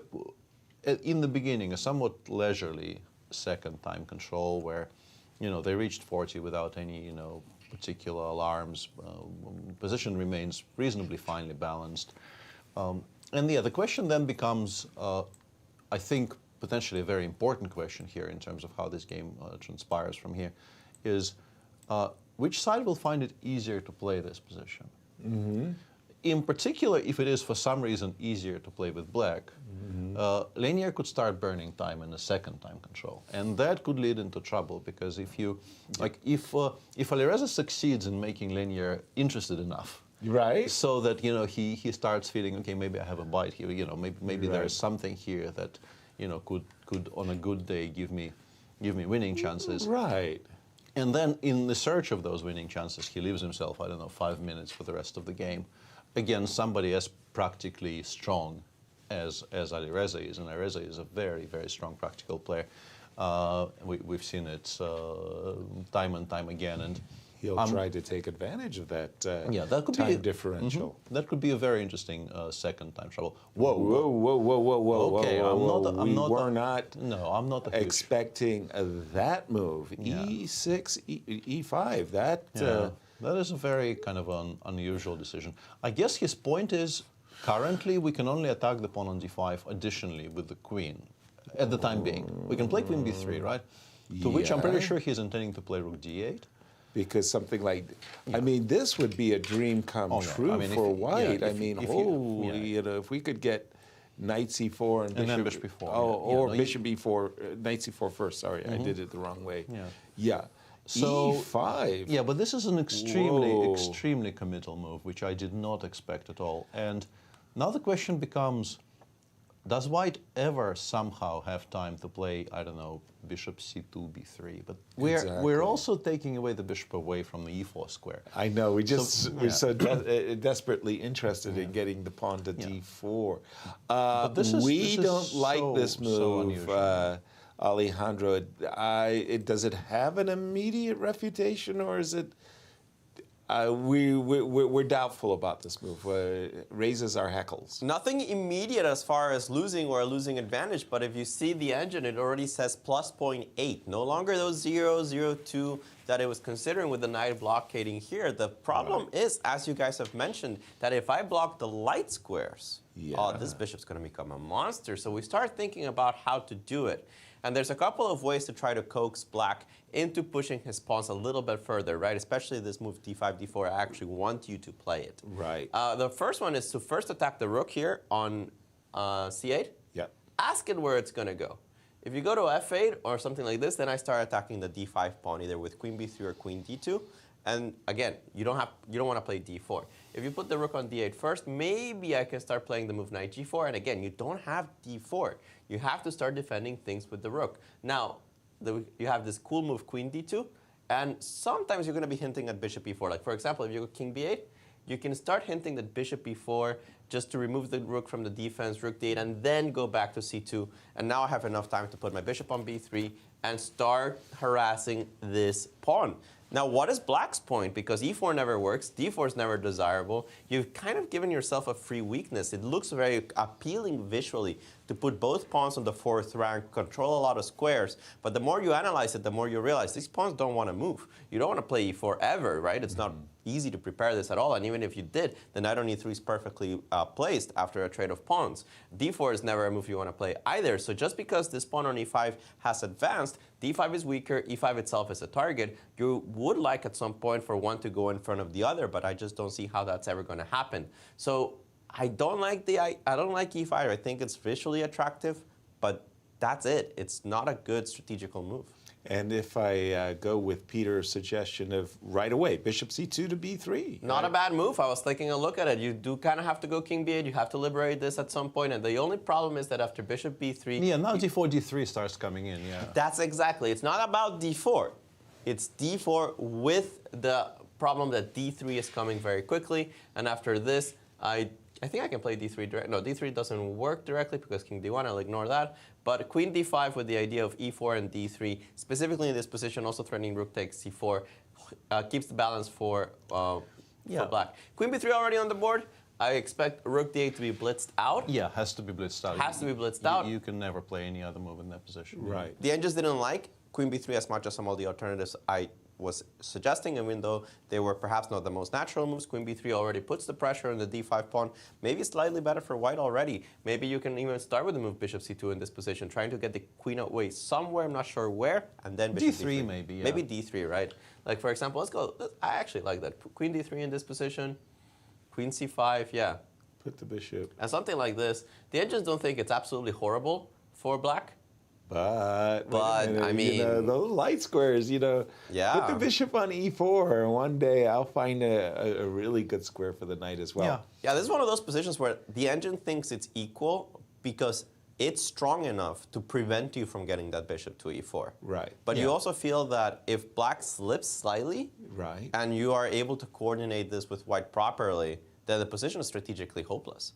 S4: in the beginning a somewhat leisurely second time control where, they reached 40 without any, particular alarms. Position remains reasonably finely balanced. And the question then becomes, I think, potentially a very important question here in terms of how this game transpires from here, is which side will find it easier to play this position? In particular, if it is for some reason easier to play with black, Lanier could start burning time in the second time control, and that could lead into trouble because if Alireza succeeds in making Lanier interested enough,
S5: right,
S4: so that he starts feeling, okay, maybe I have a bite here, maybe
S5: right,
S4: there's something here that could on a good day give me winning chances,
S5: right.
S4: And then in the search of those winning chances, he leaves himself, 5 minutes for the rest of the game against somebody as practically strong as Alireza is. And Alireza is a very, very strong practical player. We've seen it time and time again. And
S5: he'll try to take advantage of that,
S4: that could
S5: time
S4: be
S5: differential.
S4: That could be a very interesting second time trouble.
S5: Whoa.
S4: Okay,
S5: I'm not
S4: a huge
S5: expecting that move.
S4: Yeah.
S5: E6, E5.
S4: That is a very kind of an unusual decision. I guess his point is, currently we can only attack the pawn on d5 additionally with the queen, at the time being. We can play queen b3, right? To which I'm pretty sure he's intending to play rook d8.
S5: Because something like, this would be a dream come true for white. If we could get knight c4 and
S4: then bishop b4.
S5: Or bishop b4, knight c4 first. Sorry, I did it the wrong way. Yeah.
S4: So,
S5: E5.
S4: Yeah, but this is an extremely committal move, which I did not expect at all. And now the question becomes, does white ever somehow have time to play, bishop c2, b3? But we're also taking away the bishop away from the e4 square.
S5: I know, we're so desperately interested in getting the pawn to d4. But we don't like this move, Alejandro. Does it have an immediate refutation, or is it... we're doubtful about this move. Raises our heckles.
S6: Nothing immediate as far as losing or a losing advantage, but if you see the engine, it already says plus 0.8. No longer those 0, 0, 2 that it was considering with the knight blockading here. The problem is, as you guys have mentioned, that if I block the light squares, this bishop's going to become a monster. So we start thinking about how to do it. And there's a couple of ways to try to coax black into pushing his pawns a little bit further, right? Especially this move d5, d4, I actually want you to play it.
S5: Right.
S6: The first one is to first attack the rook here on c8.
S5: Yeah.
S6: Ask it where it's going to go. If you go to f8 or something like this, then I start attacking the d5 pawn, either with queen b3 or queen d2. And again, you don't want to play d4. If you put the rook on d8 first, maybe I can start playing the move knight g4. And again, you don't have d4. You have to start defending things with the rook. Now, you have this cool move queen d2, and sometimes you're going to be hinting at bishop e4. Like for example, if you go king b8, you can start hinting that bishop b4 just to remove the rook from the defense, rook d8, and then go back to c2. And now I have enough time to put my bishop on b3 and start harassing this pawn. Now, what is black's point? Because e4 never works, d4 is never desirable. You've kind of given yourself a free weakness. It looks very appealing visually to put both pawns on the fourth rank, control a lot of squares. But the more you analyze it, the more you realize these pawns don't want to move. You don't want to play e4 ever, right? It's not easy to prepare this at all. And even if you did, the knight on e3 is perfectly placed after a trade of pawns. d4 is never a move you want to play either. So just because this pawn on e5 has advanced, d5 is weaker, e5 itself is a target. You would like at some point for one to go in front of the other, but I just don't see how that's ever going to happen. So I don't like e5. I think it's visually attractive, but that's it. It's not a good strategical move.
S5: And if I go with Peter's suggestion of right away, bishop c2 to b3.
S6: Not a bad move. I was taking a look at it. You do kind of have to go king b8. You have to liberate this at some point. And the only problem is that after bishop b3...
S4: Yeah, now d4, d3 starts coming in, yeah.
S6: That's exactly. It's not about d4. It's d4 with the problem that d3 is coming very quickly. And after this, I think I can play d3 direct. No, d3 doesn't work directly because king d1. I'll ignore that. But queen d5 with the idea of e4 and d3, specifically in this position, also threatening rook takes c4, keeps the balance for black. Queen b3 already on the board. I expect rook d8 to be blitzed out.
S4: Yeah, has to be blitzed out.
S6: Has to be blitzed out.
S4: You can never play any other move in that position.
S5: Right.
S6: The end just didn't like queen b3 as much as some of the alternatives I was suggesting, even though they were perhaps not the most natural moves. Queen b3 already puts the pressure on the d5 pawn. Maybe slightly better for white already. Maybe you can even start with the move bishop c2 in this position, trying to get the queen away somewhere, I'm not sure where, and then bishop
S4: d3 maybe, yeah.
S6: Maybe d3, right? Like, for example, let's go, I actually like that. Queen d3 in this position, queen c5, yeah.
S5: Put the bishop.
S6: And something like this, the engines don't think it's absolutely horrible for black.
S5: But
S6: I mean,
S5: you know, those light squares, you know,
S6: yeah.
S5: Put the bishop on e4, and one day I'll find a really good square for the knight as well.
S6: Yeah, this is one of those positions where the engine thinks it's equal because it's strong enough to prevent you from getting that bishop to e4.
S5: Right.
S6: But you also feel that if black slips slightly,
S5: right,
S6: and you are able to coordinate this with white properly, then the position is strategically hopeless.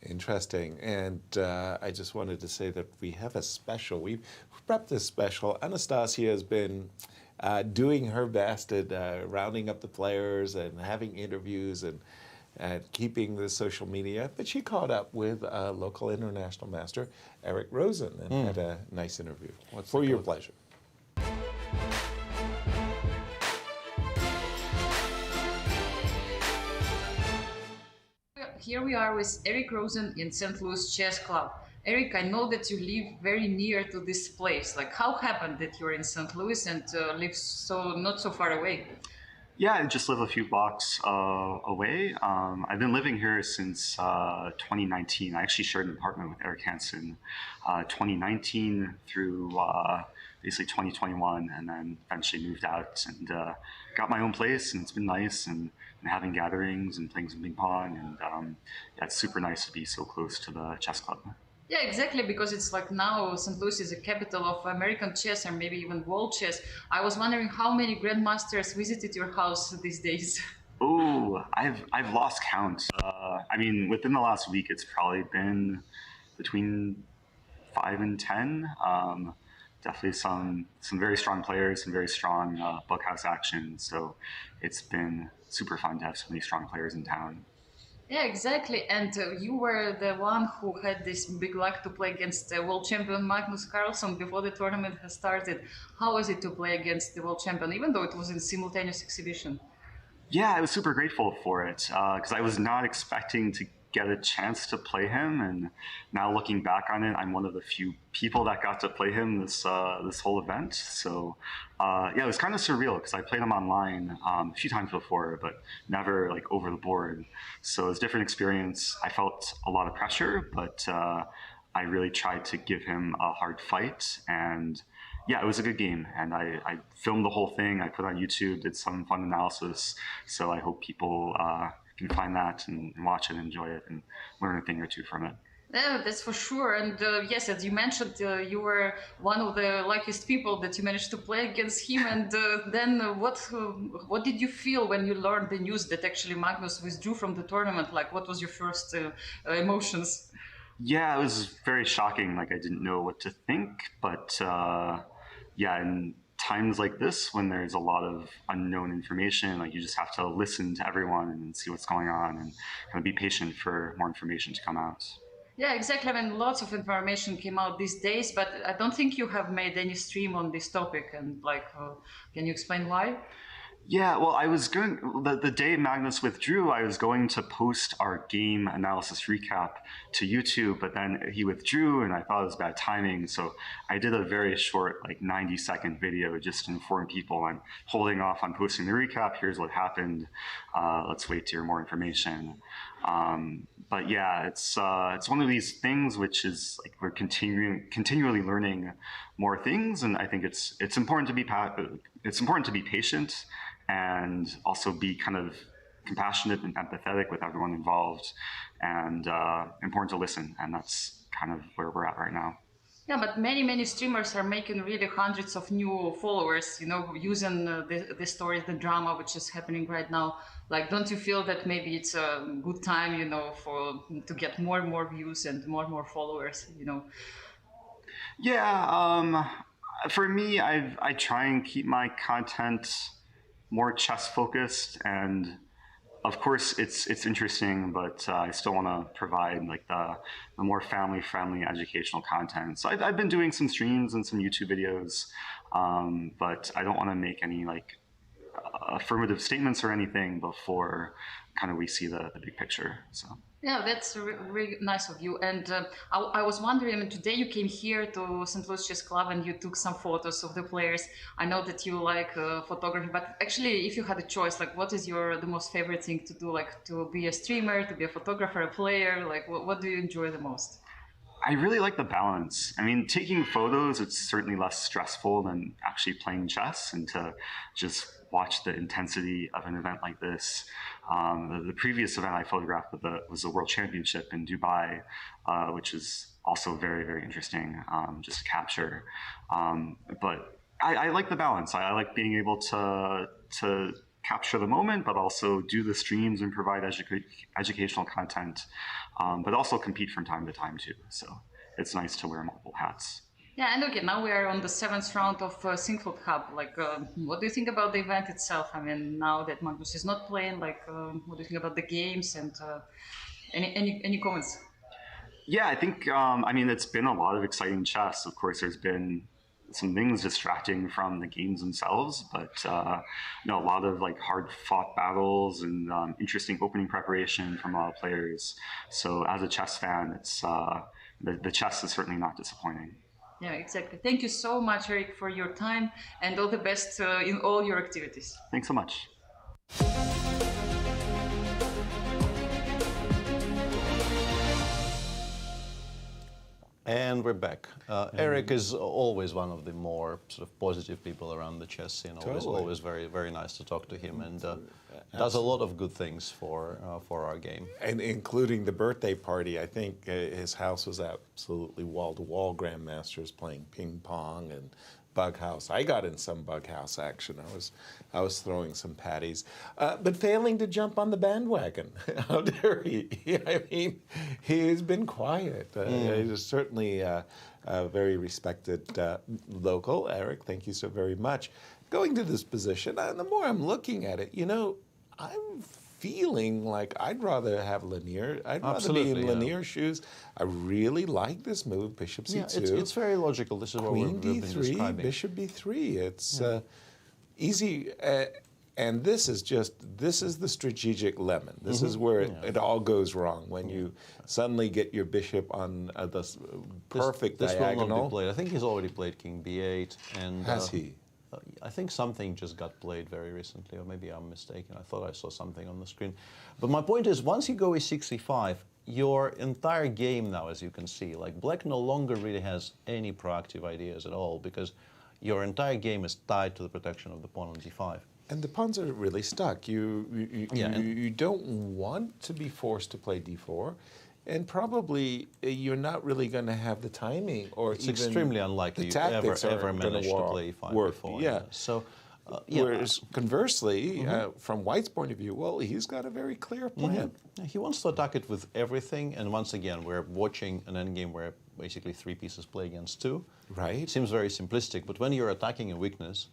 S5: Interesting. And I just wanted to say that we have a special. We've prepped this special. Anastasiya has been doing her best at rounding up the players and having interviews and keeping the social media. But she caught up with local international master Eric Rosen and had a nice interview. For your pleasure.
S17: Here we are with Eric Rosen in St. Louis Chess Club. Eric, I know that you live very near to this place. Like, how happened that you're in St. Louis and live not so far away?
S18: Yeah, I just live a few blocks away. I've been living here since 2019. I actually shared an apartment with Eric Hansen 2019 through basically 2021, and then eventually moved out and got my own place, and it's been nice, and having gatherings and playing some ping pong, and yeah, it's super nice to be so close to the chess club.
S17: Yeah, exactly, because it's like now St. Louis is a capital of American chess or maybe even world chess. I was wondering how many grandmasters visited your house these days.
S18: Oh, I've lost count. I mean, within the last week, it's probably been between 5 and 10. Definitely some very strong players, some very strong bookhouse action. So it's been super fun to have so many strong players in town.
S17: Yeah, exactly. And you were the one who had this big luck to play against the world champion Magnus Carlsen before the tournament has started. How was it to play against the world champion, even though it was in simultaneous exhibition?
S18: Yeah, I was super grateful for it because I was not expecting to get a chance to play him, and now looking back on it, I'm one of the few people that got to play him this whole event. So yeah, it was kind of surreal because I played him online a few times before, but never like over the board. So it was a different experience. I felt a lot of pressure, but I really tried to give him a hard fight, and yeah, it was a good game, and I filmed the whole thing. I put it on YouTube, did some fun analysis, so I hope people can find that and watch it and enjoy it and learn a thing or two from it.
S17: Yeah, that's for sure. And yes, as you mentioned, you were one of the luckiest people that you managed to play against him. And then what did you feel when you learned the news that actually Magnus withdrew from the tournament? Like, what was your first emotions?
S18: Yeah, it was very shocking. Like, I didn't know what to think, but yeah, in times like this, when there's a lot of unknown information, like, you just have to listen to everyone and see what's going on and kind of be patient for more information to come out.
S17: Yeah, exactly. I mean, lots of information came out these days, but I don't think you have made any stream on this topic. And like, can you explain why?
S18: Yeah, well, I was going, the day Magnus withdrew, I was going to post our game analysis recap to YouTube, but then he withdrew and I thought it was bad timing. So I did a very short, like 90-second video just to inform people I'm holding off on posting the recap. Here's what happened. Let's wait to hear more information. But yeah, it's one of these things which is like we're continually learning more things, and I think it's important to be patient and also be kind of compassionate and empathetic with everyone involved, and important to listen. And that's kind of where we're at right now.
S17: Yeah, but many streamers are making really hundreds of new followers, you know, using the stories, the drama which is happening right now. Like, don't you feel that maybe it's a good time, you know, to get more and more views and more followers, you know?
S18: Yeah, for me, I try and keep my content more chess focused, and of course it's interesting, but I still want to provide like the more family friendly educational content. So I've been doing some streams and some YouTube videos, but I don't want to make any like affirmative statements or anything before kind of we see the big picture. So.
S17: Yeah, that's really nice of you. And I was wondering, I mean, today you came here to St. Louis Chess Club and you took some photos of the players. I know that you like photography, but actually, if you had a choice, like, what is the most favorite thing to do? Like, to be a streamer, to be a photographer, a player? Like, what do you enjoy the most?
S18: I really like the balance. I mean, taking photos, it's certainly less stressful than actually playing chess, and to just watch the intensity of an event like this. The previous event I photographed was the World Championship in Dubai, which is also very, very interesting just to capture. But I like the balance. I like being able to capture the moment, but also do the streams and provide educational content, but also compete from time to time too. So it's nice to wear multiple hats.
S17: Yeah, and okay, now we are on the 7th round of Sinquefield Cup. Like, what do you think about the event itself? I mean, now that Magnus is not playing, like, what do you think about the games, and any comments?
S18: Yeah, I think, I mean, it's been a lot of exciting chess. Of course, there's been some things distracting from the games themselves, but you know, a lot of like hard-fought battles and interesting opening preparation from a lot of players. So as a chess fan, it's the chess is certainly not disappointing.
S17: Yeah, exactly. Thank you so much, Eric, for your time, and all the best in all your activities.
S18: Thanks so much.
S4: And we're back. Eric is always one of the more sort of positive people around the chess scene. Always very, very nice to talk to him, and does a lot of good things for our game.
S5: And including the birthday party, I think his house was absolutely wall-to-wall grandmasters playing ping pong and bug house. I got in some bug house action. I was throwing some patties, but failing to jump on the bandwagon. How dare he? I mean, he's been quiet. He's certainly a very respected local. Eric, thank you so very much. Going to this position, the more I'm looking at it, you know, I'm feeling like I'd rather have linear. I'd rather be in linear shoes. I really like this move, bishop c2.
S4: Yeah, it's very logical. This is what we've been describing.
S5: Bishop b3. It's easy, and this is the strategic lemon. This is where it all goes wrong when you suddenly get your bishop on the perfect diagonal.
S4: This will not be played. I think he's already played king b8. And
S5: has he?
S4: I think something just got played very recently, or maybe I'm mistaken. I thought I saw something on the screen. But my point is, once you go e6, e5, your entire game now, as you can see, like black no longer really has any proactive ideas at all, because your entire game is tied to the protection of the pawn on d5.
S5: And the pawns are really stuck. You don't want to be forced to play d4. And probably you're not really going to have the timing, or
S4: it's extremely unlikely you ever manage to play e5 before.
S5: Yeah.
S4: So,
S5: whereas conversely, from White's point of view, well, he's got a very clear plan.
S4: He wants to attack it with everything, and once again, we're watching an endgame where basically 3 pieces play against 2.
S5: Right.
S4: It seems very simplistic, but when you're attacking a weakness,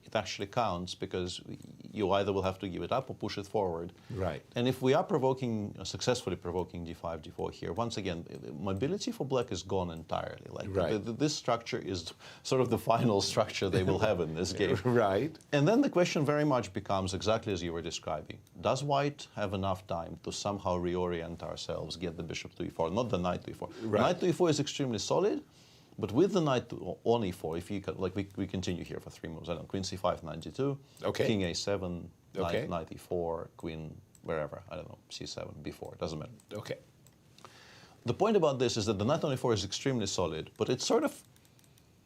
S4: it actually counts because you either will have to give it up or push it forward.
S5: Right.
S4: And if we are successfully provoking d5, d4 here, once again, mobility for black is gone entirely. Like
S5: Right.
S4: this structure is sort of the final structure they will have in this game.
S5: Right.
S4: And then the question very much becomes exactly as you were describing. Does white have enough time to somehow reorient ourselves, get the bishop to e4, not the knight to e4?
S5: Right.
S4: Knight to e4 is extremely solid, but with the knight on e4, if you like, we continue here for 3 moves. I don't know, queen c5, knight g2,
S5: Okay.
S4: king a7,
S5: Okay.
S4: knight e4, queen wherever, I don't know, c7, b4, doesn't matter.
S5: Okay.
S4: The point about this is that the knight on e4 is extremely solid, but it's sort of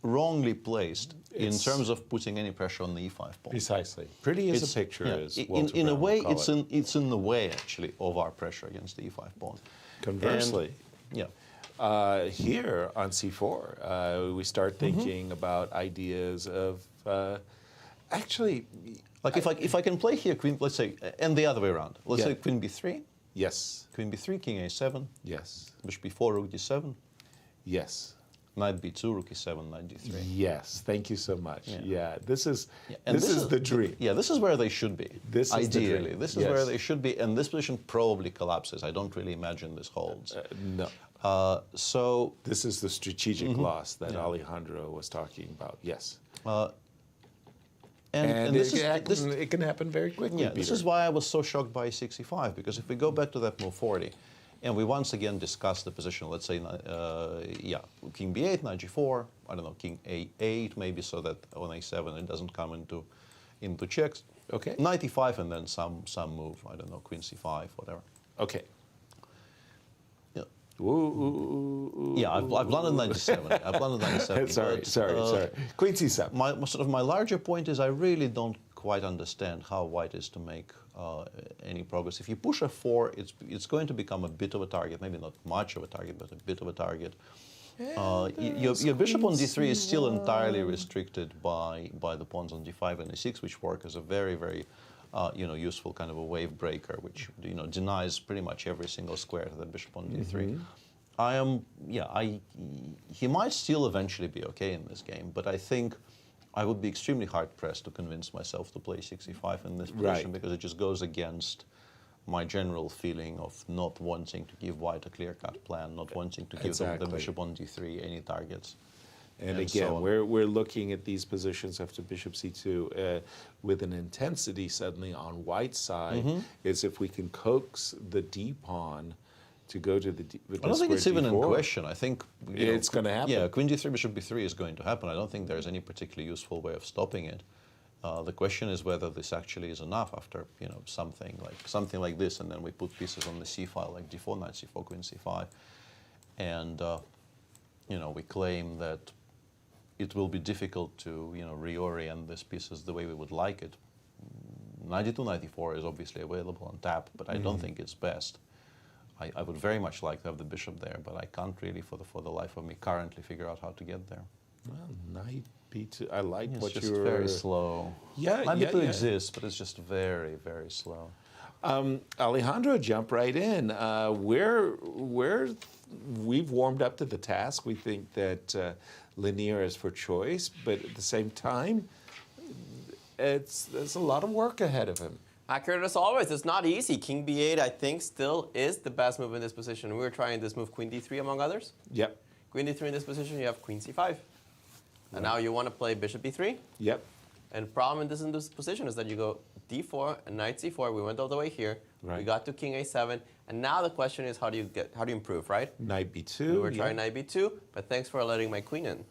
S4: wrongly placed in terms of putting any pressure on the e5 pawn.
S5: Precisely. Pretty as a picture, as Walter
S4: in a
S5: Brown
S4: way,
S5: would call it.
S4: it's in the way actually of our pressure against the e5 pawn.
S5: Conversely, here on c4, we start thinking about ideas of actually.
S4: Like if I can play here queen, let's say, and the other way around. Let's say queen b3.
S5: Yes.
S4: Queen b3, king a7.
S5: Yes.
S4: Bishop b4, rook d7.
S5: Yes.
S4: Knight b2, rook e7, knight d3.
S5: Yes, thank you so much. Yeah, this is
S4: And
S5: this is the dream.
S4: Yeah, this is where they should be.
S5: This is the
S4: ideally.
S5: dream.
S4: This is where they should be, and this position probably collapses. I don't really imagine this holds.
S5: No.
S4: So
S5: this is the strategic loss that Alejandro was talking about. Yes. And it can happen very quickly.
S4: Yeah, this is why I was so shocked by 65, because if we go back to that move 40, and we once again discuss the position, let's say, king b8, knight g4, I don't know, king a8 maybe, so that on a7 it doesn't come into checks.
S5: Okay.
S4: Knight e5 and then some move, I don't know, queen c5, whatever.
S5: Okay.
S4: Yeah, I've blundered 97. I've blundered 97.
S5: sorry. Queen c7.
S4: My larger point is I really don't quite understand how white is to make any progress. If you push f4, it's going to become a bit of a target, maybe not much of a target, but a bit of a target. Your bishop on d3 is still entirely restricted by the pawns on d5 and a6, which work as a very, very useful kind of a wave breaker, which denies pretty much every single square to the bishop on d3. He might still eventually be okay in this game, but I think I would be extremely hard pressed to convince myself to play 65 in this position because it just goes against my general feeling of not wanting to give white a clear-cut plan, not wanting to give the bishop on d3 any targets.
S5: And again, so we're looking at these positions after bishop c2 with an intensity suddenly on white's side, is if we can coax the d pawn to go to the d.
S4: I don't think it's even in question. I think
S5: it's going to happen.
S4: Yeah, queen d3, bishop b3 is going to happen. I don't think there's any particularly useful way of stopping it. The question is whether this actually is enough after something like this, and then we put pieces on the c file like d4, knight c4, queen c5, and we claim that it will be difficult to reorient these pieces the way we would like it. Knight d2, knight e4 is obviously available on tap, but I don't think it's best. I would very much like to have the bishop there, but I can't really, for the life of me, currently figure out how to get there.
S5: Well, knight b2. I like
S4: it's
S5: what
S4: just
S5: you're.
S4: very slow. Knight b2 exists, but it's just very, very slow.
S5: Alejandro, jump right in. We've warmed up to the task. We think that linear is for choice, but at the same time, there's a lot of work ahead of him.
S6: Accurate as always. It's not easy. King b8, I think, still is the best move in this position. We were trying this move, queen d3, among others.
S5: Yep.
S6: Queen d3 in this position, you have queen c5. And now you want to play bishop b3.
S5: Yep.
S6: And the problem in this position is that you go d4 and knight c4. We went all the way here.
S5: Right.
S6: We got to king a7. And now the question is, how do you improve, right?
S5: Knight b2.
S6: We were trying knight b2, but thanks for letting my queen in.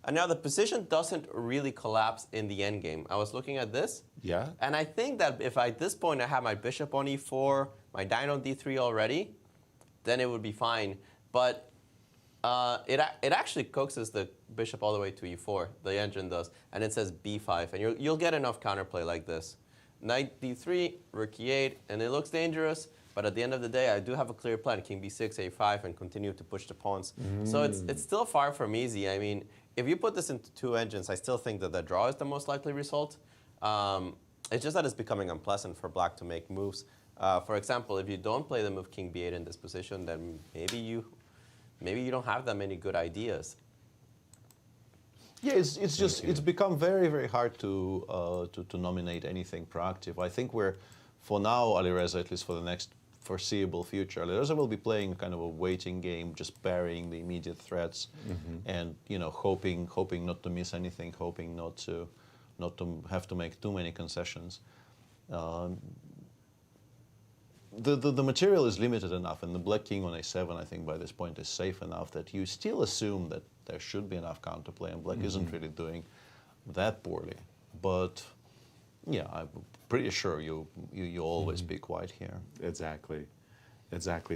S6: And now the position doesn't really collapse in the endgame. I was looking at this.
S5: Yeah.
S6: And I think that if at this point I have my bishop on e4, my knight on d3 already, then it would be fine. But it actually coaxes the bishop all the way to e4, the engine does, and it says b5. And you'll get enough counterplay like this. Knight d3, rook e8, and it looks dangerous, but at the end of the day, I do have a clear plan, king b6, a5, and continue to push the pawns. So it's still far from easy. I mean, if you put this into two engines, I still think that the draw is the most likely result. It's just that it's becoming unpleasant for black to make moves. For example, if you don't play the move king b8 in this position, then maybe you don't have that many good ideas.
S4: Yeah, it's become very, very hard to nominate anything proactive. I think we're, for now, Alireza, at least for the next foreseeable future, Alireza will be playing kind of a waiting game, just parrying the immediate threats, and hoping not to miss anything, hoping not to have to make too many concessions. The material is limited enough, and the Black King on A7, I think, by this point is safe enough that you still assume that there should be enough counterplay, and Black isn't really doing that poorly. But yeah, I'm pretty sure you always pick white here.
S5: Exactly.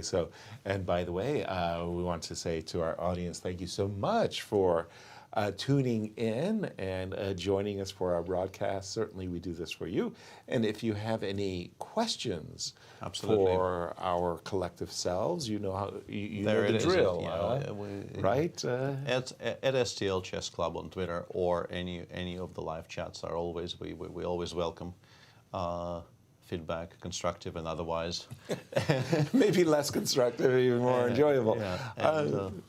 S5: So, and by the way, we want to say to our audience, thank you so much for tuning in and joining us for our broadcast. Certainly we do this for you. And if you have any questions for our collective selves, you know how you know the drill, right?
S4: At STL Chess Club on Twitter, or any of the live chats are always, we always welcome feedback, constructive and otherwise.
S5: Maybe less constructive, even more enjoyable.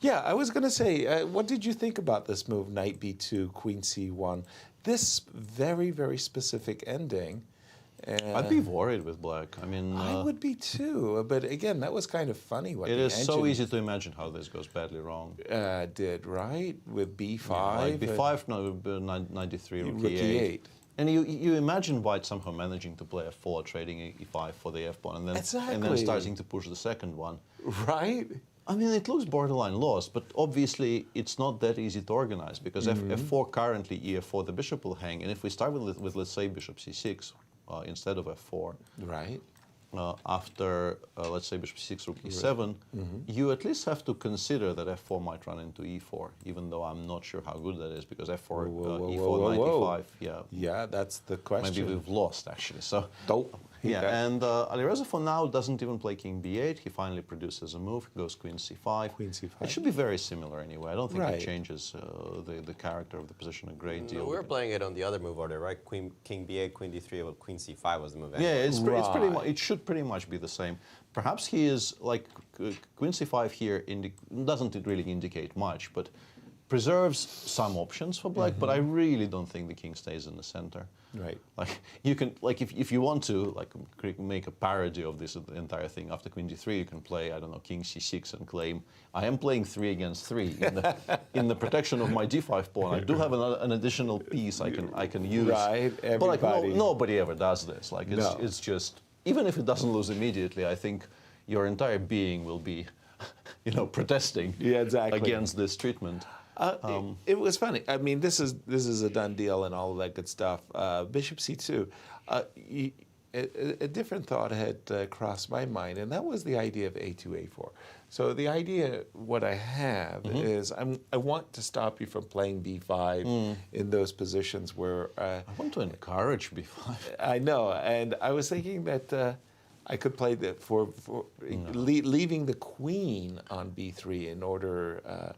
S4: Yeah,
S5: I was going to say, what did you think about this move, Knight B2, Queen C1? This very, very specific ending.
S4: I'd be worried with Black. I mean,
S5: I would be too. But again, that was kind of funny. What
S4: it is so easy to imagine how this goes badly wrong.
S5: Did right with B5.
S4: Yeah, like B5, no, 93, Rook E8. And you imagine White somehow managing to play F4, trading E5 for the F pawn, and then starting to push the second one.
S5: Right.
S4: I mean, it looks borderline lost, but obviously it's not that easy to organize, because F4 currently, EF4, the bishop will hang, and if we start with let's say, bishop C6 instead of F4,
S5: right?
S4: After, let's say, bishop C6, Rook E7, you at least have to consider that F4 might run into E4, even though I'm not sure how good that is, because F4, E4, 95, yeah.
S5: Yeah, that's the question.
S4: Maybe we've lost, actually. So, and Alireza for now doesn't even play King B8. He finally produces a move, goes Queen C5.
S5: Queen C5.
S4: It should be very similar anyway. I don't think it changes the character of the position a great deal.
S6: We were playing it on the other move order, right? King B8, Queen D3, well, Queen C5 was the move.
S4: Yeah, it's pretty much. It should pretty much be the same. Perhaps he is like Queen C5 here. Doesn't it really indicate much, but preserves some options for Black. But I really don't think the king stays in the center.
S5: Right.
S4: Like you can, like if you want to, like make a parody of this entire thing. After Queen D3, you can play, I don't know, King C6 and claim I am playing 3 against 3 in the protection of my D5 pawn. I do have an additional piece I can use.
S5: Right. Everybody.
S4: But like nobody ever does this. Like it's just, even if it doesn't lose immediately, I think your entire being will be, protesting against this treatment.
S5: It was funny. I mean, this is a done deal and all of that good stuff. Bishop C2. A different thought had crossed my mind, and that was the idea of A2, A4. So the idea, what I have is, I want to stop you from playing B5 in those positions where...
S4: I want to encourage B5.
S5: I know, and I was thinking that I could play that for leaving the queen on B3 in order...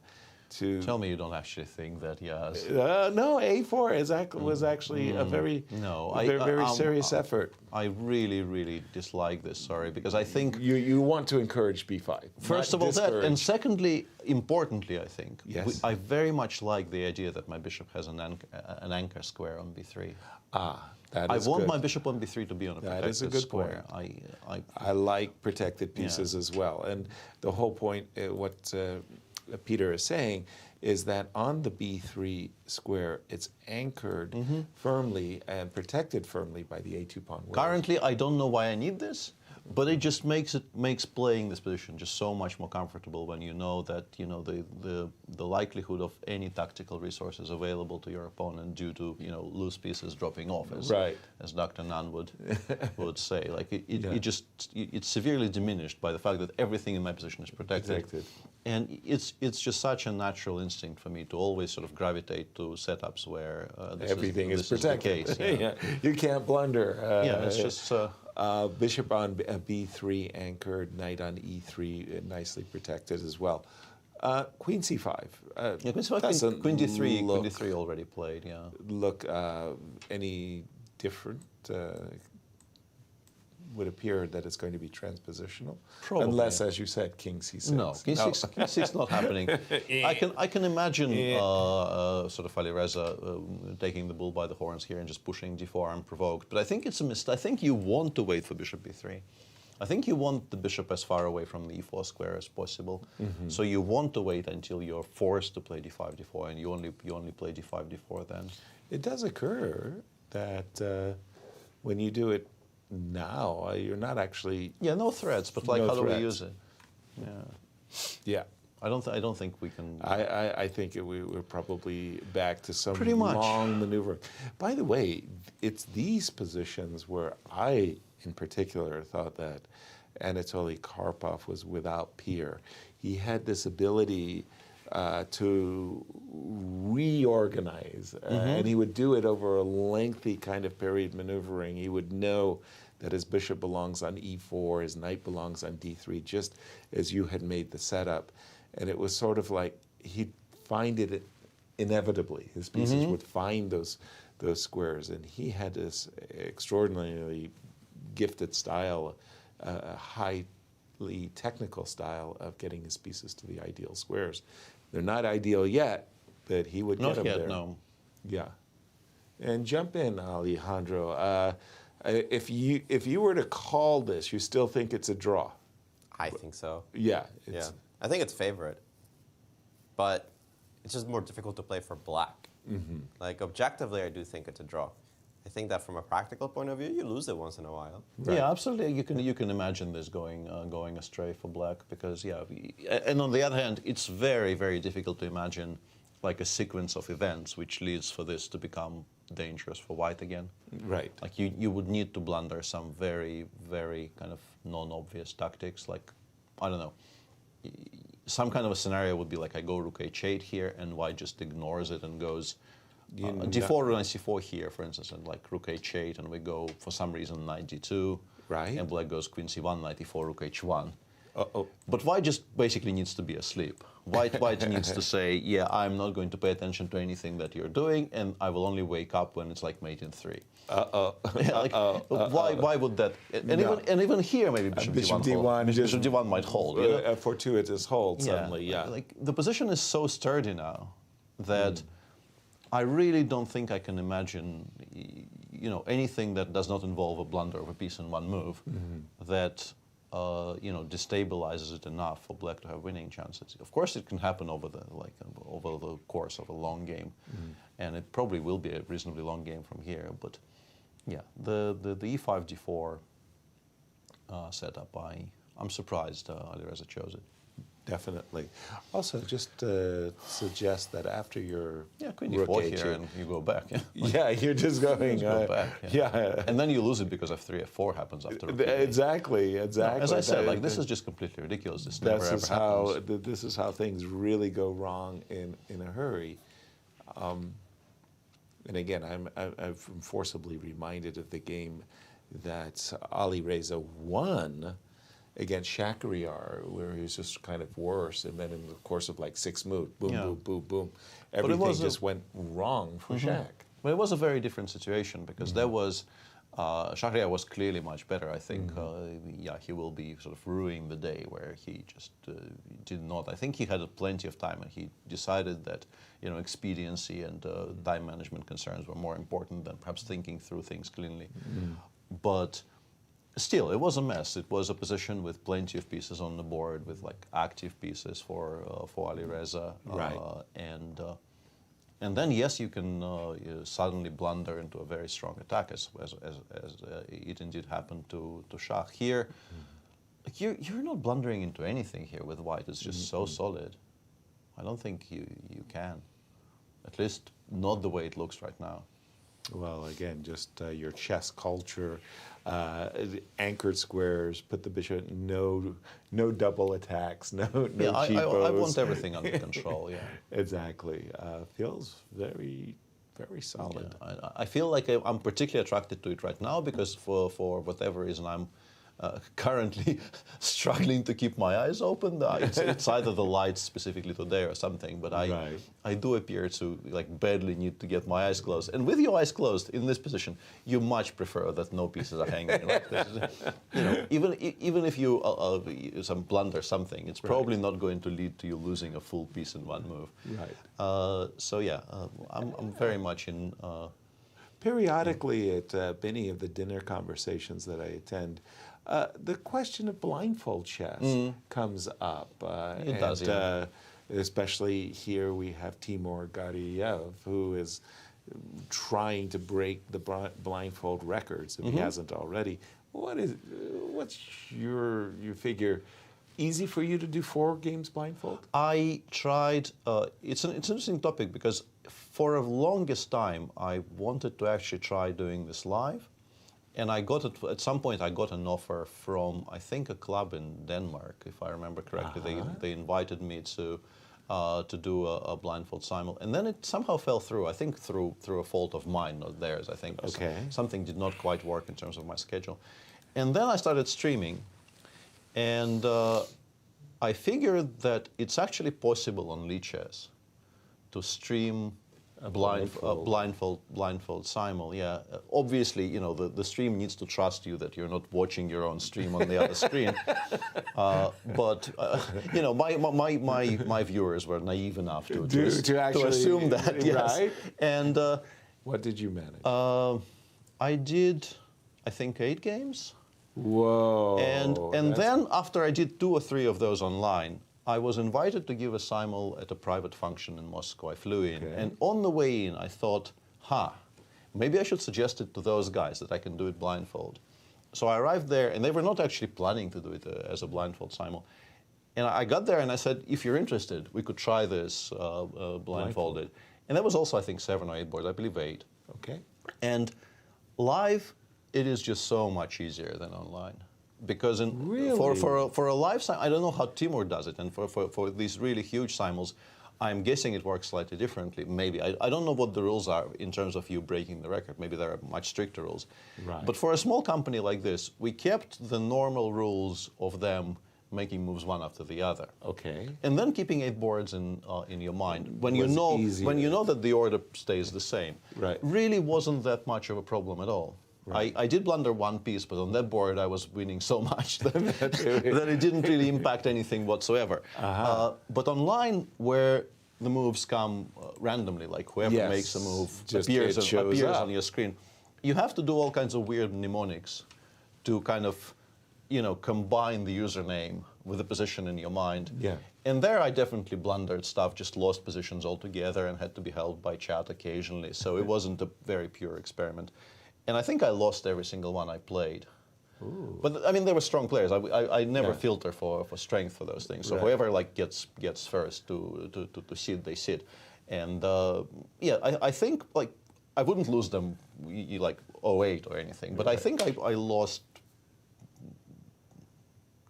S4: Tell me you don't actually think that, yes.
S5: No, A4 was actually a very, very serious effort.
S4: I really, really dislike this, sorry, because I think...
S5: You want to encourage B5.
S4: First of all that, and secondly, importantly, I think, I very much like the idea that my bishop has an anchor square on B3.
S5: That is
S4: I want
S5: good.
S4: my bishop on B3 to be on a protected
S5: That is a good
S4: square.
S5: point. I like protected pieces as well. And the whole point, what Peter is saying, is that on the B3 square, it's anchored firmly and protected firmly by the A2 pawn.
S4: Currently, I don't know why I need this, but it just makes playing this position just so much more comfortable when you know that the likelihood of any tactical resources available to your opponent due to loose pieces dropping off, as Dr. Nunn would say. Like it's severely diminished by the fact that everything in my position is protected. And it's just such a natural instinct for me to always sort of gravitate to setups where
S5: everything is protected.
S4: Is the case,
S5: you can't blunder.
S4: It's just.
S5: Bishop on B3 anchored, knight on E3 nicely protected as well. Queen C5.
S4: Queen C5, Queen D3, Queen D3 already played. Yeah.
S5: Look any different? would appear that it's going to be transpositional.
S4: Probably.
S5: Unless, as you said, king c6.
S4: No, king c6 not happening. I can imagine sort of Alireza taking the bull by the horns here and just pushing d4 unprovoked. But I think it's a mistake. I think you want to wait for bishop b3. I think you want the bishop as far away from the e4 square as possible. So you want to wait until you're forced to play d5, d4, and you only play d5, d4 then.
S5: It does occur that when you do it now, you're not actually...
S4: Yeah, no threats, but like, how do we use it?
S5: Yeah.
S4: I don't think we can...
S5: I think we're probably back to some
S4: Pretty much.
S5: long maneuvering. By the way, it's these positions where I, in particular, thought that Anatoly Karpov was without peer. He had this ability to reorganize, and he would do it over a lengthy kind of period maneuvering. He would know that his bishop belongs on e4, his knight belongs on d3, just as you had made the setup. And it was sort of like he'd find it inevitably. His pieces would find those squares, and he had this extraordinarily gifted style, a highly technical style of getting his pieces to the ideal squares. They're not ideal yet, but he would get them there.
S4: No.
S5: Yeah. And jump in, Alejandro. If you were to call this, you still think it's a draw?
S6: I think so.
S5: Yeah.
S6: I think it's favorite, but it's just more difficult to play for black. Like objectively, I do think it's a draw. I think that from a practical point of view, you lose it once in a while.
S4: Right. Yeah, absolutely. You can imagine this going astray for black because and on the other hand, it's very, very difficult to imagine like a sequence of events which leads for this to become dangerous for white again.
S5: Right.
S4: Like you would need to blunder some very, very kind of non-obvious tactics. Like I don't know. Some kind of a scenario would be like I go rook h8 here and white just ignores it and goes d4 rook c4 here, for instance, and like rook h8, and we go for some reason knight d2,
S5: right?
S4: And black goes queen c1, knight e4, rook h1. But white just basically needs to be asleep. White needs to say, yeah, I'm not going to pay attention to anything that you're doing, and I will only wake up when it's like mate in 3. Why would that? And even here, maybe bishop d1 might hold.
S5: A fortuitous hold suddenly, yeah.
S4: Like the position is so sturdy now that I really don't think I can imagine, anything that does not involve a blunder of a piece in one move that destabilizes it enough for black to have winning chances. Of course, it can happen over the course of a long game, and it probably will be a reasonably long game from here. But yeah, the e5 d4 setup, I'm surprised Alireza chose it.
S5: Definitely. Also, just suggest that after your
S4: queen d4 here, and you go back.
S5: You're just going.
S4: Go back. And then you lose it because f3, f4 happens after.
S5: Exactly.
S4: No, as I said, this is just completely ridiculous. This never ever happens.
S5: This is how things really go wrong in a hurry. And again, I'm forcibly reminded of the game that Alireza won against Shakhriyar, where he was just kind of worse, and then in the course of like 6 moves, boom, everything just went wrong for Shak.
S4: But it was a very different situation because there was, Shakhriyar was clearly much better, I think. He will be sort of ruining the day where he just did not. I think he had plenty of time and he decided that, expediency and time management concerns were more important than perhaps thinking through things cleanly. But still, it was a mess. It was a position with plenty of pieces on the board, with like active pieces for Alireza,
S5: right?
S4: And then yes, you can suddenly blunder into a very strong attack, as it indeed happened to Shah here. Like you're not blundering into anything here with white. It's just so solid. I don't think you can, at least not the way it looks right now.
S5: Well, again, just your chess culture, anchored squares, put the bishop, no double attacks, no cheapos.
S4: I want everything under control,
S5: Exactly. Feels very, very solid.
S4: I feel like I'm particularly attracted to it right now because for whatever reason I'm currently struggling to keep my eyes open. It's either the lights specifically today or something, but I do appear to badly need to get my eyes closed. And with your eyes closed in this position, you much prefer that no pieces are hanging. Even if you blunder something, it's probably not going to lead to you losing a full piece in one move. I'm very much in.
S5: Periodically at many of the dinner conversations that I attend, the question of blindfold chess comes up.
S4: It does, yeah.
S5: Especially here we have Timur Gariev, who is trying to break the blindfold records, if he hasn't already. What's your figure? Easy for you to do 4 games blindfold?
S4: I tried. It's an interesting topic because for the longest time I wanted to actually try doing this live, and I got it at some point. I got an offer from, I think, a club in Denmark, if I remember correctly. They invited me to do a blindfold simul, and then it somehow fell through. I think through a fault of mine, not theirs. I think something did not quite work in terms of my schedule, and then I started streaming. And I figured that it's actually possible on Lichess to stream blindfold simul. Yeah, obviously, the stream needs to trust you that you're not watching your own stream on the other screen. My viewers were naive enough to assume that. Yes.
S5: Right.
S4: And
S5: what did you manage?
S4: I did, I think, 8 games.
S5: Whoa.
S4: And then after I did 2 or 3 of those online, I was invited to give a simul at a private function in Moscow. I flew in, and on the way in I thought, maybe I should suggest it to those guys that I can do it blindfold. So I arrived there, and they were not actually planning to do it as a blindfold simul. And I got there and I said, if you're interested, we could try this blindfolded. And that was also, I think, 7 or 8 boards, I believe 8.
S5: Okay.
S4: And live, it is just so much easier than online, because for a live simul, I don't know how Timur does it, and for these really huge simuls, I'm guessing it works slightly differently. Maybe I don't know what the rules are in terms of you breaking the record. Maybe there are much stricter rules.
S5: Right.
S4: But for a small company like this, we kept the normal rules of them making moves one after the other.
S5: Okay.
S4: And then keeping 8 boards in your mind when you know that the order stays the same.
S5: Right.
S4: Really wasn't that much of a problem at all. Right. I did blunder 1 piece, but on that board I was winning so much that it didn't really impact anything whatsoever. But online, where the moves come randomly, like whoever makes a move appears on your screen, you have to do all kinds of weird mnemonics to kind of, combine the username with the position in your mind.
S5: Yeah.
S4: And there I definitely blundered stuff, just lost positions altogether and had to be held by chat occasionally. So it wasn't a very pure experiment. And I think I lost every single one I played.
S5: Ooh.
S4: But I mean, they were strong players. I never filter for strength for those things. So whoever gets first to sit, they sit. And I think I wouldn't lose them like 08 or anything. But I think I lost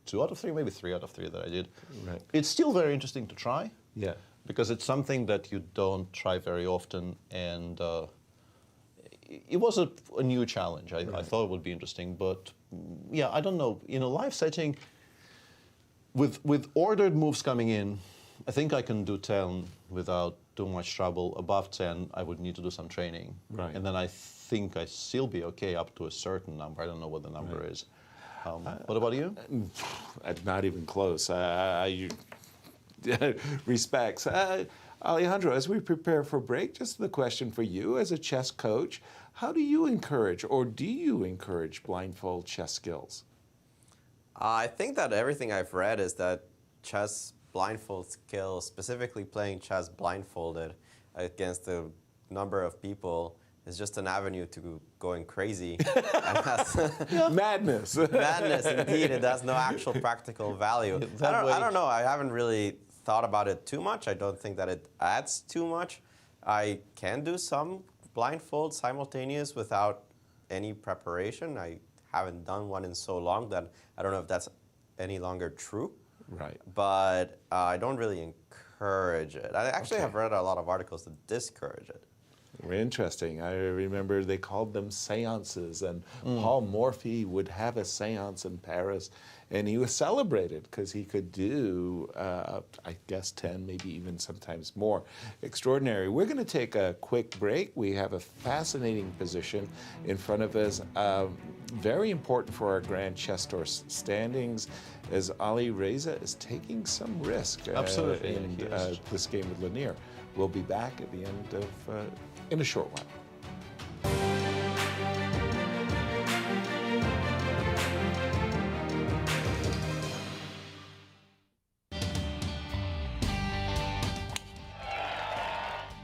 S4: 2 out of 3, maybe 3 out of 3 that I did.
S5: Right.
S4: It's still very interesting to try.
S5: Yeah.
S4: Because it's something that you don't try very often, and it was a new challenge. I thought it would be interesting, but I don't know. In a live setting, with ordered moves coming in, I think I can do 10 without too much trouble. Above 10, I would need to do some training.
S5: Right.
S4: And then I think I still be okay up to a certain number. I don't know what the number is. What about you?
S5: Not even close. Respects. Alejandro, as we prepare for break, just the question for you as a chess coach, how do you encourage, or do you encourage blindfold chess skills?
S6: I think that everything I've read is that chess blindfold skills, specifically playing chess blindfolded against a number of people, is just an avenue to going crazy.
S5: Madness.
S6: Madness, indeed. It has no actual practical value. I don't know. I haven't really thought about it too much. I don't think that it adds too much. I can do some blindfold simultaneous without any preparation. I haven't done one in so long that I don't know if that's any longer true.
S5: Right.
S6: But I don't really encourage it. I actually have read a lot of articles that discourage it.
S5: Interesting. I remember they called them seances, and Paul Morphy would have a seance in Paris, and he was celebrated because he could do, I guess, 10, maybe even sometimes more. Extraordinary. We're going to take a quick break. We have a fascinating position in front of us, very important for our Grand Chess Tour standings, as Ali Reza is taking some risk
S4: Absolutely,
S5: in this game with Lanier. We'll be back at the end of, in a short while.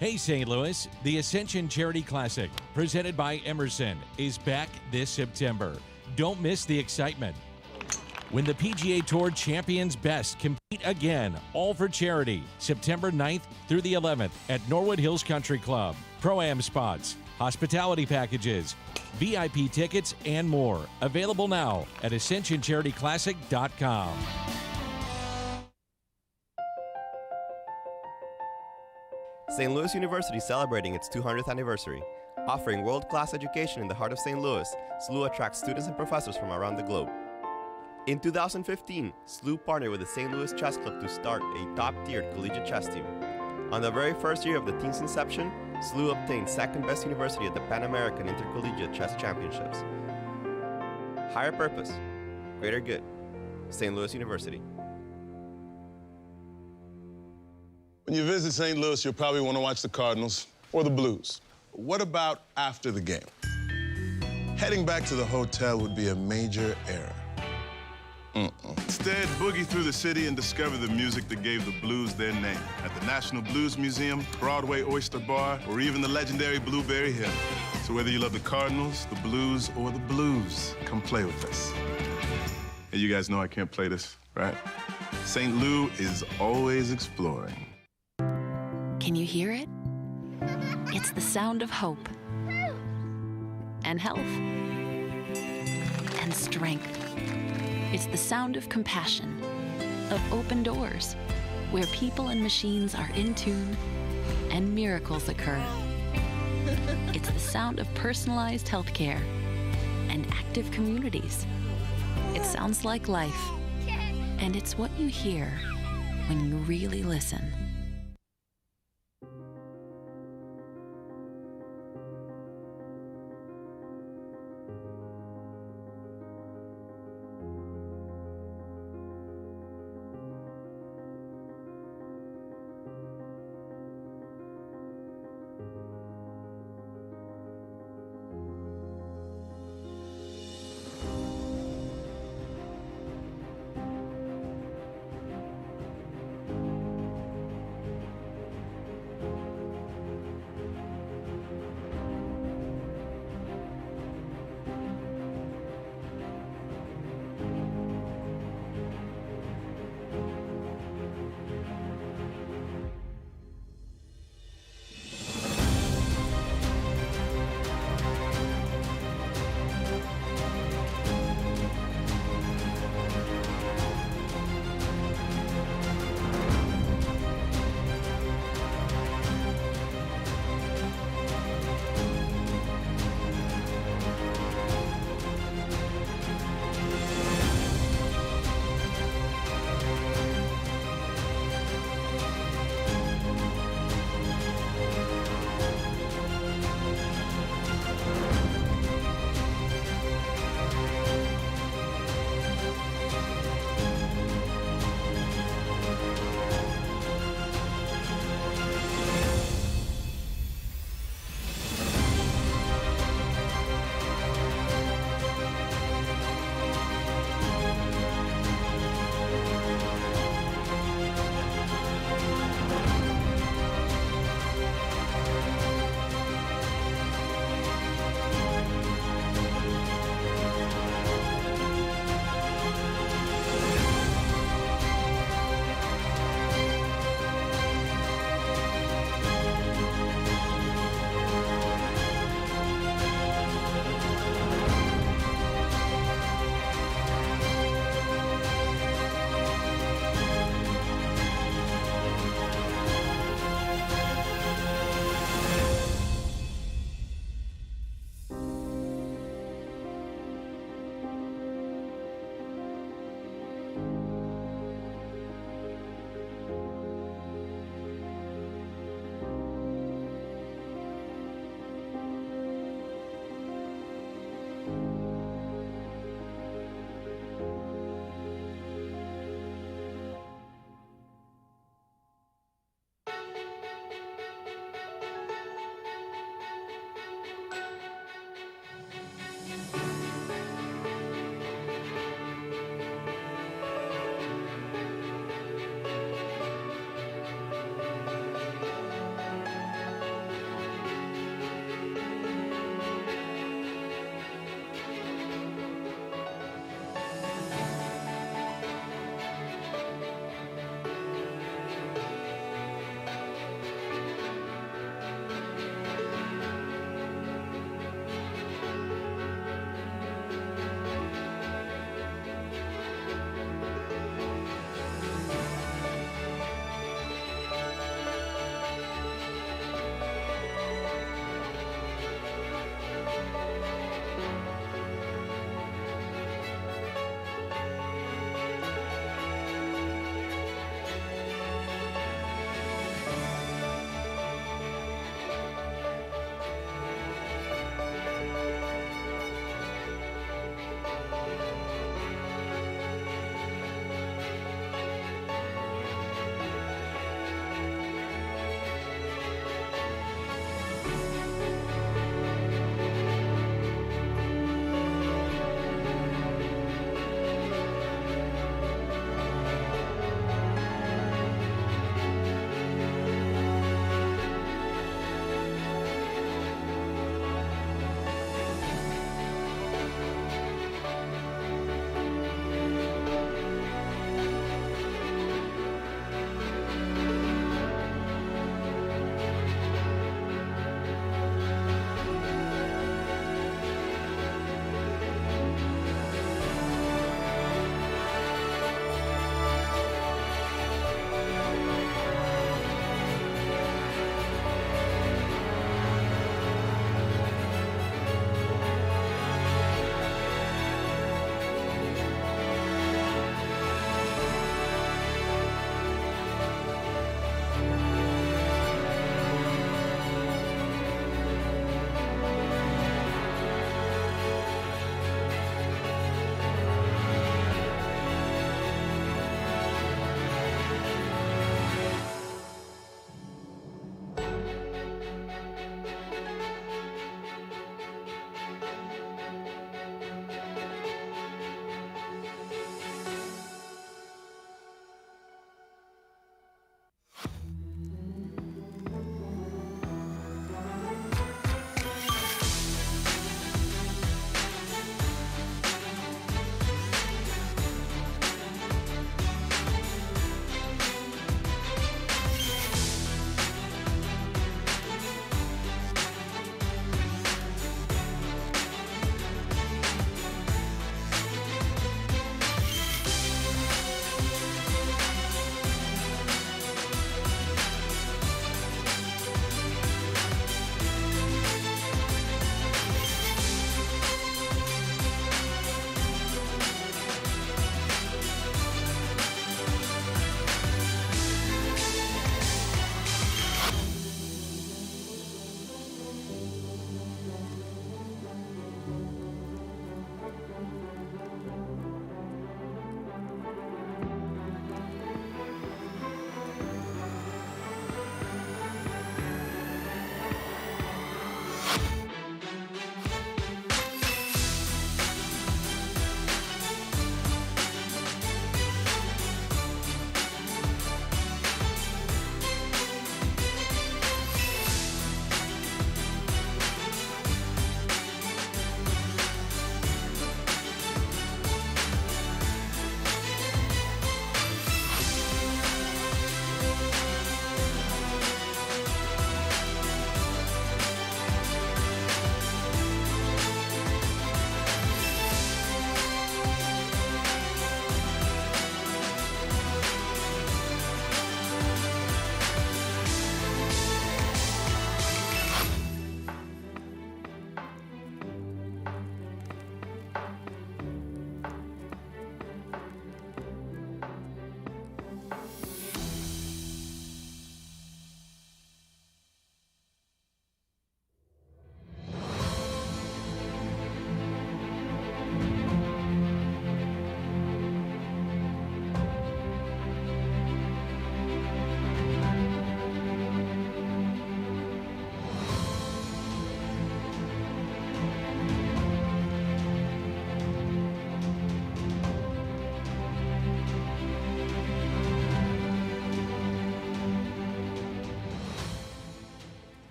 S19: Hey St. Louis, the Ascension Charity Classic, presented by Emerson, is back this September. Don't miss the excitement. When the PGA Tour champions best compete again, all for charity, September 9th through the 11th at Norwood Hills Country Club. Pro-Am spots, hospitality packages, VIP tickets, and more. Available now at ascensioncharityclassic.com.
S6: St. Louis University is celebrating its 200th anniversary. Offering world-class education in the heart of St. Louis, SLU attracts students and professors from around the globe. In 2015, SLU partnered with the St. Louis Chess Club to start a top-tiered collegiate chess team. On the very first year of the team's inception, SLU obtained second-best university at the Pan American Intercollegiate Chess Championships. Higher purpose, greater good. St. Louis University.
S20: When you visit St. Louis, you'll probably want to watch the Cardinals or the Blues. What about after the game? Heading back to the hotel would be a major error. Instead, boogie through the city and discover the music that gave the blues their name at the National Blues Museum, Broadway Oyster Bar, or even the legendary Blueberry Hill. So whether you love the Cardinals, the Blues, or the blues, come play with us. And you guys know I can't play this, right? St. Lou is always exploring.
S15: Can you hear it? It's the sound of hope and health and strength. It's the sound of compassion, of open doors, where people and machines are in tune and miracles occur. It's the sound of personalized healthcare and active communities. It sounds like life, and it's what you hear when you really listen.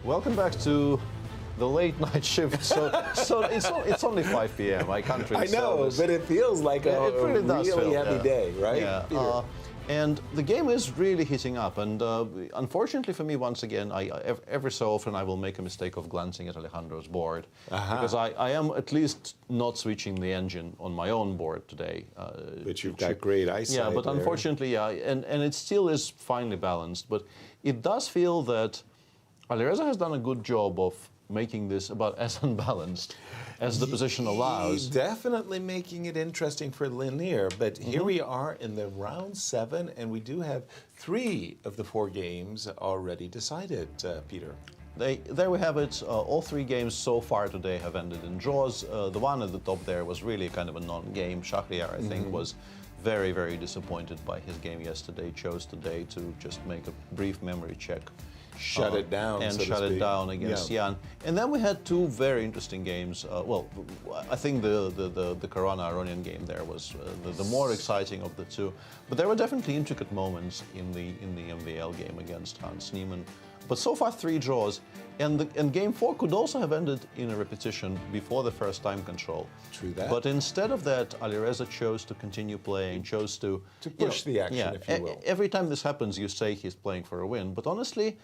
S4: Welcome back to the late night shift. So it's only 5 p.m. I can't really
S5: I know, but it feels like a
S4: really
S5: really heavy day, right?
S4: Yeah. And the game is really heating up. And unfortunately for me, once again, every so often I will make a mistake of glancing at Alejandro's board. Because I am at least not switching the engine on my own board today.
S5: But you've got great eyesight.
S4: Yeah, but
S5: there.
S4: unfortunately, and it still is finely balanced. But it does feel that Alireza has done a good job of making this about as unbalanced as the position allows.
S5: Definitely making it interesting for Lanier, but here we are in the round 7, and we do have 3 of the 4 games already decided, Peter.
S4: There we have it. All 3 games so far today have ended in draws. The one at the top there was really kind of a non-game. Shahriar, I think, was very, very disappointed by his game yesterday, chose today to just make a brief memory check.
S5: Shut it down,
S4: and
S5: so to
S4: shut it
S5: speak.
S4: down against Jan. And then we had 2 very interesting games. Well, I think the Caruana Aronian game there was the more exciting of the 2. But there were definitely intricate moments in the MVL game against Hans Niemann. But so far 3 draws, and game 4 could also have ended in a repetition before the first time control.
S5: True that.
S4: But instead of that, Alireza chose to continue playing, chose to
S5: push the action, if you will.
S4: Every time this happens, you say he's playing for a win. But honestly,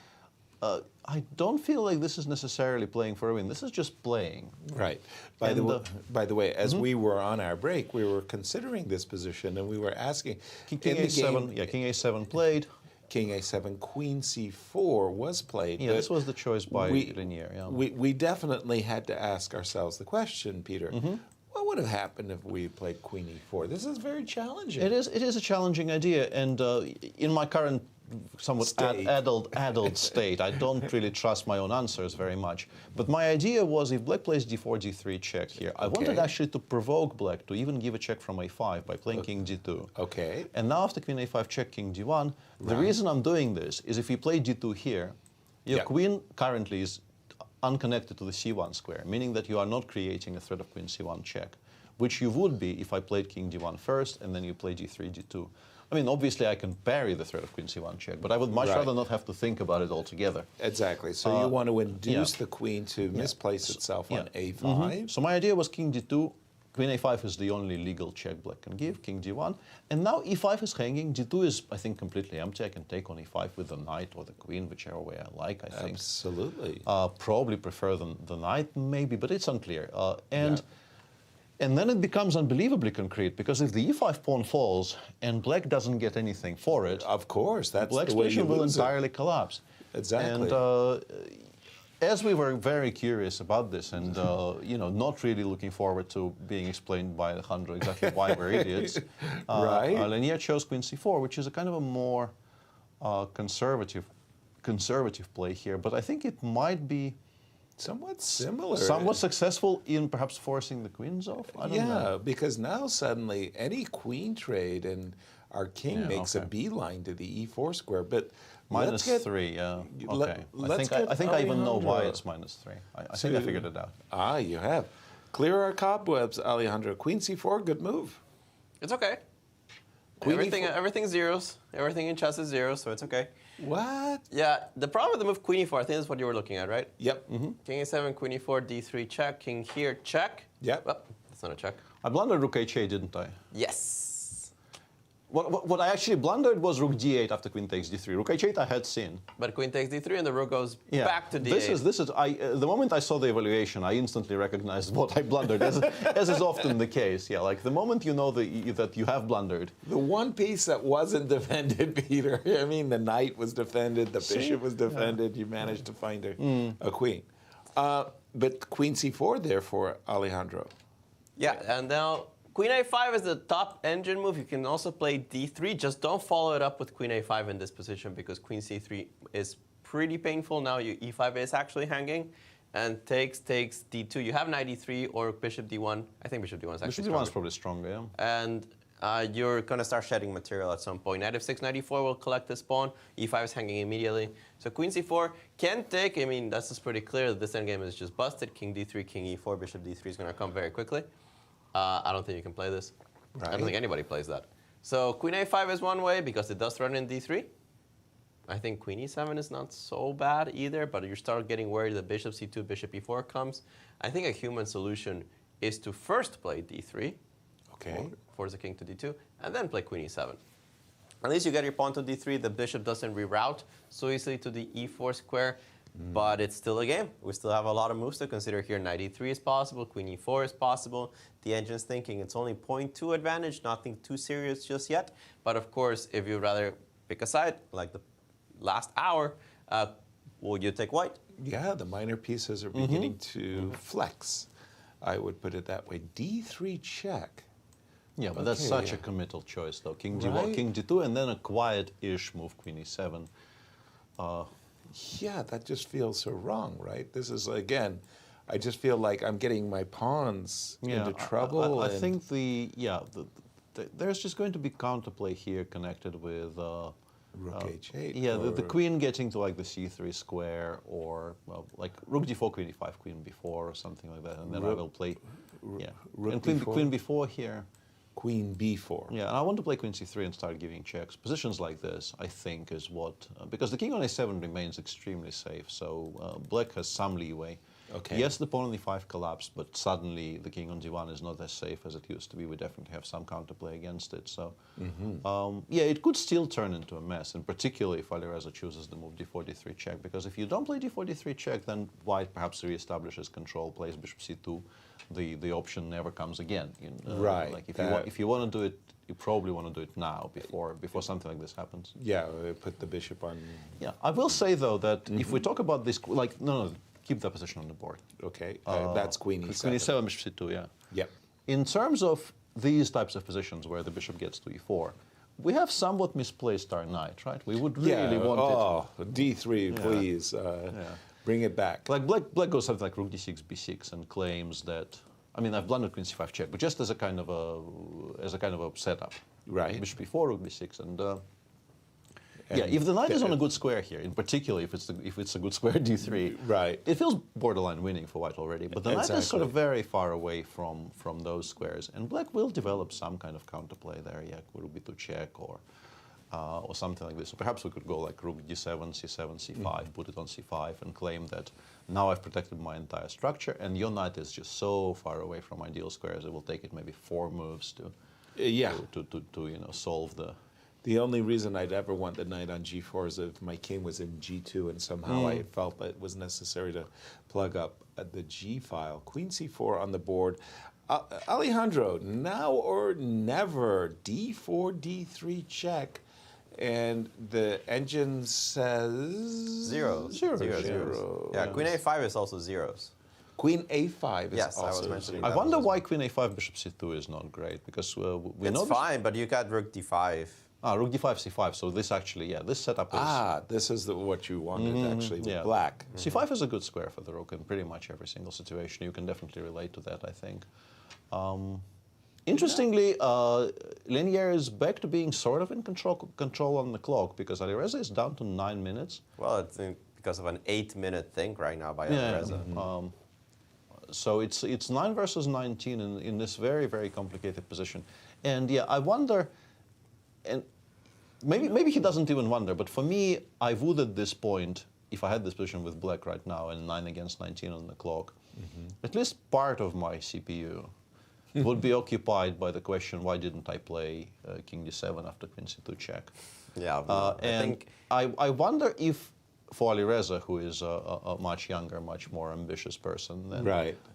S4: I don't feel like this is necessarily playing for a win. This is just playing.
S5: Right. By the way, as we were on our break, we were considering this position, and we were asking.
S4: King A7. Yeah, King A7 played.
S5: King A7, Queen C4 was played.
S4: Yeah, this was the choice by Lanier. Yeah.
S5: We definitely had to ask ourselves the question, Peter. What would have happened if we played Queen E4? This is very challenging.
S4: It is a challenging idea, and in my current somewhat adult state, I don't really trust my own answers very much. But my idea was, if Black plays D4, D3 check here, I wanted actually to provoke Black to even give a check from A5 by playing King D2.
S5: Okay.
S4: And now after Queen A5 check, King D1, the reason I'm doing this is if you play D2 here, your Queen currently is unconnected to the C1 square, meaning that you are not creating a threat of Queen C1 check, which you would be if I played King D1 first and then you play D3, D2. I mean, obviously I can parry the threat of Queen C1 check, but I would much rather not have to think about it altogether.
S5: Exactly. So you want to induce the queen to misplace itself on A5.
S4: So my idea was King D2, Queen A5 is the only legal check Black can give, King D1. And now E5 is hanging, D2 is, I think, completely empty. I can take on E5 with the knight or the queen, whichever way I like, I think.
S5: Absolutely.
S4: Probably prefer the knight, maybe, but it's unclear. And then it becomes unbelievably concrete, because if the E5 pawn falls and Black doesn't get anything for it,
S5: of course, that's
S4: Black's
S5: the way
S4: position
S5: you
S4: will
S5: lose
S4: entirely collapse.
S5: Exactly.
S4: And as we were very curious about this, and not really looking forward to being explained by Alejandro exactly why we're idiots, Lanier chose Queen C4, which is a kind of a more conservative play here. But I think it might be
S5: somewhat similar.
S4: Somewhat successful in perhaps forcing the queens off? I don't know.
S5: Because now suddenly any queen trade and our king makes a beeline to the E4 square. But
S4: -3, okay. I think I even know why it's -3. I think I figured it out.
S5: Ah, you have. Clear our cobwebs, Alejandro. Queen C4, good move.
S6: It's okay. Everything's zeros. Everything in chess is zeros, so it's okay.
S5: What?
S6: Yeah, the problem with the move Queen E4, I think that's what you were looking at, right?
S5: Yep.
S6: King A7, Queen E4, D3 check, King here check.
S5: Yep.
S6: Oh, that's not a check.
S4: I blundered Rook H8, didn't I?
S6: Yes.
S4: What I actually blundered was Rook D8 after Queen takes D3. Rook H8 I had seen.
S6: But Queen takes D3 and the Rook goes back to D8.
S4: This is. The moment I saw the evaluation, I instantly recognized what I blundered, as is often the case. Yeah, like the moment you know that you have blundered.
S5: The one piece that wasn't defended, Peter. I mean, the knight was defended, the bishop was defended. You managed to find a queen. But Queen C4 there for Alejandro.
S6: Yeah, and now Queen A5 is the top engine move. You can also play D3. Just don't follow it up with Queen A5 in this position, because Queen C3 is pretty painful. Now E5 is actually hanging, and takes D2. You have knight E3 or Bishop D1. I think Bishop D1 is actually
S4: Bishop D1 is probably stronger, yeah.
S6: And you're going to start shedding material at some point. Knight F6, knight E4 will collect this pawn. E5 is hanging immediately. So Queen C4 can take. I mean, that's just pretty clear that this endgame is just busted. King D3, King E4, Bishop D3 is going to come very quickly. I don't think you can play this. I don't think anybody plays that. So Queen A5 is one way, because it does threaten in D3. I think queen e7 is not so bad either, but you start getting worried that bishop c2, bishop e4 comes. I think a human solution is to first play d3,
S5: okay,
S6: force the king to d2, and then play queen e7. At least you get your pawn to d3, the bishop doesn't reroute so easily to the e4 square, but it's still a game. We still have a lot of moves to consider here. Knight e3 is possible, queen e4 is possible. The engine's thinking it's only 0.2 advantage, nothing too serious just yet. But of course, if you'd rather pick a side, like the last hour, will you take white?
S5: Yeah, the minor pieces are beginning to flex. I would put it that way. d3 check.
S4: Yeah, but that's such a committal choice, though. King d1, king d2, and then a quiet-ish move, queen e7.
S5: Yeah, that just feels so wrong, right? This is, again, I just feel like I'm getting my pawns into trouble.
S4: I think there's just going to be counterplay here connected with
S5: rook h8.
S4: Yeah, the queen getting to like the c3 square, or well, like rook d4, queen d5, queen b4, or something like that, and then I will play.
S5: Rook
S4: and
S5: b4?
S4: queen b4 here.
S5: Queen b4.
S4: Yeah, and I want to play queen c3 and start giving checks. Positions like this, I think, is what because the king on a7 remains extremely safe, so black has some leeway.
S5: Okay.
S4: Yes, the pawn on e5 collapsed, but suddenly the king on d1 is not as safe as it used to be. We definitely have some counterplay against it. So, yeah, it could still turn into a mess, and particularly if Alireza chooses the move d4, d3 check, because if you don't play d4, d3 check, then white perhaps reestablishes control, plays bishop c2. The option never comes again.
S5: Right.
S4: Like if you want to do it, you probably want to do it now before something like this happens.
S5: Yeah, put the bishop on.
S4: Yeah, I will say though that if we talk about this, like no, keep that position on the board.
S5: Okay, that's queen e7.
S4: Queen e7, bishop c2, yeah.
S5: Yep.
S4: In terms of these types of positions where the bishop gets to e4, we have somewhat misplaced our knight, right? We would really want it.
S5: d3, please. Bring it back.
S4: Like black goes something like rook d6, b6, and claims that. I mean, I've blundered queen c5 check, but just as a kind of a setup.
S5: Right.
S4: Bishop e4, rook d6, and yeah, if the knight is on a good square here, in particular if it's a good square d3,
S5: right,
S4: it feels borderline winning for white already. But the knight is sort of very far away from those squares, and black will develop some kind of counterplay there. Yeah, rook b2 check or something like this. So perhaps we could go like rook d7, c7, c5, put it on c5, and claim that now I've protected my entire structure, and your knight is just so far away from ideal squares. It will take it maybe 4 moves to solve the.
S5: The only reason I'd ever want the knight on g4 is if my king was in g2 and somehow I felt that it was necessary to plug up the g file. Queen c4 on the board. Alejandro, now or never, d4, d3 check. And the engine says...
S6: Zeros. Yeah, queen a5 is also zeros.
S5: Queen a5 is
S6: yes,
S5: also
S6: I was mentioning
S4: I wonder why queen a5, bishop c2 is not great, because we know...
S6: It's fine, but you got rook d5.
S4: Rook d5, c5, so this actually, this setup is...
S5: this is what you wanted, actually, with black.
S4: c5 is a good square for the rook in pretty much every single situation. You can definitely relate to that, I think. Interestingly, Linear is back to being sort of in control on the clock, because Alireza is down to 9 minutes.
S6: Well, it's because of an 8-minute thing right now by Alireza.
S4: So it's 9 versus 19 in this very, very complicated position. And yeah, I wonder, and maybe he doesn't even wonder, but for me, I would at this point, if I had this position with black right now and 9 against 19 on the clock, at least part of my CPU would be occupied by the question, why didn't I play king d7 after queen c2 check?
S6: Yeah,
S4: I wonder if for Alireza, who is a much younger, much more ambitious person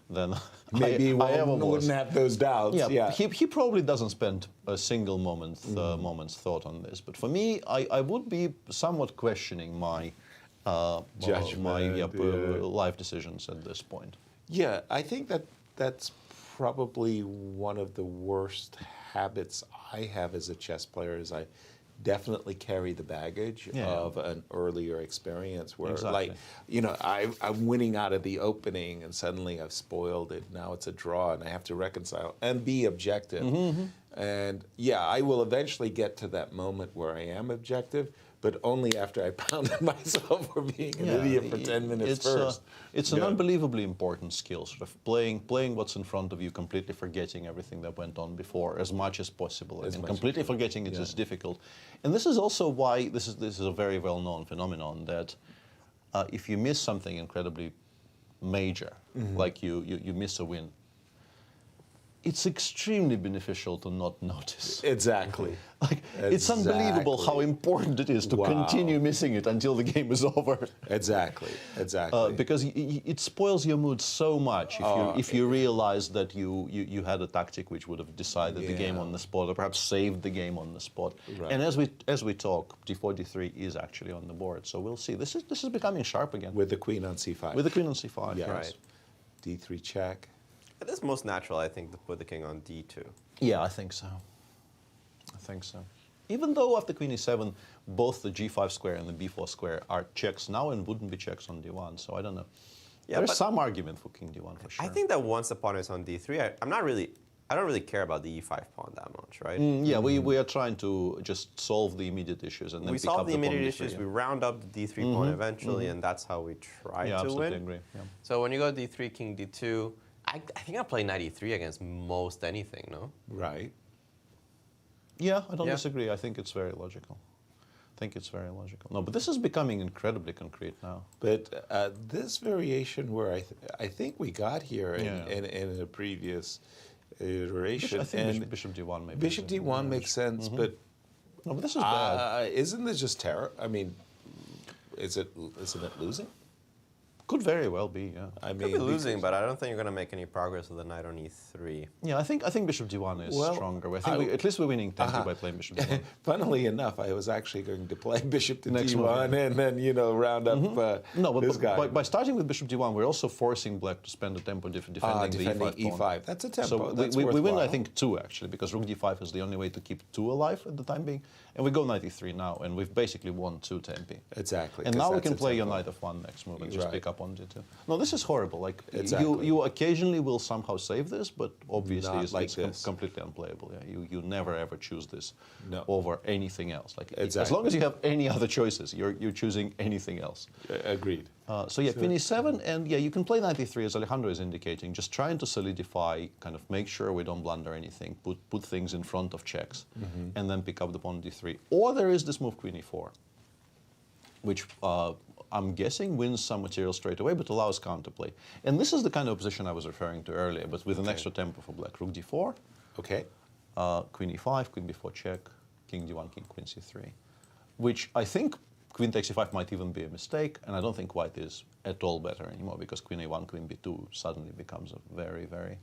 S4: than
S5: maybe he wouldn't have those doubts.
S4: Yeah. He probably doesn't spend a single moment's thought on this. But for me, I would be somewhat questioning my life decisions at this point.
S5: Yeah, I think that's probably one of the worst habits I have as a chess player is I definitely carry the baggage of an earlier experience where, like, I'm winning out of the opening and suddenly I've spoiled it. Now it's a draw and I have to reconcile and be objective. And yeah, I will eventually get to that moment where I am objective, but only after I pounded myself for being an idiot for 10 minutes first.
S4: It's an unbelievably important skill, sort of playing what's in front of you, completely forgetting everything that went on before as much as possible. And completely forgetting it is difficult. And this is also why this is a very well-known phenomenon that if you miss something incredibly major, like you miss a win, it's extremely beneficial to not notice.
S5: Exactly.
S4: It's unbelievable how important it is to continue missing it until the game is over.
S5: Exactly.
S4: Because it spoils your mood so much if you realize that you had a tactic which would have decided the game on the spot, or perhaps saved the game on the spot.
S5: Right.
S4: And as we talk, d4, d3 is actually on the board. So we'll see. This is becoming sharp again.
S5: With the queen on c5.
S4: With the queen on c5.
S5: Yeah.
S6: Right.
S5: d3 check.
S6: It is most natural, I think, to put the king on d2.
S4: Yeah, I think so. Even though after queen e7, both the g5 square and the b4 square are checks now and wouldn't be checks on d1, so I don't know. Yeah, there's some argument for king d1 for sure.
S6: I think that once the pawn is on d3, I don't really care about the e5 pawn that much, right?
S4: Yeah, we are trying to just solve the immediate issues and then
S6: we
S4: pick up
S6: solve the immediate issues.
S4: d3,
S6: We round up the d3 pawn eventually, and that's how we try to
S4: absolutely
S6: win.
S4: agree. Yeah.
S6: So when you go d3, king d2, I think I'll play knight e3 against most anything, no?
S5: Right.
S4: Yeah, I don't disagree. I think it's very logical. No, but this is becoming incredibly concrete now.
S5: But this variation where I think we got here in a previous iteration.
S4: I think bishop d1 maybe.
S5: Bishop d1 makes sense, but
S4: no, but this is bad.
S5: Isn't this just terror? I mean, isn't it losing?
S4: Could very well be, yeah.
S6: I mean, could be losing, but I don't think you're going to make any progress with the knight on e3.
S4: Yeah, I think bishop d1 is stronger. I think at least we're winning tempo by playing bishop d1.
S5: Funnily enough, I was actually going to play bishop to d1 and then round up this guy.
S4: By starting with bishop d1, we're also forcing black to spend the tempo defending the e5 pawn.
S5: That's a tempo.
S4: So
S5: that's
S4: we win, I think, 2 actually, because rook d5 is the only way to keep 2 alive at the time being. And we go knight e3 now, and we've basically won 2 tempi.
S5: Exactly.
S4: And now we can play your knight f1 next move and just pick up on d2. No, this is horrible. Like you occasionally will somehow save this, but obviously it's completely unplayable. Yeah, you never ever choose this over anything else. Like as long as you have any other choices, you're choosing anything else.
S5: Agreed.
S4: So yeah, queen e7, and yeah, you can play knight e3 as Alejandro is indicating, just trying to solidify, kind of make sure we don't blunder anything, put things in front of checks, and then pick up the pawn d3. Or there is this move queen e4, which I'm guessing wins some material straight away, but allows counterplay. And this is the kind of position I was referring to earlier, but with an extra tempo for black. Rook d4, queen e5, queen b4 check, king d1, king queen c3, which I think queen takes e5 might even be a mistake, and I don't think white is at all better anymore, because queen a1, queen b2 suddenly becomes a very, very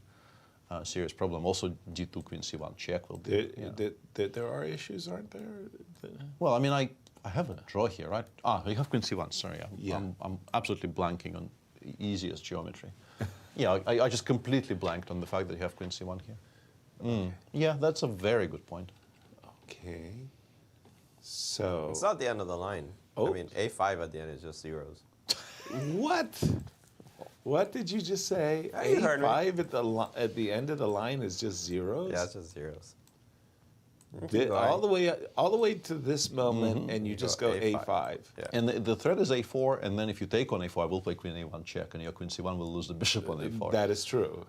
S4: serious problem. Also, d2, queen c1 check will be.
S5: There are issues, aren't there?
S4: Well, I mean, I have a draw here, right? You have queen c1, sorry. I'm absolutely blanking on easiest geometry. Yeah, I just completely blanked on the fact that you have queen c1 here. Yeah, that's a very good point.
S5: Okay. So
S6: it's not the end of the line. I mean, a5 at the end is just zeros.
S5: What? What did you just say? A5 at the end of the line is just zeros?
S6: Yeah, it's just zeros.
S5: All the way to this moment, and you just go a5.
S6: Yeah.
S4: And the threat is a4, and then if you take on a4, I will play queen a1 check, and your queen c1 will lose the bishop on a4.
S5: That is true.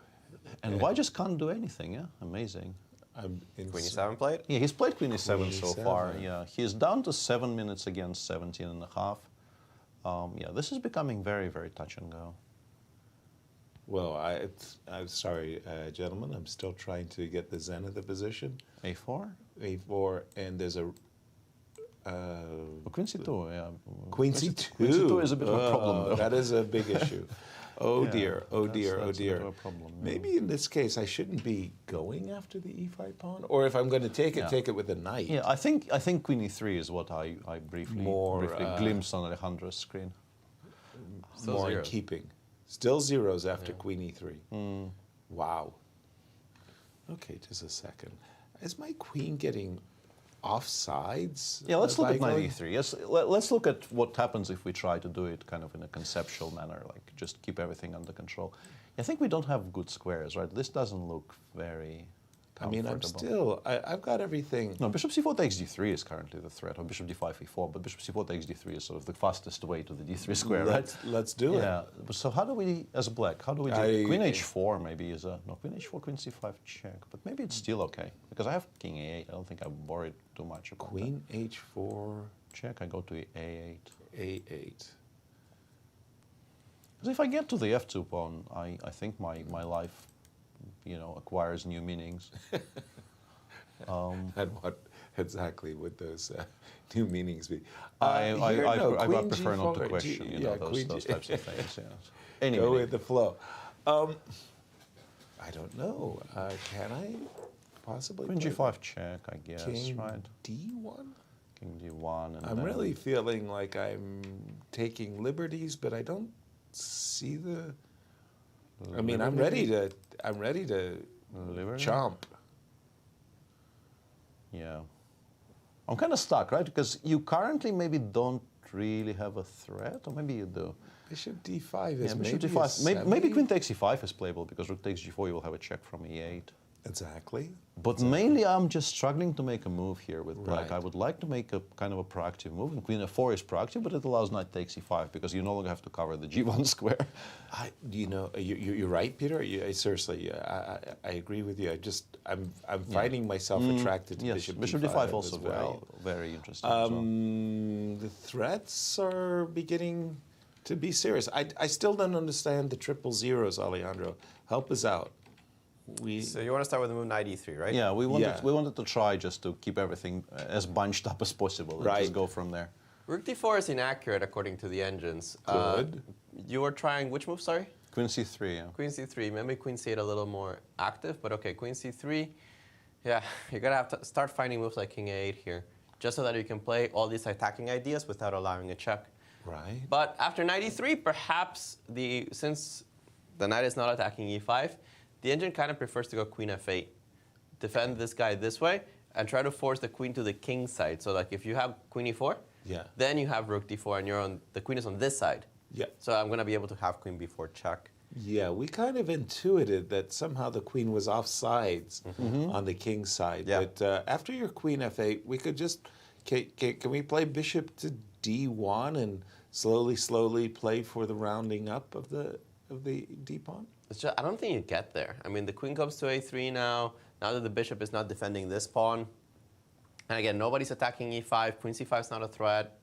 S4: And white just can't do anything, yeah? Amazing.
S6: Queen e7 played?
S4: Yeah, he's played queen e7 so far. Yeah, he's down to 7 minutes against 17 and a half. Yeah, this is becoming very, very touch and go.
S5: Well, I'm sorry, gentlemen. I'm still trying to get the zen of the position.
S4: a4?
S5: a4, and there's a...
S4: queen c2, yeah.
S5: Queen c2.
S4: Queen c2 is a bit of a problem, though.
S5: That is a big issue. Oh dear, oh dear, oh dear.
S4: A problem, yeah.
S5: Maybe in this case I shouldn't be going after the e5 pawn, or if I'm going to take it with a knight.
S4: Yeah, I think queen e3 is what I briefly glimpsed on Alejandro's screen.
S5: More in keeping. Still zeros after queen e3. Wow. Okay, just a second. Is my queen getting offsides?
S4: Yeah, let's look at knight e3. Yes, let's look at what happens if we try to do it kind of in a conceptual manner, like just keep everything under control. I think we don't have good squares, right? This doesn't look very
S5: I mean, I've got everything.
S4: No, bishop c4 takes d3 is currently the threat, or bishop d5 e4, but bishop c4 takes d3 is sort of the fastest way to the d3 square, right?
S5: Let's do it.
S4: Yeah, so how do we, as a black, how do we do queen h4 maybe is a, no, queen h4, queen c5 check, but maybe it's still okay, because I have king a8, I don't think I'm worried too much about
S5: queen h4.
S4: Check, I go to a8.
S5: a8.
S4: Because if I get to the f2 pawn, I think my life, you know, acquires new meanings.
S5: And what exactly would those new meanings be?
S4: I prefer not to question, you know, those types of things. Yeah. Anyway.
S5: Go with the flow. I don't know. Can I possibly?
S4: Queen g5 check, I guess,
S5: King
S4: right?
S5: d1?
S4: King d1. And
S5: I'm really feeling like I'm taking liberties, but I don't see the. I mean, I'm ready to chomp.
S4: Yeah. I'm kind of stuck, right? Because you currently maybe don't really have a threat, or maybe you do.
S5: Bishop d5 is
S4: bishop
S5: maybe
S4: d5. Maybe queen takes e5 is playable, because rook takes g4, you will have a check from e8.
S5: Exactly.
S4: But mainly I'm just struggling to make a move here with black.
S5: Right.
S4: I would like to make a kind of a proactive move, and queen f4 is proactive, but it allows knight takes e5, because you no longer have to cover the g1 square.
S5: You know, you're right, Peter. Seriously, I agree with you. I'm finding myself attracted to
S4: yes,
S5: bishop
S4: d5 also very interesting.
S5: The threats are beginning to be serious. I still don't understand the triple zeros, Alejandro. Help us out.
S6: So you want to start with the move knight e3, right?
S4: Yeah, we wanted to try just to keep everything as bunched up as possible and just go from there.
S6: Rook d4 is inaccurate according to the engines.
S5: Good.
S6: You were trying which move, sorry?
S4: Queen c3, yeah.
S6: Queen c3, maybe queen c8 a little more active, but okay, queen c3. Yeah, you're going to have to start finding moves like king a8 here, just so that you can play all these attacking ideas without allowing a check.
S5: Right.
S6: But after knight e3, perhaps since the knight is not attacking e5, the engine kind of prefers to go queen f8, defend this guy this way, and try to force the queen to the king side. So like if you have queen e4, then you have rook d4, and the queen is on this side.
S5: Yeah.
S6: So I'm going to be able to have queen b4 check.
S5: Yeah, we kind of intuited that somehow the queen was off sides on the king side. Yeah. But after your queen f8, we could just, can we play bishop to d1 and slowly play for the rounding up of the d pawn?
S6: I don't think you get there. I mean, the queen comes to a3 now that the bishop is not defending this pawn. And again, nobody's attacking e5. Queen c5 is not a threat.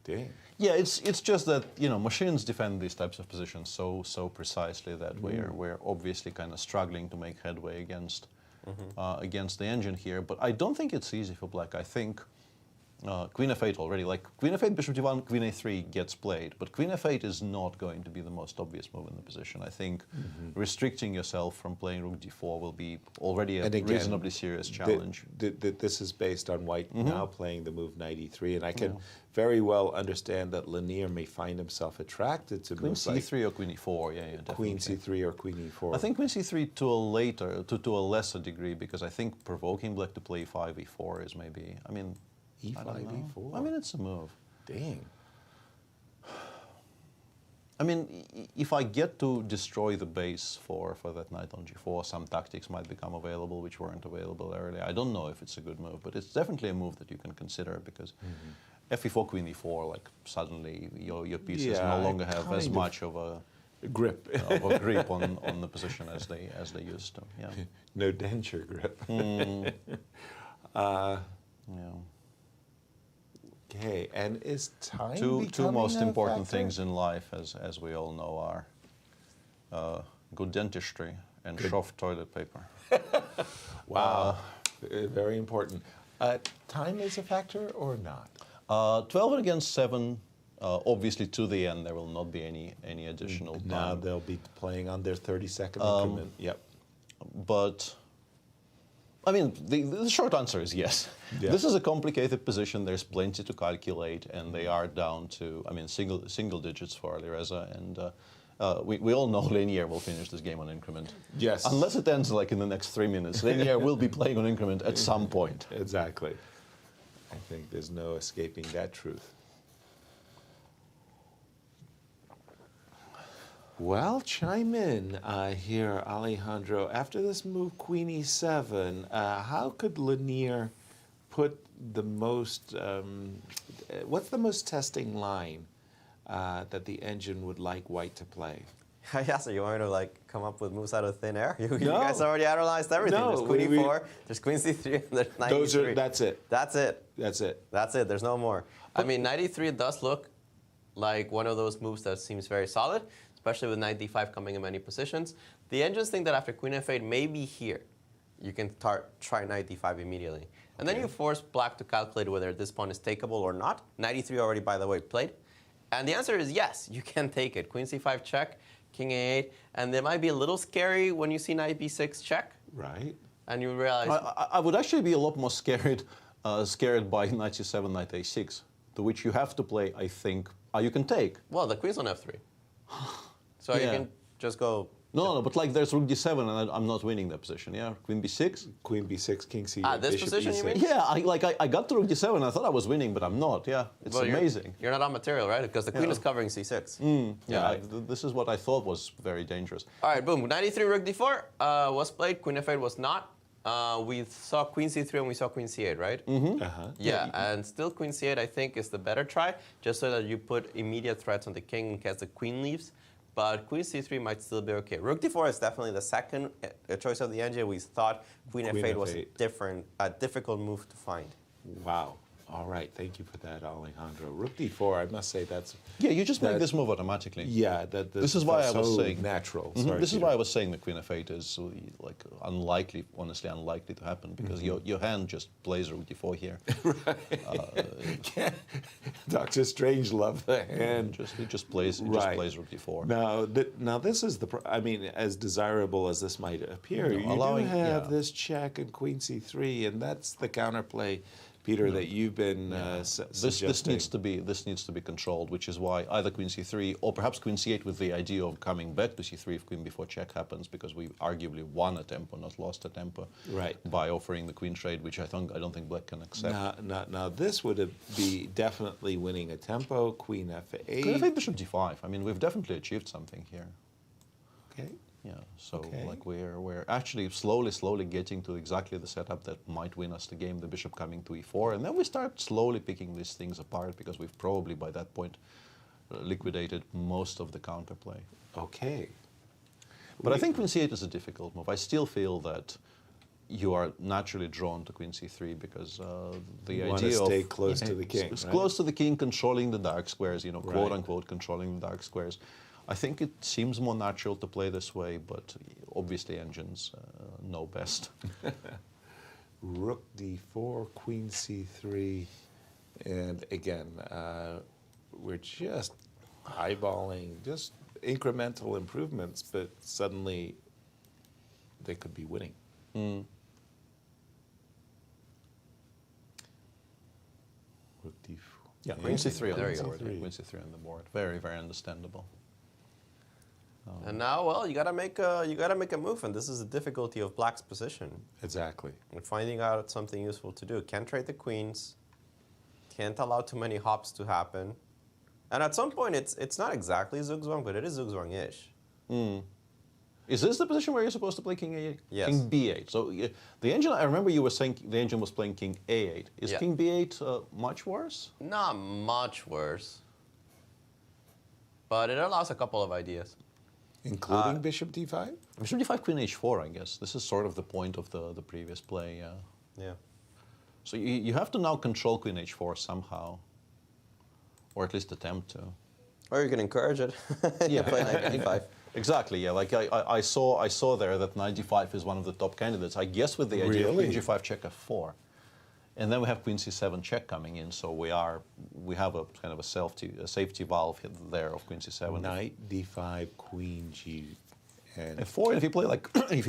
S5: Dang.
S4: Yeah, it's just that, you know, machines defend these types of positions so precisely that we're obviously kind of struggling to make headway against the engine here. But I don't think it's easy for black. I think queen f8 already, like queen f8, bishop d1, queen a3 gets played, but queen f8 is not going to be the most obvious move in the position. I think restricting yourself from playing rook d4 will be already a reasonably serious challenge.
S5: This is based on white now playing the move knight e3, and I can very well understand that Lanier may find himself attracted to
S4: queen
S5: moves
S4: c3 or queen e4, yeah, definitely.
S5: Queen c3 or queen e4.
S4: I think queen c3 to a lesser degree, because I think provoking black to play e5, e4 is maybe, I mean,
S5: e5, e4.
S4: I mean, it's a move.
S5: Dang.
S4: I mean, if I get to destroy the base for that knight on g4, some tactics might become available which weren't available earlier. I don't know if it's a good move, but it's definitely a move that you can consider, because f4, queen e4, like suddenly your pieces no longer have as much of a
S5: grip
S4: on the position as they used to. Yeah.
S5: No denture grip.
S4: Yeah.
S5: Okay, and is time
S4: two most important things in life, as we all know, are good dentistry and soft toilet paper.
S5: Wow, very important. Time is a factor or not?
S4: 12 against 7. Obviously, to the end, there will not be any additional time.
S5: Now they'll be playing on their 30-second increment. Yep.
S4: But I mean, the short answer is yes. Yeah. This is a complicated position. There's plenty to calculate, and they are down to, I mean, single digits for Alireza, and we all know Lanier will finish this game on increment.
S5: Yes.
S4: Unless it ends like in the next 3 minutes, Lanier will be playing on increment at some point.
S5: Exactly. I think there's no escaping that truth. Well, chime in here, Alejandro. After this move, Queen E7, how could Lanier put the most, what's the most testing line that the engine would like white to play?
S6: Yeah, so you want me to like come up with moves out of thin air? You
S5: No.
S6: guys already analyzed everything.
S5: No,
S6: There's Queen E4, there's Queen C3, and there's Knight E3.
S5: That's it.
S6: That's it.
S5: That's it.
S6: That's it. There's no more. I mean, Knight E3 does look like one of those moves that seems very solid, especially with Knight D5 coming in many positions. The engines think that after Queen F8, maybe here, you can try Knight D5 immediately. And then you force Black to calculate whether this pawn is takeable or not. Knight E3 already, by the way, played. And the answer is yes, you can take it. Queen C5 check, King A8, and it might be a little scary when you see Knight B6 check.
S5: Right.
S6: And you realize...
S4: I would actually be a lot more scared by Knight C7, Knight A6, to which you have to play, I think, you can take.
S6: Well, the Queen's on F3. So you can just go...
S4: No, but like there's Rook D7 and I'm not winning that position, yeah? Queen B6?
S5: Queen B6, King C8,
S6: this
S5: Bishop
S6: position
S5: E6.
S6: you mean?
S4: Yeah, I got to Rook D7 and I thought I was winning, but I'm not, yeah. It's amazing.
S6: You're not on material, right? Because the Queen is covering C6.
S4: Yeah, this is what I thought was very dangerous.
S6: All right, boom. Knight E3, Rook D4 was played. Queen F8 was not. We saw Queen C3 and we saw Queen C8, right?
S4: Mm-hmm.
S6: Yeah, and still Queen C8 I think is the better try, just so that you put immediate threats on the king in case the queen leaves. But Queen C3 might still be okay. Rook D4 is definitely the second choice of the engine. We thought Queen F8 was a difficult move to find.
S5: Wow. All right, thank you for that, Alejandro. Rook D4, I must say that's...
S4: Yeah, you just make this move automatically.
S5: Yeah,
S4: this is why I was
S5: so
S4: saying
S5: natural.
S4: Mm-hmm.
S5: Sorry,
S4: this is
S5: Peter.
S4: why I was saying the Queen F8 is like unlikely, honestly unlikely to happen because your hand just plays Rook D4 here.
S5: Right. Dr. Strangelove, the hand.
S4: It just plays Rook D4.
S5: Now this is the. I mean, as desirable as this might appear, you do have this check and Queen C3, and that's the counterplay, Peter, that you've been suggesting.
S4: This needs to be controlled, which is why either Queen C3 or perhaps Queen C8 with the idea of coming back to C3 if Queen before check happens, because we arguably won a tempo, not lost a tempo, by offering the Queen trade, which I don't think Black can accept.
S5: Now this would be definitely winning a tempo. Queen F8.
S4: Queen F8, Bishop D5. I mean, we've definitely achieved something here.
S5: Okay.
S4: Yeah, so like we're actually slowly getting to exactly the setup that might win us the game, the bishop coming to E4, and then we start slowly picking these things apart because we've probably by that point liquidated most of the counterplay.
S5: Okay.
S4: But I think Queen C8 is a difficult move. I still feel that you are naturally drawn to Queen C3 because the idea of...
S5: stay close to the king,
S4: It's
S5: right?
S4: close to the king, controlling the dark squares, you know, quote unquote controlling the dark squares. I think it seems more natural to play this way, but obviously engines know best.
S5: Rook D4, Queen C3, and again, we're just eyeballing just incremental improvements, but suddenly they could be winning. Rook D4.
S4: Yeah, Queen C3 on the board. Queen C3 on the board. Very, very understandable.
S6: And now, well, you gotta make a move, and this is the difficulty of Black's position.
S5: Exactly.
S6: And finding out something useful to do. Can't trade the queens. Can't allow too many hops to happen. And at some point, it's not exactly Zugzwang, but it is Zugzwang-ish.
S4: Is this the position where you're supposed to play King A8?
S6: Yes.
S4: King B8. So the engine, I remember you were saying the engine was playing King A8. Is King B8 much worse?
S6: Not much worse. But it allows a couple of ideas.
S5: Including Bishop D5?
S4: Bishop D5, Queen H4, I guess. This is sort of the point of the previous play, yeah.
S6: Yeah.
S4: So you have to now control Queen H4 somehow. Or at least attempt to.
S6: Or you can encourage it. Yeah, play Knight D5.
S4: Exactly, yeah. Like I saw there that Knight D5 is one of the top candidates. I guess with the idea of Queen G5 check F4. And then we have Queen C7 check coming in, so we have a kind of a safety valve there of Queen C7.
S5: Knight D5, Queen G, and
S4: F4. And if you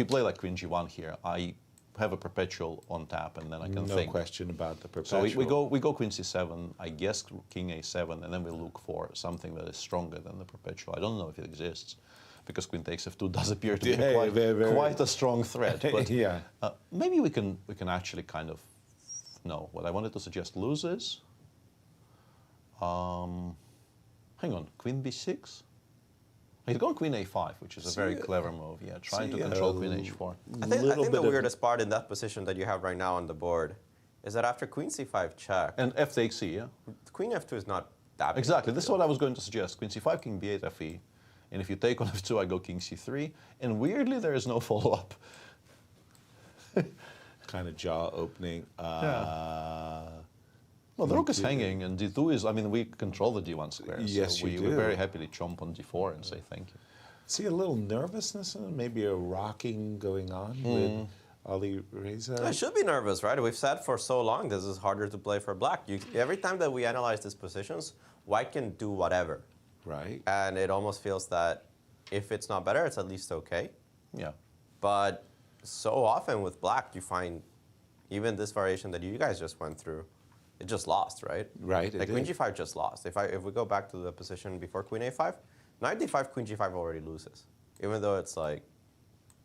S4: play like Queen G1 here, I have a perpetual on tap, and then I can think.
S5: No question about the perpetual.
S4: So we go Queen C7, I guess King A7, and then we look for something that is stronger than the perpetual. I don't know if it exists, because Queen takes F2 does appear to be quite a strong threat. But maybe we can actually kind of. No, what I wanted to suggest loses. Hang on, Queen B6? He's gone queen a5, which is a very clever move. Yeah, trying to control queen h4.
S6: I think the weirdest part in that position that you have right now on the board is that after queen c5 check...
S4: And f takes c, yeah?
S6: Queen f2 is not that big.
S4: Exactly, this is what I was going to suggest. Queen c5, king b8, fe. And if you take on f2, I go king c3. And weirdly, there is no follow-up.
S5: Kind of jaw opening.
S4: Well, the rook is hanging, and d2 is, I mean, we control the d1 square.
S5: Yes,
S4: so
S5: you
S4: we
S5: do.
S4: very happily chomp on d4 and say thank you.
S5: See a little nervousness and maybe a rocking going on with Ali Reza?
S6: I should be nervous, right? We've said for so long this is harder to play for black. Every time that we analyze these positions, white can do whatever.
S5: Right.
S6: And it almost feels that if it's not better, it's at least okay.
S4: Yeah.
S6: But so often with black, you find even this variation that you guys just went through, it just lost, right?
S5: Right, it
S6: Like queen
S5: did.
S6: g5 just lost. If we go back to the position before queen a5, knight d5, queen g5 already loses. Even though it's like,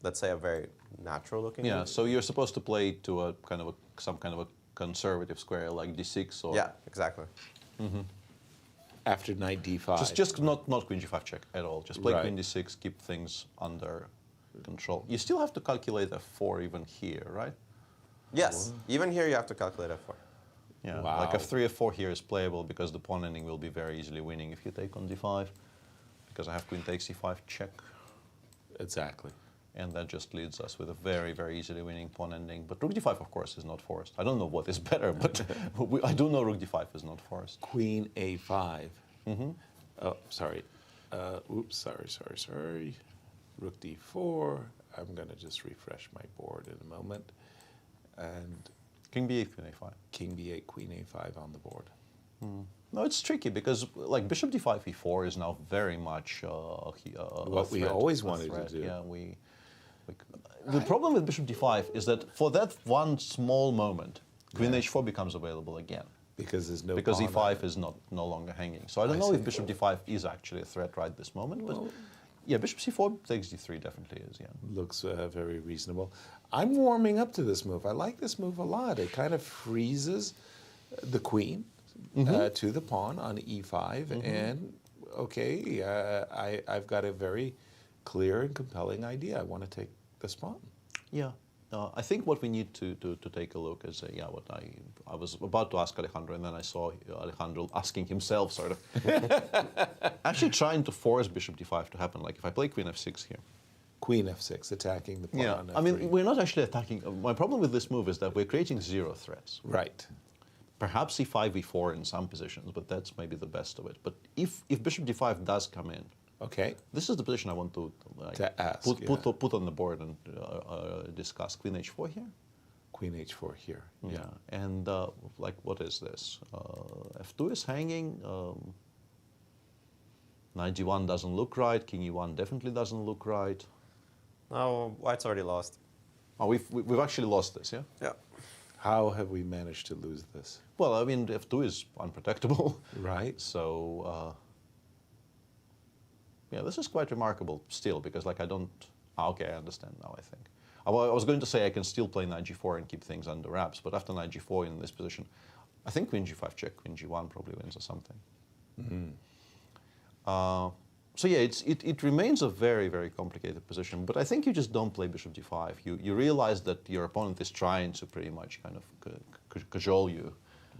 S6: let's say a very natural looking
S4: Yeah,
S6: move.
S4: so you're supposed to play to a kind of some kind of a conservative square like d6 or...
S6: Yeah, exactly.
S5: After knight d5.
S4: Just not queen g5 check at all. Just play
S5: Right.
S4: queen d6, keep things under control. You still have to calculate f4 even here, right?
S6: Yes, even here you have to calculate f4.
S4: Yeah,
S5: Wow.
S4: like f3, f4 here is playable because the pawn ending will be very easily winning if you take on d5. Because I have queen takes c5 check.
S5: Exactly.
S4: And that just leads us with a very, very easily winning pawn ending. But rook d5, of course, is not forced. I don't know what is better, but I do know rook d5 is not forced.
S5: Queen a5. Oh, sorry. Oops, sorry. Rook d4. I'm going to just refresh my board in a moment. And
S4: king b8, queen a5.
S5: King b8, queen a5 on the board.
S4: No, it's tricky because like bishop d5, e4 is now very much
S5: What we always wanted to do.
S4: Yeah, the problem with bishop d5 is that for that one small moment, queen h4 becomes available again.
S5: Because there's no
S4: Because
S5: pawn
S4: e5 is no longer hanging. So I don't know if bishop d5 is actually a threat right this moment, but yeah, bishop c4 takes d3 definitely is, yeah.
S5: Looks very reasonable. I'm warming up to this move. I like this move a lot. It kind of freezes the queen to the pawn on e5, and okay, I've got a very clear and compelling idea. I want to take this pawn.
S4: Yeah. I think what we need to take a look is, what I was about to ask Alejandro, and then I saw Alejandro asking himself, sort of, actually trying to force bishop d5 to happen. Like if I play queen f6 here.
S5: Queen f6, attacking the pawn.
S4: Yeah,
S5: on
S4: I mean,
S5: f3.
S4: we're not actually attacking. My problem with this move is that we're creating zero threats.
S5: Right.
S4: Perhaps e5, e4 in some positions, but that's maybe the best of it. But if bishop d5 does come in,
S5: okay,
S4: this is the position I want to
S5: ask,
S4: put on the board and discuss. Queen h4 here.
S5: Queen h4 here.
S4: Yeah, and like what is this? f2 is hanging. Knight g1 doesn't look right. King e1 definitely doesn't look right.
S6: No, white's already lost.
S4: Oh, we've actually lost this, yeah.
S6: Yeah.
S5: How have we managed to lose this?
S4: Well, I mean, f2 is unprotectable.
S5: Right.
S4: So, yeah, this is quite remarkable still, because like I don't... okay, I understand now, I think. I was going to say I can still play knight g4 and keep things under wraps, but after knight g4 in this position, I think queen g5 check, queen g1 probably wins or something. So yeah, it remains a very, very complicated position, but I think you just don't play bishop d5. You realize that your opponent is trying to pretty much kind of cajole you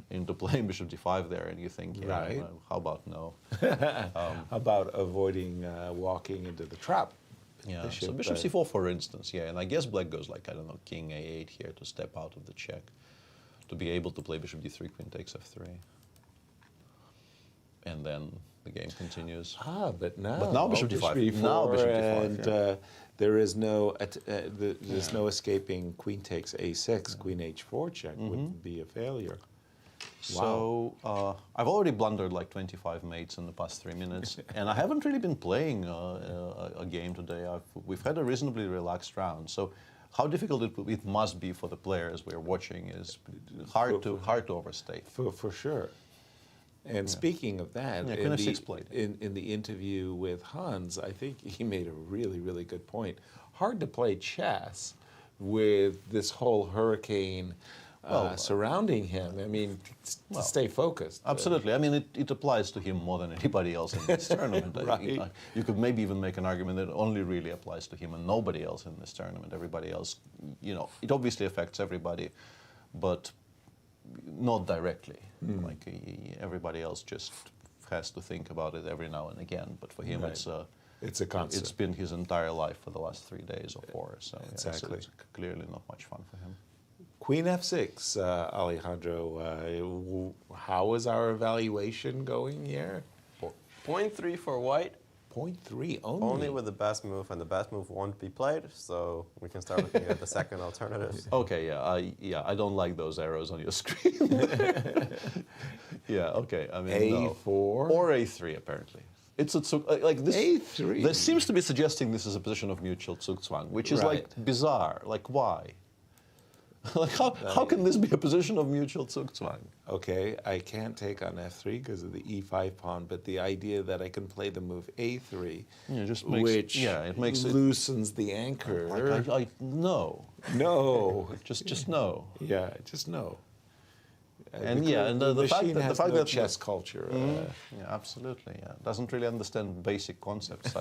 S4: into playing bishop d5 there, and you think, yeah,
S5: Right.
S4: How about no?
S5: How about avoiding walking into the trap?
S4: Yeah, so bishop c4, for instance, yeah, and I guess black goes like, I don't know, king a8 here to step out of the check, to be able to play bishop d3, queen takes f3. And then the game continues.
S5: But now
S4: bishop d5. Now bishop d5.
S5: And
S4: yeah.
S5: there is no no escaping queen takes a6, queen h4 check would be a failure.
S4: So I've already blundered like 25 mates in the past 3 minutes, and I haven't really been playing a game today. We've had a reasonably relaxed round. So how difficult it must be for the players we're watching is hard to overstate.
S5: For sure. And speaking of that, in the interview with Hans, I think he made a really, really good point. Hard to play chess with this whole hurricane surrounding him. I mean, to stay focused.
S4: Absolutely. I mean, it applies to him more than anybody else in this tournament.
S5: Right.
S4: You could maybe even make an argument that it only really applies to him and nobody else in this tournament. Everybody else, it obviously affects everybody, but not directly. Like everybody else just has to think about it every now and again. But for him, it's a constant. It's been his entire life for the last 3 days or 4. So
S5: exactly.
S4: It's clearly not much fun for him.
S5: Queen f6, Alejandro. How is our evaluation going here?
S6: 0.3 for white.
S5: 0.3 only?
S6: Only with the best move, and the best move won't be played, so we can start looking at the second alternatives.
S4: Okay, I don't like those arrows on your screen. Yeah, okay, I mean,
S5: A4?
S4: Or A3, apparently. It's like this.
S5: A3?
S4: This seems to be suggesting this is a position of mutual zugzwang, which is like bizarre. Like, why? Like, how can this be a position of mutual zugzwang?
S5: Okay, I can't take on f3 because of the e5 pawn, but the idea that I can play the move a3, it makes loosens the anchor.
S4: No.
S5: No.
S4: just no.
S5: Yeah, just no.
S4: And the fact that
S5: chess culture.
S4: Yeah, absolutely. Yeah, doesn't really understand basic concepts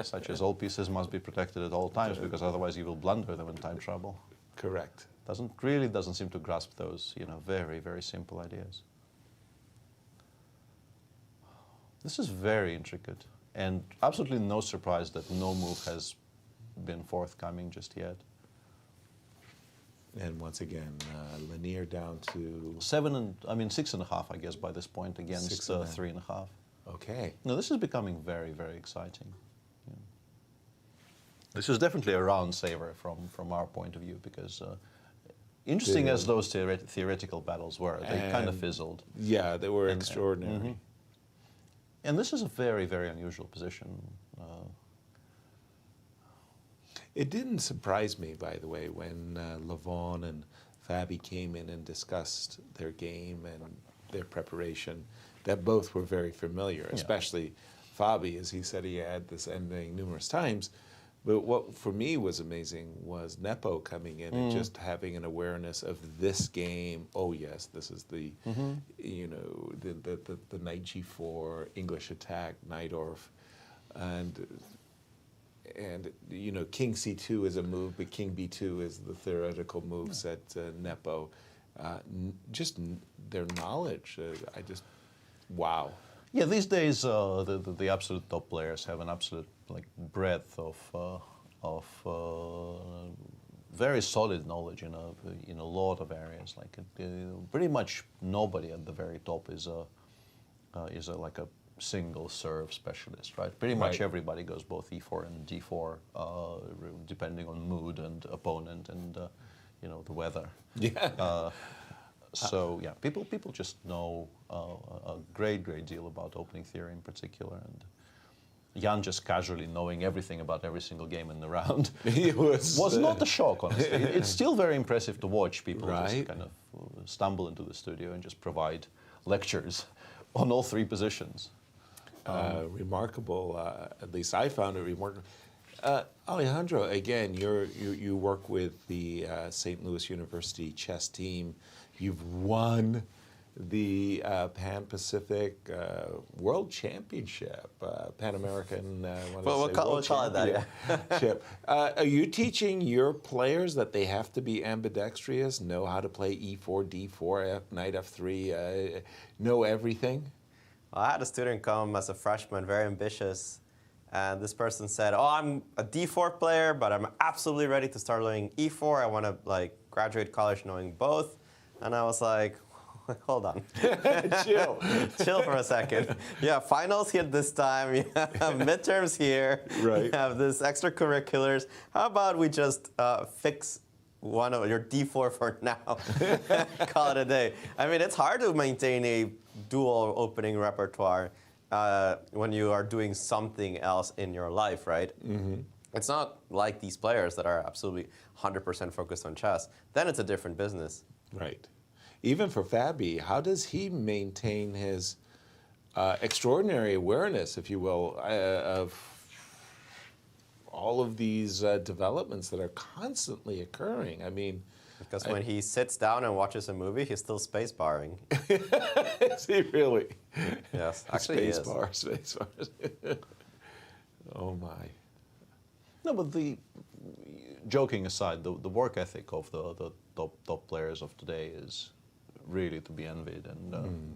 S4: such as all pieces must be protected at all times because otherwise you will blunder them in time trouble.
S5: Correct.
S4: Doesn't seem to grasp those, very, very simple ideas. This is very intricate, and absolutely no surprise that no move has been forthcoming just yet.
S5: And once again, linear down to
S4: 6.5, I guess, by this point against 3.5.
S5: Okay.
S4: No, this is becoming very, very exciting. This is definitely a round saver from our point of view because interesting as those theoretical battles were, they kind of fizzled.
S5: Yeah, they were extraordinary.
S4: And this is a very, very unusual position.
S5: It didn't surprise me, by the way, when Levon and Fabi came in and discussed their game and their preparation, that both were very familiar, especially Fabi, as he said he had this ending numerous times. But what for me was amazing was Nepo coming in and just having an awareness of this game. Oh yes, this is the, the knight g4 English attack, Najdorf, and king c2 is a move, but king b2 is the theoretical move, said Nepo. Just their knowledge, wow.
S4: Yeah, these days the absolute top players have an absolute breadth of very solid knowledge in a lot of areas. Pretty much nobody at the very top is like a single serve specialist, right? Pretty much everybody goes both e4 and d4, depending on mood and opponent and the weather.
S5: Yeah.
S4: So yeah, people just know a great deal about opening theory in particular, and Jan just casually knowing everything about every single game in the round was not a shock, honestly. It's still very impressive to watch people just kind of stumble into the studio and just provide lectures on all three positions.
S5: Remarkable, at least I found it remarkable. Alejandro, again, you work with the St. Louis University chess team. You've won the Pan-Pacific World Championship, Pan-American
S6: we'll call it that, yeah.
S5: Are you teaching your players that they have to be ambidextrous, know how to play e4, d4, knight f3, know everything?
S6: Well, I had a student come as a freshman, very ambitious, and this person said, "Oh, I'm a d4 player, but I'm absolutely ready to start learning e4. I want to graduate college knowing both." And I was like, hold on.
S5: Chill.
S6: Chill for a second. Yeah, finals hit this time. You have midterms here.
S5: Right.
S6: You have this extracurriculars. How about we just fix one of your d4 for now? Call it a day. I mean, it's hard to maintain a dual opening repertoire when you are doing something else in your life, right? Mm-hmm. It's not like these players that are absolutely 100% focused on chess. Then it's a different business.
S5: Right. Even for Fabi, how does he maintain his extraordinary awareness, if you will, of all of these developments that are constantly occurring? I mean,
S6: Because when he sits down and watches a movie, he's still space barring.
S5: Is he really?
S6: Yes, actually he is.
S5: Space bars. Oh my.
S4: No, but joking aside, the work ethic of the top players of today is really to be envied, and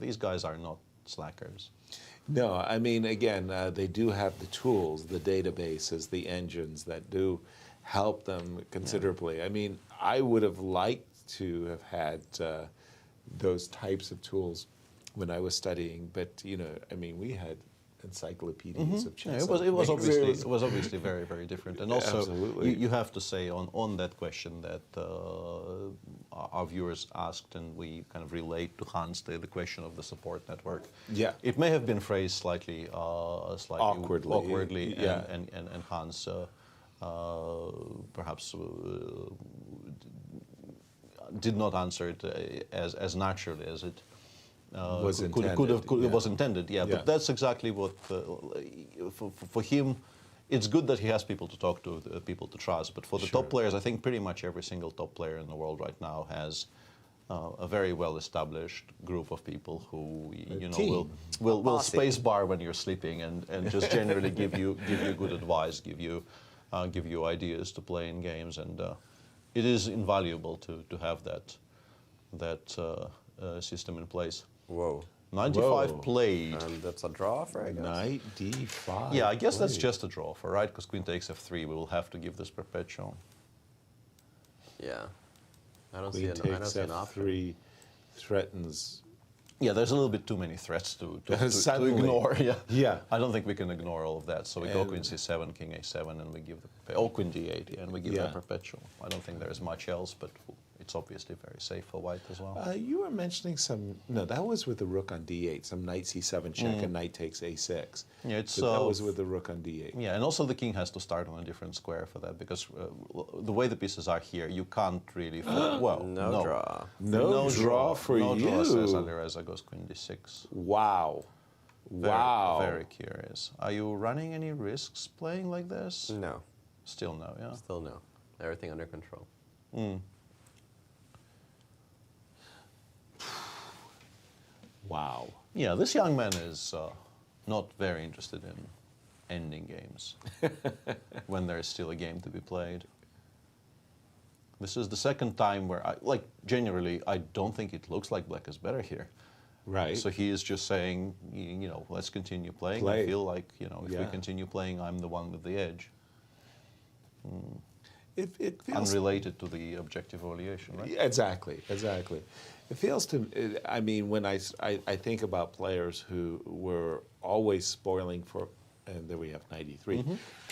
S4: these guys are not slackers.
S5: No, I mean, again, they do have the tools, the databases, the engines that do help them considerably. I mean, I would have liked to have had those types of tools when I was studying, but I mean, we had encyclopedias of chess.
S4: Yeah, it was obviously very, very different. And also, you have to say on that question that our viewers asked, and we kind of relate to Hans the question of the support network.
S5: Yeah,
S4: it may have been phrased slightly awkwardly,
S5: yeah.
S4: and Hans perhaps did not answer it as naturally as it. Was intended, yeah. But that's exactly what, for him, it's good that he has people to talk to, people to trust. But for the top players, I think pretty much every single top player in the world right now has a very well-established group of people who will space bar when you're sleeping and just generally give you good advice, give you ideas to play in games, and it is invaluable to have that system in place.
S6: Whoa.
S4: 95 played.
S6: And that's a draw for, I guess?
S5: Knight d5.
S4: Yeah, I guess that's just a draw for, right? Because queen takes f3, we will have to give this perpetual.
S6: Yeah. I don't
S5: queen
S6: see an option.
S5: f3 threatens.
S4: Yeah, there's a little bit too many threats to ignore. Yeah. I don't think we can ignore all of that. So we go queen c7, king a7, and we give the queen d8, and we give that perpetual. I don't think there's much else, but it's obviously very safe for white as well.
S5: You were mentioning that was with the rook on d8, some knight c7 check and knight takes a6.
S4: Yeah, it's
S5: that was with the rook on d8.
S4: Yeah, and also the king has to start on a different square for that, because the way the pieces are here, you can't really...
S6: No draw.
S5: No draw for you.
S4: No draw, says Alireza, goes queen d6.
S5: Wow.
S4: Very curious. Are you running any risks playing like this?
S6: No.
S4: Still no, yeah?
S6: Still no. Everything under control.
S5: Wow.
S4: Yeah, this young man is not very interested in ending games when there is still a game to be played. This is the second time where, generally, I don't think it looks like black is better here.
S5: Right.
S4: So he is just saying, let's continue playing. I feel like, if we continue playing, I'm the one with the edge.
S5: It feels
S4: unrelated to the objective evaluation, right?
S5: Exactly. It feels to, I mean, when I think about players who were always spoiling for, and there we have 93,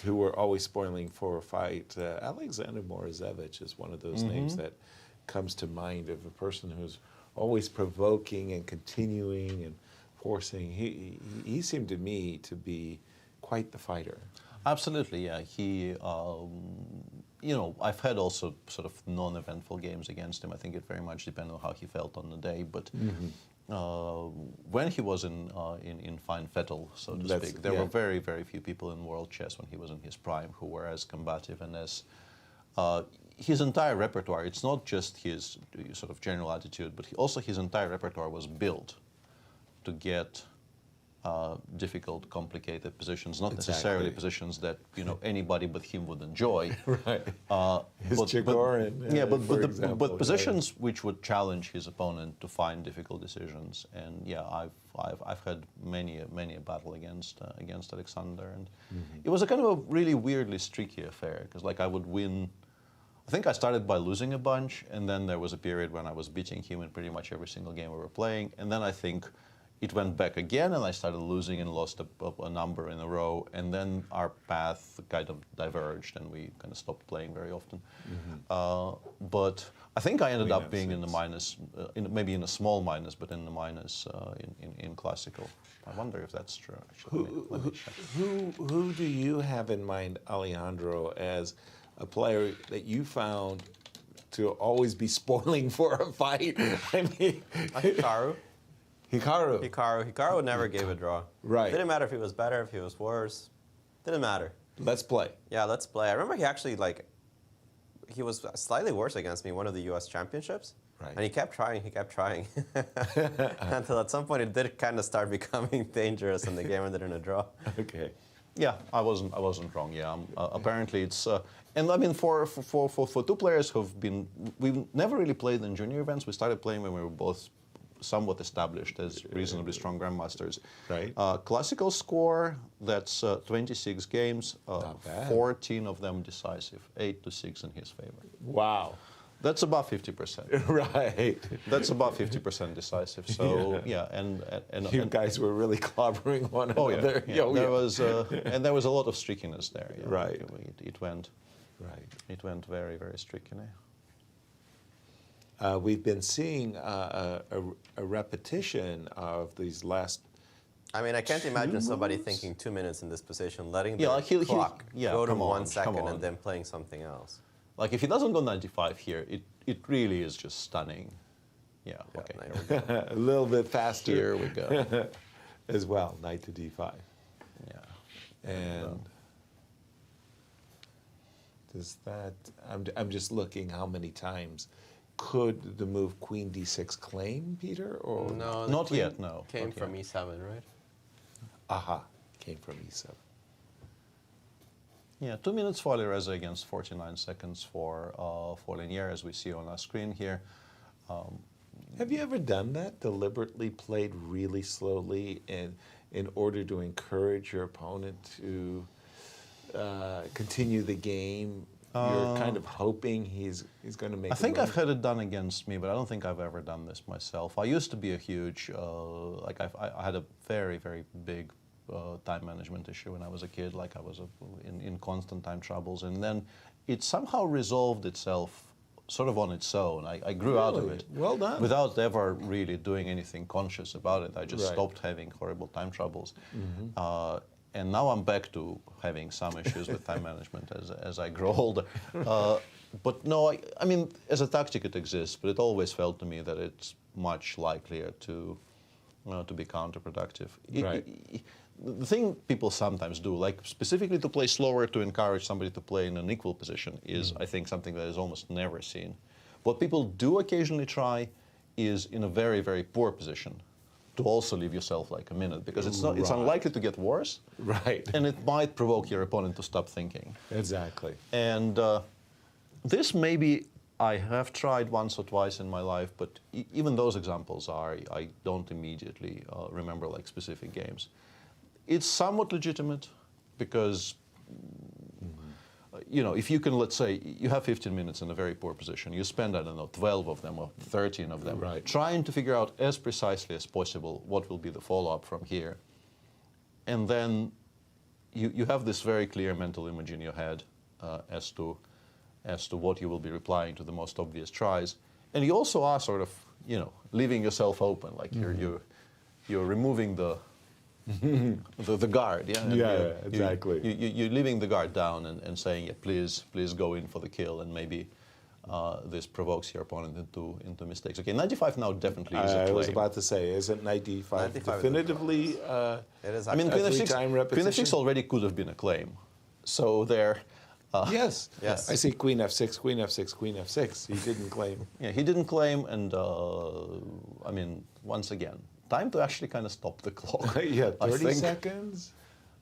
S5: who were always spoiling for a fight. Alexander Morozevich is one of those names that comes to mind of a person who's always provoking and continuing and forcing. He seemed to me to be quite the fighter.
S4: Absolutely, yeah. He, I've had also sort of non-eventful games against him. I think it very much depended on how he felt on the day. But when he was in fine fettle, so to speak, there were very, very few people in world chess when he was in his prime who were as combative and as his entire repertoire. It's not just his sort of general attitude, but also his entire repertoire was built to get difficult, complicated positions, not necessarily positions that anybody but him would enjoy.
S5: Right.
S4: But positions which would challenge his opponent to find difficult decisions. And yeah, I've had many a battle against Alexander, and it was a kind of a really weirdly streaky affair, because I would win. I think I started by losing a bunch, and then there was a period when I was beating him in pretty much every single game we were playing, and then I think it went back again, and I started losing and lost a number in a row, and then our path kind of diverged, and we kind of stopped playing very often. But I think I ended up being in the minus, maybe in a small minus, but in the minus in classical. I wonder if that's true, actually.
S5: Who do you have in mind, Alejandro, as a player that you found to always be spoiling for a fight? I mean,
S6: Hikaru never gave a draw.
S5: Right.
S6: Didn't matter if he was better, if he was worse. Didn't matter.
S5: Let's play.
S6: Yeah, let's play. I remember he actually he was slightly worse against me in one of the U.S. championships.
S5: Right.
S6: And he kept trying, until at some point it did kind of start becoming dangerous, and the game ended in a draw.
S5: Okay.
S4: Yeah, I wasn't wrong. Yeah, apparently it's, and I mean for 2 players we've never really played in junior events. We started playing when we were both somewhat established as reasonably strong grandmasters.
S5: Right.
S4: Classical score, that's 26 games,
S5: Not bad.
S4: 14 of them decisive, 8-6 in his favor.
S5: Wow.
S4: That's about 50%.
S5: Right.
S4: That's about 50% decisive. So yeah, and
S5: you guys were really clobbering one another.
S4: Yeah. There was and there was a lot of streakiness there. Yeah.
S5: Right.
S4: It went.
S5: Right.
S4: It went very, very streakily.
S5: We've been seeing a repetition of these last.
S6: I mean, I can't imagine
S5: moves?
S6: somebody thinking 2 minutes in this position, letting the
S4: Yeah, like
S6: clock go to
S4: come on,
S6: 1 second
S4: come on.
S6: and then playing something else.
S4: Like if he doesn't go 95 here, it really is just stunning. Yeah. Okay.
S5: A little bit faster.
S4: Here we go.
S5: As well, knight to d5.
S4: Yeah.
S5: And does that? I'm just looking how many times could the move queen d6 claim, Peter? Or
S6: No, the
S4: Not
S6: queen
S4: yet. No.
S6: Came
S4: not
S6: from
S4: yet.
S6: e7, right?
S5: Aha, came from e7.
S4: Yeah, 2 minutes for Alireza against 49 seconds for Linier, as we see on our screen here.
S5: Have you ever done that? Deliberately played really slowly in order to encourage your opponent to continue the game? You're kind of hoping he's going to make.
S4: I think I've had it done against me, but I don't think I've ever done this myself. I used to be a huge, I had a very, very big time management issue when I was a kid. Like I was in constant time troubles, and then it somehow resolved itself sort of on its own. I grew out of it.
S5: Well done.
S4: Without ever really doing anything conscious about it. I just
S5: Right.
S4: stopped having horrible time troubles. And now I'm back to having some issues with time management as I grow older. But no, I mean, as a tactic it exists, but it always felt to me that it's much likelier to be counterproductive.
S5: Right.
S4: The thing people sometimes do, like specifically to play slower to encourage somebody to play in an equal position, is I think something that is almost never seen. What people do occasionally try is in a very, very poor position to also leave yourself like a minute, because it's
S5: Right.
S4: unlikely to get worse,
S5: Right.
S4: and it might provoke your opponent to stop thinking.
S5: Exactly.
S4: And this maybe I have tried once or twice in my life, but even those examples I don't immediately remember like specific games. It's somewhat legitimate because, if you can, let's say, you have 15 minutes in a very poor position, you spend, I don't know, 12 of them or 13 of them,
S5: Right.
S4: trying to figure out as precisely as possible what will be the follow-up from here. And then you have this very clear mental image in your head as to what you will be replying to the most obvious tries. And you also are sort of, leaving yourself open, like you're removing the guard, yeah? And
S5: exactly.
S4: You're leaving the guard down and saying, yeah, please go in for the kill, and maybe this provokes your opponent into mistakes. Okay, 95 now definitely is a claim.
S5: I was about to say, isn't knight d5 definitively
S6: It is.
S4: I mean, Queen
S5: time
S4: f6
S5: repetition?
S4: already could have been a claim. So there...
S5: Yes.
S6: Yes.
S5: I see queen f6, queen f6, queen f6. He didn't claim.
S4: Yeah, he didn't claim, and I mean, once again, time to actually kind of stop the clock.
S5: Yeah, 30
S4: I think,
S5: seconds.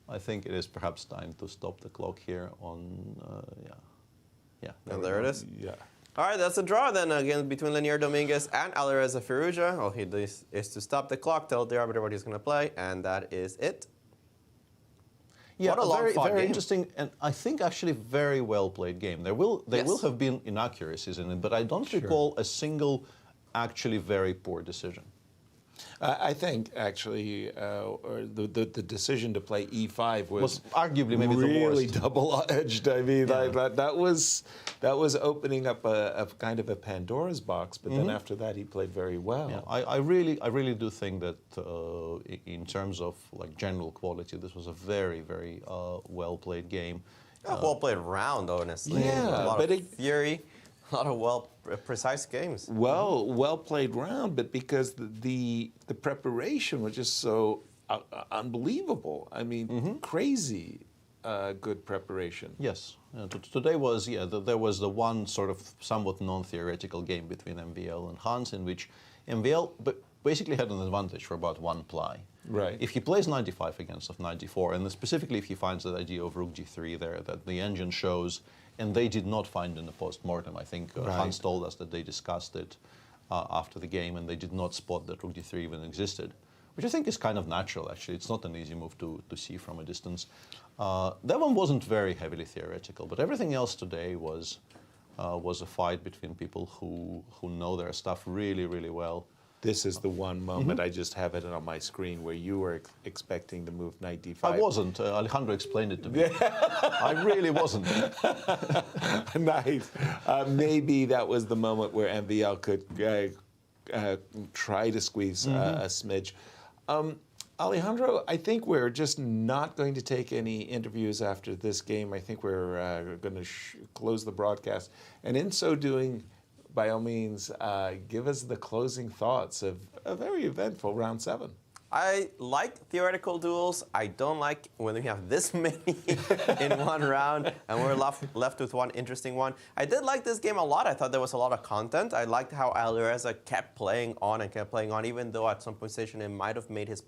S4: I think it is perhaps time to stop the clock here on, yeah.
S6: And there it is.
S5: Yeah.
S6: All right, that's a draw then again between Linier Dominguez and Alireza Firouzja. All he does is to stop the clock, tell the arbiter what he's going to play, and that is it.
S4: Yeah,
S6: What a long fought
S4: very
S6: game.
S4: interesting, and I think actually very well played game. There will have been inaccuracies in it, but I don't recall a single actually very poor decision.
S5: I think actually, the decision to play e5 was
S4: arguably maybe
S5: really
S4: the worst.
S5: double-edged. I mean, that was opening up a kind of a Pandora's box. But then after that, he played very well.
S4: Yeah, I really do think that in terms of like general quality, this was a very, very well played game.
S6: A well played round, honestly.
S5: Yeah,
S6: a lot
S5: but
S6: of fury, a lot of precise games.
S5: Well played round, but because the preparation was just so unbelievable. I mean, crazy good preparation.
S4: Yes, Today was, there was the one sort of somewhat non-theoretical game between MVL and Hans, in which MVL basically had an advantage for about one ply.
S5: Right.
S4: If he plays 95 against of 94, and specifically if he finds that idea of rook g3 there that the engine shows, and they did not find in the post-mortem. I think Hans told us that they discussed it after the game, and they did not spot that rook d3 even existed, which I think is kind of natural, actually. It's not an easy move to see from a distance. That one wasn't very heavily theoretical, but everything else today was a fight between people who know their stuff really, really well.
S5: This is the one moment, I just have it on my screen, where you were expecting the move knight d5.
S4: I wasn't. Alejandro explained it to me. I really wasn't.
S5: Nice. Maybe that was the moment where MVL could try to squeeze a smidge. Alejandro, I think we're just not going to take any interviews after this game. I think we're going to close the broadcast. And in so doing, by all means, give us the closing thoughts of a very eventful round 7.
S6: I like theoretical duels. I don't like when we have this many in one round and we're left with one interesting one. I did like this game a lot. I thought there was a lot of content. I liked how Alireza kept playing on, even though at some position it might have made his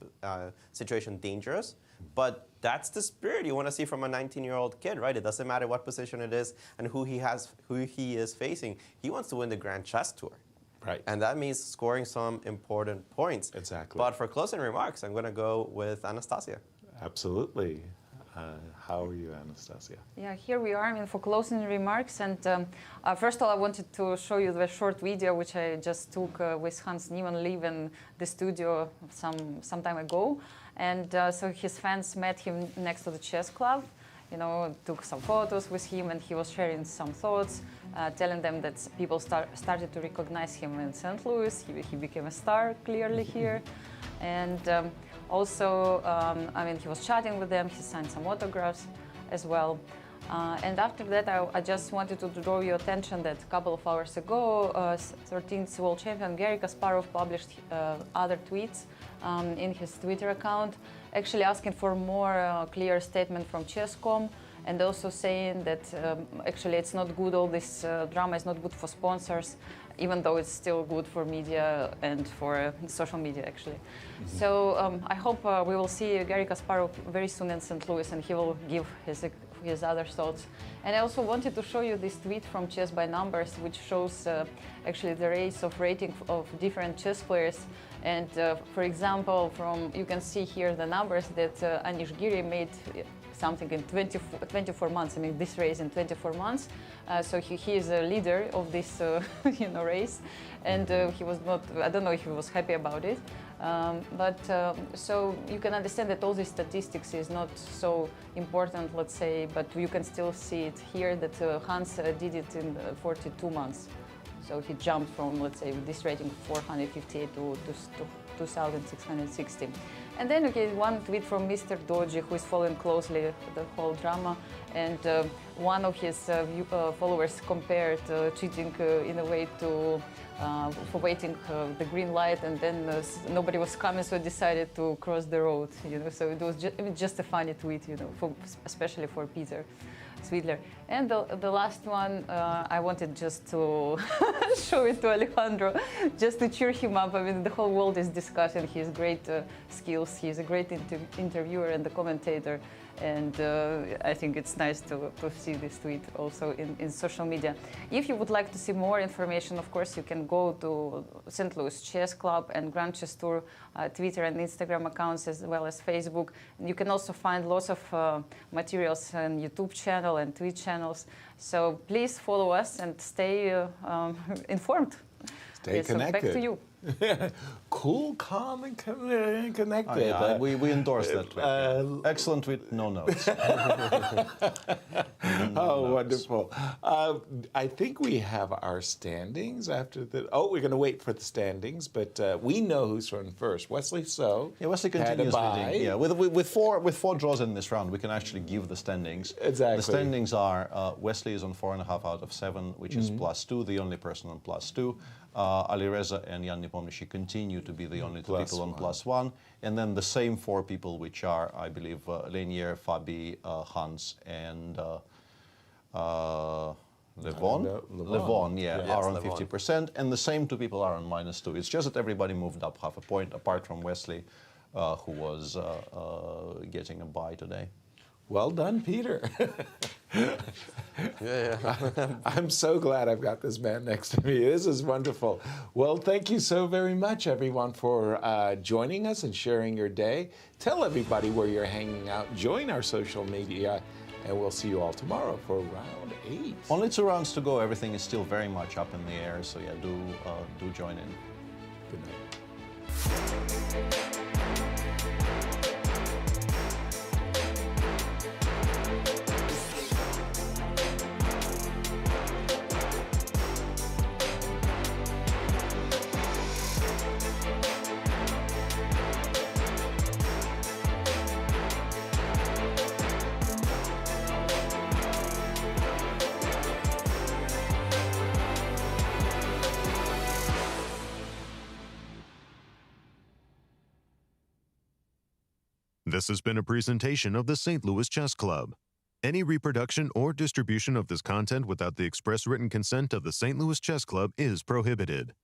S6: situation dangerous. But that's the spirit you want to see from a 19-year-old kid, right? It doesn't matter what position it is and who he is facing. He wants to win the Grand Chess Tour.
S5: Right.
S6: And that means scoring some important points.
S5: Exactly.
S6: But for closing remarks, I'm going to go with Anastasiya.
S5: Absolutely. How are you, Anastasiya?
S7: Yeah, here we are, for closing remarks. And first of all, I wanted to show you the short video which I just took with Hans Niemann leaving the studio some time ago. And so his fans met him next to the chess club. Took some photos with him, and he was sharing some thoughts, telling them that people started to recognize him in St. Louis. He became a star clearly here. And also, he was chatting with them. He signed some autographs as well. And after that, I just wanted to draw your attention that a couple of hours ago, 13th world champion Garry Kasparov published other tweets in his Twitter account, actually asking for more clear statement from Chess.com, and also saying that actually it's not good, all this drama is not good for sponsors, even though it's still good for media and for social media, actually. So I hope we will see Garry Kasparov very soon in St. Louis, and he will give his other thoughts. And I also wanted to show you this tweet from Chess by Numbers, which shows actually the race of rating of different chess players. And for example, you can see here the numbers that Anish Giri made something in 24 months. This race in 24 months. So he is a leader of this race, and he was not. I don't know if he was happy about it. So you can understand that all these statistics is not so important, let's say, but you can still see it here that Hans did it in 42 months. So he jumped from, let's say, this rating 458 to 2,660. And then one tweet from Mr. Doji, who is following closely the whole drama, and one of his followers compared cheating in a way to for waiting the green light, and then nobody was coming, so decided to cross the road. So it was just a funny tweet, especially for Peter Svidler. And the last one, I wanted just to show it to Alejandro, just to cheer him up. The whole world is discussing his great skills. He's a great interviewer and a commentator. And I think it's nice to see this tweet also in social media. If you would like to see more information, of course, you can go to St. Louis Chess Club and Grand Chess Tour Twitter and Instagram accounts, as well as Facebook. You can also find lots of materials on YouTube channel and Twitch channels. So please follow us and stay informed.
S5: Stay connected.
S6: So back to you.
S5: Cool, calm, and connected.
S4: Oh, yeah, we endorse that tweet. Excellent tweet, no notes.
S5: Wonderful. I think we have our standings after the... Oh, we're going to wait for the standings, but we know who's from first. Wesley So.
S4: Yeah, Wesley continues leading. Yeah, with four draws in this round, we can actually give the standings.
S5: Exactly.
S4: The standings are Wesley is on 4.5 out of 7, which is +2, the only person on +2. Alireza and Jan Nepomniachtchi continue to be the only two people on +1. And then the same 4 people, which are, I believe, Lenier, Fabi, Hans, and Levon,
S6: Yes,
S4: are on
S6: Levon.
S4: 50%, and the same two people are on -2. It's just that everybody moved up half a point, apart from Wesley, who was getting a bye today.
S5: Well done, Peter. I'm so glad I've got this man next to me. This is wonderful. Well, thank you so very much, everyone, for joining us and sharing your day. Tell everybody where you're hanging out. Join our social media, and we'll see you all tomorrow for round 8.
S4: Only 2 rounds to go. Everything is still very much up in the air, so yeah, do join in.
S5: Good night.
S2: This has been a presentation of the St. Louis Chess Club. Any reproduction or distribution of this content without the express written consent of the St. Louis Chess Club is prohibited.